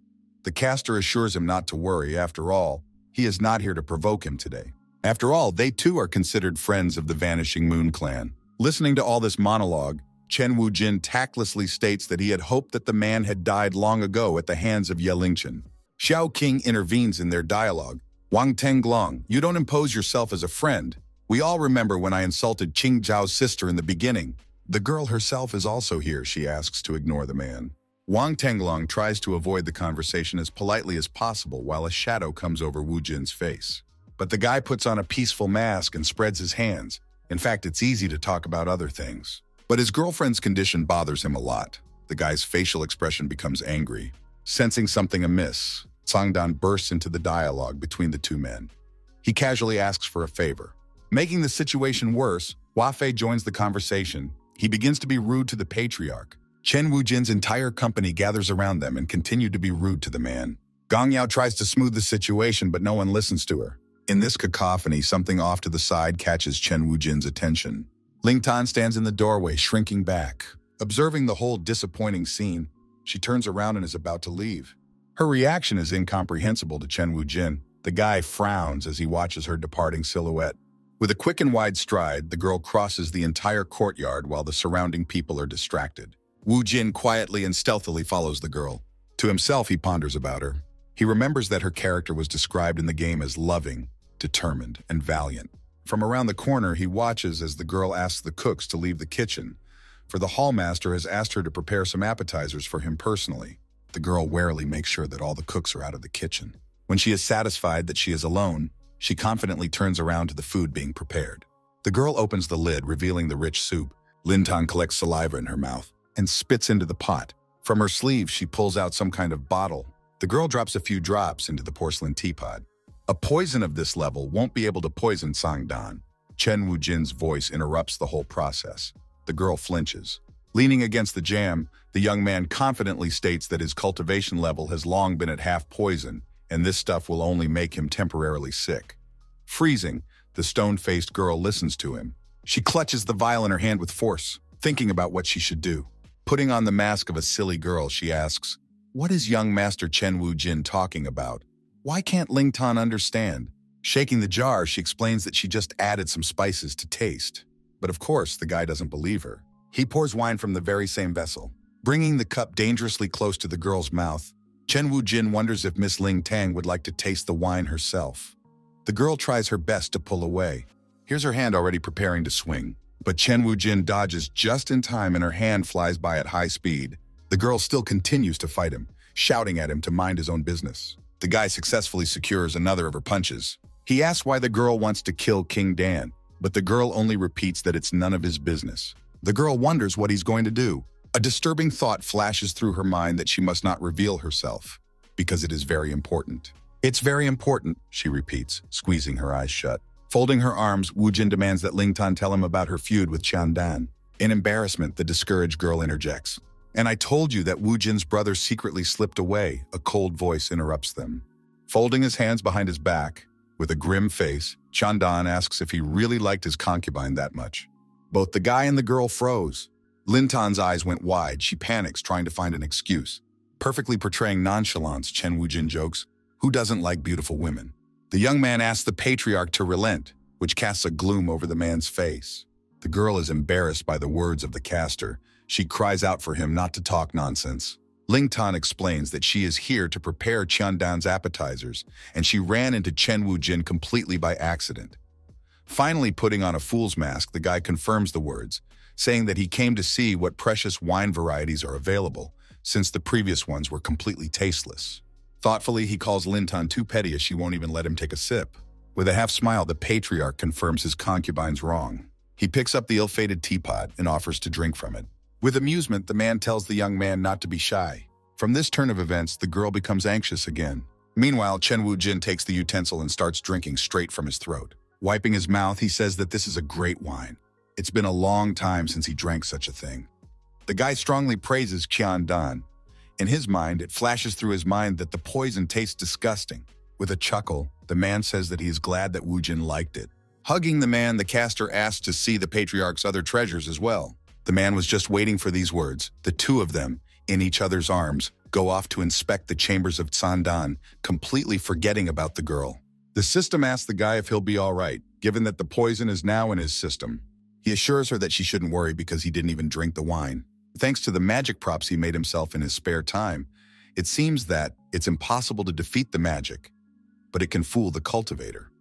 The caster assures him not to worry. After all, he is not here to provoke him today. After all, they too are considered friends of the Vanishing Moon clan. Listening to all this monologue, Chen Wujin tactlessly states that he had hoped that the man had died long ago at the hands of Ye Lingchen. Xiao Qing intervenes in their dialogue. Wang Tenglong, you don't impose yourself as a friend. We all remember when I insulted Qing Zhao's sister in the beginning. The girl herself is also here, she asks to ignore the man. Wang Tenglong tries to avoid the conversation as politely as possible while a shadow comes over Wu Jin's face. But the guy puts on a peaceful mask and spreads his hands. In fact, it's easy to talk about other things. But his girlfriend's condition bothers him a lot. The guy's facial expression becomes angry. Sensing something amiss, Sangdan bursts into the dialogue between the two men. He casually asks for a favor. Making the situation worse, Hua Fei joins the conversation. He begins to be rude to the patriarch. Chen Wujin's entire company gathers around them and continue to be rude to the man. Gong Yao tries to smooth the situation, but no one listens to her. In this cacophony, something off to the side catches Chen Wujin's attention. Ling Tan stands in the doorway, shrinking back. Observing the whole disappointing scene, she turns around and is about to leave. Her reaction is incomprehensible to Chen Wujin. The guy frowns as he watches her departing silhouette. With a quick and wide stride, the girl crosses the entire courtyard while the surrounding people are distracted. Wu Jin quietly and stealthily follows the girl. To himself, he ponders about her. He remembers that her character was described in the game as loving, determined, and valiant. From around the corner, he watches as the girl asks the cooks to leave the kitchen, for the hallmaster has asked her to prepare some appetizers for him personally. The girl warily makes sure that all the cooks are out of the kitchen. When she is satisfied that she is alone, she confidently turns around to the food being prepared. The girl opens the lid, revealing the rich soup. Lin Tan collects saliva in her mouth and spits into the pot. From her sleeve, she pulls out some kind of bottle. The girl drops a few drops into the porcelain teapot. A poison of this level won't be able to poison Sangdan. Chen Wujin's voice interrupts the whole process. The girl flinches. Leaning against the jam, the young man confidently states that his cultivation level has long been at half poison, and this stuff will only make him temporarily sick. Freezing, the stone-faced girl listens to him. She clutches the vial in her hand with force, thinking about what she should do. Putting on the mask of a silly girl, she asks, "What is young Master Chen Wujin talking about? Why can't Ling Tan understand?" Shaking the jar, she explains that she just added some spices to taste. But of course, the guy doesn't believe her. He pours wine from the very same vessel. Bringing the cup dangerously close to the girl's mouth, Chen Wujin wonders if Miss Ling Tang would like to taste the wine herself. The girl tries her best to pull away. Here's her hand already preparing to swing. But Chen Wujin dodges just in time and her hand flies by at high speed. The girl still continues to fight him, shouting at him to mind his own business. The guy successfully secures another of her punches. He asks why the girl wants to kill King Dan, but the girl only repeats that it's none of his business. The girl wonders what he's going to do. A disturbing thought flashes through her mind that she must not reveal herself, because it is very important. "It's very important," she repeats, squeezing her eyes shut. Folding her arms, Wu Jin demands that Ling Tan tell him about her feud with Qian Dan. In embarrassment, the discouraged girl interjects. "And I told you that Wu Jin's brother secretly slipped away," a cold voice interrupts them. Folding his hands behind his back, with a grim face, Qian Dan asks if he really liked his concubine that much. Both the guy and the girl froze. Lin Tan's eyes went wide. She panics, trying to find an excuse. Perfectly portraying nonchalance, Chen Wujin jokes, "Who doesn't like beautiful women?" The young man asks the patriarch to relent, which casts a gloom over the man's face. The girl is embarrassed by the words of the caster. She cries out for him not to talk nonsense. Ling Tan explains that she is here to prepare Qian Dan's appetizers, and she ran into Chen Wujin completely by accident. Finally putting on a fool's mask, the guy confirms the words, saying that he came to see what precious wine varieties are available, since the previous ones were completely tasteless. Thoughtfully, he calls Lin Tan too petty as she won't even let him take a sip. With a half smile, the patriarch confirms his concubine's wrong. He picks up the ill-fated teapot and offers to drink from it. With amusement, the man tells the young man not to be shy. From this turn of events, the girl becomes anxious again. Meanwhile, Chen Wujin takes the utensil and starts drinking straight from his throat. Wiping his mouth, he says that this is a great wine. It's been a long time since he drank such a thing. The guy strongly praises Qian Dan. In his mind, it flashes through his mind that the poison tastes disgusting. With a chuckle, the man says that he is glad that Wu Jin liked it. Hugging the man, the caster asks to see the patriarch's other treasures as well. The man was just waiting for these words. The two of them, in each other's arms, go off to inspect the chambers of Sandan, completely forgetting about the girl. The system asks the guy if he'll be all right, given that the poison is now in his system. He assures her that she shouldn't worry because he didn't even drink the wine. Thanks to the magic props he made himself in his spare time, it seems that it's impossible to defeat the magic, but it can fool the cultivator.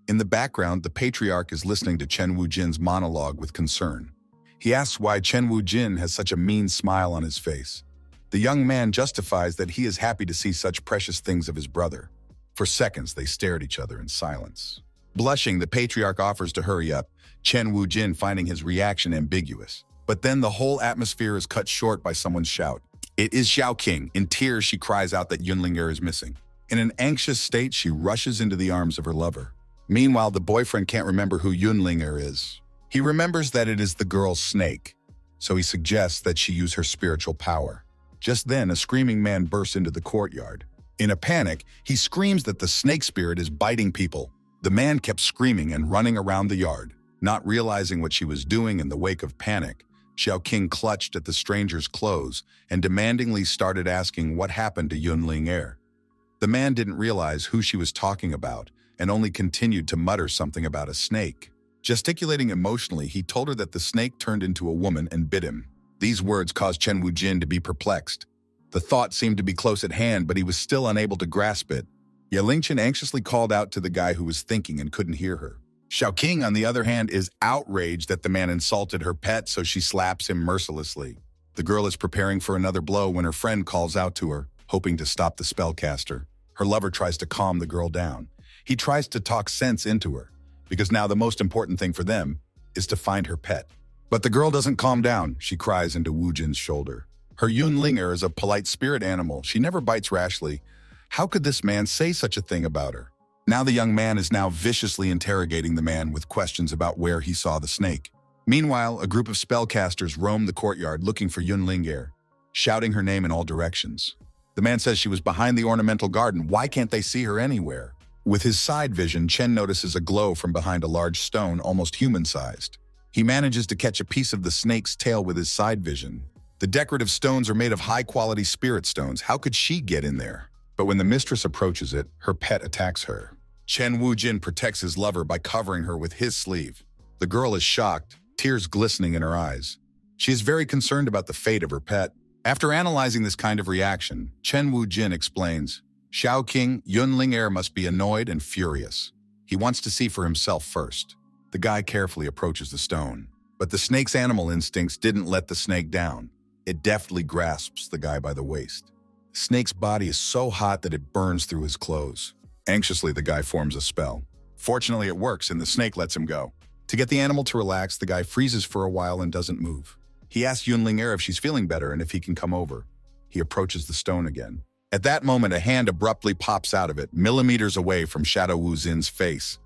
In the background, the patriarch is listening to Chen Wu-jin's monologue with concern. He asks why Chen Wu-jin has such a mean smile on his face. The young man justifies that he is happy to see such precious things of his brother. For seconds, they stare at each other in silence. Blushing, the patriarch offers to hurry up, Chen Wu-jin finding his reaction ambiguous. But then the whole atmosphere is cut short by someone's shout. It is Xiao King. In tears, she cries out that Yunling is missing. In an anxious state, she rushes into the arms of her lover. Meanwhile, the boyfriend can't remember who Yunling is. He remembers that it is the girl's snake, so he suggests that she use her spiritual power. Just then, a screaming man bursts into the courtyard. In a panic, he screams that the snake spirit is biting people. The man kept screaming and running around the yard. Not realizing what she was doing in the wake of panic, Xiao King clutched at the stranger's clothes and demandingly started asking what happened to Yunling Er. The man didn't realize who she was talking about and only continued to mutter something about a snake. Gesticulating emotionally, he told her that the snake turned into a woman and bit him. These words caused Chen Wu-jin to be perplexed. The thought seemed to be close at hand, but he was still unable to grasp it. Yelingchen anxiously called out to the guy who was thinking and couldn't hear her. Xiao King, on the other hand, is outraged that the man insulted her pet, so she slaps him mercilessly. The girl is preparing for another blow when her friend calls out to her, hoping to stop the spellcaster. Her lover tries to calm the girl down. He tries to talk sense into her, because now the most important thing for them is to find her pet. But the girl doesn't calm down. She cries into Wu Jin's shoulder. Her Yunlinger is a polite spirit animal. She never bites rashly. How could this man say such a thing about her? Now the young man is now viciously interrogating the man with questions about where he saw the snake. Meanwhile, a group of spellcasters roam the courtyard looking for Yunlinger, shouting her name in all directions. The man says she was behind the ornamental garden. Why can't they see her anywhere? With his side vision, Chen notices a glow from behind a large stone, almost human-sized. He manages to catch a piece of the snake's tail with his side vision. The decorative stones are made of high-quality spirit stones. How could she get in there? But when the mistress approaches it, her pet attacks her. Chen Wu-jin protects his lover by covering her with his sleeve. The girl is shocked, tears glistening in her eyes. She is very concerned about the fate of her pet. After analyzing this kind of reaction, Chen Wu-jin explains, Xiao King, Yunling must be annoyed and furious. He wants to see for himself first. The guy carefully approaches the stone. But the snake's animal instincts didn't let the snake down. It deftly grasps the guy by the waist. The snake's body is so hot that it burns through his clothes. Anxiously, the guy forms a spell. Fortunately, it works and the snake lets him go. To get the animal to relax, the guy freezes for a while and doesn't move. He asks Yunling if she's feeling better and if he can come over. He approaches the stone again. At that moment, a hand abruptly pops out of it, millimeters away from Shadow Wu-jin's face.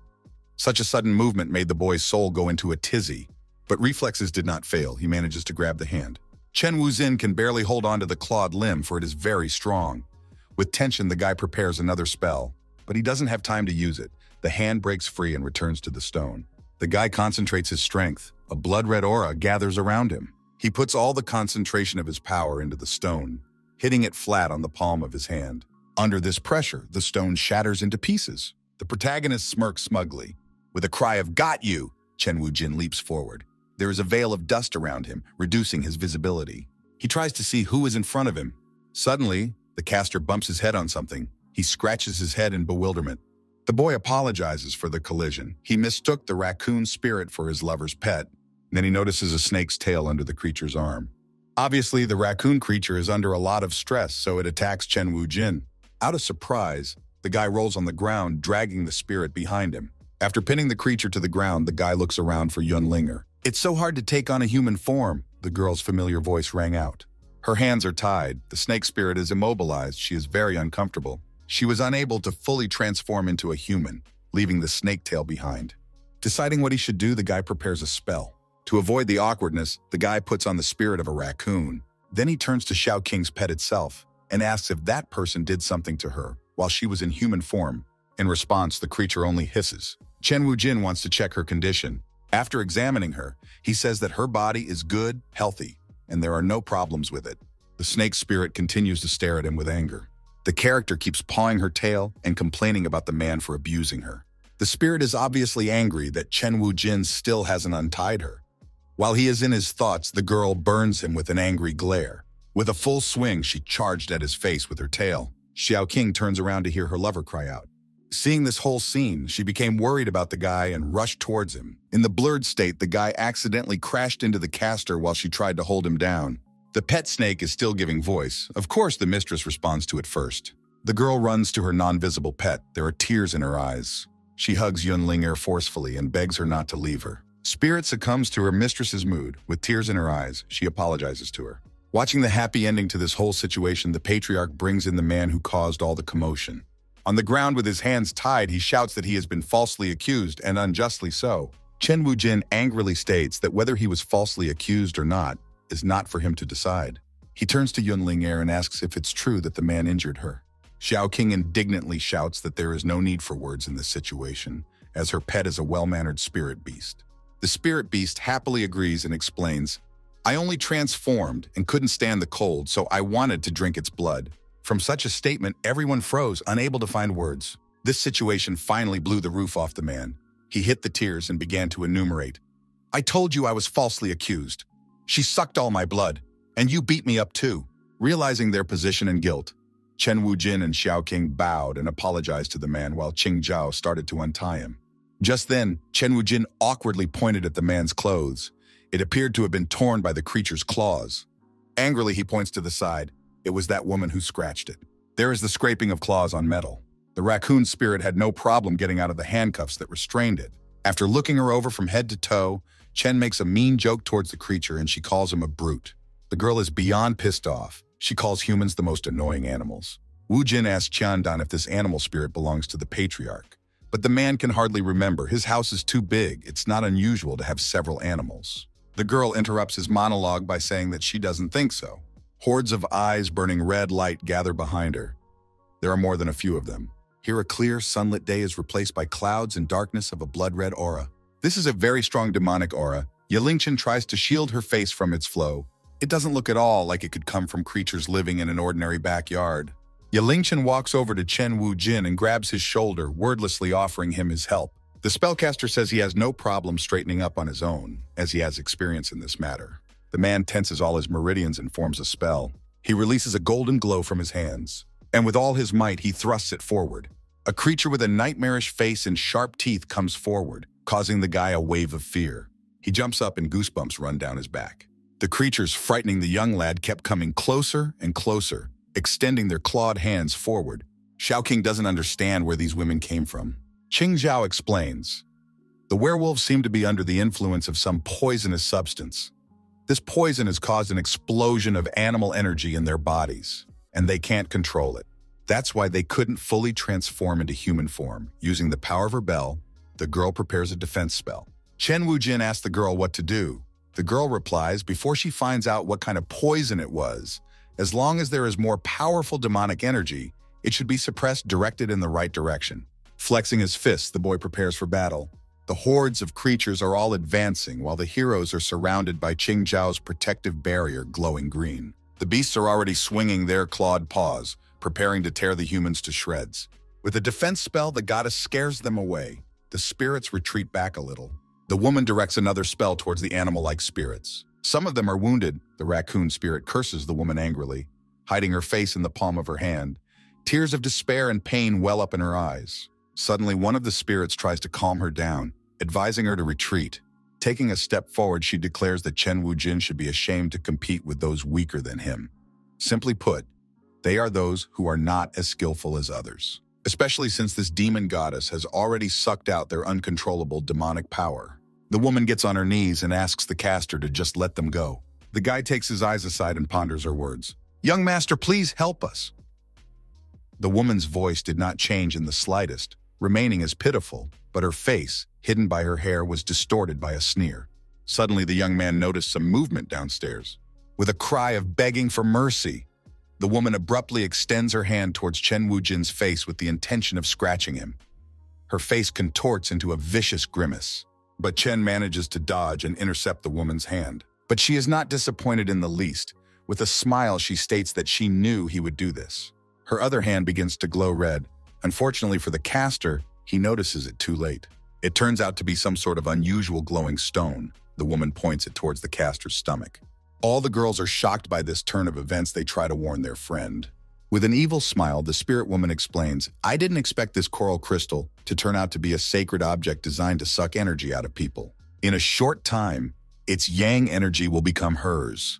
Such a sudden movement made the boy's soul go into a tizzy. But reflexes did not fail. He manages to grab the hand. Chen Wu-jin can barely hold on to the clawed limb, for it is very strong. With tension, the guy prepares another spell, but he doesn't have time to use it. The hand breaks free and returns to the stone. The guy concentrates his strength. A blood-red aura gathers around him. He puts all the concentration of his power into the stone, hitting it flat on the palm of his hand. Under this pressure, the stone shatters into pieces. The protagonist smirks smugly. With a cry of "Got you!" Chen Wu-jin leaps forward. There is a veil of dust around him, reducing his visibility. He tries to see who is in front of him. Suddenly, the caster bumps his head on something. He scratches his head in bewilderment. The boy apologizes for the collision. He mistook the raccoon spirit for his lover's pet. Then he notices a snake's tail under the creature's arm. Obviously, the raccoon creature is under a lot of stress, so it attacks Chen Wu-jin. Out of surprise, the guy rolls on the ground, dragging the spirit behind him. After pinning the creature to the ground, the guy looks around for Yunlinger. "It's so hard to take on a human form," the girl's familiar voice rang out. Her hands are tied. The snake spirit is immobilized. She is very uncomfortable. She was unable to fully transform into a human, leaving the snake tail behind. Deciding what he should do, the guy prepares a spell. To avoid the awkwardness, the guy puts on the spirit of a raccoon. Then he turns to Xiao King's pet itself and asks if that person did something to her while she was in human form. In response, the creature only hisses. Chen Wu-jin wants to check her condition. After examining her, he says that her body is good, healthy, and there are no problems with it. The snake spirit continues to stare at him with anger. The character keeps pawing her tail and complaining about the man for abusing her. The spirit is obviously angry that Chen Wu-jin still hasn't untied her. While he is in his thoughts, the girl burns him with an angry glare. With a full swing, she charged at his face with her tail. Xiao King turns around to hear her lover cry out. Seeing this whole scene, she became worried about the guy and rushed towards him. In the blurred state, the guy accidentally crashed into the caster while she tried to hold him down. The pet snake is still giving voice. Of course, the mistress responds to it first. The girl runs to her non-visible pet. There are tears in her eyes. She hugs Yunling forcefully and begs her not to leave her. Spirit succumbs to her mistress's mood. With tears in her eyes, she apologizes to her. Watching the happy ending to this whole situation, the patriarch brings in the man who caused all the commotion. On the ground with his hands tied, he shouts that he has been falsely accused, and unjustly so. Chen Wu-jin angrily states that whether he was falsely accused or not is not for him to decide. He turns to Yunling and asks if it's true that the man injured her. Xiao King indignantly shouts that there is no need for words in this situation, as her pet is a well-mannered spirit beast. The spirit beast happily agrees and explains, "I only transformed and couldn't stand the cold, so I wanted to drink its blood." From such a statement, everyone froze, unable to find words. This situation finally blew the roof off the man. He hit the tears and began to enumerate. "I told you I was falsely accused. She sucked all my blood, and you beat me up too." Realizing their position and guilt, Chen Wu-jin and Xiao King bowed and apologized to the man while Qing Zhao started to untie him. Just then, Chen Wu-jin awkwardly pointed at the man's clothes. It appeared to have been torn by the creature's claws. Angrily, he points to the side. It was that woman who scratched it. There is the scraping of claws on metal. The raccoon spirit had no problem getting out of the handcuffs that restrained it. After looking her over from head to toe, Chen makes a mean joke towards the creature and she calls him a brute. The girl is beyond pissed off. She calls humans the most annoying animals. Wu Jin asks Qiandan if this animal spirit belongs to the patriarch. But the man can hardly remember. His house is too big. It's not unusual to have several animals. The girl interrupts his monologue by saying that she doesn't think so. Hordes of eyes burning red light gather behind her. There are more than a few of them. Here a clear, sunlit day is replaced by clouds and darkness of a blood-red aura. This is a very strong demonic aura. Yelingchen tries to shield her face from its flow. It doesn't look at all like it could come from creatures living in an ordinary backyard. Yelingchen walks over to Chen Wu-jin and grabs his shoulder, wordlessly offering him his help. The spellcaster says he has no problem straightening up on his own, as he has experience in this matter. The man tenses all his meridians and forms a spell. He releases a golden glow from his hands, and with all his might, he thrusts it forward. A creature with a nightmarish face and sharp teeth comes forward, causing the guy a wave of fear. He jumps up and goosebumps run down his back. The creatures frightening the young lad kept coming closer and closer, extending their clawed hands forward. Xiao King doesn't understand where these women came from. Qing Zhao explains. The werewolves seem to be under the influence of some poisonous substance. This poison has caused an explosion of animal energy in their bodies, and they can't control it. That's why they couldn't fully transform into human form. Using the power of her bell, the girl prepares a defense spell. Chen Wu-jin asks the girl what to do. The girl replies, before she finds out what kind of poison it was, as long as there is more powerful demonic energy, it should be suppressed, directed in the right direction. Flexing his fists, the boy prepares for battle. The hordes of creatures are all advancing while the heroes are surrounded by Qing Zhao's protective barrier glowing green. The beasts are already swinging their clawed paws, preparing to tear the humans to shreds. With a defense spell, the goddess scares them away. The spirits retreat back a little. The woman directs another spell towards the animal-like spirits. Some of them are wounded. The raccoon spirit curses the woman angrily, hiding her face in the palm of her hand. Tears of despair and pain well up in her eyes. Suddenly, one of the spirits tries to calm her down, advising her to retreat. Taking a step forward, she declares that Chen Wu-jin should be ashamed to compete with those weaker than him. Simply put, they are those who are not as skillful as others, especially since this demon goddess has already sucked out their uncontrollable demonic power. The woman gets on her knees and asks the caster to just let them go. The guy takes his eyes aside and ponders her words. "Young master, please help us." The woman's voice did not change in the slightest, remaining as pitiful, but her face, hidden by her hair, was distorted by a sneer. Suddenly, the young man noticed some movement downstairs. With a cry of begging for mercy, the woman abruptly extends her hand towards Chen Wu-jin's face with the intention of scratching him. Her face contorts into a vicious grimace, but Chen manages to dodge and intercept the woman's hand. But she is not disappointed in the least. With a smile, she states that she knew he would do this. Her other hand begins to glow red. Unfortunately for the caster, He notices it too late. It turns out to be some sort of unusual glowing stone. The woman points it towards the caster's stomach. All the girls are shocked by this turn of events. They try to warn their friend. With an evil smile, the spirit woman explains, "I didn't expect this coral crystal to turn out to be a sacred object designed to suck energy out of people. In a short time, its yang energy will become hers."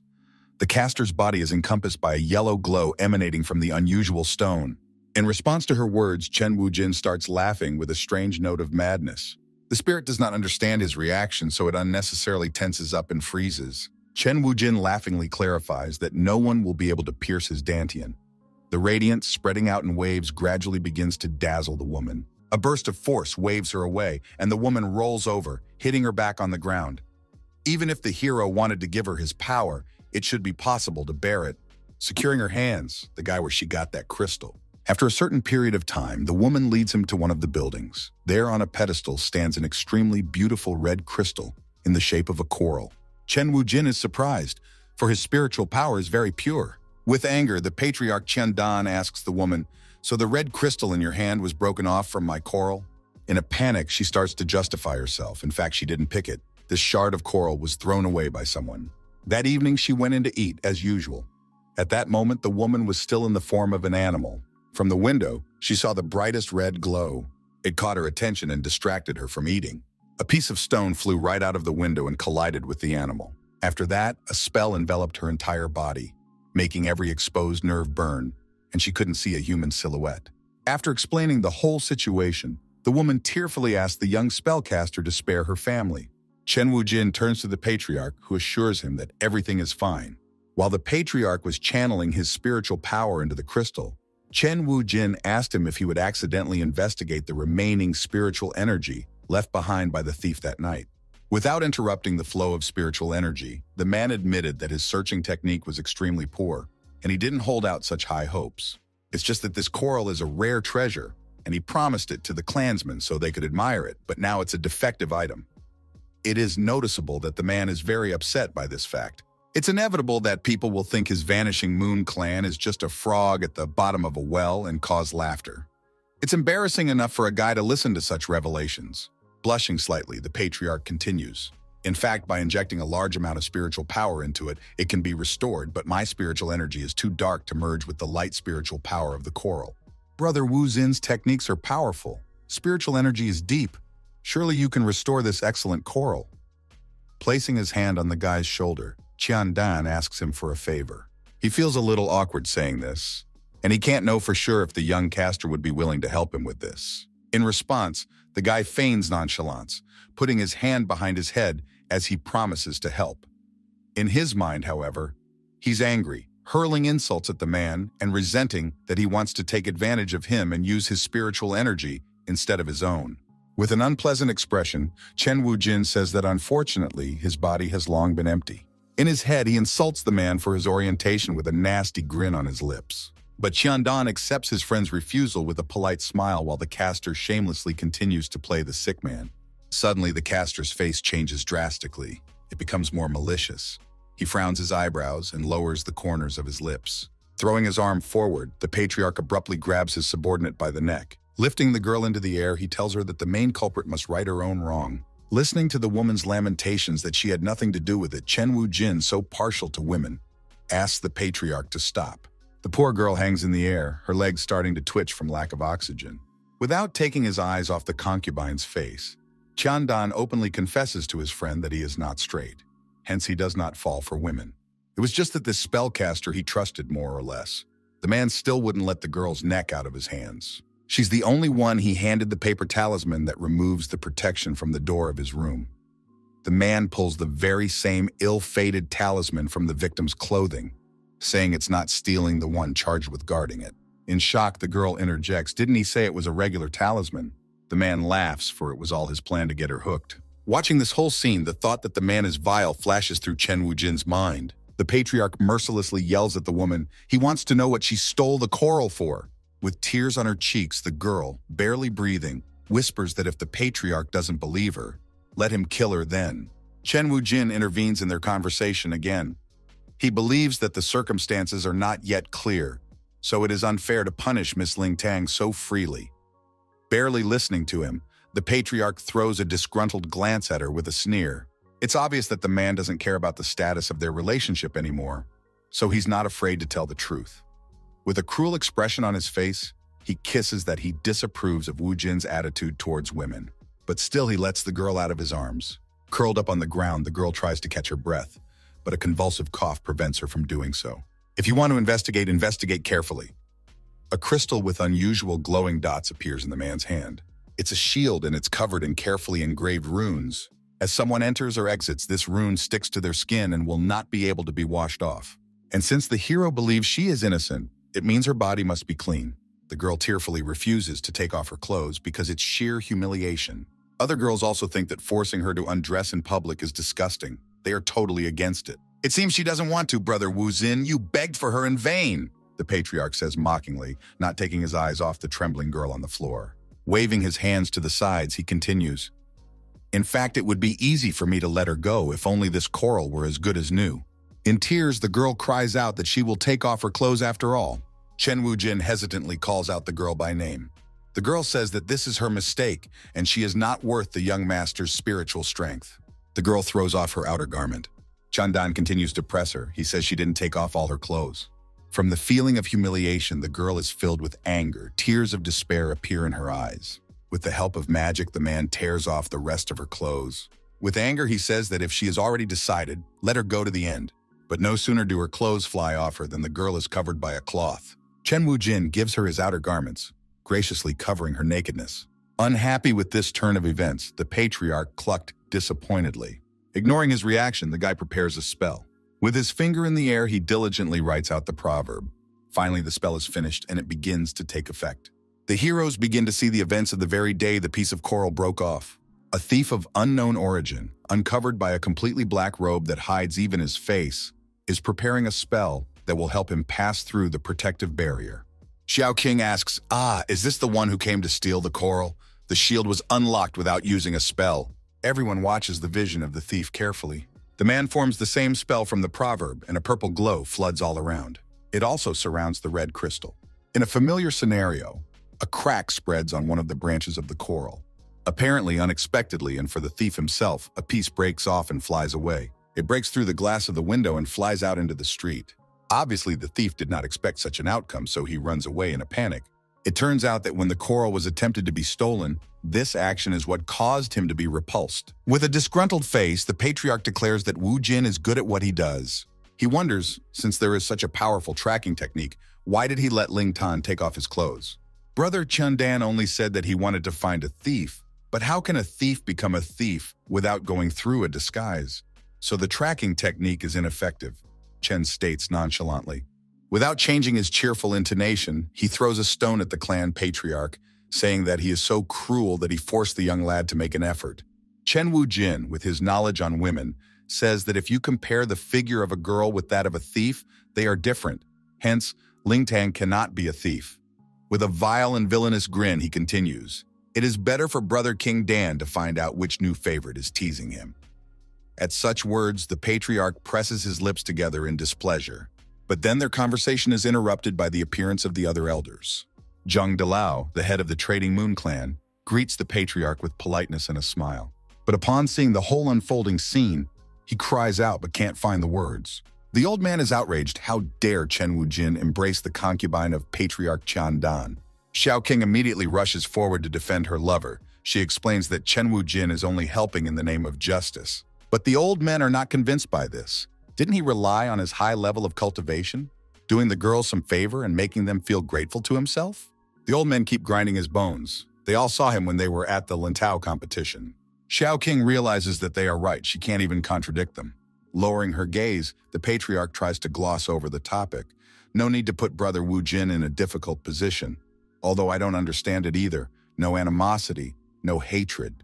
The caster's body is encompassed by a yellow glow emanating from the unusual stone. In response to her words, Chen Wujin starts laughing with a strange note of madness. The spirit does not understand his reaction, so it unnecessarily tenses up and freezes. Chen Wujin laughingly clarifies that no one will be able to pierce his dantian. The radiance, spreading out in waves, gradually begins to dazzle the woman. A burst of force waves her away, and the woman rolls over, hitting her back on the ground. Even if the hero wanted to give her his power, it should be possible to bear it. Securing her hands, the guy where she got that crystal. After a certain period of time, the woman leads him to one of the buildings. There on a pedestal stands an extremely beautiful red crystal in the shape of a coral. Chen Wujin is surprised, for his spiritual power is very pure. With anger, the patriarch Chen Dan asks the woman, "So the red crystal in your hand was broken off from my coral?" In a panic, she starts to justify herself. In fact, she didn't pick it. This shard of coral was thrown away by someone. That evening, she went in to eat, as usual. At that moment, the woman was still in the form of an animal. From the window, she saw the brightest red glow. It caught her attention and distracted her from eating. A piece of stone flew right out of the window and collided with the animal. After that, a spell enveloped her entire body, making every exposed nerve burn, and she couldn't see a human silhouette. After explaining the whole situation, the woman tearfully asked the young spellcaster to spare her family. Chen Wujin turns to the patriarch, who assures him that everything is fine. While the patriarch was channeling his spiritual power into the crystal, Chen Wujin asked him if he would accidentally investigate the remaining spiritual energy left behind by the thief that night. Without interrupting the flow of spiritual energy, the man admitted that his searching technique was extremely poor, and he didn't hold out such high hopes. It's just that this coral is a rare treasure, and he promised it to the clansmen so they could admire it, but now it's a defective item. It is noticeable that the man is very upset by this fact. It's inevitable that people will think his vanishing moon clan is just a frog at the bottom of a well and cause laughter. It's embarrassing enough for a guy to listen to such revelations. Blushing slightly, the patriarch continues. In fact, by injecting a large amount of spiritual power into it, it can be restored, but my spiritual energy is too dark to merge with the light spiritual power of the coral. Brother Wu Zin's techniques are powerful. Spiritual energy is deep. Surely you can restore this excellent coral. Placing his hand on the guy's shoulder, Qian Dan asks him for a favor. He feels a little awkward saying this, and he can't know for sure if the young caster would be willing to help him with this. In response, the guy feigns nonchalance, putting his hand behind his head as he promises to help. In his mind, however, he's angry, hurling insults at the man and resenting that he wants to take advantage of him and use his spiritual energy instead of his own. With an unpleasant expression, Chen Wujin says that unfortunately his body has long been empty. In his head, he insults the man for his orientation with a nasty grin on his lips. But Qiandan accepts his friend's refusal with a polite smile while the caster shamelessly continues to play the sick man. Suddenly, the caster's face changes drastically. It becomes more malicious. He frowns his eyebrows and lowers the corners of his lips. Throwing his arm forward, the patriarch abruptly grabs his subordinate by the neck. Lifting the girl into the air, he tells her that the main culprit must right her own wrong. Listening to the woman's lamentations that she had nothing to do with it, Chen Wujin, so partial to women, asks the patriarch to stop. The poor girl hangs in the air, her legs starting to twitch from lack of oxygen. Without taking his eyes off the concubine's face, Qiandan openly confesses to his friend that he is not straight. Hence, he does not fall for women. It was just that this spellcaster he trusted more or less. The man still wouldn't let the girl's neck out of his hands. She's the only one he handed the paper talisman that removes the protection from the door of his room. The man pulls the very same ill-fated talisman from the victim's clothing, saying it's not stealing the one charged with guarding it. In shock, the girl interjects, "Didn't he say it was a regular talisman?" The man laughs, for it was all his plan to get her hooked. Watching this whole scene, the thought that the man is vile flashes through Chen Wujin's mind. The patriarch mercilessly yells at the woman. He wants to know what she stole the coral for. With tears on her cheeks, the girl, barely breathing, whispers that if the patriarch doesn't believe her, let him kill her then. Chen Wujin intervenes in their conversation again. He believes that the circumstances are not yet clear, so it is unfair to punish Miss Ling Tang so freely. Barely listening to him, the patriarch throws a disgruntled glance at her with a sneer. It's obvious that the man doesn't care about the status of their relationship anymore, so he's not afraid to tell the truth. With a cruel expression on his face, he kisses that he disapproves of Wu Jin's attitude towards women. But still he lets the girl out of his arms. Curled up on the ground, the girl tries to catch her breath, but a convulsive cough prevents her from doing so. If you want to investigate, investigate carefully. A crystal with unusual glowing dots appears in the man's hand. It's a shield and it's covered in carefully engraved runes. As someone enters or exits, this rune sticks to their skin and will not be able to be washed off. And since the hero believes she is innocent, it means her body must be clean. The girl tearfully refuses to take off her clothes because it's sheer humiliation. Other girls also think that forcing her to undress in public is disgusting. They are totally against it. It seems she doesn't want to, Brother Wu Jin. You begged for her in vain, the patriarch says mockingly, not taking his eyes off the trembling girl on the floor. Waving his hands to the sides, he continues, "In fact, it would be easy for me to let her go if only this coral were as good as new." In tears, the girl cries out that she will take off her clothes after all. Chen Wu Jin hesitantly calls out the girl by name. The girl says that this is her mistake and she is not worth the young master's spiritual strength. The girl throws off her outer garment. Chandan continues to press her. He says she didn't take off all her clothes. From the feeling of humiliation, the girl is filled with anger. Tears of despair appear in her eyes. With the help of magic, the man tears off the rest of her clothes. With anger, he says that if she has already decided, let her go to the end. But no sooner do her clothes fly off her than the girl is covered by a cloth. Chen Wu Jin gives her his outer garments, graciously covering her nakedness. Unhappy with this turn of events, the patriarch clucked disappointedly. Ignoring his reaction, the guy prepares a spell. With his finger in the air, he diligently writes out the proverb. Finally, the spell is finished and it begins to take effect. The heroes begin to see the events of the very day the piece of coral broke off. A thief of unknown origin, uncovered by a completely black robe that hides even his face, is preparing a spell that will help him pass through the protective barrier. Xiao King asks, is this the one who came to steal the coral? The shield was unlocked without using a spell. Everyone watches the vision of the thief carefully. The man forms the same spell from the proverb, and a purple glow floods all around. It also surrounds the red crystal. In a familiar scenario, a crack spreads on one of the branches of the coral. Apparently unexpectedly, and for the thief himself, a piece breaks off and flies away. It breaks through the glass of the window and flies out into the street. Obviously, the thief did not expect such an outcome, so he runs away in a panic. It turns out that when the coral was attempted to be stolen, this action is what caused him to be repulsed. With a disgruntled face, the patriarch declares that Wu Jin is good at what he does. He wonders, since there is such a powerful tracking technique, why did he let Ling Tan take off his clothes? Brother Chundan only said that he wanted to find a thief, but how can a thief become a thief without going through a disguise? So the tracking technique is ineffective, Chen states nonchalantly. Without changing his cheerful intonation, he throws a stone at the clan patriarch, saying that he is so cruel that he forced the young lad to make an effort. Chen Wu Jin, with his knowledge on women, says that if you compare the figure of a girl with that of a thief, they are different. Hence, Ling Tan cannot be a thief. With a vile and villainous grin, he continues, "It is better for Brother King Dan to find out which new favorite is teasing him." At such words, the patriarch presses his lips together in displeasure. But then their conversation is interrupted by the appearance of the other elders. Zhang Dalao, the head of the Trading Moon clan, greets the patriarch with politeness and a smile. But upon seeing the whole unfolding scene, he cries out but can't find the words. The old man is outraged. How dare Chen Wu Jin embrace the concubine of Patriarch Chandan? Xiao King immediately rushes forward to defend her lover. She explains that Chen Wu Jin is only helping in the name of justice. But the old men are not convinced by this. Didn't he rely on his high level of cultivation, doing the girls some favor and making them feel grateful to himself? The old men keep grinding his bones. They all saw him when they were at the Lintao competition. Xiao King realizes that they are right. She can't even contradict them. Lowering her gaze, the patriarch tries to gloss over the topic. No need to put Brother Wu Jin in a difficult position. Although I don't understand it either. No animosity, no hatred.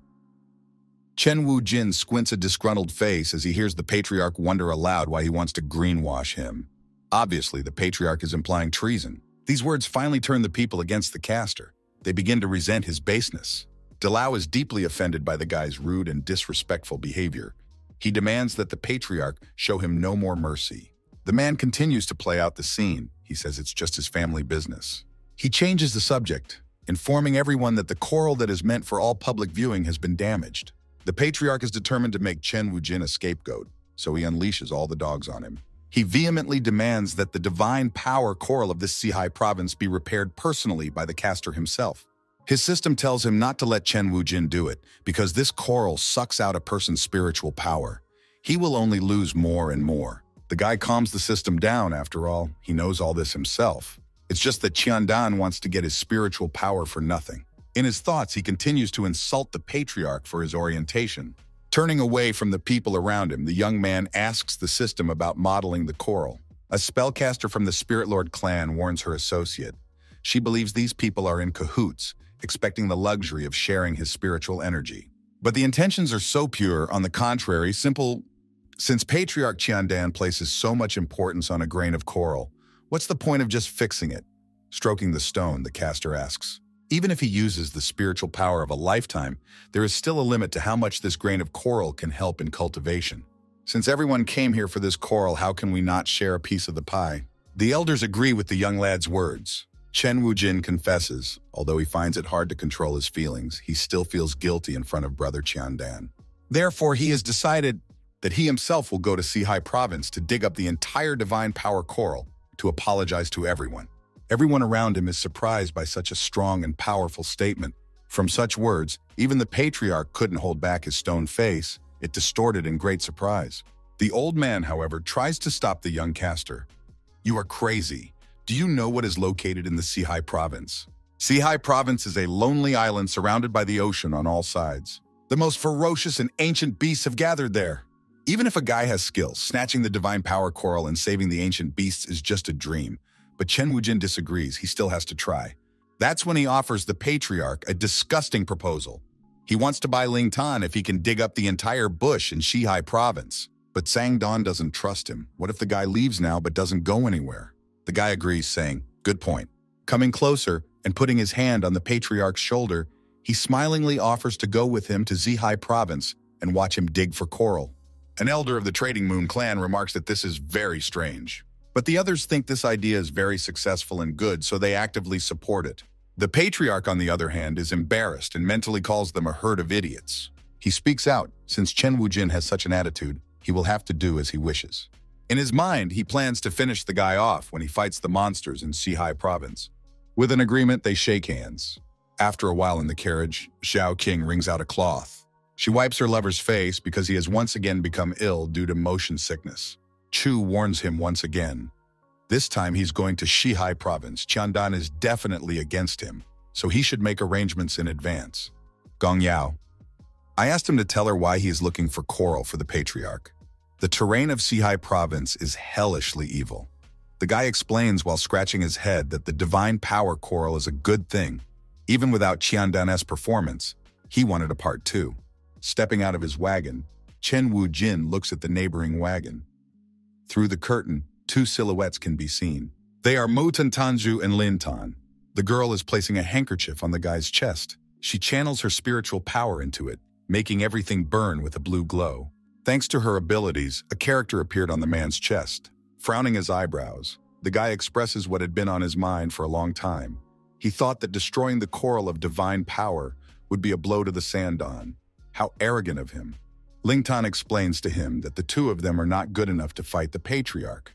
Chen Wu Jin squints a disgruntled face as he hears the patriarch wonder aloud why he wants to greenwash him. Obviously, the patriarch is implying treason. These words finally turn the people against the caster. They begin to resent his baseness. Dalao is deeply offended by the guy's rude and disrespectful behavior. He demands that the patriarch show him no more mercy. The man continues to play out the scene. He says it's just his family business. He changes the subject. informing everyone that the coral that is meant for all public viewing has been damaged. The patriarch is determined to make Chen Wujin a scapegoat, so he unleashes all the dogs on him. He vehemently demands that the divine power coral of this Sihai province be repaired personally by the caster himself. His system tells him not to let Chen Wujin do it, because this coral sucks out a person's spiritual power. He will only lose more and more. The guy calms the system down, after all. He knows all this himself. It's just that Qiandan wants to get his spiritual power for nothing. In his thoughts, he continues to insult the patriarch for his orientation. Turning away from the people around him, the young man asks the system about modeling the coral. A spellcaster from the Spirit Lord clan warns her associate. She believes these people are in cahoots, expecting the luxury of sharing his spiritual energy. But the intentions are so pure, on the contrary, simple. Since Patriarch Qiandan places so much importance on a grain of coral, what's the point of just fixing it? Stroking the stone, the caster asks. Even if he uses the spiritual power of a lifetime, there is still a limit to how much this grain of coral can help in cultivation. Since everyone came here for this coral, how can we not share a piece of the pie? The elders agree with the young lad's words. Chen Wujin confesses. Although he finds it hard to control his feelings, he still feels guilty in front of brother Qiandan. Therefore, he has decided that he himself will go to Sihai province to dig up the entire divine power coral to apologize to everyone. Everyone around him is surprised by such a strong and powerful statement. From such words, even the patriarch couldn't hold back his stone face. It distorted in great surprise. The old man, however, tries to stop the young caster. You are crazy. Do you know what is located in the Sihai province? Sihai province is a lonely island surrounded by the ocean on all sides. The most ferocious and ancient beasts have gathered there. Even if a guy has skills, snatching the divine power coral and saving the ancient beasts is just a dream. But Chen Wujin disagrees. He still has to try. That's when he offers the patriarch a disgusting proposal. He wants to buy Ling Tan if he can dig up the entire bush in Sihai province. But Sang Don doesn't trust him. What if the guy leaves now but doesn't go anywhere? The guy agrees, saying, "Good point." Coming closer and putting his hand on the patriarch's shoulder, he smilingly offers to go with him to Sihai province and watch him dig for coral. An elder of the Trading Moon clan remarks that this is very strange. But the others think this idea is very successful and good, so they actively support it. The patriarch, on the other hand, is embarrassed and mentally calls them a herd of idiots. He speaks out. Since Chen Wujin has such an attitude, he will have to do as he wishes. In his mind, he plans to finish the guy off when he fights the monsters in Sihai province. With an agreement, they shake hands. After a while in the carriage, Xiao Qing wrings out a cloth. She wipes her lover's face because he has once again become ill due to motion sickness. Chu warns him once again. This time he's going to Sihai province. Qiandan is definitely against him, so he should make arrangements in advance. Gong Yao. I asked him to tell her why he is looking for coral for the patriarch. The terrain of Sihai province is hellishly evil. The guy explains while scratching his head that the divine power coral is a good thing. Even without Qiandan's performance, he wanted a part too. Stepping out of his wagon, Chen Wujin looks at the neighboring wagon. Through the curtain, two silhouettes can be seen. They are Mu Tantanju and Lin Tan. The girl is placing a handkerchief on the guy's chest. She channels her spiritual power into it, making everything burn with a blue glow. Thanks to her abilities, a character appeared on the man's chest. Frowning his eyebrows, the guy expresses what had been on his mind for a long time. He thought that destroying the coral of divine power would be a blow to the Sandan. How arrogant of him. Ling Tan explains to him that the two of them are not good enough to fight the patriarch.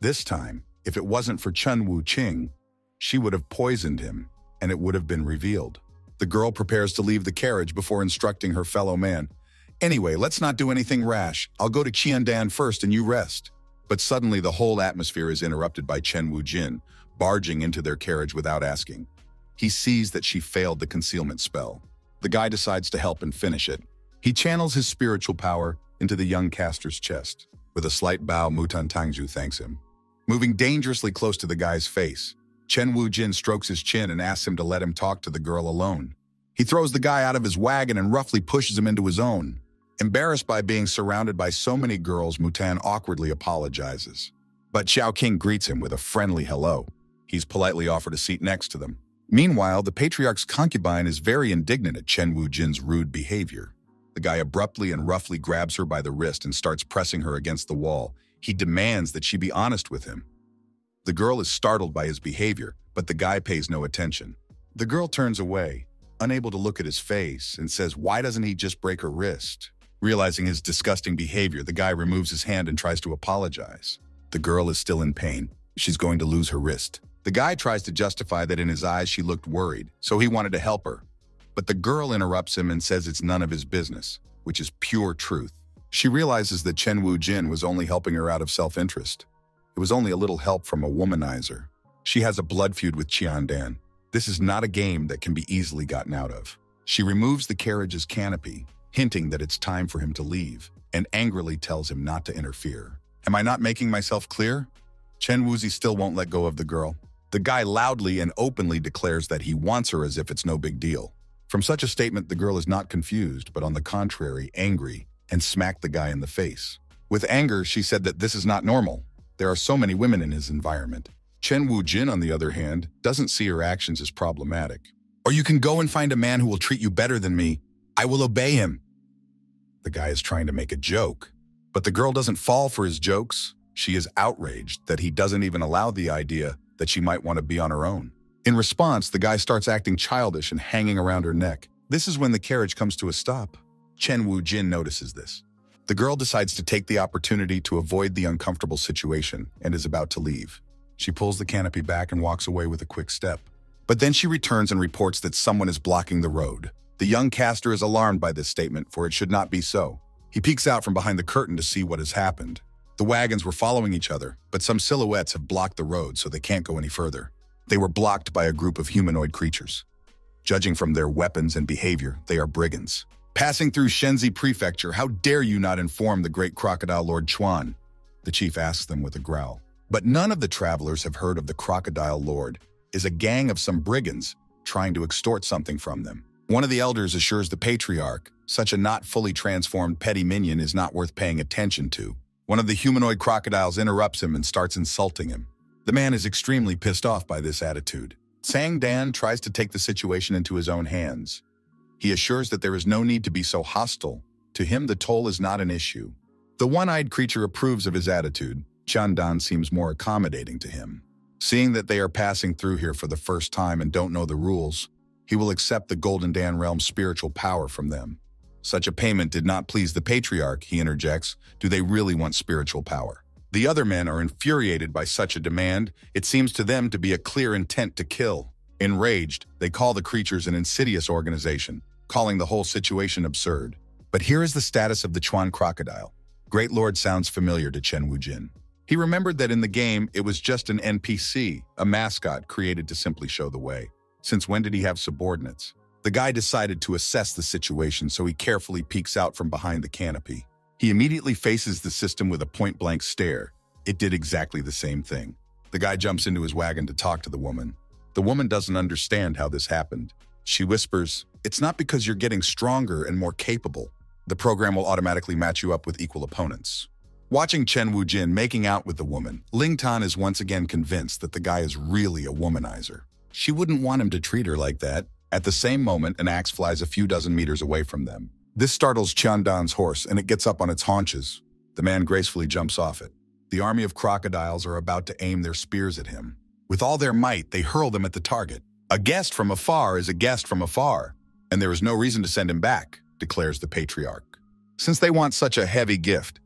This time, if it wasn't for Chen Wuqing, she would have poisoned him, and it would have been revealed. The girl prepares to leave the carriage before instructing her fellow man. Anyway, let's not do anything rash. I'll go to Qiandan first and you rest. But suddenly the whole atmosphere is interrupted by Chen Wujin, barging into their carriage without asking. He sees that she failed the concealment spell. The guy decides to help and finish it. He channels his spiritual power into the young caster's chest. With a slight bow, Mutan Tangju thanks him. Moving dangerously close to the guy's face, Chen Wujin strokes his chin and asks him to let him talk to the girl alone. He throws the guy out of his wagon and roughly pushes him into his own. Embarrassed by being surrounded by so many girls, Mutan awkwardly apologizes. But Xiao Qing greets him with a friendly hello. He's politely offered a seat next to them. Meanwhile, the patriarch's concubine is very indignant at Chen Wujin's rude behavior. The guy abruptly and roughly grabs her by the wrist and starts pressing her against the wall. He demands that she be honest with him. The girl is startled by his behavior, but the guy pays no attention. The girl turns away, unable to look at his face, and says, "Why doesn't he just break her wrist?" Realizing his disgusting behavior, the guy removes his hand and tries to apologize. The girl is still in pain. She's going to lose her wrist. The guy tries to justify that in his eyes she looked worried, so he wanted to help her. But the girl interrupts him and says it's none of his business, which is pure truth. She realizes that Chen Wu-jin was only helping her out of self-interest. It was only a little help from a womanizer. She has a blood feud with Qiandan. This is not a game that can be easily gotten out of. She removes the carriage's canopy, hinting that it's time for him to leave, and angrily tells him not to interfere. Am I not making myself clear? Chen Wuzi still won't let go of the girl. The guy loudly and openly declares that he wants her as if it's no big deal. From such a statement, the girl is not confused, but on the contrary, angry, and smacked the guy in the face. With anger, she said that this is not normal. There are so many women in his environment. Chen Wu-jin, on the other hand, doesn't see her actions as problematic. Or you can go and find a man who will treat you better than me. I will obey him. The guy is trying to make a joke, but the girl doesn't fall for his jokes. She is outraged that he doesn't even allow the idea that she might want to be on her own. In response, the guy starts acting childish and hanging around her neck. This is when the carriage comes to a stop. Chen Wu-jin notices this. The girl decides to take the opportunity to avoid the uncomfortable situation and is about to leave. She pulls the canopy back and walks away with a quick step. But then she returns and reports that someone is blocking the road. The young caster is alarmed by this statement, for it should not be so. He peeks out from behind the curtain to see what has happened. The wagons were following each other, but some silhouettes have blocked the road so they can't go any further. They were blocked by a group of humanoid creatures. Judging from their weapons and behavior, they are brigands. Passing through Shenzi Prefecture, how dare you not inform the great crocodile Lord Chuan? The chief asks them with a growl. But none of the travelers have heard of the crocodile lord. Is a gang of some brigands trying to extort something from them. One of the elders assures the patriarch, such a not fully transformed petty minion is not worth paying attention to. One of the humanoid crocodiles interrupts him and starts insulting him. The man is extremely pissed off by this attitude. Sang Dan tries to take the situation into his own hands. He assures that there is no need to be so hostile. To him, the toll is not an issue. The one-eyed creature approves of his attitude. Chandan seems more accommodating to him. Seeing that they are passing through here for the first time and don't know the rules, he will accept the Golden Dan Realm's spiritual power from them. Such a payment did not please the patriarch, he interjects. Do they really want spiritual power? The other men are infuriated by such a demand. It seems to them to be a clear intent to kill. Enraged, they call the creatures an insidious organization, calling the whole situation absurd. But here is the status of the Chuan crocodile. Great Lord sounds familiar to Chen Wu-jin. He remembered that in the game, it was just an NPC, a mascot created to simply show the way. Since when did he have subordinates? The guy decided to assess the situation, so he carefully peeks out from behind the canopy. He immediately faces the system with a point-blank stare. It did exactly the same thing. The guy jumps into his wagon to talk to the woman. The woman doesn't understand how this happened. She whispers, "It's not because you're getting stronger and more capable. The program will automatically match you up with equal opponents." Watching Chen Wu-jin making out with the woman, Ling Tan is once again convinced that the guy is really a womanizer. She wouldn't want him to treat her like that. At the same moment, an axe flies a few dozen meters away from them. This startles Chandan's horse, and it gets up on its haunches. The man gracefully jumps off it. The army of crocodiles are about to aim their spears at him. With all their might, they hurl them at the target. "A guest from afar is a guest from afar, and there is no reason to send him back," declares the patriarch. Since they want such a heavy gift,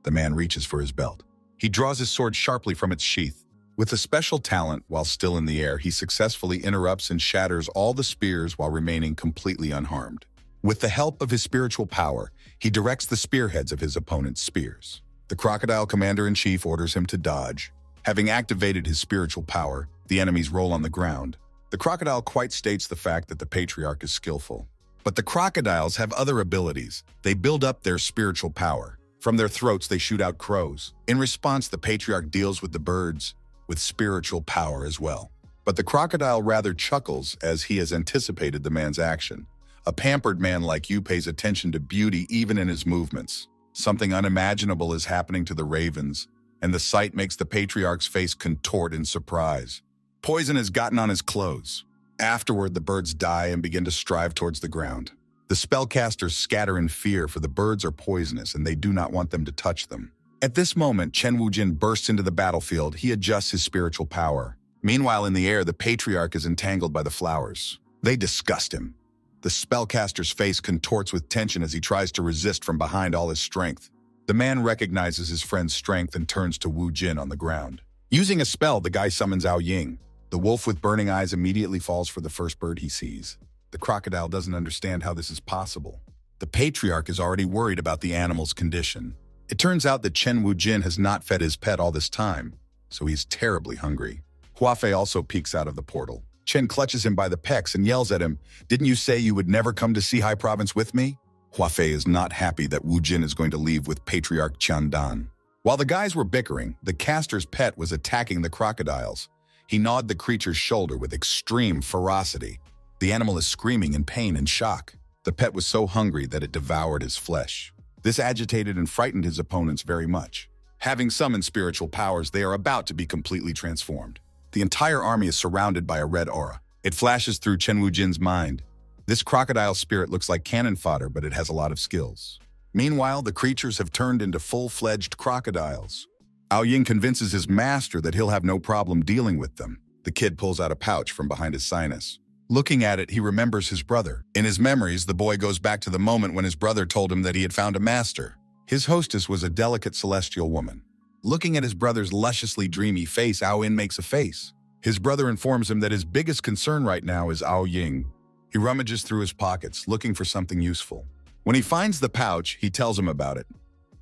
the man reaches for his belt. He draws his sword sharply from its sheath. With a special talent, while still in the air, he successfully interrupts and shatters all the spears while remaining completely unharmed. With the help of his spiritual power, he directs the spearheads of his opponent's spears. The crocodile commander-in-chief orders him to dodge. Having activated his spiritual power, the enemies roll on the ground. The crocodile quite states the fact that the patriarch is skillful. But the crocodiles have other abilities. They build up their spiritual power. From their throats, they shoot out crows. In response, the patriarch deals with the birds with spiritual power as well. But the crocodile rather chuckles as he has anticipated the man's action. A pampered man like you pays attention to beauty even in his movements. Something unimaginable is happening to the ravens, and the sight makes the patriarch's face contort in surprise. Poison has gotten on his clothes. Afterward, the birds die and begin to strive towards the ground. The spellcasters scatter in fear, for the birds are poisonous and they do not want them to touch them. At this moment, Chen Wu-jin bursts into the battlefield. He adjusts his spiritual power. Meanwhile, in the air, the patriarch is entangled by the flowers. They disgust him. The spellcaster's face contorts with tension as he tries to resist from behind all his strength. The man recognizes his friend's strength and turns to Wu Jin on the ground. Using a spell, the guy summons Ao Ying. The wolf with burning eyes immediately falls for the first bird he sees. The crocodile doesn't understand how this is possible. The patriarch is already worried about the animal's condition. It turns out that Chen Wu Jin has not fed his pet all this time, so he's terribly hungry. Huafei also peeks out of the portal. Chen clutches him by the pecs and yells at him, "Didn't you say you would never come to Sihai Province with me?" Huafei is not happy that Wu Jin is going to leave with Patriarch Qiandan. While the guys were bickering, the caster's pet was attacking the crocodiles. He gnawed the creature's shoulder with extreme ferocity. The animal is screaming in pain and shock. The pet was so hungry that it devoured his flesh. This agitated and frightened his opponents very much. Having summoned spiritual powers, they are about to be completely transformed. The entire army is surrounded by a red aura. It flashes through Chen Wu Jin's mind. This crocodile spirit looks like cannon fodder, but it has a lot of skills. Meanwhile, the creatures have turned into full-fledged crocodiles. Ao Ying convinces his master that he'll have no problem dealing with them. The kid pulls out a pouch from behind his sinus. Looking at it, he remembers his brother. In his memories, the boy goes back to the moment when his brother told him that he had found a master. His hostess was a delicate celestial woman. Looking at his brother's lusciously dreamy face, Ao Yin makes a face. His brother informs him that his biggest concern right now is Ao Ying. He rummages through his pockets, looking for something useful. When he finds the pouch, he tells him about it.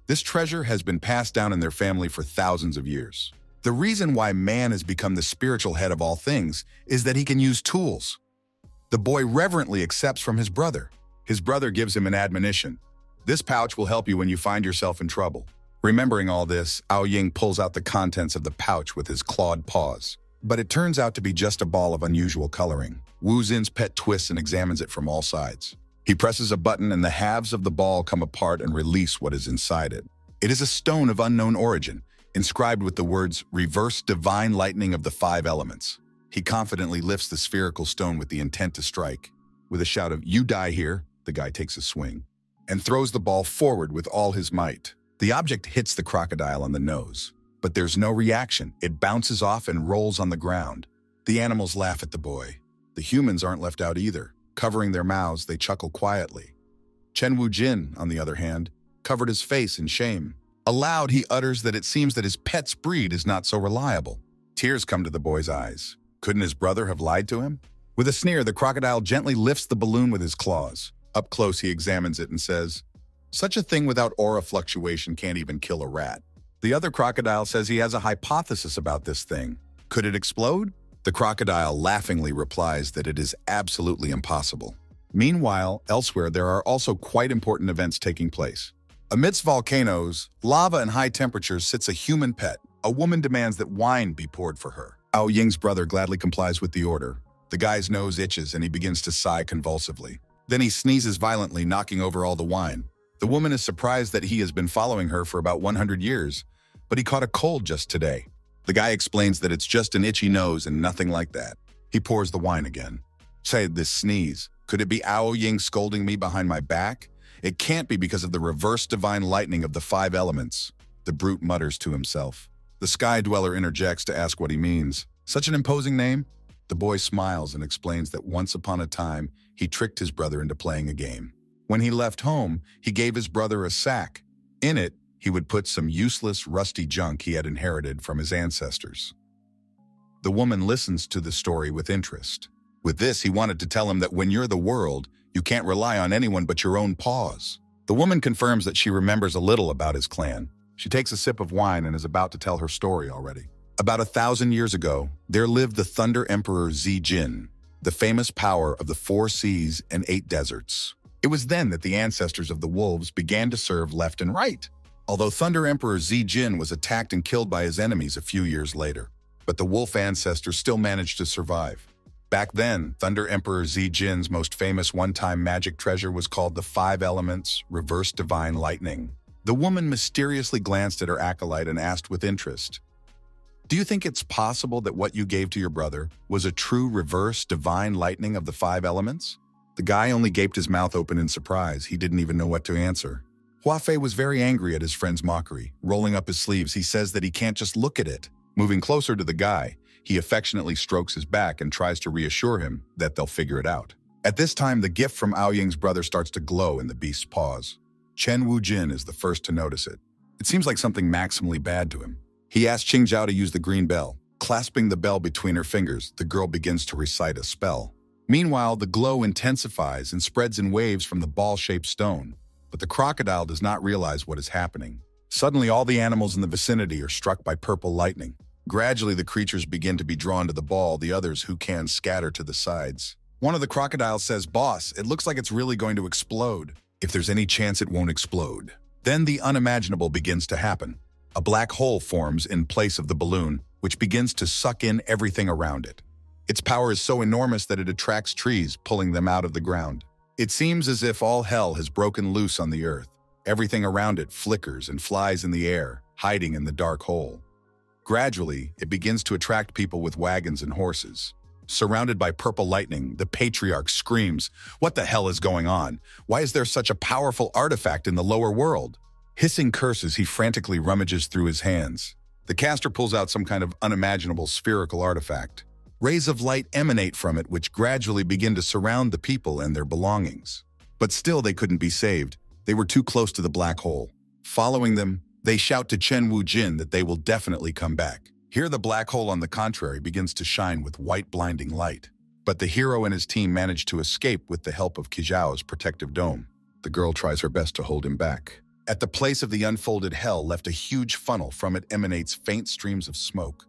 This treasure has been passed down in their family for thousands of years. The reason why man has become the spiritual head of all things is that he can use tools. The boy reverently accepts from his brother. His brother gives him an admonition. This pouch will help you when you find yourself in trouble. Remembering all this, Ao Ying pulls out the contents of the pouch with his clawed paws. But it turns out to be just a ball of unusual coloring. Wu Jin's pet twists and examines it from all sides. He presses a button and the halves of the ball come apart and release what is inside it. It is a stone of unknown origin, inscribed with the words, "Reverse Divine Lightning of the Five Elements." He confidently lifts the spherical stone with the intent to strike. With a shout of, "You die here," the guy takes a swing and throws the ball forward with all his might. The object hits the crocodile on the nose, but there's no reaction. It bounces off and rolls on the ground. The animals laugh at the boy. The humans aren't left out either. Covering their mouths, they chuckle quietly. Chen Wu Jin, on the other hand, covered his face in shame. Aloud, he utters that it seems that his pet's breed is not so reliable. Tears come to the boy's eyes. Couldn't his brother have lied to him? With a sneer, the crocodile gently lifts the balloon with his claws. Up close, he examines it and says, "Such a thing without aura fluctuation can't even kill a rat." The other crocodile says he has a hypothesis about this thing. Could it explode? The crocodile laughingly replies that it is absolutely impossible. Meanwhile, elsewhere, there are also quite important events taking place. Amidst volcanoes, lava, and high temperatures sits a human pet. A woman demands that wine be poured for her. Ao Ying's brother gladly complies with the order. The guy's nose itches and he begins to sigh convulsively. Then he sneezes violently, knocking over all the wine. The woman is surprised that he has been following her for about 100 years, but he caught a cold just today. The guy explains that it's just an itchy nose and nothing like that. He pours the wine again. Say, this sneeze. Could it be Ao Ying scolding me behind my back? It can't be because of the reverse divine lightning of the five elements. The brute mutters to himself. The Sky Dweller interjects to ask what he means. Such an imposing name? The boy smiles and explains that once upon a time, he tricked his brother into playing a game. When he left home, he gave his brother a sack. In it, he would put some useless, rusty junk he had inherited from his ancestors. The woman listens to the story with interest. With this, he wanted to tell him that when you're the world, you can't rely on anyone but your own paws. The woman confirms that she remembers a little about his clan. She takes a sip of wine and is about to tell her story already. About 1,000 years ago, there lived the Thunder Emperor Zijin, the famous power of the 4 seas and 8 deserts. It was then that the ancestors of the wolves began to serve left and right, although Thunder Emperor Zijin was attacked and killed by his enemies a few years later. But the wolf ancestors still managed to survive. Back then, Thunder Emperor Zijin's most famous one-time magic treasure was called the 5 Elements Reverse Divine Lightning. The woman mysteriously glanced at her acolyte and asked with interest, "Do you think it's possible that what you gave to your brother was a true reverse divine lightning of the 5 elements?" The guy only gaped his mouth open in surprise. He didn't even know what to answer. Huafei was very angry at his friend's mockery. Rolling up his sleeves, he says that he can't just look at it. Moving closer to the guy, He affectionately strokes his back and tries to reassure him that they'll figure it out. At this time, the gift from Aoying's brother starts to glow in the beast's paws. Chen Wu-jin is the first to notice it. It seems like something maximally bad to him. He asks Qingzhao to use the green bell. Clasping the bell between her fingers, the girl begins to recite a spell. Meanwhile, the glow intensifies and spreads in waves from the ball-shaped stone. But the crocodile does not realize what is happening. Suddenly, all the animals in the vicinity are struck by purple lightning. Gradually, the creatures begin to be drawn to the ball, the others who can scatter to the sides. One of the crocodiles says, "Boss, it looks like it's really going to explode." If there's any chance it won't explode. Then the unimaginable begins to happen. A black hole forms in place of the balloon, which begins to suck in everything around it. Its power is so enormous that it attracts trees, pulling them out of the ground. It seems as if all hell has broken loose on the earth. Everything around it flickers and flies in the air, hiding in the dark hole. Gradually, it begins to attract people with wagons and horses. Surrounded by purple lightning, the patriarch screams, "What the hell is going on? Why is there such a powerful artifact in the lower world?" Hissing curses, he frantically rummages through his hands. The caster pulls out some kind of unimaginable spherical artifact. Rays of light emanate from it, which gradually begin to surround the people and their belongings. But still, they couldn't be saved. They were too close to the black hole. Following them, they shout to Chen Wu-jin that they will definitely come back. Here, the black hole, on the contrary, begins to shine with white blinding light. But the hero and his team manage to escape with the help of Qizhao's protective dome. The girl tries her best to hold him back. At the place of the unfolded hell left a huge funnel. From it emanates faint streams of smoke.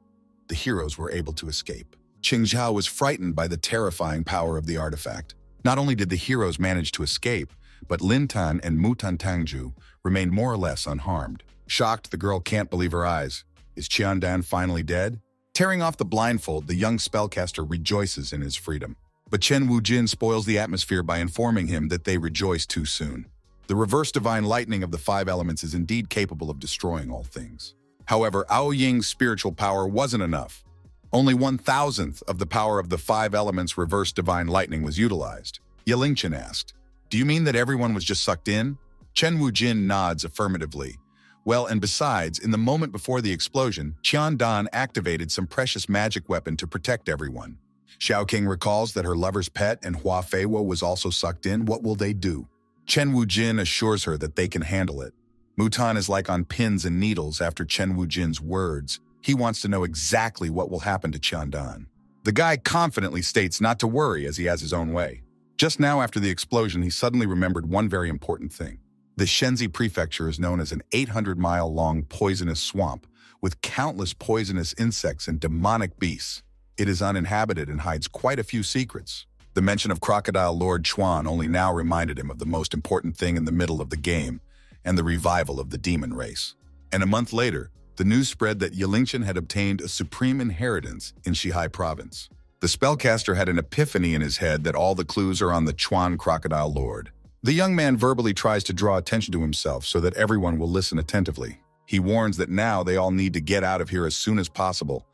The heroes were able to escape. Qingzhao was frightened by the terrifying power of the artifact. Not only did the heroes manage to escape, but Lin Tan and Mutan Tangju remained more or less unharmed. Shocked, the girl can't believe her eyes. Is Qiandan finally dead? Tearing off the blindfold, the young spellcaster rejoices in his freedom. But Chen Wu-jin spoils the atmosphere by informing him that they rejoice too soon. The reverse divine lightning of the 5 elements is indeed capable of destroying all things. However, Aoying's spiritual power wasn't enough. Only 1,000th of the power of the 5 elements reverse divine lightning was utilized. Yelingchen asked, "Do you mean that everyone was just sucked in?" Chen Wu-jin nods affirmatively. Well, and besides, in the moment before the explosion, Qiandan activated some precious magic weapon to protect everyone. Xiaoqing recalls that her lover's pet and Hua Feiwo was also sucked in. What will they do? Chen Wu-jin assures her that they can handle it. Mutan is like on pins and needles after Chen Wu-jin's words. He wants to know exactly what will happen to Qiandan. The guy confidently states not to worry as he has his own way. Just now after the explosion, he suddenly remembered one very important thing. The Shenzi prefecture is known as an 800-mile-long poisonous swamp with countless poisonous insects and demonic beasts. It is uninhabited and hides quite a few secrets. The mention of Crocodile Lord Chuan only now reminded him of the most important thing in the middle of the game, and the revival of the demon race. And a month later, the news spread that Yelingchen had obtained a supreme inheritance in Shihai province. The spellcaster had an epiphany in his head that all the clues are on the Chuan Crocodile Lord. The young man verbally tries to draw attention to himself so that everyone will listen attentively. He warns that now they all need to get out of here as soon as possible,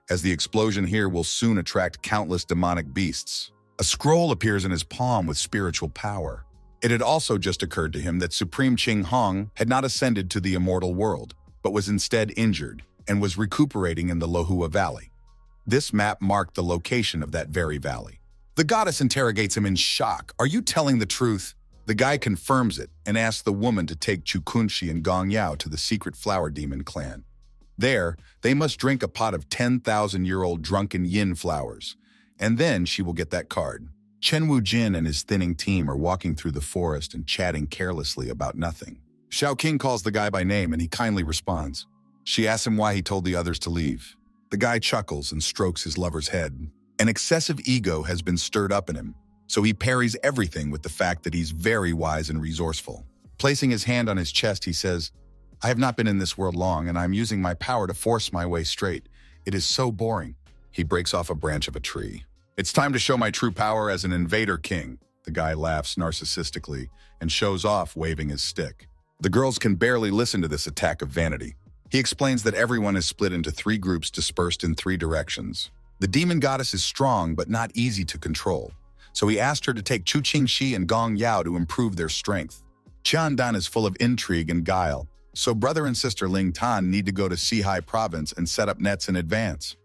as the explosion here will soon attract countless demonic beasts. A scroll appears in his palm with spiritual power. It had also just occurred to him that Supreme Qing Hong had not ascended to the immortal world, but was instead injured and was recuperating in the Lohua Valley. This map marked the location of that very valley. The goddess interrogates him in shock. "Are you telling the truth?" The guy confirms it and asks the woman to take Chukunshi and Gong Yao to the secret flower demon clan. There, they must drink a pot of 10,000-year-old drunken yin flowers, and then she will get that card. Chen Wu-jin and his thinning team are walking through the forest and chatting carelessly about nothing. Xiaoqing calls the guy by name and he kindly responds. She asks him why he told the others to leave. The guy chuckles and strokes his lover's head. An excessive ego has been stirred up in him, so he parries everything with the fact that he's very wise and resourceful. Placing his hand on his chest, he says, "I have not been in this world long, and I'm using my power to force my way straight. It is so boring." He breaks off a branch of a tree. "It's time to show my true power as an invader king." The guy laughs narcissistically and shows off, waving his stick. The girls can barely listen to this attack of vanity. He explains that everyone is split into 3 groups dispersed in 3 directions. The demon goddess is strong but not easy to control, so he asked her to take Chu Qingxi and Gong Yao to improve their strength. Qiandan is full of intrigue and guile, so brother and sister Ling Tan need to go to Sihai province and set up nets in advance.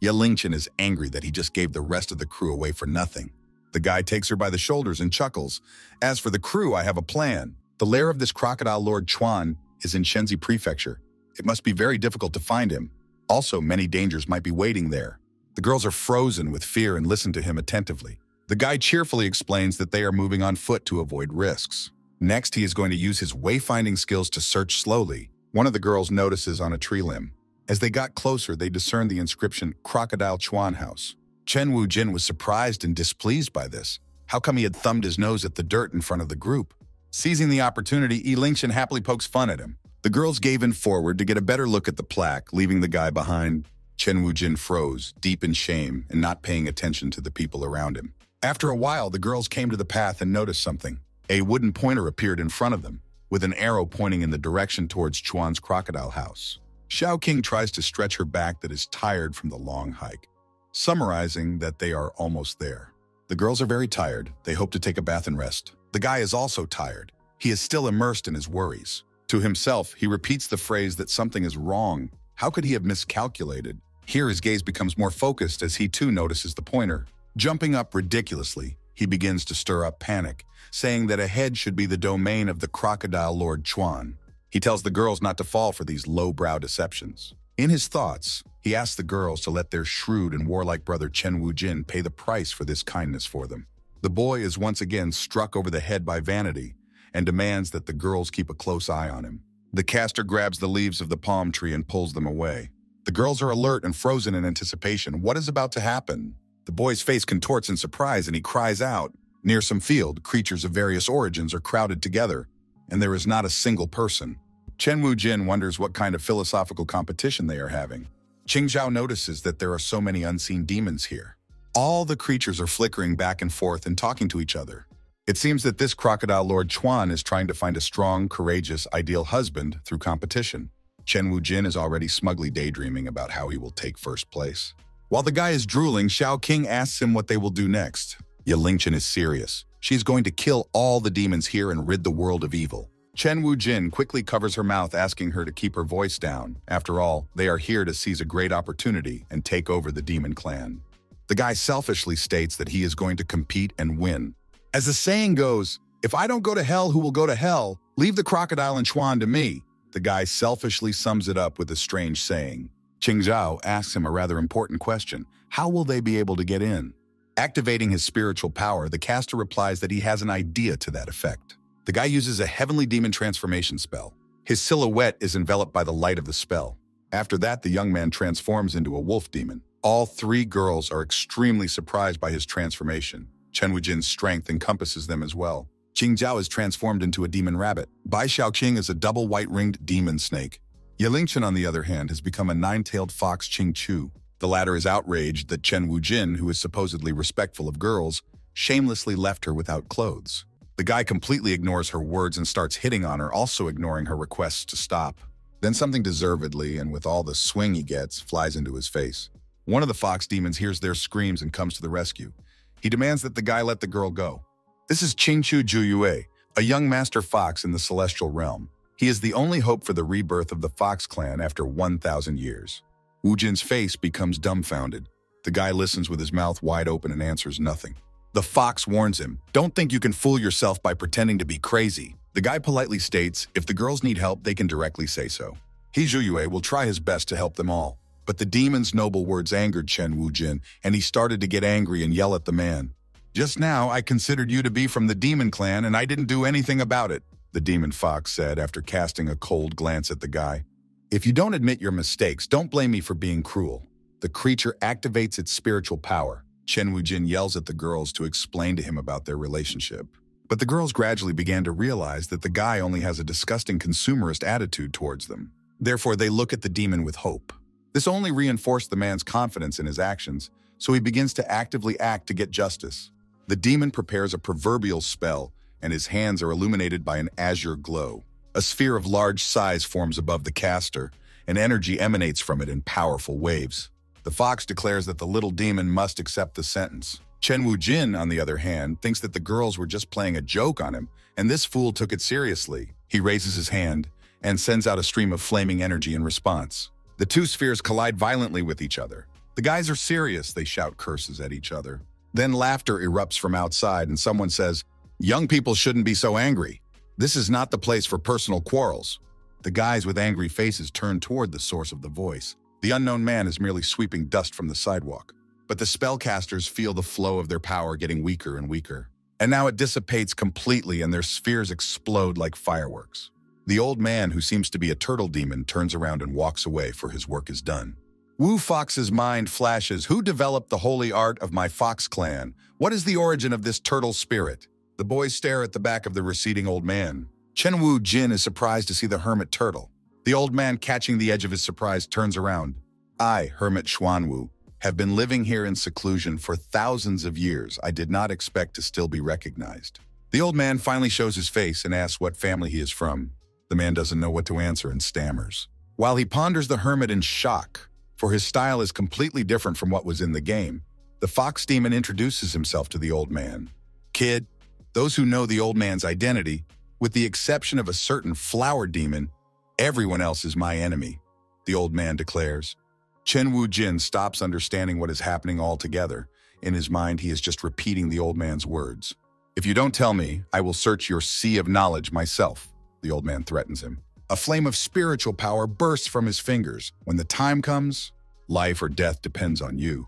Lingchen is angry that he just gave the rest of the crew away for nothing. The guy takes her by the shoulders and chuckles. As for the crew, I have a plan. The lair of this crocodile Lord Chuan is in Shenzi Prefecture. It must be very difficult to find him. Also, many dangers might be waiting there. The girls are frozen with fear and listen to him attentively. The guy cheerfully explains that they are moving on foot to avoid risks. Next, he is going to use his wayfinding skills to search slowly. One of the girls notices on a tree limb. As they got closer, they discerned the inscription, Crocodile Chuan House. Chen Wujin was surprised and displeased by this. How come he had thumbed his nose at the dirt in front of the group? Seizing the opportunity, Lingchen happily pokes fun at him. The girls gave in forward to get a better look at the plaque, leaving the guy behind. Chen Wujin froze, deep in shame and not paying attention to the people around him. After a while, the girls came to the path and noticed something. A wooden pointer appeared in front of them, with an arrow pointing in the direction towards Chuan's crocodile house. Xiao King tries to stretch her back that is tired from the long hike, summarizing that they are almost there. The girls are very tired. They hope to take a bath and rest. The guy is also tired. He is still immersed in his worries. To himself, he repeats the phrase that something is wrong. How could he have miscalculated? Here his gaze becomes more focused as he too notices the pointer. Jumping up ridiculously, he begins to stir up panic, saying that ahead should be the domain of the crocodile Lord Chuan. He tells the girls not to fall for these lowbrow deceptions. In his thoughts, he asks the girls to let their shrewd and warlike brother Chen Wujin pay the price for this kindness for them. The boy is once again struck over the head by vanity and demands that the girls keep a close eye on him. The caster grabs the leaves of the palm tree and pulls them away. The girls are alert and frozen in anticipation. What is about to happen? The boy's face contorts in surprise and he cries out. Near some field, creatures of various origins are crowded together, and there is not a single person. Chen Wujin wonders what kind of philosophical competition they are having. Qingzhao notices that there are so many unseen demons here. All the creatures are flickering back and forth and talking to each other. It seems that this crocodile Lord Chuan is trying to find a strong, courageous, ideal husband through competition. Chen Wujin is already smugly daydreaming about how he will take first place. While the guy is drooling, Xiao King asks him what they will do next. Lingchen is serious. She is going to kill all the demons here and rid the world of evil. Chen Wujin quickly covers her mouth, asking her to keep her voice down. After all, they are here to seize a great opportunity and take over the demon clan. The guy selfishly states that he is going to compete and win. As the saying goes, if I don't go to hell, who will go to hell? Leave the crocodile and Chuan to me. The guy selfishly sums it up with a strange saying. Qingzhao asks him a rather important question. How will they be able to get in? Activating his spiritual power, the caster replies that he has an idea to that effect. The guy uses a heavenly demon transformation spell. His silhouette is enveloped by the light of the spell. After that, the young man transforms into a wolf demon. All three girls are extremely surprised by his transformation. Chen Wujin's strength encompasses them as well. Qingzhao is transformed into a demon rabbit. Bai Xiaoqing is a double white-ringed demon snake. Lingchen, on the other hand, has become a nine-tailed fox Qingchu. The latter is outraged that Chen Wujin, who is supposedly respectful of girls, shamelessly left her without clothes. The guy completely ignores her words and starts hitting on her, also ignoring her requests to stop. Then something deservedly, and with all the swing he gets, flies into his face. One of the fox demons hears their screams and comes to the rescue. He demands that the guy let the girl go. This is Qingchu Juyue, a young master fox in the celestial realm. He is the only hope for the rebirth of the Fox clan after 1,000 years. Wujin's face becomes dumbfounded. The guy listens with his mouth wide open and answers nothing. The fox warns him, "Don't think you can fool yourself by pretending to be crazy." The guy politely states, if the girls need help, they can directly say so. He, Zhuyue, will try his best to help them all. But the demon's noble words angered Chen Wujin, and he started to get angry and yell at the man. "Just now, I considered you to be from the demon clan, and I didn't do anything about it," the demon fox said after casting a cold glance at the guy. "If you don't admit your mistakes, don't blame me for being cruel." The creature activates its spiritual power. Chen Wujin yells at the girls to explain to him about their relationship. But the girls gradually began to realize that the guy only has a disgusting consumerist attitude towards them. Therefore, they look at the demon with hope. This only reinforced the man's confidence in his actions, so he begins to actively act to get justice. The demon prepares a proverbial spell, and his hands are illuminated by an azure glow. A sphere of large size forms above the caster, and energy emanates from it in powerful waves. The fox declares that the little demon must accept the sentence. Chen Wujin, on the other hand, thinks that the girls were just playing a joke on him, and this fool took it seriously. He raises his hand and sends out a stream of flaming energy in response. The two spheres collide violently with each other. The guys are serious, they shout curses at each other. Then laughter erupts from outside and someone says, "Young people shouldn't be so angry. This is not the place for personal quarrels." The guys with angry faces turn toward the source of the voice. The unknown man is merely sweeping dust from the sidewalk. But the spellcasters feel the flow of their power getting weaker and weaker. And now it dissipates completely and their spheres explode like fireworks. The old man, who seems to be a turtle demon, turns around and walks away, for his work is done. Wu Fox's mind flashes. Who developed the holy art of my fox clan? What is the origin of this turtle spirit? The boys stare at the back of the receding old man. Chen Wu Jin is surprised to see the hermit turtle. The old man, catching the edge of his surprise, turns around. I, Hermit Xuanwu, have been living here in seclusion for thousands of years. I did not expect to still be recognized. The old man finally shows his face and asks what family he is from. The man doesn't know what to answer and stammers. While he ponders, the hermit in shock, for his style is completely different from what was in the game. The fox demon introduces himself to the old man. Kid, those who know the old man's identity, with the exception of a certain flower demon, everyone else is my enemy, the old man declares. Chen Wu Jin stops understanding what is happening altogether. In his mind, he is just repeating the old man's words. If you don't tell me, I will search your sea of knowledge myself, the old man threatens him. A flame of spiritual power bursts from his fingers. When the time comes, life or death depends on you.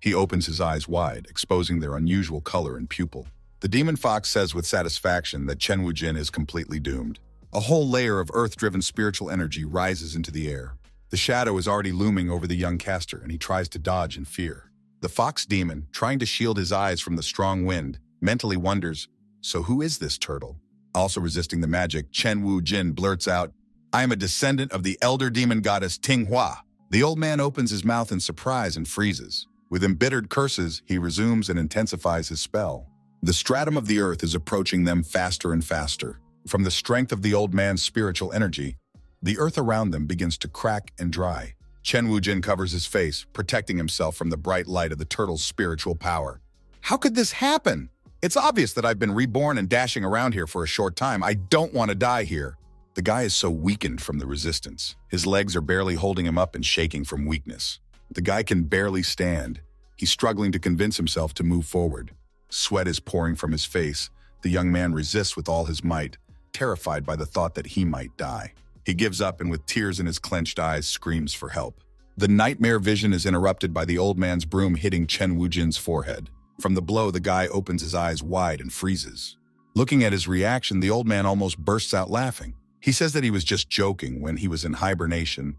He opens his eyes wide, exposing their unusual color and pupil. The demon fox says with satisfaction that Chen Wu Jin is completely doomed. A whole layer of earth-driven spiritual energy rises into the air. The shadow is already looming over the young caster, and he tries to dodge in fear. The fox demon, trying to shield his eyes from the strong wind, mentally wonders, so who is this turtle? Also resisting the magic, Chen Wu Jin blurts out, I am a descendant of the elder demon goddess Tinghua. The old man opens his mouth in surprise and freezes. With embittered curses, he resumes and intensifies his spell. The stratum of the earth is approaching them faster and faster. From the strength of the old man's spiritual energy, the earth around them begins to crack and dry. Chen Wu Jin covers his face, protecting himself from the bright light of the turtle's spiritual power. How could this happen? It's obvious that I've been reborn and dashing around here for a short time. I don't want to die here. The guy is so weakened from the resistance. His legs are barely holding him up and shaking from weakness. The guy can barely stand. He's struggling to convince himself to move forward. Sweat is pouring from his face. The young man resists with all his might, terrified by the thought that he might die. He gives up and with tears in his clenched eyes screams for help. The nightmare vision is interrupted by the old man's broom hitting Chen Wu Jin's forehead. From the blow, the guy opens his eyes wide and freezes. Looking at his reaction, the old man almost bursts out laughing. He says that he was just joking when he was in hibernation.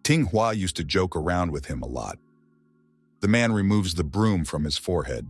Tinghua used to joke around with him a lot. The man removes the broom from his forehead.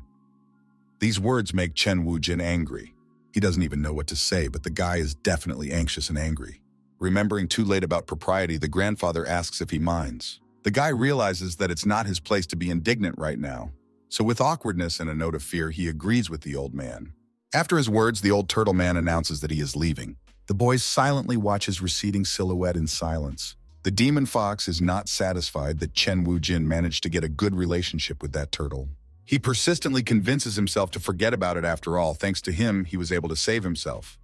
These words make Chen Wu Jin angry. He doesn't even know what to say, but the guy is definitely anxious and angry. Remembering too late about propriety, the grandfather asks if he minds. The guy realizes that it's not his place to be indignant right now. So with awkwardness and a note of fear, he agrees with the old man. After his words, the old turtle man announces that he is leaving. The boys silently watch his receding silhouette in silence. The demon fox is not satisfied that Chen Wu Jin managed to get a good relationship with that turtle. He persistently convinces himself to forget about it after all. Thanks to him, he was able to save himself.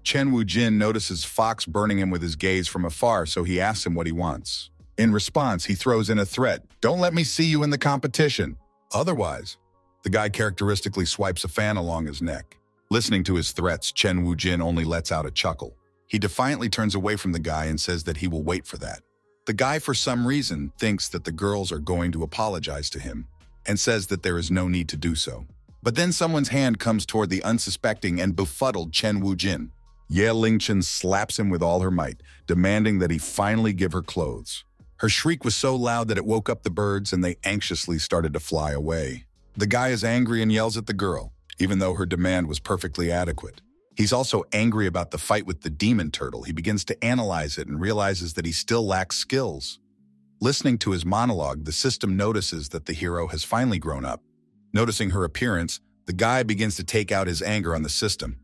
Chen Wu Jin notices Fox burning him with his gaze from afar, so he asks him what he wants. In response, he throws in a threat. Don't let me see you in the competition. Otherwise, the guy characteristically swipes a fan along his neck. Listening to his threats, Chen Wu Jin only lets out a chuckle. He defiantly turns away from the guy and says that he will wait for that. The guy, for some reason, thinks that the girls are going to apologize to him and says that there is no need to do so. But then someone's hand comes toward the unsuspecting and befuddled Chen Wu Jin. Ye Lingchen slaps him with all her might, demanding that he finally give her clothes. Her shriek was so loud that it woke up the birds and they anxiously started to fly away. The guy is angry and yells at the girl, even though her demand was perfectly adequate. He's also angry about the fight with the demon turtle. He begins to analyze it and realizes that he still lacks skills. Listening to his monologue, the system notices that the hero has finally grown up. Noticing her appearance, the guy begins to take out his anger on the system.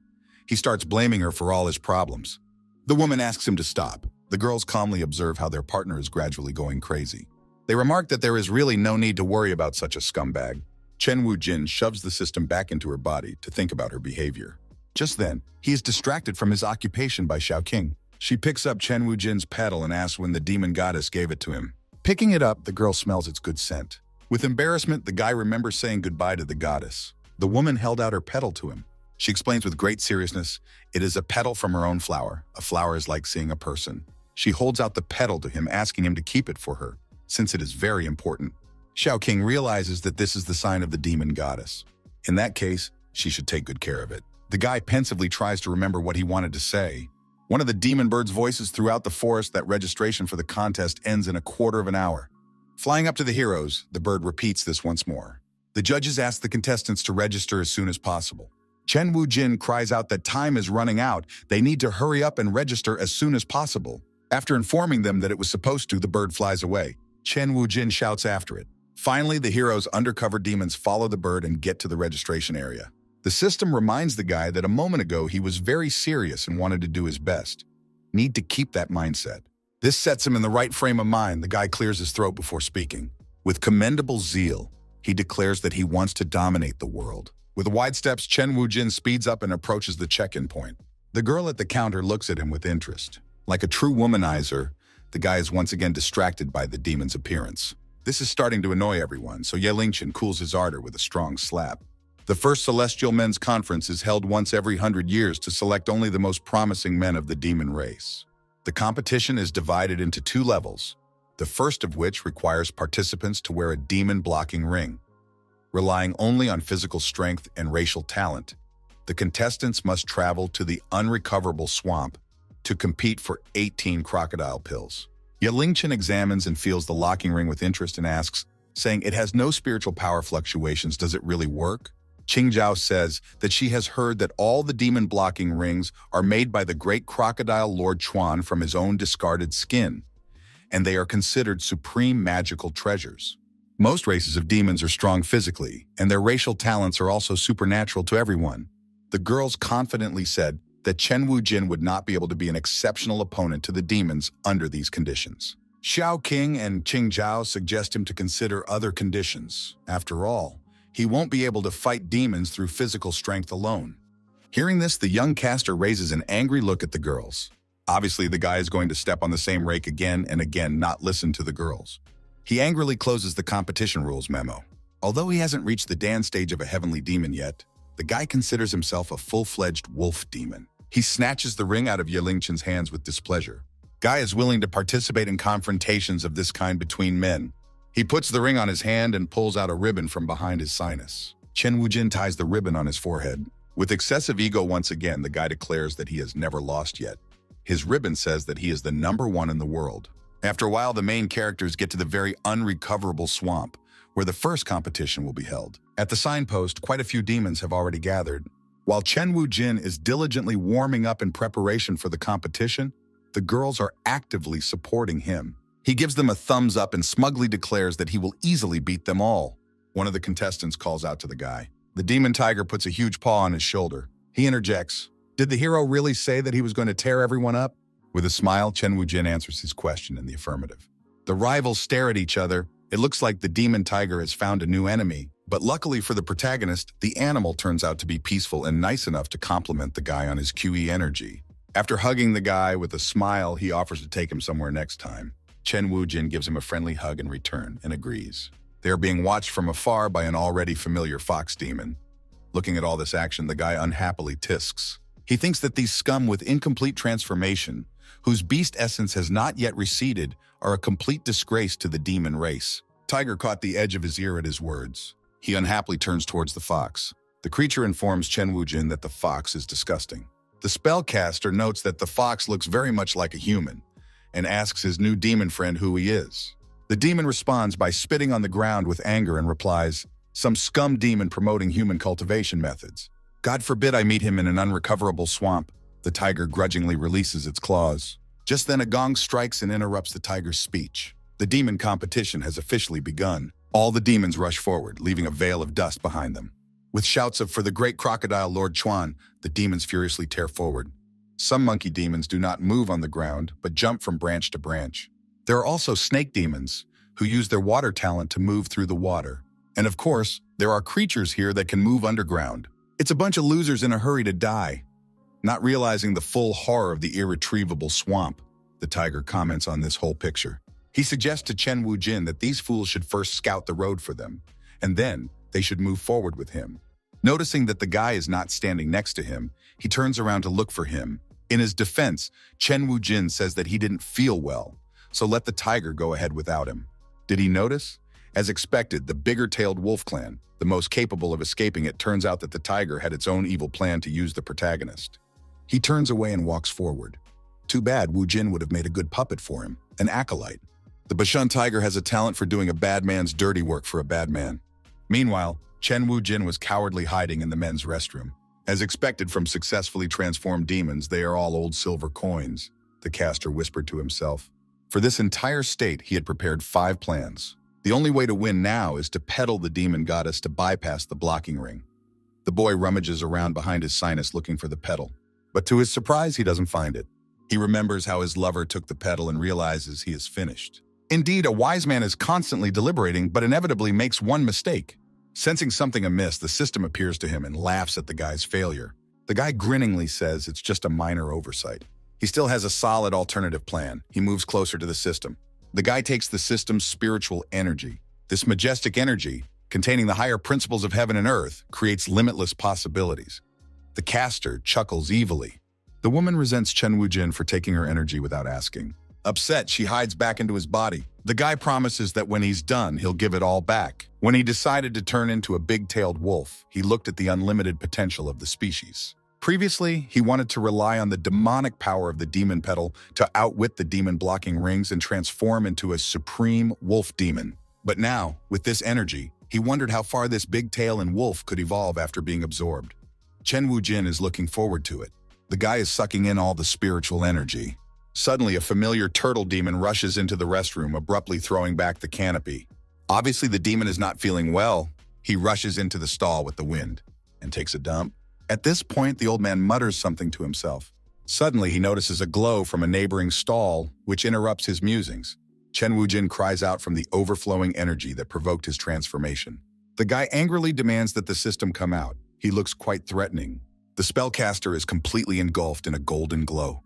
He starts blaming her for all his problems. The woman asks him to stop. The girls calmly observe how their partner is gradually going crazy. They remark that there is really no need to worry about such a scumbag. Chen Wu Jin shoves the system back into her body to think about her behavior. Just then, he is distracted from his occupation by Xiao Qing. She picks up Chen Wu Jin's paddle and asks when the demon goddess gave it to him. Picking it up, the girl smells its good scent. With embarrassment, the guy remembers saying goodbye to the goddess. The woman held out her petal to him. She explains with great seriousness, it is a petal from her own flower. A flower is like seeing a person. She holds out the petal to him, asking him to keep it for her, since it is very important. Xiao King realizes that this is the sign of the demon goddess. In that case, she should take good care of it. The guy pensively tries to remember what he wanted to say. One of the demon birds voices throughout the forest that registration for the contest ends in a quarter of an hour. Flying up to the heroes, the bird repeats this once more. The judges ask the contestants to register as soon as possible. Chen Wu-jin cries out that time is running out. They need to hurry up and register as soon as possible. After informing them that it was supposed to, the bird flies away. Chen Wu-jin shouts after it. Finally, the hero's undercover demons follow the bird and get to the registration area. The system reminds the guy that a moment ago he was very serious and wanted to do his best. Need to keep that mindset. This sets him in the right frame of mind. The guy clears his throat before speaking. With commendable zeal, he declares that he wants to dominate the world. With wide steps, Chen Wu-jin speeds up and approaches the check-in point. The girl at the counter looks at him with interest. Like a true womanizer, the guy is once again distracted by the demon's appearance. This is starting to annoy everyone, so Ye Lingchen cools his ardor with a strong slap. The first Celestial Men's Conference is held once every 100 years to select only the most promising men of the demon race. The competition is divided into 2 levels, the first of which requires participants to wear a demon-blocking ring. Relying only on physical strength and racial talent, the contestants must travel to the unrecoverable swamp to compete for 18 crocodile pills. Ye Lingchen examines and feels the locking ring with interest and asks, saying it has no spiritual power fluctuations, does it really work? Qing Zhao says that she has heard that all the demon-blocking rings are made by the great crocodile Lord Chuan from his own discarded skin, and they are considered supreme magical treasures. Most races of demons are strong physically, and their racial talents are also supernatural to everyone. The girls confidently said that Chen Wu-jin would not be able to be an exceptional opponent to the demons under these conditions. Xiao King and Qing Zhao suggest him to consider other conditions. After all, he won't be able to fight demons through physical strength alone. Hearing this, the young caster raises an angry look at the girls. Obviously, the guy is going to step on the same rake again and again, not listen to the girls. He angrily closes the competition rules memo. Although he hasn't reached the Dan stage of a heavenly demon yet, the guy considers himself a full-fledged wolf demon. He snatches the ring out of Ye Lingchen's hands with displeasure. Guy is willing to participate in confrontations of this kind between men. He puts the ring on his hand and pulls out a ribbon from behind his sinus. Chen Wu-jin ties the ribbon on his forehead. With excessive ego once again, the guy declares that he has never lost yet. His ribbon says that he is the #1 in the world. After a while, the main characters get to the very unrecoverable swamp, where the first competition will be held. At the signpost, quite a few demons have already gathered. While Chen Wu-jin is diligently warming up in preparation for the competition, the girls are actively supporting him. He gives them a thumbs up and smugly declares that he will easily beat them all. One of the contestants calls out to the guy. The demon tiger puts a huge paw on his shoulder. He interjects, "Did the hero really say that he was going to tear everyone up?" With a smile, Chen Wu-jin answers his question in the affirmative. The rivals stare at each other. It looks like the demon tiger has found a new enemy, but luckily for the protagonist, the animal turns out to be peaceful and nice enough to compliment the guy on his QE energy. After hugging the guy with a smile, he offers to take him somewhere next time. Chen Wu-jin gives him a friendly hug in return and agrees. They are being watched from afar by an already familiar fox demon. Looking at all this action, the guy unhappily tisks. He thinks that these scum with incomplete transformation, whose beast essence has not yet receded, are a complete disgrace to the demon race. Tiger caught the edge of his ear at his words. He unhappily turns towards the fox. The creature informs Chen Wu-jin that the fox is disgusting. The spellcaster notes that the fox looks very much like a human and asks his new demon friend who he is. The demon responds by spitting on the ground with anger and replies, "Some scum demon promoting human cultivation methods. God forbid I meet him in an unrecoverable swamp." The tiger grudgingly releases its claws. Just then a gong strikes and interrupts the tiger's speech. The demon competition has officially begun. All the demons rush forward, leaving a veil of dust behind them. With shouts of "For the great crocodile Lord Chuan," the demons furiously tear forward. Some monkey demons do not move on the ground, but jump from branch to branch. There are also snake demons, who use their water talent to move through the water. And of course, there are creatures here that can move underground. It's a bunch of losers in a hurry to die. Not realizing the full horror of the irretrievable swamp, the tiger comments on this whole picture. He suggests to Chen Wu-jin that these fools should first scout the road for them, and then they should move forward with him. Noticing that the guy is not standing next to him, he turns around to look for him. In his defense, Chen Wu-jin says that he didn't feel well, so let the tiger go ahead without him. Did he notice? As expected, the bigger-tailed wolf clan, the most capable of escaping it, turns out that the tiger had its own evil plan to use the protagonist. He turns away and walks forward. Too bad Wu-jin would have made a good puppet for him, an acolyte. The Bashan tiger has a talent for doing a bad man's dirty work for a bad man. Meanwhile, Chen Wu-jin was cowardly hiding in the men's restroom. As expected from successfully transformed demons, they are all old silver coins, the caster whispered to himself. For this entire state, he had prepared 5 plans. The only way to win now is to peddle the demon goddess to bypass the blocking ring. The boy rummages around behind his sinus looking for the pedal, but to his surprise, he doesn't find it. He remembers how his lover took the pedal and realizes he is finished. Indeed, a wise man is constantly deliberating, but inevitably makes one mistake. Sensing something amiss, the system appears to him and laughs at the guy's failure. The guy grinningly says it's just a minor oversight. He still has a solid alternative plan. He moves closer to the system. The guy takes the system's spiritual energy. This majestic energy, containing the higher principles of heaven and earth, creates limitless possibilities. The caster chuckles evilly. The woman resents Chen Wu-jin for taking her energy without asking. Upset, she hides back into his body. The guy promises that when he's done, he'll give it all back. When he decided to turn into a big-tailed wolf, he looked at the unlimited potential of the species. Previously, he wanted to rely on the demonic power of the demon petal to outwit the demon blocking rings and transform into a supreme wolf demon. But now, with this energy, he wondered how far this big tail and wolf could evolve after being absorbed. Chen Wu-jin is looking forward to it. The guy is sucking in all the spiritual energy. Suddenly, a familiar turtle demon rushes into the restroom, abruptly throwing back the canopy. Obviously, the demon is not feeling well. He rushes into the stall with the wind and takes a dump. At this point, the old man mutters something to himself. Suddenly, he notices a glow from a neighboring stall, which interrupts his musings. Chen Wu-jin cries out from the overflowing energy that provoked his transformation. The guy angrily demands that the system come out. He looks quite threatening. The spellcaster is completely engulfed in a golden glow.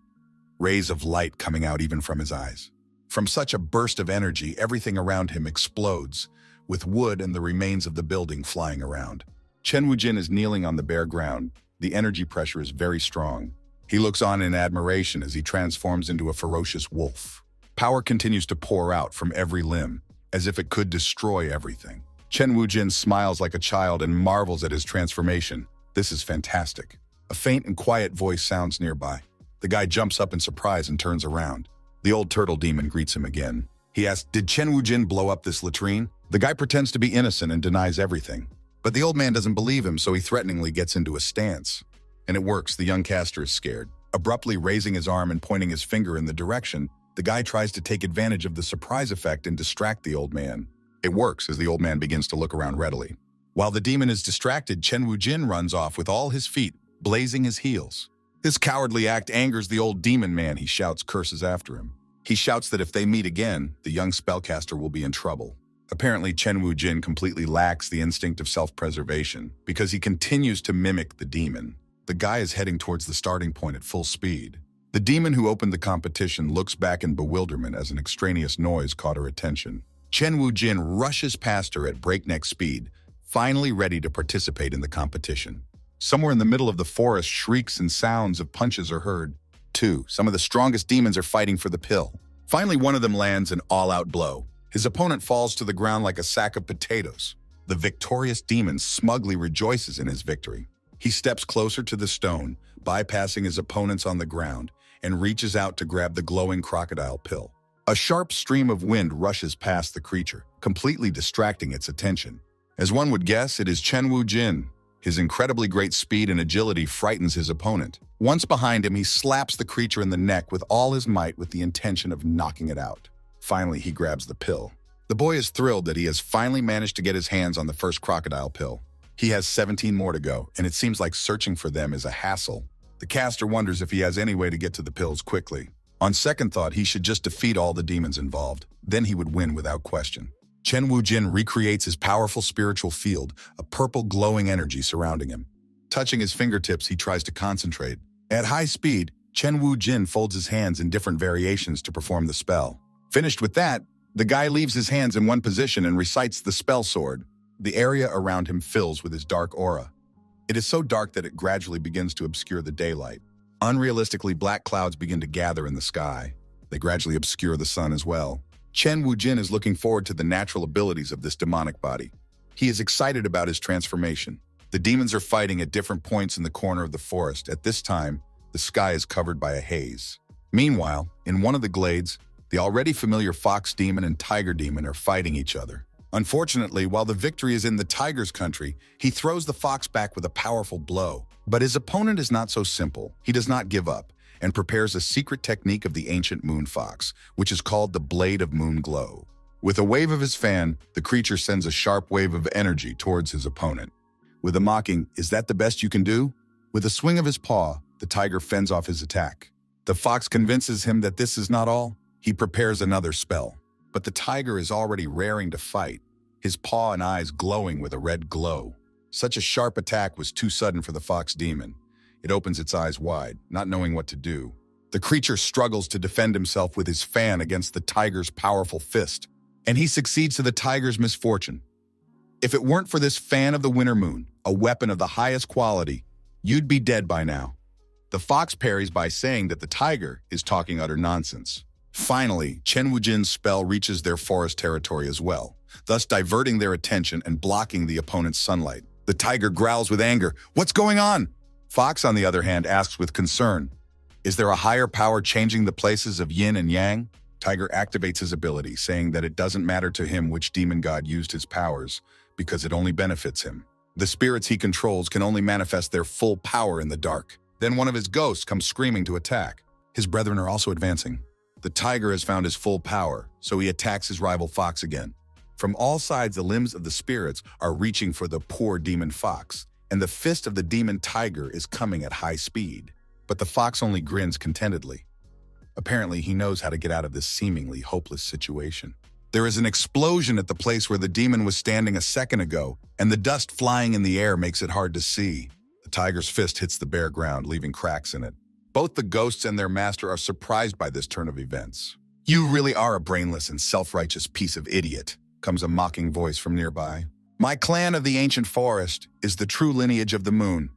Rays of light coming out even from his eyes. From such a burst of energy, everything around him explodes, with wood and the remains of the building flying around. Chen Wu-jin is kneeling on the bare ground. The energy pressure is very strong. He looks on in admiration as he transforms into a ferocious wolf. Power continues to pour out from every limb, as if it could destroy everything. Chen Wu-jin smiles like a child and marvels at his transformation. This is fantastic. A faint and quiet voice sounds nearby. The guy jumps up in surprise and turns around. The old turtle demon greets him again. He asks, "Did Chen Wu-jin blow up this latrine?" The guy pretends to be innocent and denies everything. But the old man doesn't believe him, so he threateningly gets into a stance. And it works. The young caster is scared. Abruptly raising his arm and pointing his finger in the direction, the guy tries to take advantage of the surprise effect and distract the old man. It works as the old man begins to look around readily. While the demon is distracted, Chen Wu-jin runs off with all his feet, blazing his heels. This cowardly act angers the old demon man. He shouts curses after him. He shouts that if they meet again, the young spellcaster will be in trouble. Apparently, Chen Wu-jin completely lacks the instinct of self-preservation because he continues to mimic the demon. The guy is heading towards the starting point at full speed. The demon who opened the competition looks back in bewilderment as an extraneous noise caught her attention. Chen Wu-jin rushes past her at breakneck speed, finally ready to participate in the competition. Somewhere in the middle of the forest, shrieks and sounds of punches are heard. Some of the strongest demons are fighting for the pill. Finally, one of them lands an all-out blow. His opponent falls to the ground like a sack of potatoes. The victorious demon smugly rejoices in his victory. He steps closer to the stone, bypassing his opponents on the ground, and reaches out to grab the glowing crocodile pill. A sharp stream of wind rushes past the creature, completely distracting its attention. As one would guess, it is Chen Wu-jin. His incredibly great speed and agility frightens his opponent. Once behind him, he slaps the creature in the neck with all his might with the intention of knocking it out. Finally, he grabs the pill. The boy is thrilled that he has finally managed to get his hands on the first crocodile pill. He has 17 more to go, and it seems like searching for them is a hassle. The caster wonders if he has any way to get to the pills quickly. On second thought, he should just defeat all the demons involved. Then he would win without question. Chen Wu-jin recreates his powerful spiritual field, a purple glowing energy surrounding him. Touching his fingertips, he tries to concentrate. At high speed, Chen Wu-jin folds his hands in different variations to perform the spell. Finished with that, The guy leaves his hands in one position and recites the spell sword. The area around him fills with his dark aura. It is so dark that it gradually begins to obscure the daylight. Unrealistically, black clouds begin to gather in the sky. They gradually obscure the sun as well. Chen Wujin is looking forward to the natural abilities of this demonic body. He is excited about his transformation. The demons are fighting at different points in the corner of the forest. At this time, the sky is covered by a haze. Meanwhile, in one of the glades, the already familiar fox demon and tiger demon are fighting each other. Unfortunately, while the victory is in the tiger's country, he throws the fox back with a powerful blow. But his opponent is not so simple. He does not give up and prepares a secret technique of the ancient moon fox, which is called the Blade of Moon Glow. With a wave of his fan, the creature sends a sharp wave of energy towards his opponent. With a mocking, "Is that the best you can do?" With a swing of his paw, the tiger fends off his attack. The fox convinces him that this is not all. He prepares another spell. But the tiger is already raring to fight, his paw and eyes glowing with a red glow. Such a sharp attack was too sudden for the fox demon. It opens its eyes wide, not knowing what to do. The creature struggles to defend himself with his fan against the tiger's powerful fist, and he succeeds to the tiger's misfortune. If it weren't for this fan of the winter moon, a weapon of the highest quality, you'd be dead by now. The fox parries by saying that the tiger is talking utter nonsense. Finally, Chen Wujin's spell reaches their forest territory as well, thus diverting their attention and blocking the opponent's sunlight. The tiger growls with anger. "What's going on?" Fox, on the other hand, asks with concern, "Is there a higher power changing the places of yin and yang?" Tiger activates his ability, saying that it doesn't matter to him which demon god used his powers, because it only benefits him. The spirits he controls can only manifest their full power in the dark. Then one of his ghosts comes screaming to attack. His brethren are also advancing. The tiger has found his full power, so he attacks his rival fox again. From all sides, the limbs of the spirits are reaching for the poor demon fox, and the fist of the demon tiger is coming at high speed. But the fox only grins contentedly. Apparently, he knows how to get out of this seemingly hopeless situation. There is an explosion at the place where the demon was standing a second ago, and the dust flying in the air makes it hard to see. The tiger's fist hits the bare ground, leaving cracks in it. Both the ghosts and their master are surprised by this turn of events. "You really are a brainless and self-righteous piece of idiot," comes a mocking voice from nearby. "My clan of the ancient forest is the true lineage of the moon."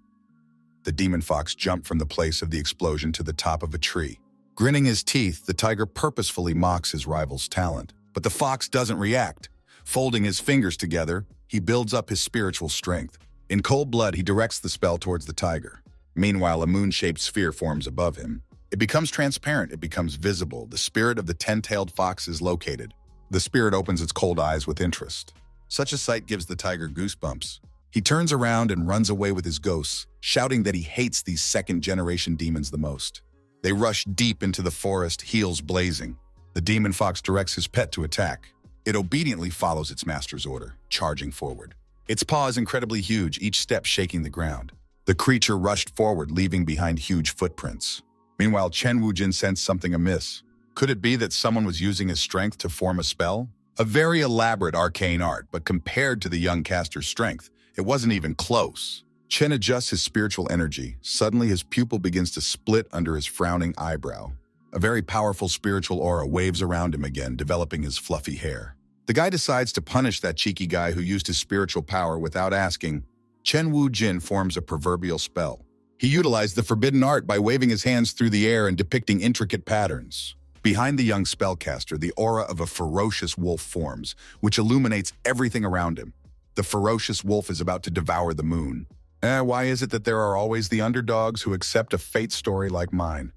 The demon fox jumped from the place of the explosion to the top of a tree. Grinning his teeth, the tiger purposefully mocks his rival's talent. But the fox doesn't react. Folding his fingers together, he builds up his spiritual strength. In cold blood, he directs the spell towards the tiger. Meanwhile, a moon-shaped sphere forms above him. It becomes transparent, it becomes visible. The spirit of the 10-tailed fox is located. The spirit opens its cold eyes with interest. Such a sight gives the tiger goosebumps. He turns around and runs away with his ghosts, shouting that he hates these second-generation demons the most. They rush deep into the forest, heels blazing. The demon fox directs his pet to attack. It obediently follows its master's order, charging forward. Its paw is incredibly huge, each step shaking the ground. The creature rushed forward, leaving behind huge footprints. Meanwhile, Chen Wujin sensed something amiss. Could it be that someone was using his strength to form a spell? A very elaborate arcane art, but compared to the young caster's strength, it wasn't even close. Chen adjusts his spiritual energy. Suddenly, his pupil begins to split under his frowning eyebrow. A very powerful spiritual aura waves around him again, developing his fluffy hair. The guy decides to punish that cheeky guy who used his spiritual power without asking. Chen Wujin forms a proverbial spell. He utilized the forbidden art by waving his hands through the air and depicting intricate patterns. Behind the young spellcaster, the aura of a ferocious wolf forms, which illuminates everything around him. The ferocious wolf is about to devour the moon. Why is it that there are always the underdogs who accept a fate story like mine?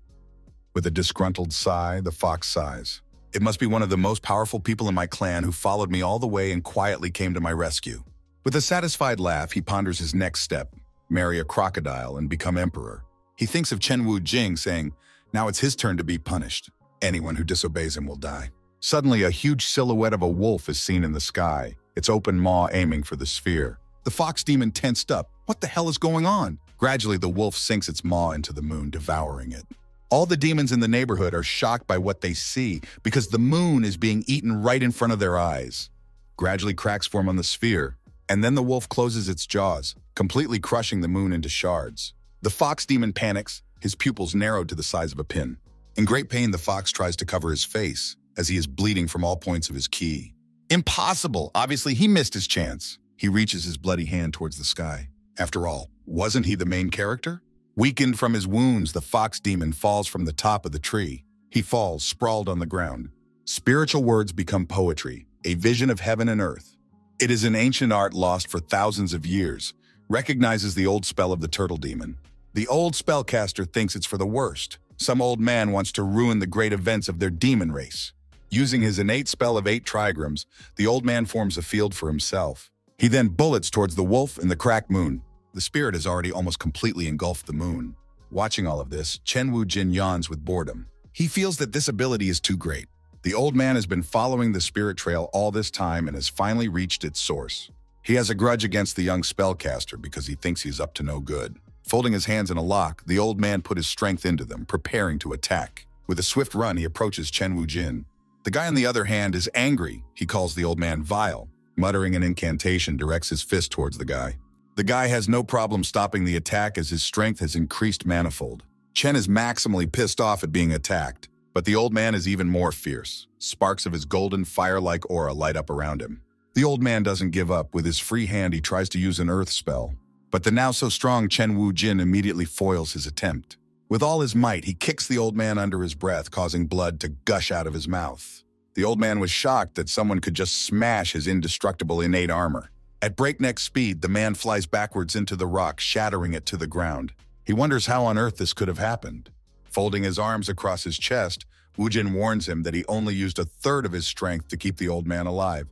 With a disgruntled sigh, the fox sighs. It must be one of the most powerful people in my clan who followed me all the way and quietly came to my rescue. With a satisfied laugh, he ponders his next step, marry a crocodile and become emperor. He thinks of Chen Wujing, saying, now it's his turn to be punished. Anyone who disobeys him will die. Suddenly, a huge silhouette of a wolf is seen in the sky, its open maw aiming for the sphere. The fox demon tensed up. What the hell is going on? Gradually, the wolf sinks its maw into the moon, devouring it. All the demons in the neighborhood are shocked by what they see because the moon is being eaten right in front of their eyes. Gradually, cracks form on the sphere, and then the wolf closes its jaws, completely crushing the moon into shards. The fox demon panics, his pupils narrowed to the size of a pin. In great pain, the fox tries to cover his face, as he is bleeding from all points of his ki. Impossible! Obviously, he missed his chance. He reaches his bloody hand towards the sky. After all, wasn't he the main character? Weakened from his wounds, the fox demon falls from the top of the tree. He falls, sprawled on the ground. Spiritual words become poetry, a vision of heaven and earth. It is an ancient art lost for thousands of years, recognizes the old spell of the turtle demon. The old spellcaster thinks it's for the worst. Some old man wants to ruin the great events of their demon race. Using his innate spell of 8 trigrams, the old man forms a field for himself. He then bullets towards the wolf in the cracked moon. The spirit has already almost completely engulfed the moon. Watching all of this, Chen Wu-jin yawns with boredom. He feels that this ability is too great. The old man has been following the spirit trail all this time and has finally reached its source. He has a grudge against the young spellcaster because he thinks he's up to no good. Folding his hands in a lock, the old man put his strength into them, preparing to attack. With a swift run, he approaches Chen Wu-jin. The guy on the other hand is angry. He calls the old man vile. Muttering an incantation, directs his fist towards the guy. The guy has no problem stopping the attack as his strength has increased manifold. Chen is maximally pissed off at being attacked, but the old man is even more fierce. Sparks of his golden fire-like aura light up around him. The old man doesn't give up. With his free hand, he tries to use an earth spell. But the now so strong Chen Wu-jin immediately foils his attempt. With all his might, he kicks the old man under his breath, causing blood to gush out of his mouth. The old man was shocked that someone could just smash his indestructible innate armor. At breakneck speed, the man flies backwards into the rock, shattering it to the ground. He wonders how on earth this could have happened. Folding his arms across his chest, Wu-jin warns him that he only used 1/3 of his strength to keep the old man alive.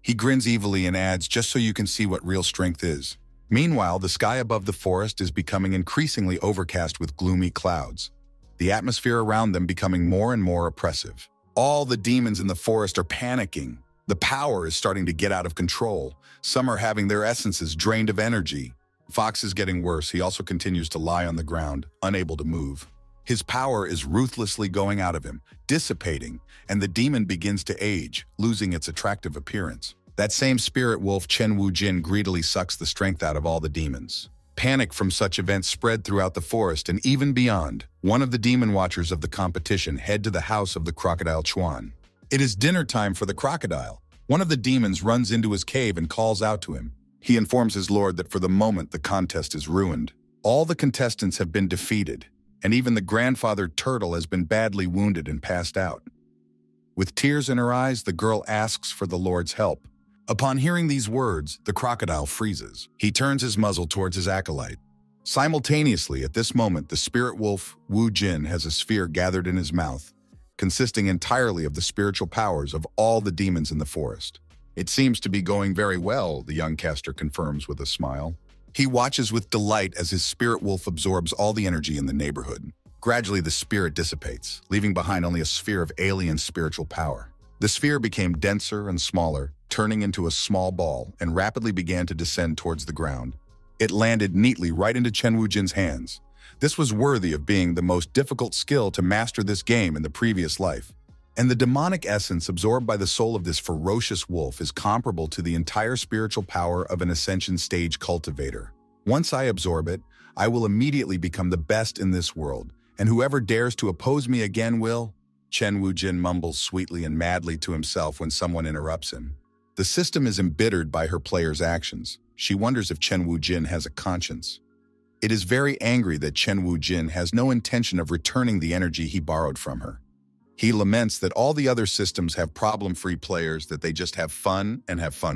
He grins evilly and adds, "Just so you can see what real strength is." Meanwhile, the sky above the forest is becoming increasingly overcast with gloomy clouds, the atmosphere around them becoming more and more oppressive. All the demons in the forest are panicking. The power is starting to get out of control. Some are having their essences drained of energy. Fox is getting worse. He also continues to lie on the ground, unable to move. His power is ruthlessly going out of him, dissipating, and the demon begins to age, losing its attractive appearance. That same spirit wolf Chen Wu-jin greedily sucks the strength out of all the demons. Panic from such events spread throughout the forest and even beyond. One of the demon watchers of the competition head to the house of the crocodile Chuan. It is dinner time for the crocodile. One of the demons runs into his cave and calls out to him. He informs his lord that for the moment the contest is ruined. All the contestants have been defeated, and even the grandfather turtle has been badly wounded and passed out. With tears in her eyes, the girl asks for the lord's help. Upon hearing these words, the crocodile freezes. He turns his muzzle towards his acolyte. Simultaneously, at this moment, the spirit wolf, Wu-jin, has a sphere gathered in his mouth, consisting entirely of the spiritual powers of all the demons in the forest. It seems to be going very well, the young caster confirms with a smile. He watches with delight as his spirit wolf absorbs all the energy in the neighborhood. Gradually, the spirit dissipates, leaving behind only a sphere of alien spiritual power. The sphere became denser and smaller, turning into a small ball, and rapidly began to descend towards the ground. It landed neatly right into Chen Wu-jin's hands. This was worthy of being the most difficult skill to master this game in the previous life. And the demonic essence absorbed by the soul of this ferocious wolf is comparable to the entire spiritual power of an ascension stage cultivator. Once I absorb it, I will immediately become the best in this world, and whoever dares to oppose me again will... Chen Wu-jin mumbles sweetly and madly to himself when someone interrupts him. The system is embittered by her player's actions. She wonders if Chen Wu-jin has a conscience. It is very angry that Chen Wu-jin has no intention of returning the energy he borrowed from her. He laments that all the other systems have problem-free players that they just have fun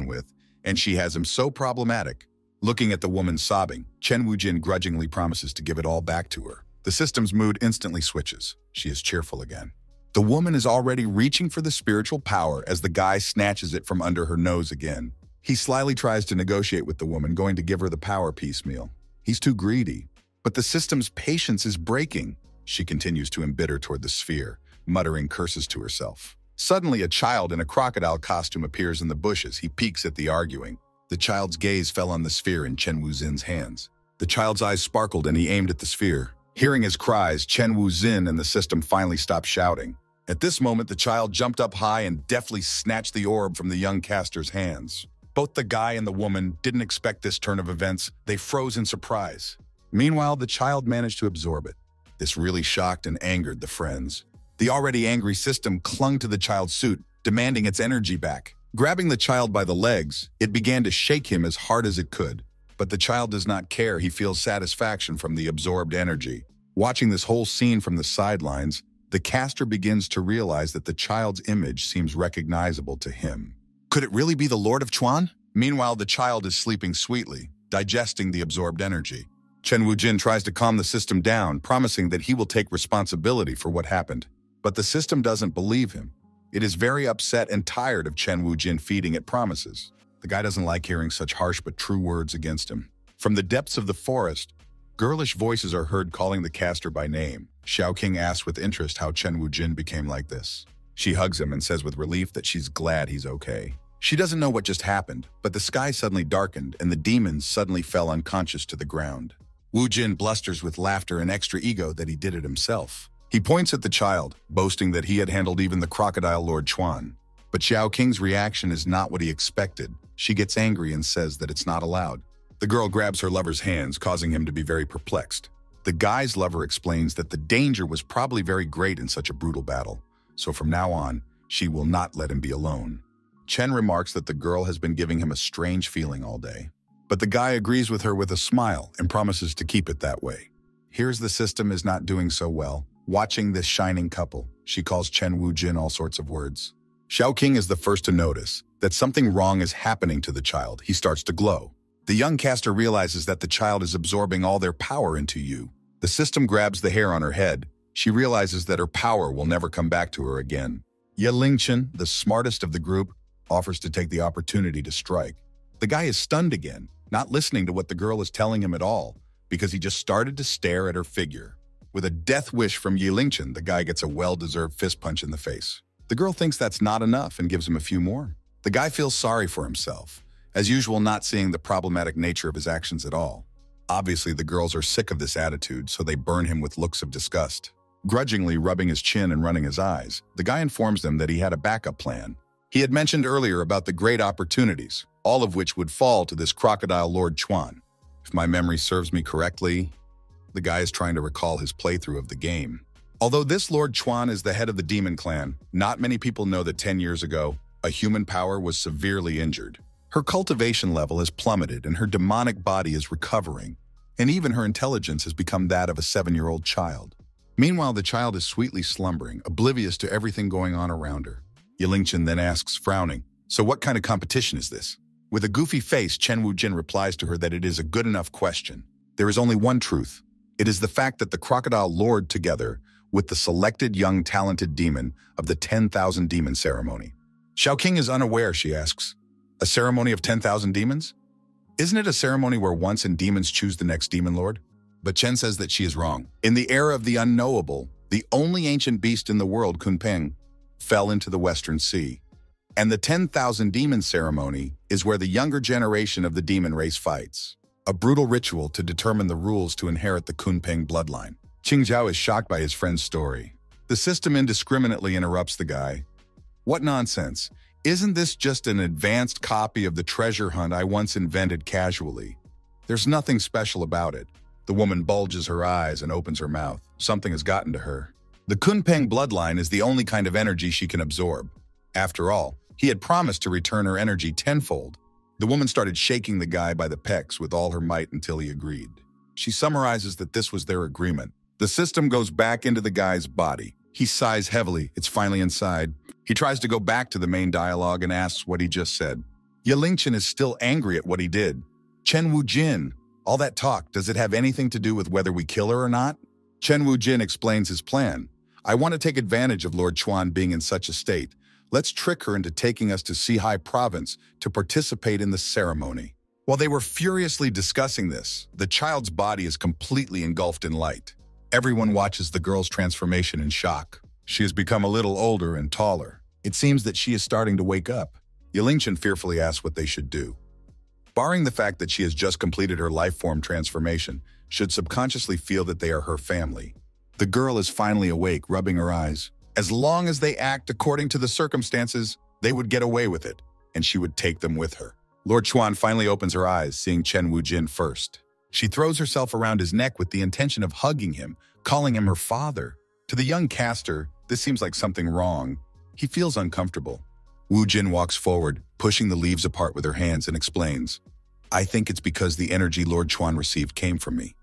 with, and she has him so problematic. Looking at the woman sobbing, Chen Wu-jin grudgingly promises to give it all back to her. The system's mood instantly switches. She is cheerful again. The woman is already reaching for the spiritual power as the guy snatches it from under her nose again. He slyly tries to negotiate with the woman, going to give her the power piecemeal. He's too greedy. But the system's patience is breaking. She continues to embitter toward the sphere, muttering curses to herself. Suddenly, a child in a crocodile costume appears in the bushes. He peeks at the arguing. The child's gaze fell on the sphere in Chen Wu-jin's hands. The child's eyes sparkled and he aimed at the sphere. Hearing his cries, Chen Wu-jin and the system finally stopped shouting. At this moment, the child jumped up high and deftly snatched the orb from the young caster's hands. Both the guy and the woman didn't expect this turn of events. They froze in surprise. Meanwhile, the child managed to absorb it. This really shocked and angered the friends. The already angry system clung to the child's suit, demanding its energy back. Grabbing the child by the legs, it began to shake him as hard as it could. But the child does not care. He feels satisfaction from the absorbed energy. Watching this whole scene from the sidelines, the caster begins to realize that the child's image seems recognizable to him. Could it really be the Lord of Chuan? Meanwhile, the child is sleeping sweetly, digesting the absorbed energy. Chen Wujin tries to calm the system down, promising that he will take responsibility for what happened. But the system doesn't believe him. It is very upset and tired of Chen Wujin feeding it promises. The guy doesn't like hearing such harsh but true words against him. From the depths of the forest, girlish voices are heard calling the caster by name. Xiao King asks with interest how Chen Wujin became like this. She hugs him and says with relief that she's glad he's okay. She doesn't know what just happened, but the sky suddenly darkened and the demons suddenly fell unconscious to the ground. Wujin blusters with laughter and extra ego that he did it himself. He points at the child, boasting that he had handled even the crocodile Lord Chuan. But Xiao King's reaction is not what he expected. She gets angry and says that it's not allowed. The girl grabs her lover's hands, causing him to be very perplexed. The guy's lover explains that the danger was probably very great in such a brutal battle, so from now on, she will not let him be alone. Chen remarks that the girl has been giving him a strange feeling all day. But the guy agrees with her with a smile and promises to keep it that way. Here's the system is not doing so well. Watching this shining couple, she calls Chen Wujin all sorts of words. Xiao King is the first to notice that something wrong is happening to the child. He starts to glow. The young caster realizes that the child is absorbing all their power into you. The system grabs the hair on her head. She realizes that her power will never come back to her again. Ye Lingchen, the smartest of the group, offers to take the opportunity to strike. The guy is stunned again, not listening to what the girl is telling him at all, because he just started to stare at her figure. With a death wish from Ye Lingchen, the guy gets a well-deserved fist punch in the face. The girl thinks that's not enough and gives him a few more. The guy feels sorry for himself, as usual not seeing the problematic nature of his actions at all. Obviously, the girls are sick of this attitude, so they burn him with looks of disgust. Grudgingly rubbing his chin and running his eyes, the guy informs them that he had a backup plan. He had mentioned earlier about the great opportunities, all of which would fall to this crocodile Lord Chuan. If my memory serves me correctly, the guy is trying to recall his playthrough of the game. Although this Lord Chuan is the head of the demon clan, not many people know that 10 years ago, a human power was severely injured. Her cultivation level has plummeted and her demonic body is recovering, and even her intelligence has become that of a 7-year-old child. Meanwhile, the child is sweetly slumbering, oblivious to everything going on around her. Ye Lingchen then asks, frowning, "So what kind of competition is this?" With a goofy face, Chen Wujin replies to her that it is a good enough question. There is only one truth. It is the fact that the crocodile lord together with the selected young talented demon of the 10,000 demon ceremony. Xiao King is unaware, she asks. A ceremony of 10,000 demons? Isn't it a ceremony where once and demons choose the next demon lord? But Chen says that she is wrong. In the era of the unknowable, the only ancient beast in the world, Kunpeng, fell into the Western Sea. And the 10,000 demon ceremony is where the younger generation of the demon race fights. A brutal ritual to determine the rules to inherit the Kunpeng bloodline. Qingzhao is shocked by his friend's story. The system indiscriminately interrupts the guy. What nonsense. Isn't this just an advanced copy of the treasure hunt I once invented casually? There's nothing special about it. The woman bulges her eyes and opens her mouth. Something has gotten to her. The Kunpeng bloodline is the only kind of energy she can absorb. After all, he had promised to return her energy tenfold. The woman started shaking the guy by the pecs with all her might until he agreed. She summarizes that this was their agreement. The system goes back into the guy's body. He sighs heavily. It's finally inside. He tries to go back to the main dialogue and asks what he just said. Ye Lingchen is still angry at what he did. Chen Wujin, all that talk, does it have anything to do with whether we kill her or not? Chen Wujin explains his plan. I want to take advantage of Lord Chuan being in such a state. Let's trick her into taking us to Sihai province to participate in the ceremony. While they were furiously discussing this, the child's body is completely engulfed in light. Everyone watches the girl's transformation in shock. She has become a little older and taller. It seems that she is starting to wake up. Ye Lingchen fearfully asks what they should do. Barring the fact that she has just completed her life form transformation, should subconsciously feel that they are her family. The girl is finally awake, rubbing her eyes. As long as they act according to the circumstances, they would get away with it, and she would take them with her. Lord Chuan finally opens her eyes, seeing Chen Wujin first. She throws herself around his neck with the intention of hugging him, calling him her father. To the young caster, This seems like something wrong. He feels uncomfortable. Wu Jin walks forward, pushing the leaves apart with her hands and explains, I think it's because the energy Lord Chuan received came from me.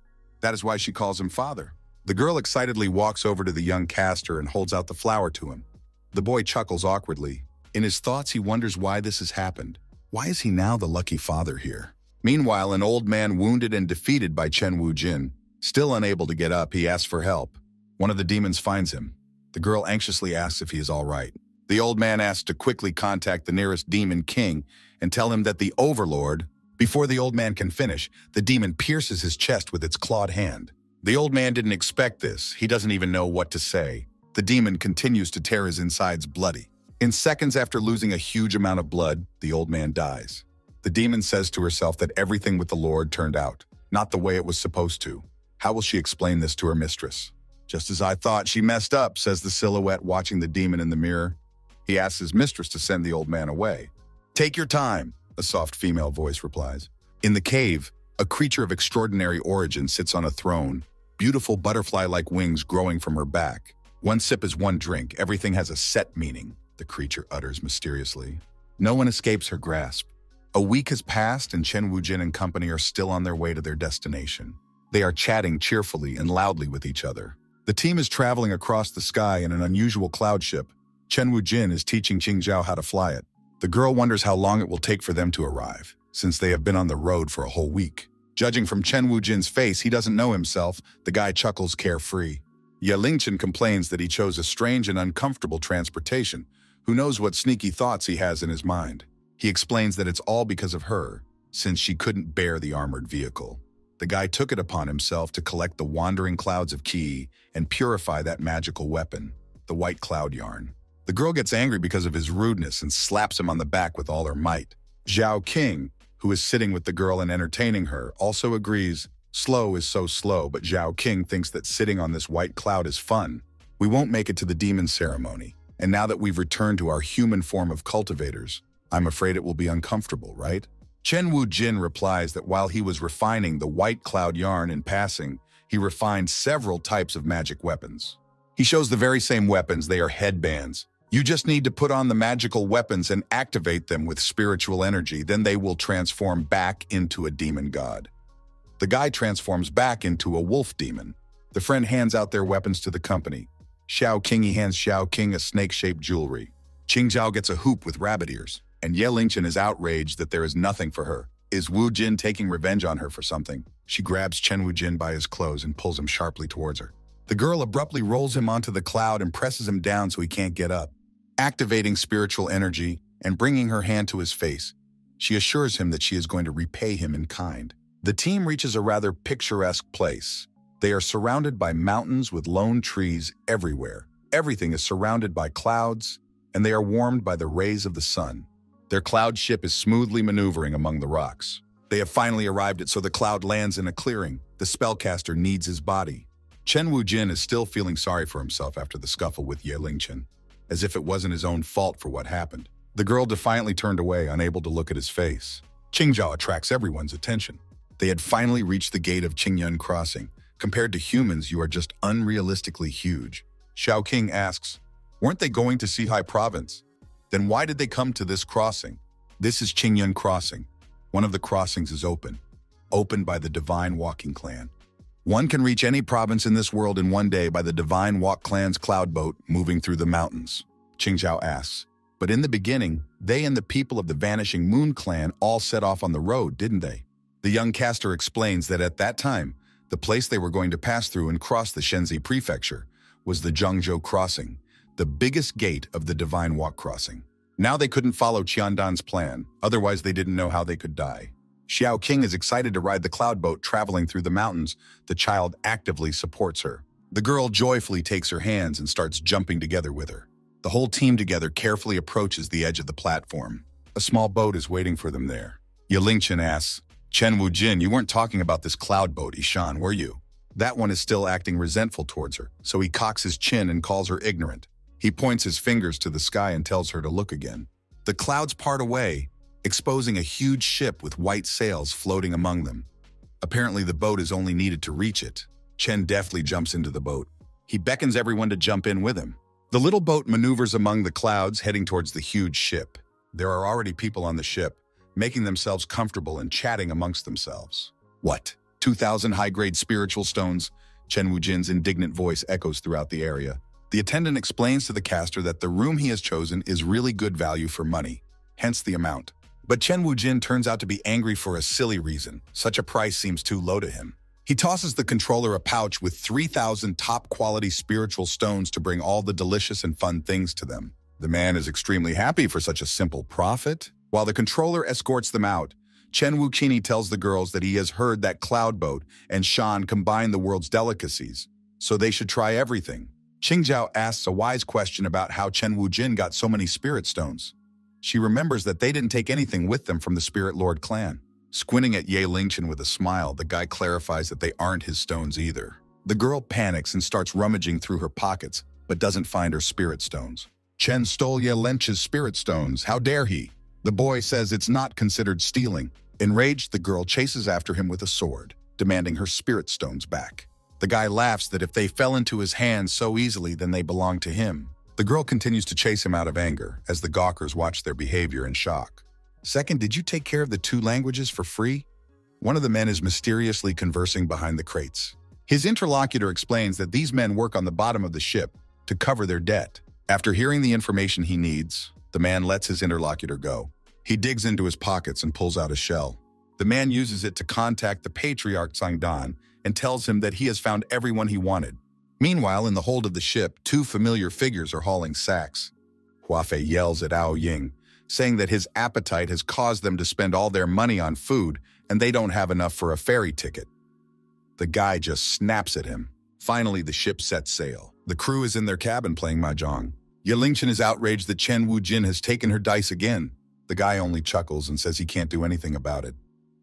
That is why she calls him father. The girl excitedly walks over to the young caster and holds out the flower to him. The boy chuckles awkwardly. In his thoughts, he wonders why this has happened. Why is he now the lucky father here? Meanwhile, an old man wounded and defeated by Chen Wu Jin, still unable to get up, he asks for help. One of the demons finds him. The girl anxiously asks if he is all right. The old man asks to quickly contact the nearest demon king and tell him that the overlord. Before the old man can finish, the demon pierces his chest with its clawed hand. The old man didn't expect this. He doesn't even know what to say. The demon continues to tear his insides bloody. In seconds after losing a huge amount of blood, the old man dies. The demon says to herself that everything with the Lord turned out, not the way it was supposed to. How will she explain this to her mistress? Just as I thought, she messed up, says the silhouette watching the demon in the mirror. He asks his mistress to send the old man away. Take your time, a soft female voice replies. In the cave, a creature of extraordinary origin sits on a throne, beautiful butterfly-like wings growing from her back. One sip is one drink. Everything has a set meaning, the creature utters mysteriously. No one escapes her grasp. A week has passed and Chen Wujin and company are still on their way to their destination. They are chatting cheerfully and loudly with each other. The team is traveling across the sky in an unusual cloud ship. Chen Wujin is teaching Qingzhao how to fly it. The girl wonders how long it will take for them to arrive, since they have been on the road for a whole week. Judging from Chen Wujin's face, he doesn't know himself. The guy chuckles carefree. Ye Lingchen complains that he chose a strange and uncomfortable transportation. Who knows what sneaky thoughts he has in his mind? He explains that it's all because of her, since she couldn't bear the armored vehicle. The guy took it upon himself to collect the wandering clouds of Qi and purify that magical weapon, the white cloud yarn. The girl gets angry because of his rudeness and slaps him on the back with all her might. Zhao King, who is sitting with the girl and entertaining her, also agrees. Slow is so slow, but Zhao King thinks that sitting on this white cloud is fun. We won't make it to the demon ceremony, and now that we've returned to our human form of cultivators, I'm afraid it will be uncomfortable, right? Chen Wu Jin replies that while he was refining the white cloud yarn in passing, he refined several types of magic weapons. He shows the very same weapons. They are headbands. You just need to put on the magical weapons and activate them with spiritual energy, then they will transform back into a demon god. The guy transforms back into a wolf demon. The friend hands out their weapons to the company. Xiao Qingyi hands Xiao King a snake-shaped jewelry. Qingzhao gets a hoop with rabbit ears, and Ye Lingchen is outraged that there is nothing for her. Is Wu Jin taking revenge on her for something? She grabs Chen Wu Jin by his clothes and pulls him sharply towards her. The girl abruptly rolls him onto the cloud and presses him down so he can't get up. Activating spiritual energy and bringing her hand to his face, she assures him that she is going to repay him in kind. The team reaches a rather picturesque place. They are surrounded by mountains with lone trees everywhere. Everything is surrounded by clouds, and they are warmed by the rays of the sun. Their cloud ship is smoothly maneuvering among the rocks. They have finally arrived at so the cloud lands in a clearing. The spellcaster needs his body. Chen Wu Jin is still feeling sorry for himself after the scuffle with Ye Lingchen, as if it wasn't his own fault for what happened. The girl defiantly turned away, unable to look at his face. Qingzhao attracts everyone's attention. They had finally reached the gate of Qingyun Crossing. Compared to humans, you are just unrealistically huge. Xiao King asks, weren't they going to Sihai Province? Then why did they come to this crossing? This is Qingyun Crossing. One of the crossings is opened by the Divine Walking Clan. One can reach any province in this world in one day by the Divine Walk Clan's cloud boat moving through the mountains. Qingzhao asks, but in the beginning, they and the people of the Vanishing Moon Clan all set off on the road, didn't they? The young caster explains that at that time, the place they were going to pass through and cross the Shenzi Prefecture was the Zhengzhou Crossing, the biggest gate of the Divine Walk Crossing. Now they couldn't follow Qiandan's plan, otherwise they didn't know how they could die. Xiao King is excited to ride the cloud boat traveling through the mountains. The child actively supports her. The girl joyfully takes her hands and starts jumping together with her. The whole team together carefully approaches the edge of the platform. A small boat is waiting for them there. Ye Lingchen asks, Chen Wu Jin, you weren't talking about this cloud boat, Ishan, were you? That one is still acting resentful towards her, so he cocks his chin and calls her ignorant. He points his fingers to the sky and tells her to look again. The clouds part away, exposing a huge ship with white sails floating among them. Apparently the boat is only needed to reach it. Chen deftly jumps into the boat. He beckons everyone to jump in with him. The little boat maneuvers among the clouds, heading towards the huge ship. There are already people on the ship, making themselves comfortable and chatting amongst themselves. What? 2,000 high-grade spiritual stones? Chen Wujin's indignant voice echoes throughout the area. The attendant explains to the caster that the room he has chosen is really good value for money, hence the amount. But Chen Wujin turns out to be angry for a silly reason. Such a price seems too low to him. He tosses the controller a pouch with 3,000 top-quality spiritual stones to bring all the delicious and fun things to them. The man is extremely happy for such a simple profit. While the controller escorts them out, Chen Wuqini tells the girls that he has heard that Cloud Boat and Shan combine the world's delicacies, so they should try everything. Qingjiao asks a wise question about how Chen Wujin got so many spirit stones. She remembers that they didn't take anything with them from the Spirit Lord clan. Squinting at Ye Lingchen with a smile, the guy clarifies that they aren't his stones either. The girl panics and starts rummaging through her pockets, but doesn't find her spirit stones. Chen stole Ye Lingchen's spirit stones. How dare he? The boy says it's not considered stealing. Enraged, the girl chases after him with a sword, demanding her spirit stones back. The guy laughs that if they fell into his hands so easily, then they belong to him. The girl continues to chase him out of anger, as the gawkers watch their behavior in shock. Second, did you take care of the 2 languages for free? One of the men is mysteriously conversing behind the crates. His interlocutor explains that these men work on the bottom of the ship to cover their debt. After hearing the information he needs, the man lets his interlocutor go. He digs into his pockets and pulls out a shell. The man uses it to contact the patriarch Zhangdan and tells him that he has found everyone he wanted. Meanwhile, in the hold of the ship, 2 familiar figures are hauling sacks. Huafei yells at Ao Ying, saying that his appetite has caused them to spend all their money on food and they don't have enough for a ferry ticket. The guy just snaps at him. Finally, the ship sets sail. The crew is in their cabin playing mahjong. Ye Lingchen is outraged that Chen Wujin has taken her dice again. The guy only chuckles and says he can't do anything about it.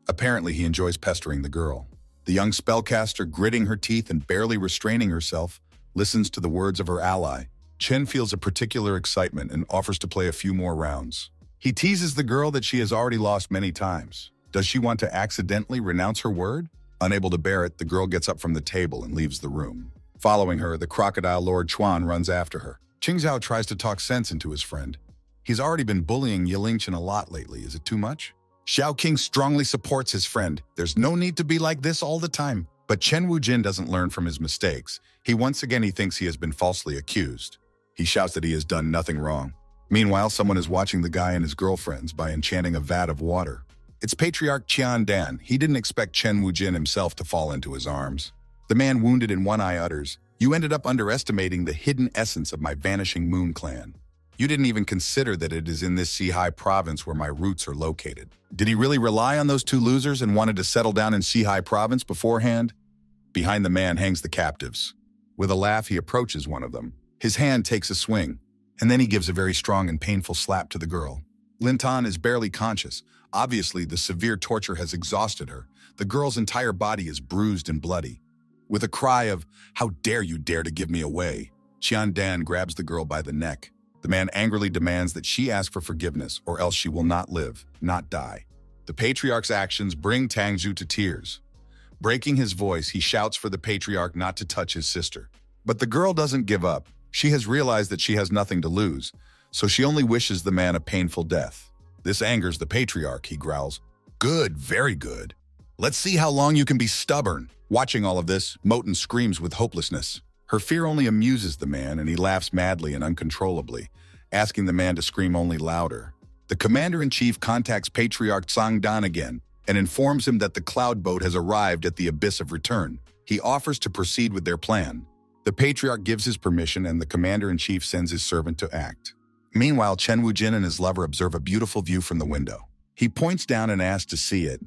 Apparently, he enjoys pestering the girl. The young spellcaster, gritting her teeth and barely restraining herself, listens to the words of her ally. Chen feels a particular excitement and offers to play a few more rounds. He teases the girl that she has already lost many times. Does she want to accidentally renounce her word? Unable to bear it, the girl gets up from the table and leaves the room. Following her, the crocodile Lord Chuan runs after her. Qingzhao tries to talk sense into his friend. He's already been bullying Ye Lingchen a lot lately. Is it too much? Xiao King strongly supports his friend. There's no need to be like this all the time. But Chen Wujin doesn't learn from his mistakes. He thinks he has been falsely accused. He shouts that he has done nothing wrong. Meanwhile, someone is watching the guy and his girlfriends by enchanting a vat of water. It's Patriarch Qian Dan. He didn't expect Chen Wujin himself to fall into his arms. The man wounded in one eye utters, "You ended up underestimating the hidden essence of my vanishing moon clan. You didn't even consider that it is in this Sihai province where my roots are located." Did he really rely on those 2 losers and wanted to settle down in Sihai province beforehand? Behind the man hangs the captives. With a laugh, he approaches one of them. His hand takes a swing, and then he gives a very strong and painful slap to the girl. Lintan is barely conscious. Obviously, the severe torture has exhausted her. The girl's entire body is bruised and bloody. With a cry of, "How dare you dare to give me away?" Qian Dan grabs the girl by the neck. The man angrily demands that she ask for forgiveness, or else she will not live, not die. The patriarch's actions bring Tang Zhu to tears. Breaking his voice, he shouts for the patriarch not to touch his sister. But the girl doesn't give up. She has realized that she has nothing to lose, so she only wishes the man a painful death. This angers the patriarch, he growls. "Good, very good. Let's see how long you can be stubborn." Watching all of this, Moten screams with hopelessness. Her fear only amuses the man, and he laughs madly and uncontrollably, asking the man to scream only louder. The commander-in-chief contacts Patriarch Zhangdan again and informs him that the cloud boat has arrived at the Abyss of Return. He offers to proceed with their plan. The patriarch gives his permission, and the commander-in-chief sends his servant to act. Meanwhile, Chen Wujin and his lover observe a beautiful view from the window. He points down and asks to see it.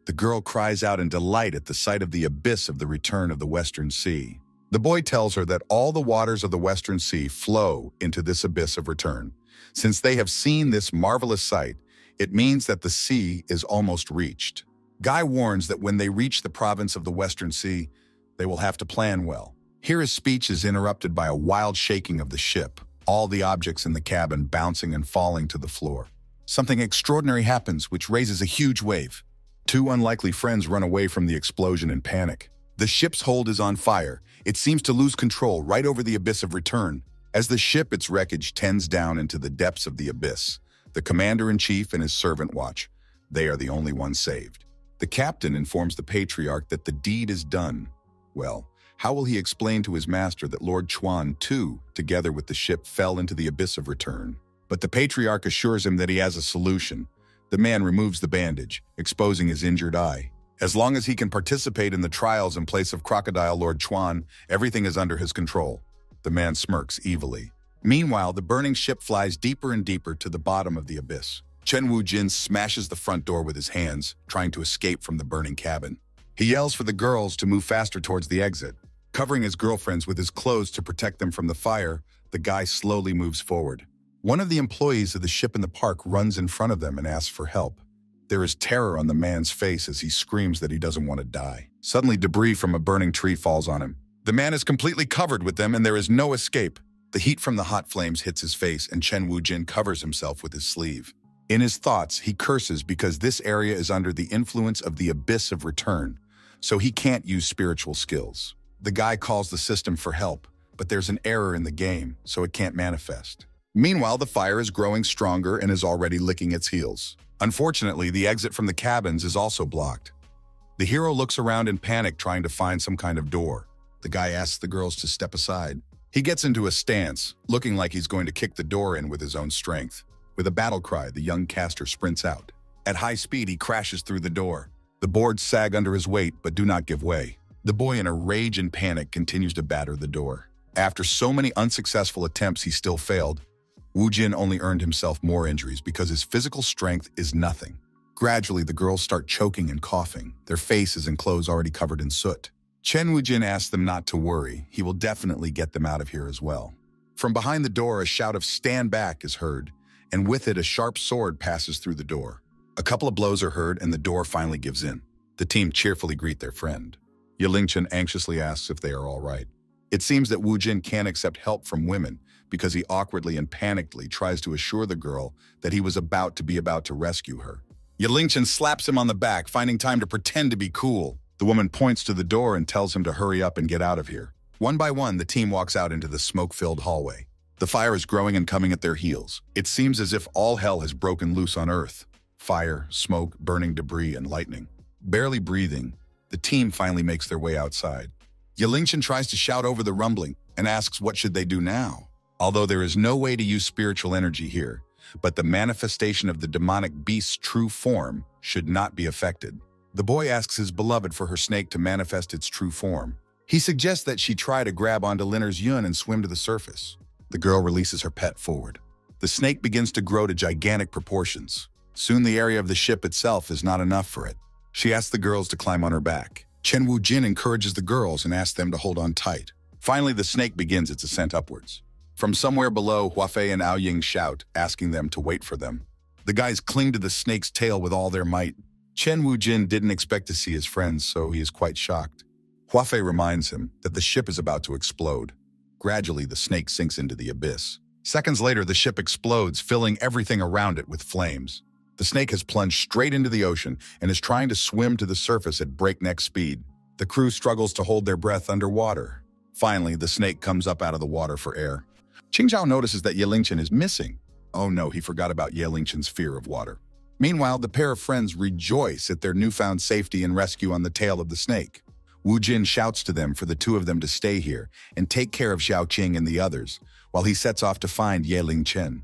The girl cries out in delight at the sight of the abyss of the return of the Western Sea. The boy tells her that all the waters of the Western Sea flow into this abyss of return. Since they have seen this marvelous sight, it means that the sea is almost reached. Guy warns that when they reach the province of the Western Sea, they will have to plan well. Here his speech is interrupted by a wild shaking of the ship, all the objects in the cabin bouncing and falling to the floor. Something extraordinary happens, which raises a huge wave. 2 unlikely friends run away from the explosion in panic. The ship's hold is on fire. It seems to lose control right over the abyss of return. As the ship, its wreckage tends down into the depths of the abyss, the commander-in-chief and his servant watch. They are the only ones saved. The captain informs the patriarch that the deed is done. Well, how will he explain to his master that Lord Chuan, too, together with the ship, fell into the abyss of return? But the patriarch assures him that he has a solution. The man removes the bandage, exposing his injured eye. As long as he can participate in the trials in place of Crocodile Lord Chuan, everything is under his control. The man smirks evilly. Meanwhile, the burning ship flies deeper and deeper to the bottom of the abyss. Chen Wujin smashes the front door with his hands, trying to escape from the burning cabin. He yells for the girls to move faster towards the exit. Covering his girlfriends with his clothes to protect them from the fire, the guy slowly moves forward. One of the employees of the ship in the park runs in front of them and asks for help. There is terror on the man's face as he screams that he doesn't want to die. Suddenly, debris from a burning tree falls on him. The man is completely covered with them and there is no escape. The heat from the hot flames hits his face and Chen Wujin covers himself with his sleeve. In his thoughts, he curses because this area is under the influence of the abyss of return, so he can't use spiritual skills. The guy calls the system for help, but there's an error in the game, so it can't manifest. Meanwhile, the fire is growing stronger and is already licking its heels. Unfortunately, the exit from the cabins is also blocked. The hero looks around in panic, trying to find some kind of door. The guy asks the girls to step aside. He gets into a stance, looking like he's going to kick the door in with his own strength. With a battle cry, the young caster sprints out. At high speed, he crashes through the door. The boards sag under his weight, but do not give way. The boy, in a rage and panic, continues to batter the door. After so many unsuccessful attempts, he still failed. Wu Jin only earned himself more injuries because his physical strength is nothing. Gradually, the girls start choking and coughing, their faces and clothes already covered in soot. Chen Wujin asks them not to worry. He will definitely get them out of here as well. From behind the door, a shout of "Stand back" is heard, and with it, a sharp sword passes through the door. A couple of blows are heard, and the door finally gives in. The team cheerfully greet their friend. Yelingchen anxiously asks if they are all right. It seems that Wu Jin can't accept help from women because he awkwardly and panickedly tries to assure the girl that he was about to rescue her. Yelingchen slaps him on the back, finding time to pretend to be cool. The woman points to the door and tells him to hurry up and get out of here. One by one, the team walks out into the smoke-filled hallway. The fire is growing and coming at their heels. It seems as if all hell has broken loose on Earth. Fire, smoke, burning debris, and lightning. Barely breathing, the team finally makes their way outside. Yelingchen tries to shout over the rumbling and asks what should they do now. Although there is no way to use spiritual energy here, but the manifestation of the demonic beast's true form should not be affected. The boy asks his beloved for her snake to manifest its true form. He suggests that she try to grab onto Linner's yun and swim to the surface. The girl releases her pet forward. The snake begins to grow to gigantic proportions. Soon the area of the ship itself is not enough for it. She asks the girls to climb on her back. Chen Wujin encourages the girls and asks them to hold on tight. Finally, the snake begins its ascent upwards. From somewhere below, Huafei and Aoying shout, asking them to wait for them. The guys cling to the snake's tail with all their might. Chen Wujin didn't expect to see his friends, so he is quite shocked. Huafei reminds him that the ship is about to explode. Gradually, the snake sinks into the abyss. Seconds later, the ship explodes, filling everything around it with flames. The snake has plunged straight into the ocean and is trying to swim to the surface at breakneck speed. The crew struggles to hold their breath underwater. Finally, the snake comes up out of the water for air. Qingzhao notices that Yelingchen is missing. Oh no, he forgot about Yelingchen's fear of water. Meanwhile, the pair of friends rejoice at their newfound safety and rescue on the tail of the snake. Wu Jin shouts to them for the two of them to stay here and take care of Xiaoqing and the others, while he sets off to find Yelingchen.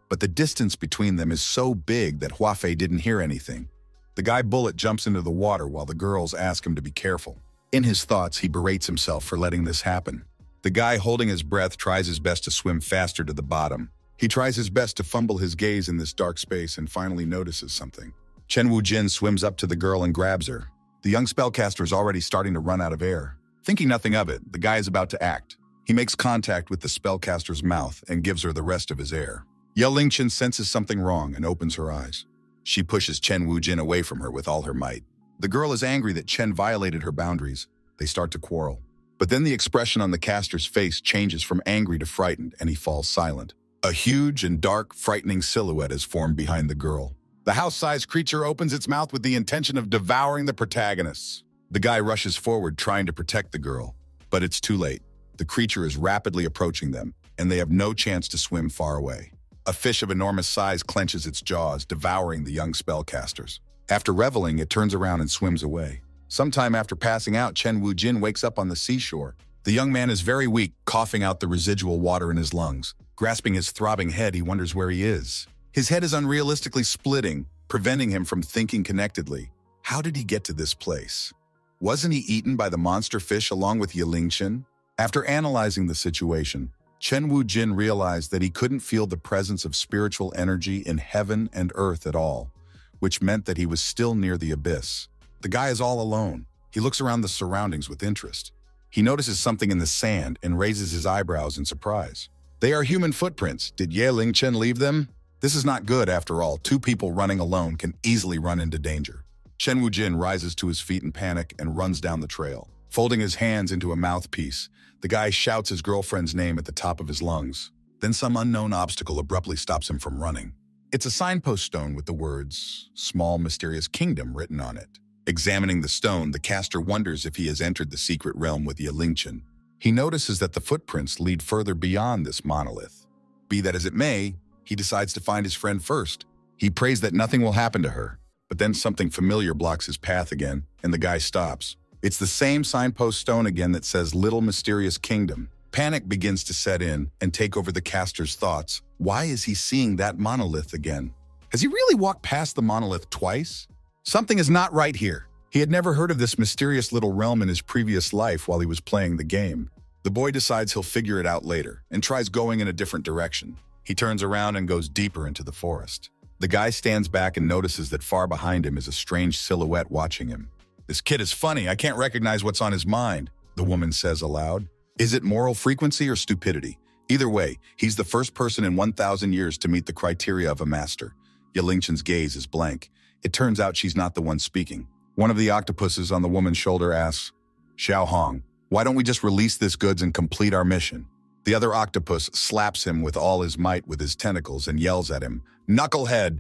But the distance between them is so big that Huafei didn't hear anything. The guy Bullet jumps into the water while the girls ask him to be careful. In his thoughts, he berates himself for letting this happen. The guy holding his breath tries his best to swim faster to the bottom. He tries his best to fumble his gaze in this dark space and finally notices something. Chen Wujin swims up to the girl and grabs her. The young spellcaster is already starting to run out of air. Thinking nothing of it, the guy is about to act. He makes contact with the spellcaster's mouth and gives her the rest of his air. Yelingchen senses something wrong and opens her eyes. She pushes Chen Wujin away from her with all her might. The girl is angry that Chen violated her boundaries. They start to quarrel. But then the expression on the caster's face changes from angry to frightened, and he falls silent. A huge and dark, frightening silhouette is formed behind the girl. The house-sized creature opens its mouth with the intention of devouring the protagonists. The guy rushes forward, trying to protect the girl. But it's too late. The creature is rapidly approaching them, and they have no chance to swim far away. A fish of enormous size clenches its jaws, devouring the young spellcasters. After reveling, it turns around and swims away. Sometime after passing out, Chen Wujin wakes up on the seashore. The young man is very weak, coughing out the residual water in his lungs. Grasping his throbbing head, he wonders where he is. His head is unrealistically splitting, preventing him from thinking connectedly. How did he get to this place? Wasn't he eaten by the monster fish along with Yilingchen? After analyzing the situation, Chen Wujin realized that he couldn't feel the presence of spiritual energy in heaven and earth at all, which meant that he was still near the abyss. The guy is all alone. He looks around the surroundings with interest. He notices something in the sand and raises his eyebrows in surprise. They are human footprints. Did Yilingchen leave them? This is not good after all. Two people running alone can easily run into danger. Chen Wujin rises to his feet in panic and runs down the trail. Folding his hands into a mouthpiece, the guy shouts his girlfriend's name at the top of his lungs. Then some unknown obstacle abruptly stops him from running. It's a signpost stone with the words, "Small Mysterious Kingdom" written on it. Examining the stone, the caster wonders if he has entered the secret realm with Yilingchen. He notices that the footprints lead further beyond this monolith. Be that as it may, he decides to find his friend first. He prays that nothing will happen to her, but then something familiar blocks his path again, and the guy stops. It's the same signpost stone again that says Little Mysterious Kingdom. Panic begins to set in and take over the caster's thoughts. Why is he seeing that monolith again? Has he really walked past the monolith twice? Something is not right here. He had never heard of this mysterious little realm in his previous life while he was playing the game. The boy decides he'll figure it out later and tries going in a different direction. He turns around and goes deeper into the forest. The guy stands back and notices that far behind him is a strange silhouette watching him. "This kid is funny. I can't recognize what's on his mind," the woman says aloud. Is it moral frequency or stupidity? Either way, he's the first person in 1,000 years to meet the criteria of a master. Yilingchen's gaze is blank. It turns out she's not the one speaking. One of the octopuses on the woman's shoulder asks, "Xiao Hong, why don't we just release this goods and complete our mission?" The other octopus slaps him with all his might with his tentacles and yells at him, "Knucklehead!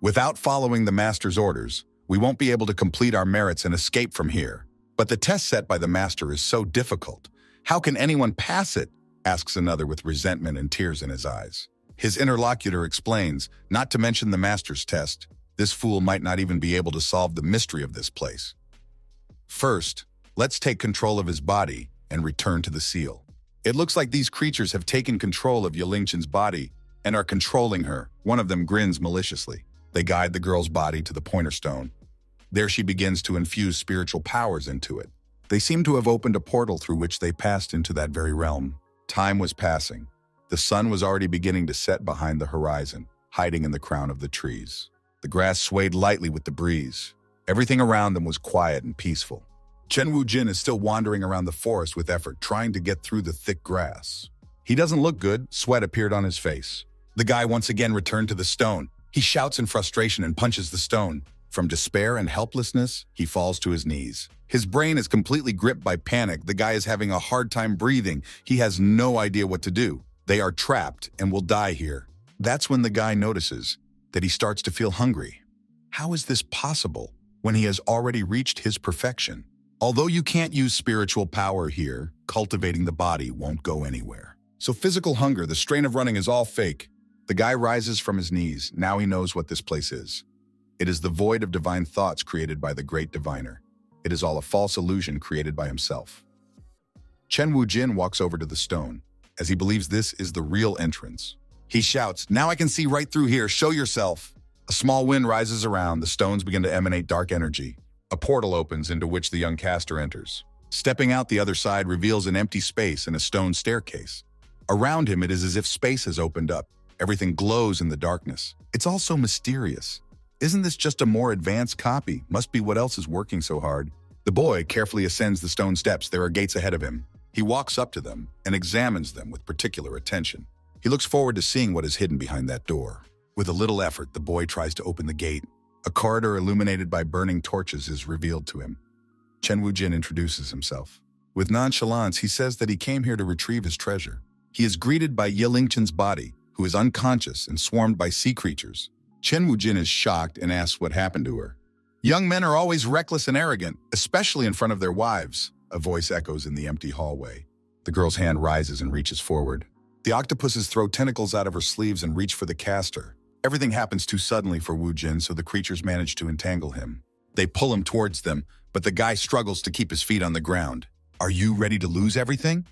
Without following the master's orders, we won't be able to complete our merits and escape from here. But the test set by the master is so difficult. How can anyone pass it?" asks another with resentment and tears in his eyes. His interlocutor explains, not to mention the master's test, this fool might not even be able to solve the mystery of this place. First, let's take control of his body and return to the seal. It looks like these creatures have taken control of Yilingchen's body and are controlling her. One of them grins maliciously. They guide the girl's body to the pointer stone. There she begins to infuse spiritual powers into it. They seem to have opened a portal through which they passed into that very realm. Time was passing. The sun was already beginning to set behind the horizon, hiding in the crown of the trees. The grass swayed lightly with the breeze. Everything around them was quiet and peaceful. Chen Wujin is still wandering around the forest with effort, trying to get through the thick grass. He doesn't look good. Sweat appeared on his face. The guy once again returned to the stone. He shouts in frustration and punches the stone. From despair and helplessness, he falls to his knees. His brain is completely gripped by panic. The guy is having a hard time breathing. He has no idea what to do. They are trapped and will die here. That's when the guy notices that he starts to feel hungry. How is this possible when he has already reached his perfection? Although you can't use spiritual power here, cultivating the body won't go anywhere. So physical hunger, the strain of running is all fake. The guy rises from his knees. Now he knows what this place is. It is the void of divine thoughts created by the great diviner. It is all a false illusion created by himself. Chen Wujin walks over to the stone, as he believes this is the real entrance. He shouts, "Now I can see right through here. Show yourself." A small wind rises around. The stones begin to emanate dark energy. A portal opens into which the young caster enters. Stepping out the other side reveals an empty space and a stone staircase. Around him, it is as if space has opened up. Everything glows in the darkness. It's all so mysterious. Isn't this just a more advanced copy? Must be what else is working so hard. The boy carefully ascends the stone steps. There are gates ahead of him. He walks up to them and examines them with particular attention. He looks forward to seeing what is hidden behind that door. With a little effort, the boy tries to open the gate. A corridor illuminated by burning torches is revealed to him. Chen Wujin introduces himself. With nonchalance, he says that he came here to retrieve his treasure. He is greeted by Yilingchen's body, who is unconscious and swarmed by sea creatures. Chen Wujin is shocked and asks what happened to her. "Young men are always reckless and arrogant, especially in front of their wives," a voice echoes in the empty hallway. The girl's hand rises and reaches forward. The octopuses throw tentacles out of her sleeves and reach for the caster. Everything happens too suddenly for Wu Jin, so the creatures manage to entangle him. They pull him towards them, but the guy struggles to keep his feet on the ground. "Are you ready to lose everything?"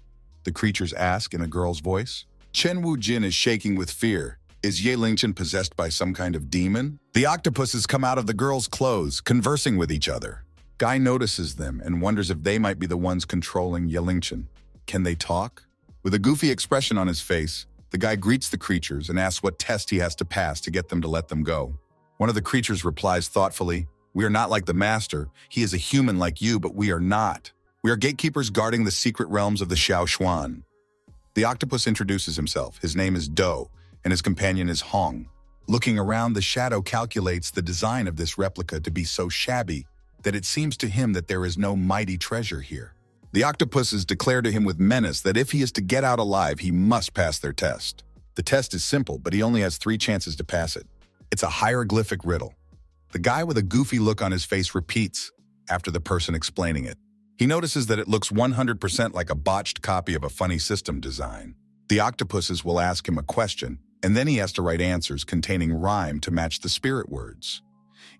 the creatures ask in a girl's voice. Chen Wu Jin is shaking with fear. Is Ye Lingchen possessed by some kind of demon? The octopuses come out of the girl's clothes, conversing with each other. Guy notices them and wonders if they might be the ones controlling Ye Lingchen. Can they talk? With a goofy expression on his face, the guy greets the creatures and asks what test he has to pass to get them to let them go. One of the creatures replies thoughtfully, "We are not like the master. He is a human like you, but we are not. We are gatekeepers guarding the secret realms of the Xiaoshuan." The octopus introduces himself. His name is Do, and his companion is Hong. Looking around, the shadow calculates the design of this replica to be so shabby that it seems to him that there is no mighty treasure here. The octopuses declare to him with menace that if he is to get out alive, he must pass their test. The test is simple, but he only has 3 chances to pass it. It's a hieroglyphic riddle. The guy with a goofy look on his face repeats after the person explaining it. He notices that it looks 100% like a botched copy of a funny system design. The octopuses will ask him a question, and then he has to write answers containing rhyme to match the spirit words.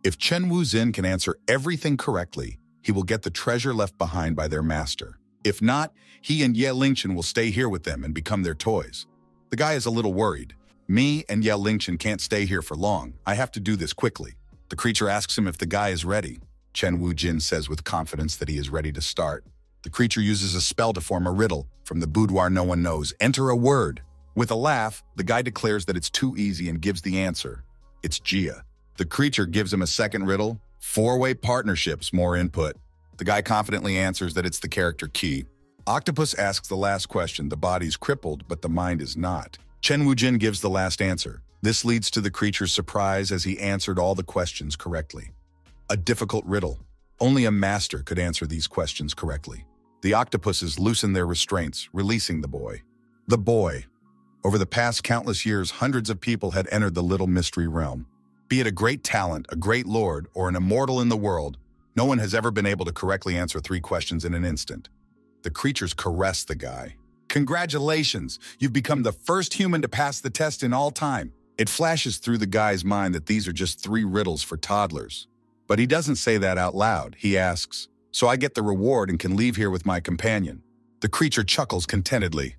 If Chen Wu Jin can answer everything correctly, he will get the treasure left behind by their master. If not, he and Ye Lingchen will stay here with them and become their toys. The guy is a little worried. Me and Ye Lingchen can't stay here for long. I have to do this quickly. The creature asks him if the guy is ready. Chen Wu Jin says with confidence that he is ready to start. The creature uses a spell to form a riddle from the boudoir no one knows. Enter a word. With a laugh, the guy declares that it's too easy and gives the answer. It's Jia. The creature gives him a second riddle. 4-way partnerships, more input. The guy confidently answers that it's the character key. Octopus asks the last question. The body's crippled, but the mind is not. Chen Wu Jin gives the last answer. This leads to the creature's surprise as he answered all the questions correctly. A difficult riddle. Only a master could answer these questions correctly. The octopuses loosen their restraints, releasing the boy. The boy. Over the past countless years, hundreds of people had entered the little mystery realm. Be it a great talent, a great lord, or an immortal in the world, no one has ever been able to correctly answer 3 questions in an instant. The creatures caress the guy. Congratulations! You've become the first human to pass the test in all time. It flashes through the guy's mind that these are just 3 riddles for toddlers. But he doesn't say that out loud. He asks, "So I get the reward and can leave here with my companion?" The creature chuckles contentedly.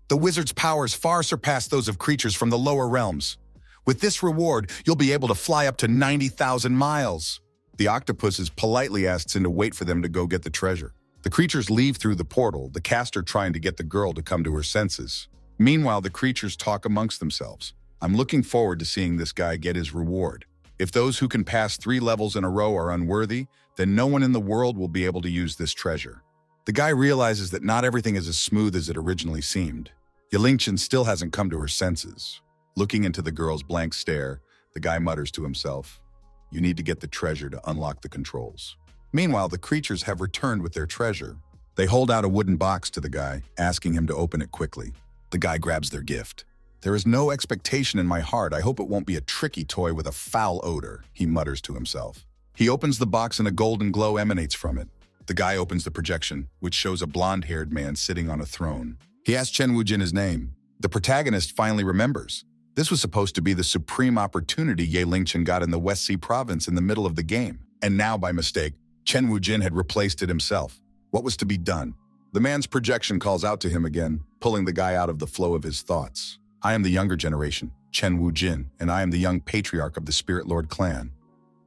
The wizard's powers far surpass those of creatures from the lower realms. With this reward, you'll be able to fly up to 90,000 miles. The octopuses politely asks him to wait for them to go get the treasure. The creatures leave through the portal, the caster trying to get the girl to come to her senses. Meanwhile, the creatures talk amongst themselves. I'm looking forward to seeing this guy get his reward. If those who can pass 3 levels in a row are unworthy, then no one in the world will be able to use this treasure. The guy realizes that not everything is as smooth as it originally seemed. Ye Lingchen still hasn't come to her senses. Looking into the girl's blank stare, the guy mutters to himself, "You need to get the treasure to unlock the controls." Meanwhile, the creatures have returned with their treasure. They hold out a wooden box to the guy, asking him to open it quickly. The guy grabs their gift. "There is no expectation in my heart. I hope it won't be a tricky toy with a foul odor," he mutters to himself. He opens the box and a golden glow emanates from it. The guy opens the projection, which shows a blonde-haired man sitting on a throne. He asks Chen Wu Jin his name. The protagonist finally remembers. This was supposed to be the supreme opportunity Ye Lingchen got in the West Sea province in the middle of the game. And now, by mistake, Chen Wu Jin had replaced it himself. What was to be done? The man's projection calls out to him again, pulling the guy out of the flow of his thoughts. "I am the younger generation, Chen Wu Jin, and I am the young patriarch of the Spirit Lord clan."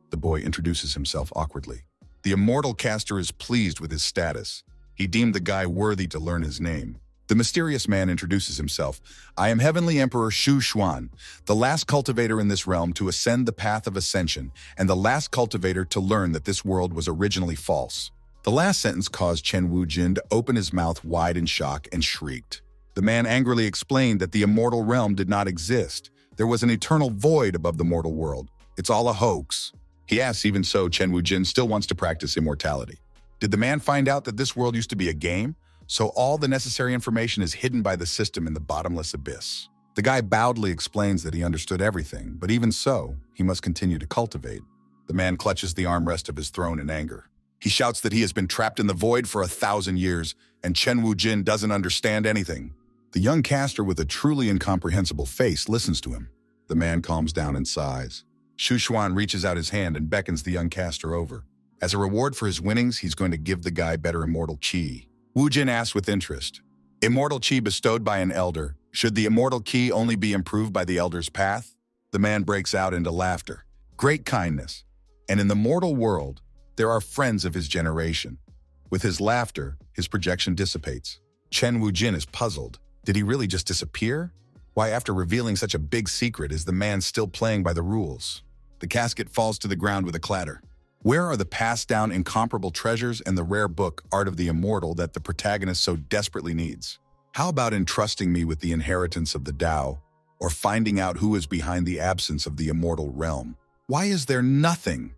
The boy introduces himself awkwardly. The immortal caster is pleased with his status. He deemed the guy worthy to learn his name. The mysterious man introduces himself. "I am Heavenly Emperor Shu Xuan, the last cultivator in this realm to ascend the path of ascension, and the last cultivator to learn that this world was originally false." The last sentence caused Chen Wu Jin to open his mouth wide in shock and shrieked. The man angrily explained that the immortal realm did not exist. There was an eternal void above the mortal world. It's all a hoax. He asks, even so, Chen Wu Jin still wants to practice immortality. Did the man find out that this world used to be a game? So all the necessary information is hidden by the system in the bottomless abyss. The guy bowedly explains that he understood everything, but even so, he must continue to cultivate. The man clutches the armrest of his throne in anger. He shouts that he has been trapped in the void for 1,000 years, and Chen Wu Jin doesn't understand anything. The young caster with a truly incomprehensible face listens to him. The man calms down and sighs. Shu Xuan reaches out his hand and beckons the young caster over. As a reward for his winnings, he's going to give the guy better immortal qi. Wu Jin asks with interest, immortal qi bestowed by an elder, should the immortal qi only be improved by the elder's path? The man breaks out into laughter. Great kindness. And in the mortal world, there are friends of his generation. With his laughter, his projection dissipates. Chen Wu Jin is puzzled. Did he really just disappear? Why, after revealing such a big secret, is the man still playing by the rules? The casket falls to the ground with a clatter. Where are the passed-down incomparable treasures and the rare book, Art of the Immortal, that the protagonist so desperately needs? How about entrusting me with the inheritance of the Tao, or finding out who is behind the absence of the immortal realm? Why is there nothing?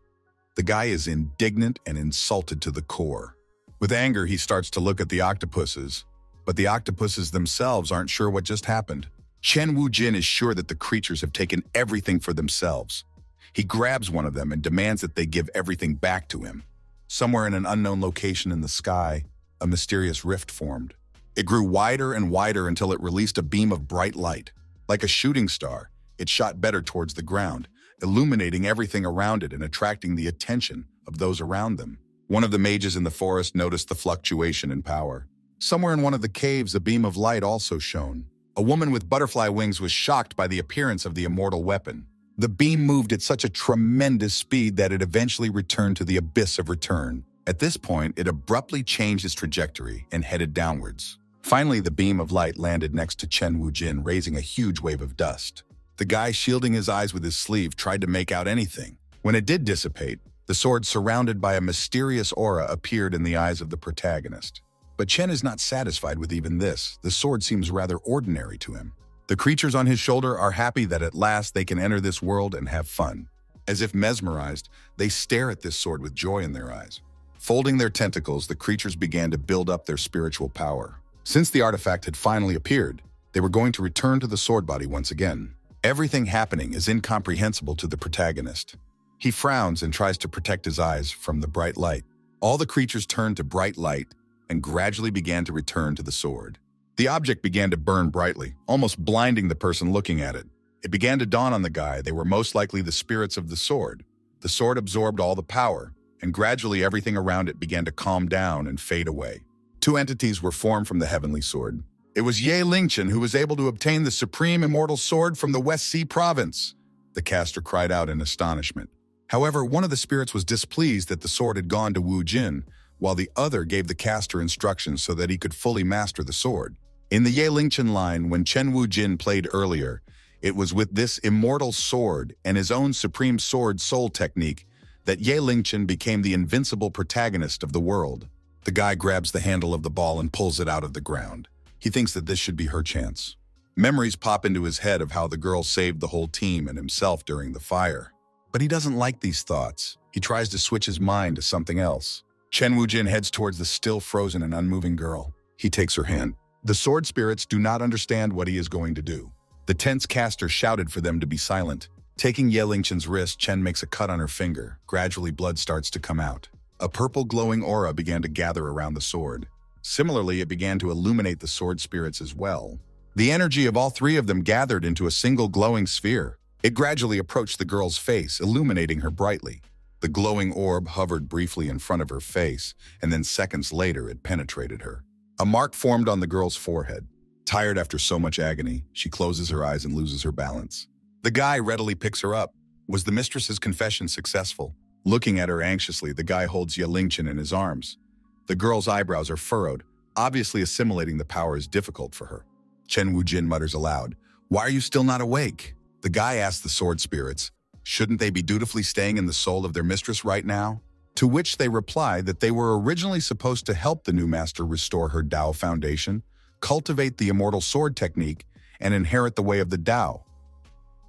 The guy is indignant and insulted to the core. With anger, he starts to look at the octopuses, but the octopuses themselves aren't sure what just happened. Chen Wu Jin is sure that the creatures have taken everything for themselves. He grabs one of them and demands that they give everything back to him. Somewhere in an unknown location in the sky, a mysterious rift formed. It grew wider and wider until it released a beam of bright light. Like a shooting star, it shot better towards the ground, illuminating everything around it and attracting the attention of those around them. One of the mages in the forest noticed the fluctuation in power. Somewhere in one of the caves, a beam of light also shone. A woman with butterfly wings was shocked by the appearance of the immortal weapon. The beam moved at such a tremendous speed that it eventually returned to the abyss of return. At this point, it abruptly changed its trajectory and headed downwards. Finally, the beam of light landed next to Chen Wu Jin, raising a huge wave of dust. The guy, shielding his eyes with his sleeve, tried to make out anything. When it did dissipate, the sword surrounded by a mysterious aura appeared in the eyes of the protagonist. But Chen is not satisfied with even this. The sword seems rather ordinary to him. The creatures on his shoulder are happy that at last they can enter this world and have fun. As if mesmerized, they stare at this sword with joy in their eyes. Folding their tentacles, the creatures began to build up their spiritual power. Since the artifact had finally appeared, they were going to return to the sword body once again. Everything happening is incomprehensible to the protagonist. He frowns and tries to protect his eyes from the bright light. All the creatures turned to bright light and gradually began to return to the sword. The object began to burn brightly, almost blinding the person looking at it. It began to dawn on the guy they were most likely the spirits of the sword. The sword absorbed all the power, and gradually everything around it began to calm down and fade away. Two entities were formed from the heavenly sword. It was Ye Lingchen who was able to obtain the supreme immortal sword from the West Sea province. The caster cried out in astonishment. However, one of the spirits was displeased that the sword had gone to Wu Jin, while the other gave the caster instructions so that he could fully master the sword. In the Ye Lingchen line, when Chen Wu Jin played earlier, it was with this immortal sword and his own supreme sword soul technique that Ye Lingchen became the invincible protagonist of the world. The guy grabs the handle of the ball and pulls it out of the ground. He thinks that this should be her chance. Memories pop into his head of how the girl saved the whole team and himself during the fire. But he doesn't like these thoughts. He tries to switch his mind to something else. Chen Wu Jin heads towards the still frozen and unmoving girl. He takes her hand. The sword spirits do not understand what he is going to do. The tense caster shouted for them to be silent. Taking Ye Lingchen's wrist, Chen makes a cut on her finger. Gradually, blood starts to come out. A purple glowing aura began to gather around the sword. Similarly, it began to illuminate the sword spirits as well. The energy of all three of them gathered into a single glowing sphere. It gradually approached the girl's face, illuminating her brightly. The glowing orb hovered briefly in front of her face, and then seconds later it penetrated her. A mark formed on the girl's forehead. Tired after so much agony, she closes her eyes and loses her balance. The guy readily picks her up. Was the mistress's confession successful? Looking at her anxiously, the guy holds Ye Lingchen in his arms. The girl's eyebrows are furrowed. Obviously, assimilating the power is difficult for her. Chen Wu Jin mutters aloud, "Why are you still not awake?" The guy asks the sword spirits, shouldn't they be dutifully staying in the soul of their mistress right now? To which they reply that they were originally supposed to help the new master restore her Tao foundation, cultivate the immortal sword technique, and inherit the way of the Tao.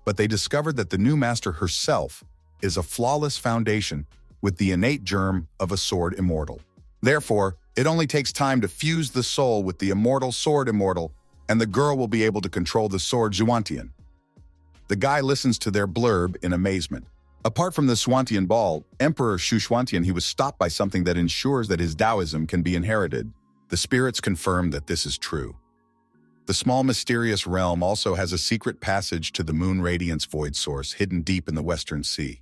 But they discovered that the new master herself is a flawless foundation with the innate germ of a sword immortal. Therefore, it only takes time to fuse the soul with the immortal sword immortal, and the girl will be able to control the sword Zhuantian. The guy listens to their blurb in amazement. Apart from the Zhuantian ball, Emperor Shu Zhuantian, he was stopped by something that ensures that his Taoism can be inherited. The spirits confirm that this is true. The small mysterious realm also has a secret passage to the moon radiance void source hidden deep in the Western Sea.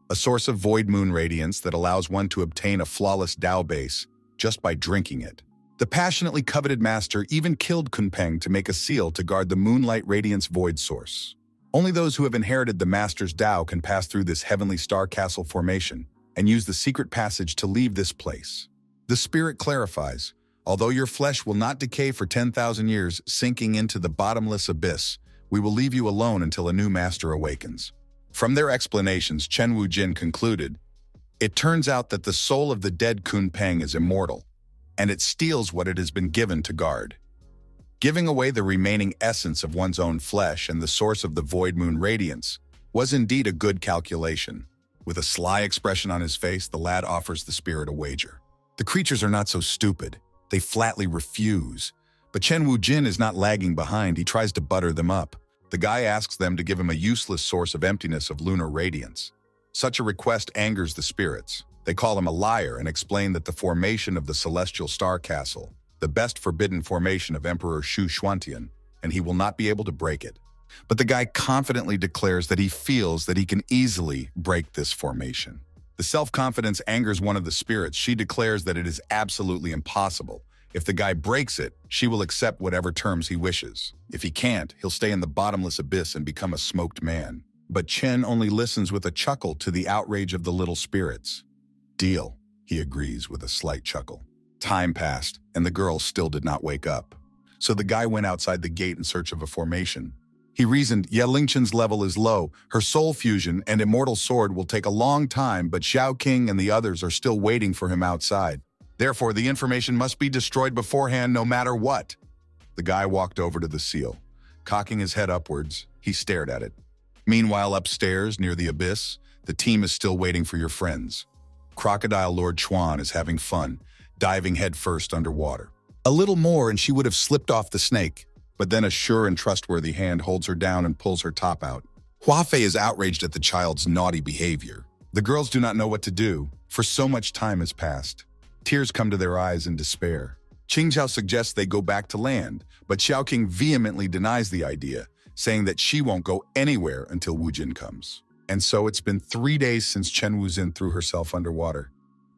A source of void moon radiance that allows one to obtain a flawless Tao base just by drinking it. The passionately coveted master even killed Kunpeng to make a seal to guard the moonlight radiance void source. Only those who have inherited the master's Tao can pass through this heavenly star castle formation and use the secret passage to leave this place. The spirit clarifies, although your flesh will not decay for 10,000 years, sinking into the bottomless abyss, we will leave you alone until a new master awakens. From their explanations, Chen Wujin concluded, it turns out that the soul of the dead Kunpeng is immortal, and it steals what it has been given to guard. Giving away the remaining essence of one's own flesh and the source of the void moon radiance was indeed a good calculation. With a sly expression on his face, the lad offers the spirit a wager. The creatures are not so stupid. They flatly refuse. But Chen Wujin is not lagging behind. He tries to butter them up. The guy asks them to give him a useless source of emptiness of lunar radiance. Such a request angers the spirits. They call him a liar and explain that the formation of the celestial star castle, the best forbidden formation of Emperor Shu Xuantian, and he will not be able to break it. But the guy confidently declares that he feels that he can easily break this formation. The self-confidence angers one of the spirits. She declares that it is absolutely impossible. If the guy breaks it, she will accept whatever terms he wishes. If he can't, he'll stay in the bottomless abyss and become a smoked man. But Chen only listens with a chuckle to the outrage of the little spirits. Deal, he agrees with a slight chuckle. Time passed, and the girl still did not wake up. So the guy went outside the gate in search of a formation. He reasoned, Lingchen's level is low, her soul fusion and immortal sword will take a long time, but Xiao King and the others are still waiting for him outside. Therefore, the information must be destroyed beforehand no matter what. The guy walked over to the seal. Cocking his head upwards, he stared at it. Meanwhile, upstairs, near the abyss, the team is still waiting for your friends. Crocodile Lord Chuan is having fun, diving headfirst underwater. A little more and she would have slipped off the snake, but then a sure and trustworthy hand holds her down and pulls her top out. Huafei is outraged at the child's naughty behavior. The girls do not know what to do, for so much time has passed. Tears come to their eyes in despair. Qingzhao suggests they go back to land, but Xiaoqing vehemently denies the idea, saying that she won't go anywhere until Wujin comes. And so it's been 3 days since Chen Wuzin threw herself underwater.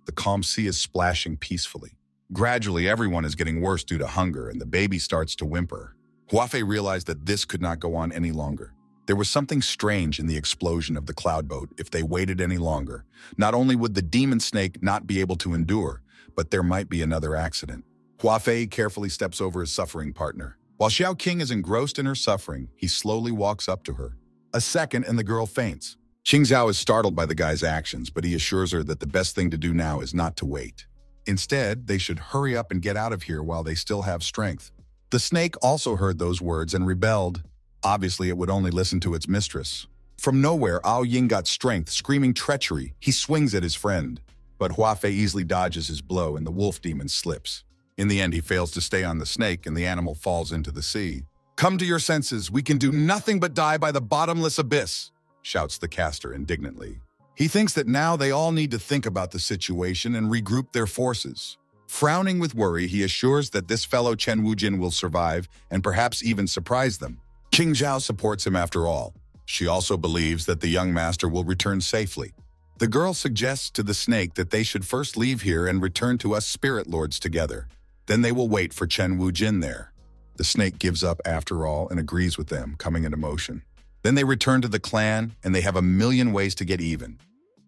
The calm sea is splashing peacefully. Gradually, everyone is getting worse due to hunger, and the baby starts to whimper. Huafei realized that this could not go on any longer. There was something strange in the explosion of the cloud boat. If they waited any longer, not only would the demon snake not be able to endure, but there might be another accident. Huafei carefully steps over his suffering partner. While Xiao King is engrossed in her suffering, he slowly walks up to her. A second and the girl faints. Qingzhao is startled by the guy's actions, but he assures her that the best thing to do now is not to wait. Instead, they should hurry up and get out of here while they still have strength. The snake also heard those words and rebelled. Obviously, it would only listen to its mistress. From nowhere, Ao Ying got strength, screaming treachery. He swings at his friend. But Huafei easily dodges his blow and the wolf demon slips. In the end, he fails to stay on the snake and the animal falls into the sea. Come to your senses, we can do nothing but die by the bottomless abyss, shouts the caster indignantly. He thinks that now they all need to think about the situation and regroup their forces. Frowning with worry, he assures that this fellow Chen Wujin will survive and perhaps even surprise them. Qingzhao supports him after all. She also believes that the young master will return safely. The girl suggests to the snake that they should first leave here and return to us spirit lords together. Then they will wait for Chen Wujin there. The snake gives up after all and agrees with them, coming into motion. Then they return to the clan and they have a million ways to get even.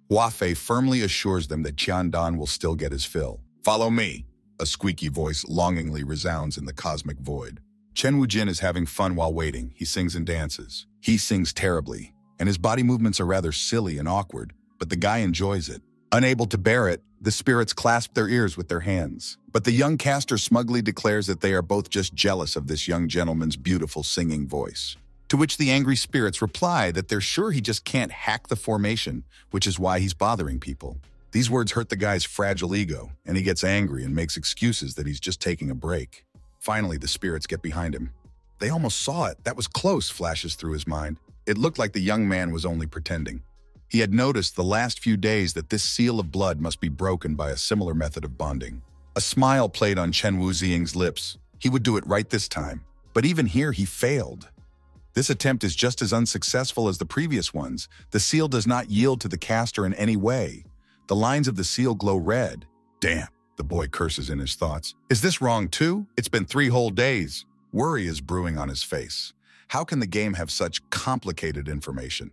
Huafei firmly assures them that Qiandan will still get his fill. Follow me, a squeaky voice longingly resounds in the cosmic void. Chen Wujin is having fun while waiting. He sings and dances. He sings terribly, and his body movements are rather silly and awkward, but the guy enjoys it. Unable to bear it, the spirits clasp their ears with their hands. But the young caster smugly declares that they are both just jealous of this young gentleman's beautiful singing voice. To which the angry spirits reply that they're sure he just can't hack the formation, which is why he's bothering people. These words hurt the guy's fragile ego, and he gets angry and makes excuses that he's just taking a break. Finally, the spirits get behind him. They almost saw it. That was close, flashes through his mind. It looked like the young man was only pretending. He had noticed the last few days that this seal of blood must be broken by a similar method of bonding. A smile played on Chen Wuziying's lips. He would do it right this time. But even here, he failed. This attempt is just as unsuccessful as the previous ones. The seal does not yield to the caster in any way. The lines of the seal glow red. Damn, the boy curses in his thoughts. Is this wrong too? It's been 3 whole days. Worry is brewing on his face. How can the game have such complicated information?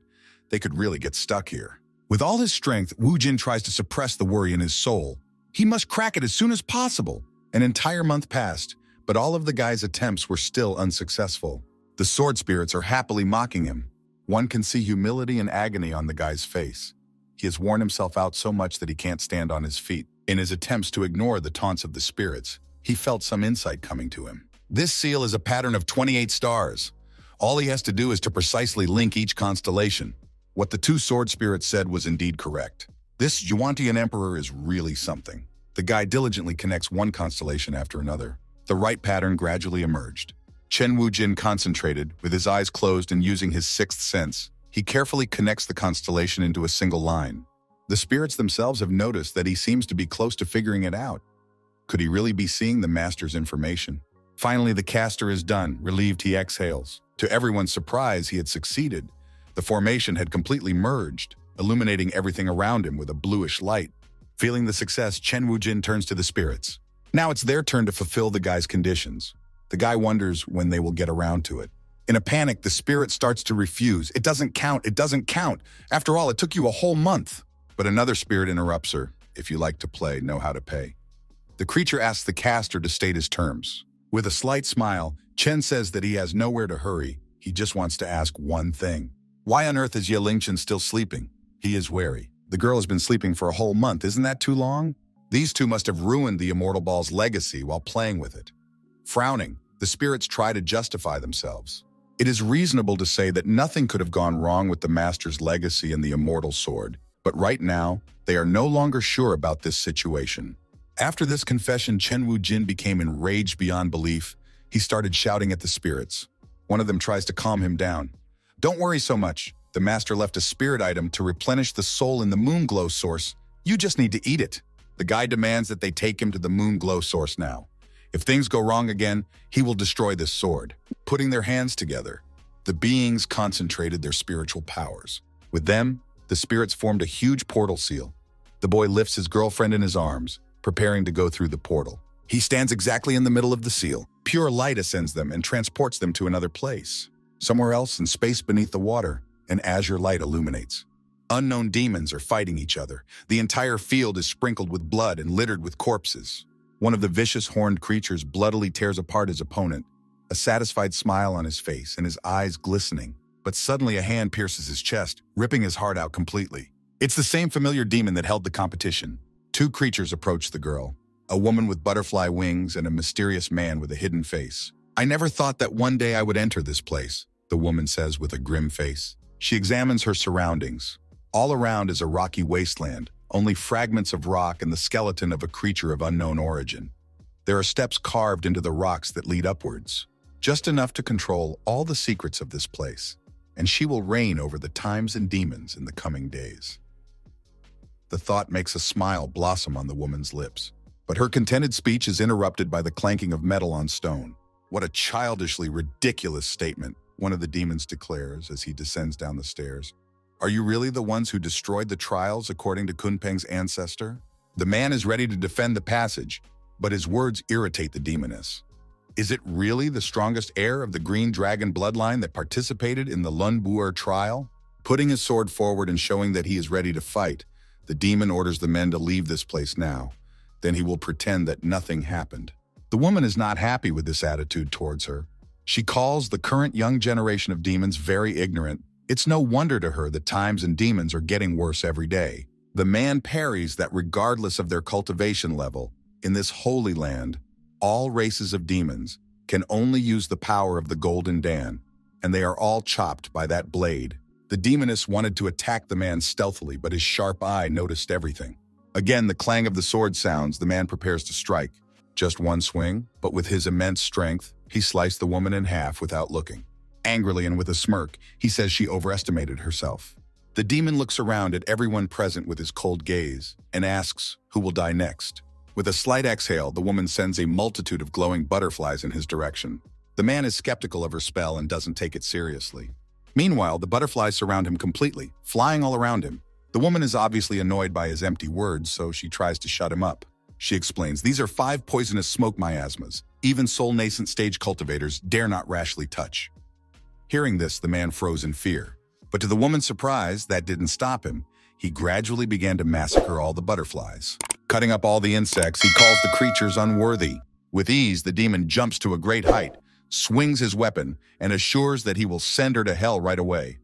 They could really get stuck here. With all his strength, Wu Jin tries to suppress the worry in his soul. He must crack it as soon as possible. An entire month passed, but all of the guy's attempts were still unsuccessful. The sword spirits are happily mocking him. One can see humility and agony on the guy's face. He has worn himself out so much that he can't stand on his feet. In his attempts to ignore the taunts of the spirits, he felt some insight coming to him. This seal is a pattern of 28 stars. All he has to do is to precisely link each constellation. What the 2 sword spirits said was indeed correct. This Yuantian emperor is really something. The guy diligently connects one constellation after another. The right pattern gradually emerged. Chen Wujin concentrated, with his eyes closed and using his 6th sense. He carefully connects the constellation into a single line. The spirits themselves have noticed that he seems to be close to figuring it out. Could he really be seeing the master's information? Finally, the caster is done. Relieved, he exhales. To everyone's surprise, he had succeeded. The formation had completely merged, illuminating everything around him with a bluish light. Feeling the success, Chen Wujin turns to the spirits. Now it's their turn to fulfill the guy's conditions. The guy wonders when they will get around to it. In a panic, the spirit starts to refuse. It doesn't count. It doesn't count. After all, it took you a whole month. But another spirit interrupts her. If you like to play, know how to pay. The creature asks the caster to state his terms. With a slight smile, Chen says that he has nowhere to hurry. He just wants to ask one thing. Why on earth is Ye Lingchen still sleeping? He is wary. The girl has been sleeping for a whole month. Isn't that too long? These two must have ruined the Immortal Ball's legacy while playing with it. Frowning, the spirits try to justify themselves. It is reasonable to say that nothing could have gone wrong with the Master's legacy and the Immortal Sword, but right now, they are no longer sure about this situation. After this confession, Chen Wujin became enraged beyond belief. He started shouting at the spirits. One of them tries to calm him down. Don't worry so much. The Master left a spirit item to replenish the soul in the moon glow source. You just need to eat it. The guy demands that they take him to the moon glow source now. If things go wrong again, he will destroy this sword. Putting their hands together, the beings concentrated their spiritual powers. With them, the spirits formed a huge portal seal. The boy lifts his girlfriend in his arms, preparing to go through the portal. He stands exactly in the middle of the seal. Pure light ascends them and transports them to another place. Somewhere else in space beneath the water, an azure light illuminates. Unknown demons are fighting each other. The entire field is sprinkled with blood and littered with corpses. One of the vicious horned creatures bloodily tears apart his opponent, a satisfied smile on his face and his eyes glistening. But suddenly a hand pierces his chest, ripping his heart out completely. It's the same familiar demon that held the competition. 2 creatures approach the girl, a woman with butterfly wings and a mysterious man with a hidden face. I never thought that one day I would enter this place, the woman says with a grim face. She examines her surroundings. All around is a rocky wasteland, only fragments of rock and the skeleton of a creature of unknown origin. There are steps carved into the rocks that lead upwards, just enough to control all the secrets of this place, and she will reign over the times and demons in the coming days. The thought makes a smile blossom on the woman's lips, but her contented speech is interrupted by the clanking of metal on stone. What a childishly ridiculous statement, one of the demons declares as he descends down the stairs. Are you really the ones who destroyed the trials according to Kunpeng's ancestor? The man is ready to defend the passage, but his words irritate the demoness. Is it really the strongest heir of the Green Dragon bloodline that participated in the Lun Buer trial? Putting his sword forward and showing that he is ready to fight, the demon orders the men to leave this place now. Then he will pretend that nothing happened. The woman is not happy with this attitude towards her. She calls the current young generation of demons very ignorant. It's no wonder to her that times and demons are getting worse every day. The man parries that regardless of their cultivation level, in this holy land, all races of demons can only use the power of the Golden Dan, and they are all chopped by that blade. The demoness wanted to attack the man stealthily, but his sharp eye noticed everything. Again, the clang of the sword sounds. The man prepares to strike. Just one swing, but with his immense strength, he sliced the woman in half without looking. Angrily and with a smirk, he says she overestimated herself. The demon looks around at everyone present with his cold gaze and asks, who will die next? With a slight exhale, the woman sends a multitude of glowing butterflies in his direction. The man is skeptical of her spell and doesn't take it seriously. Meanwhile, the butterflies surround him completely, flying all around him. The woman is obviously annoyed by his empty words, so she tries to shut him up. She explains, "These are 5 poisonous smoke miasmas. Even soul-nascent stage cultivators dare not rashly touch." Hearing this, the man froze in fear. But to the woman's surprise, that didn't stop him. He gradually began to massacre all the butterflies. Cutting up all the insects, he calls the creatures unworthy. With ease, the demon jumps to a great height, swings his weapon, and assures that he will send her to hell right away.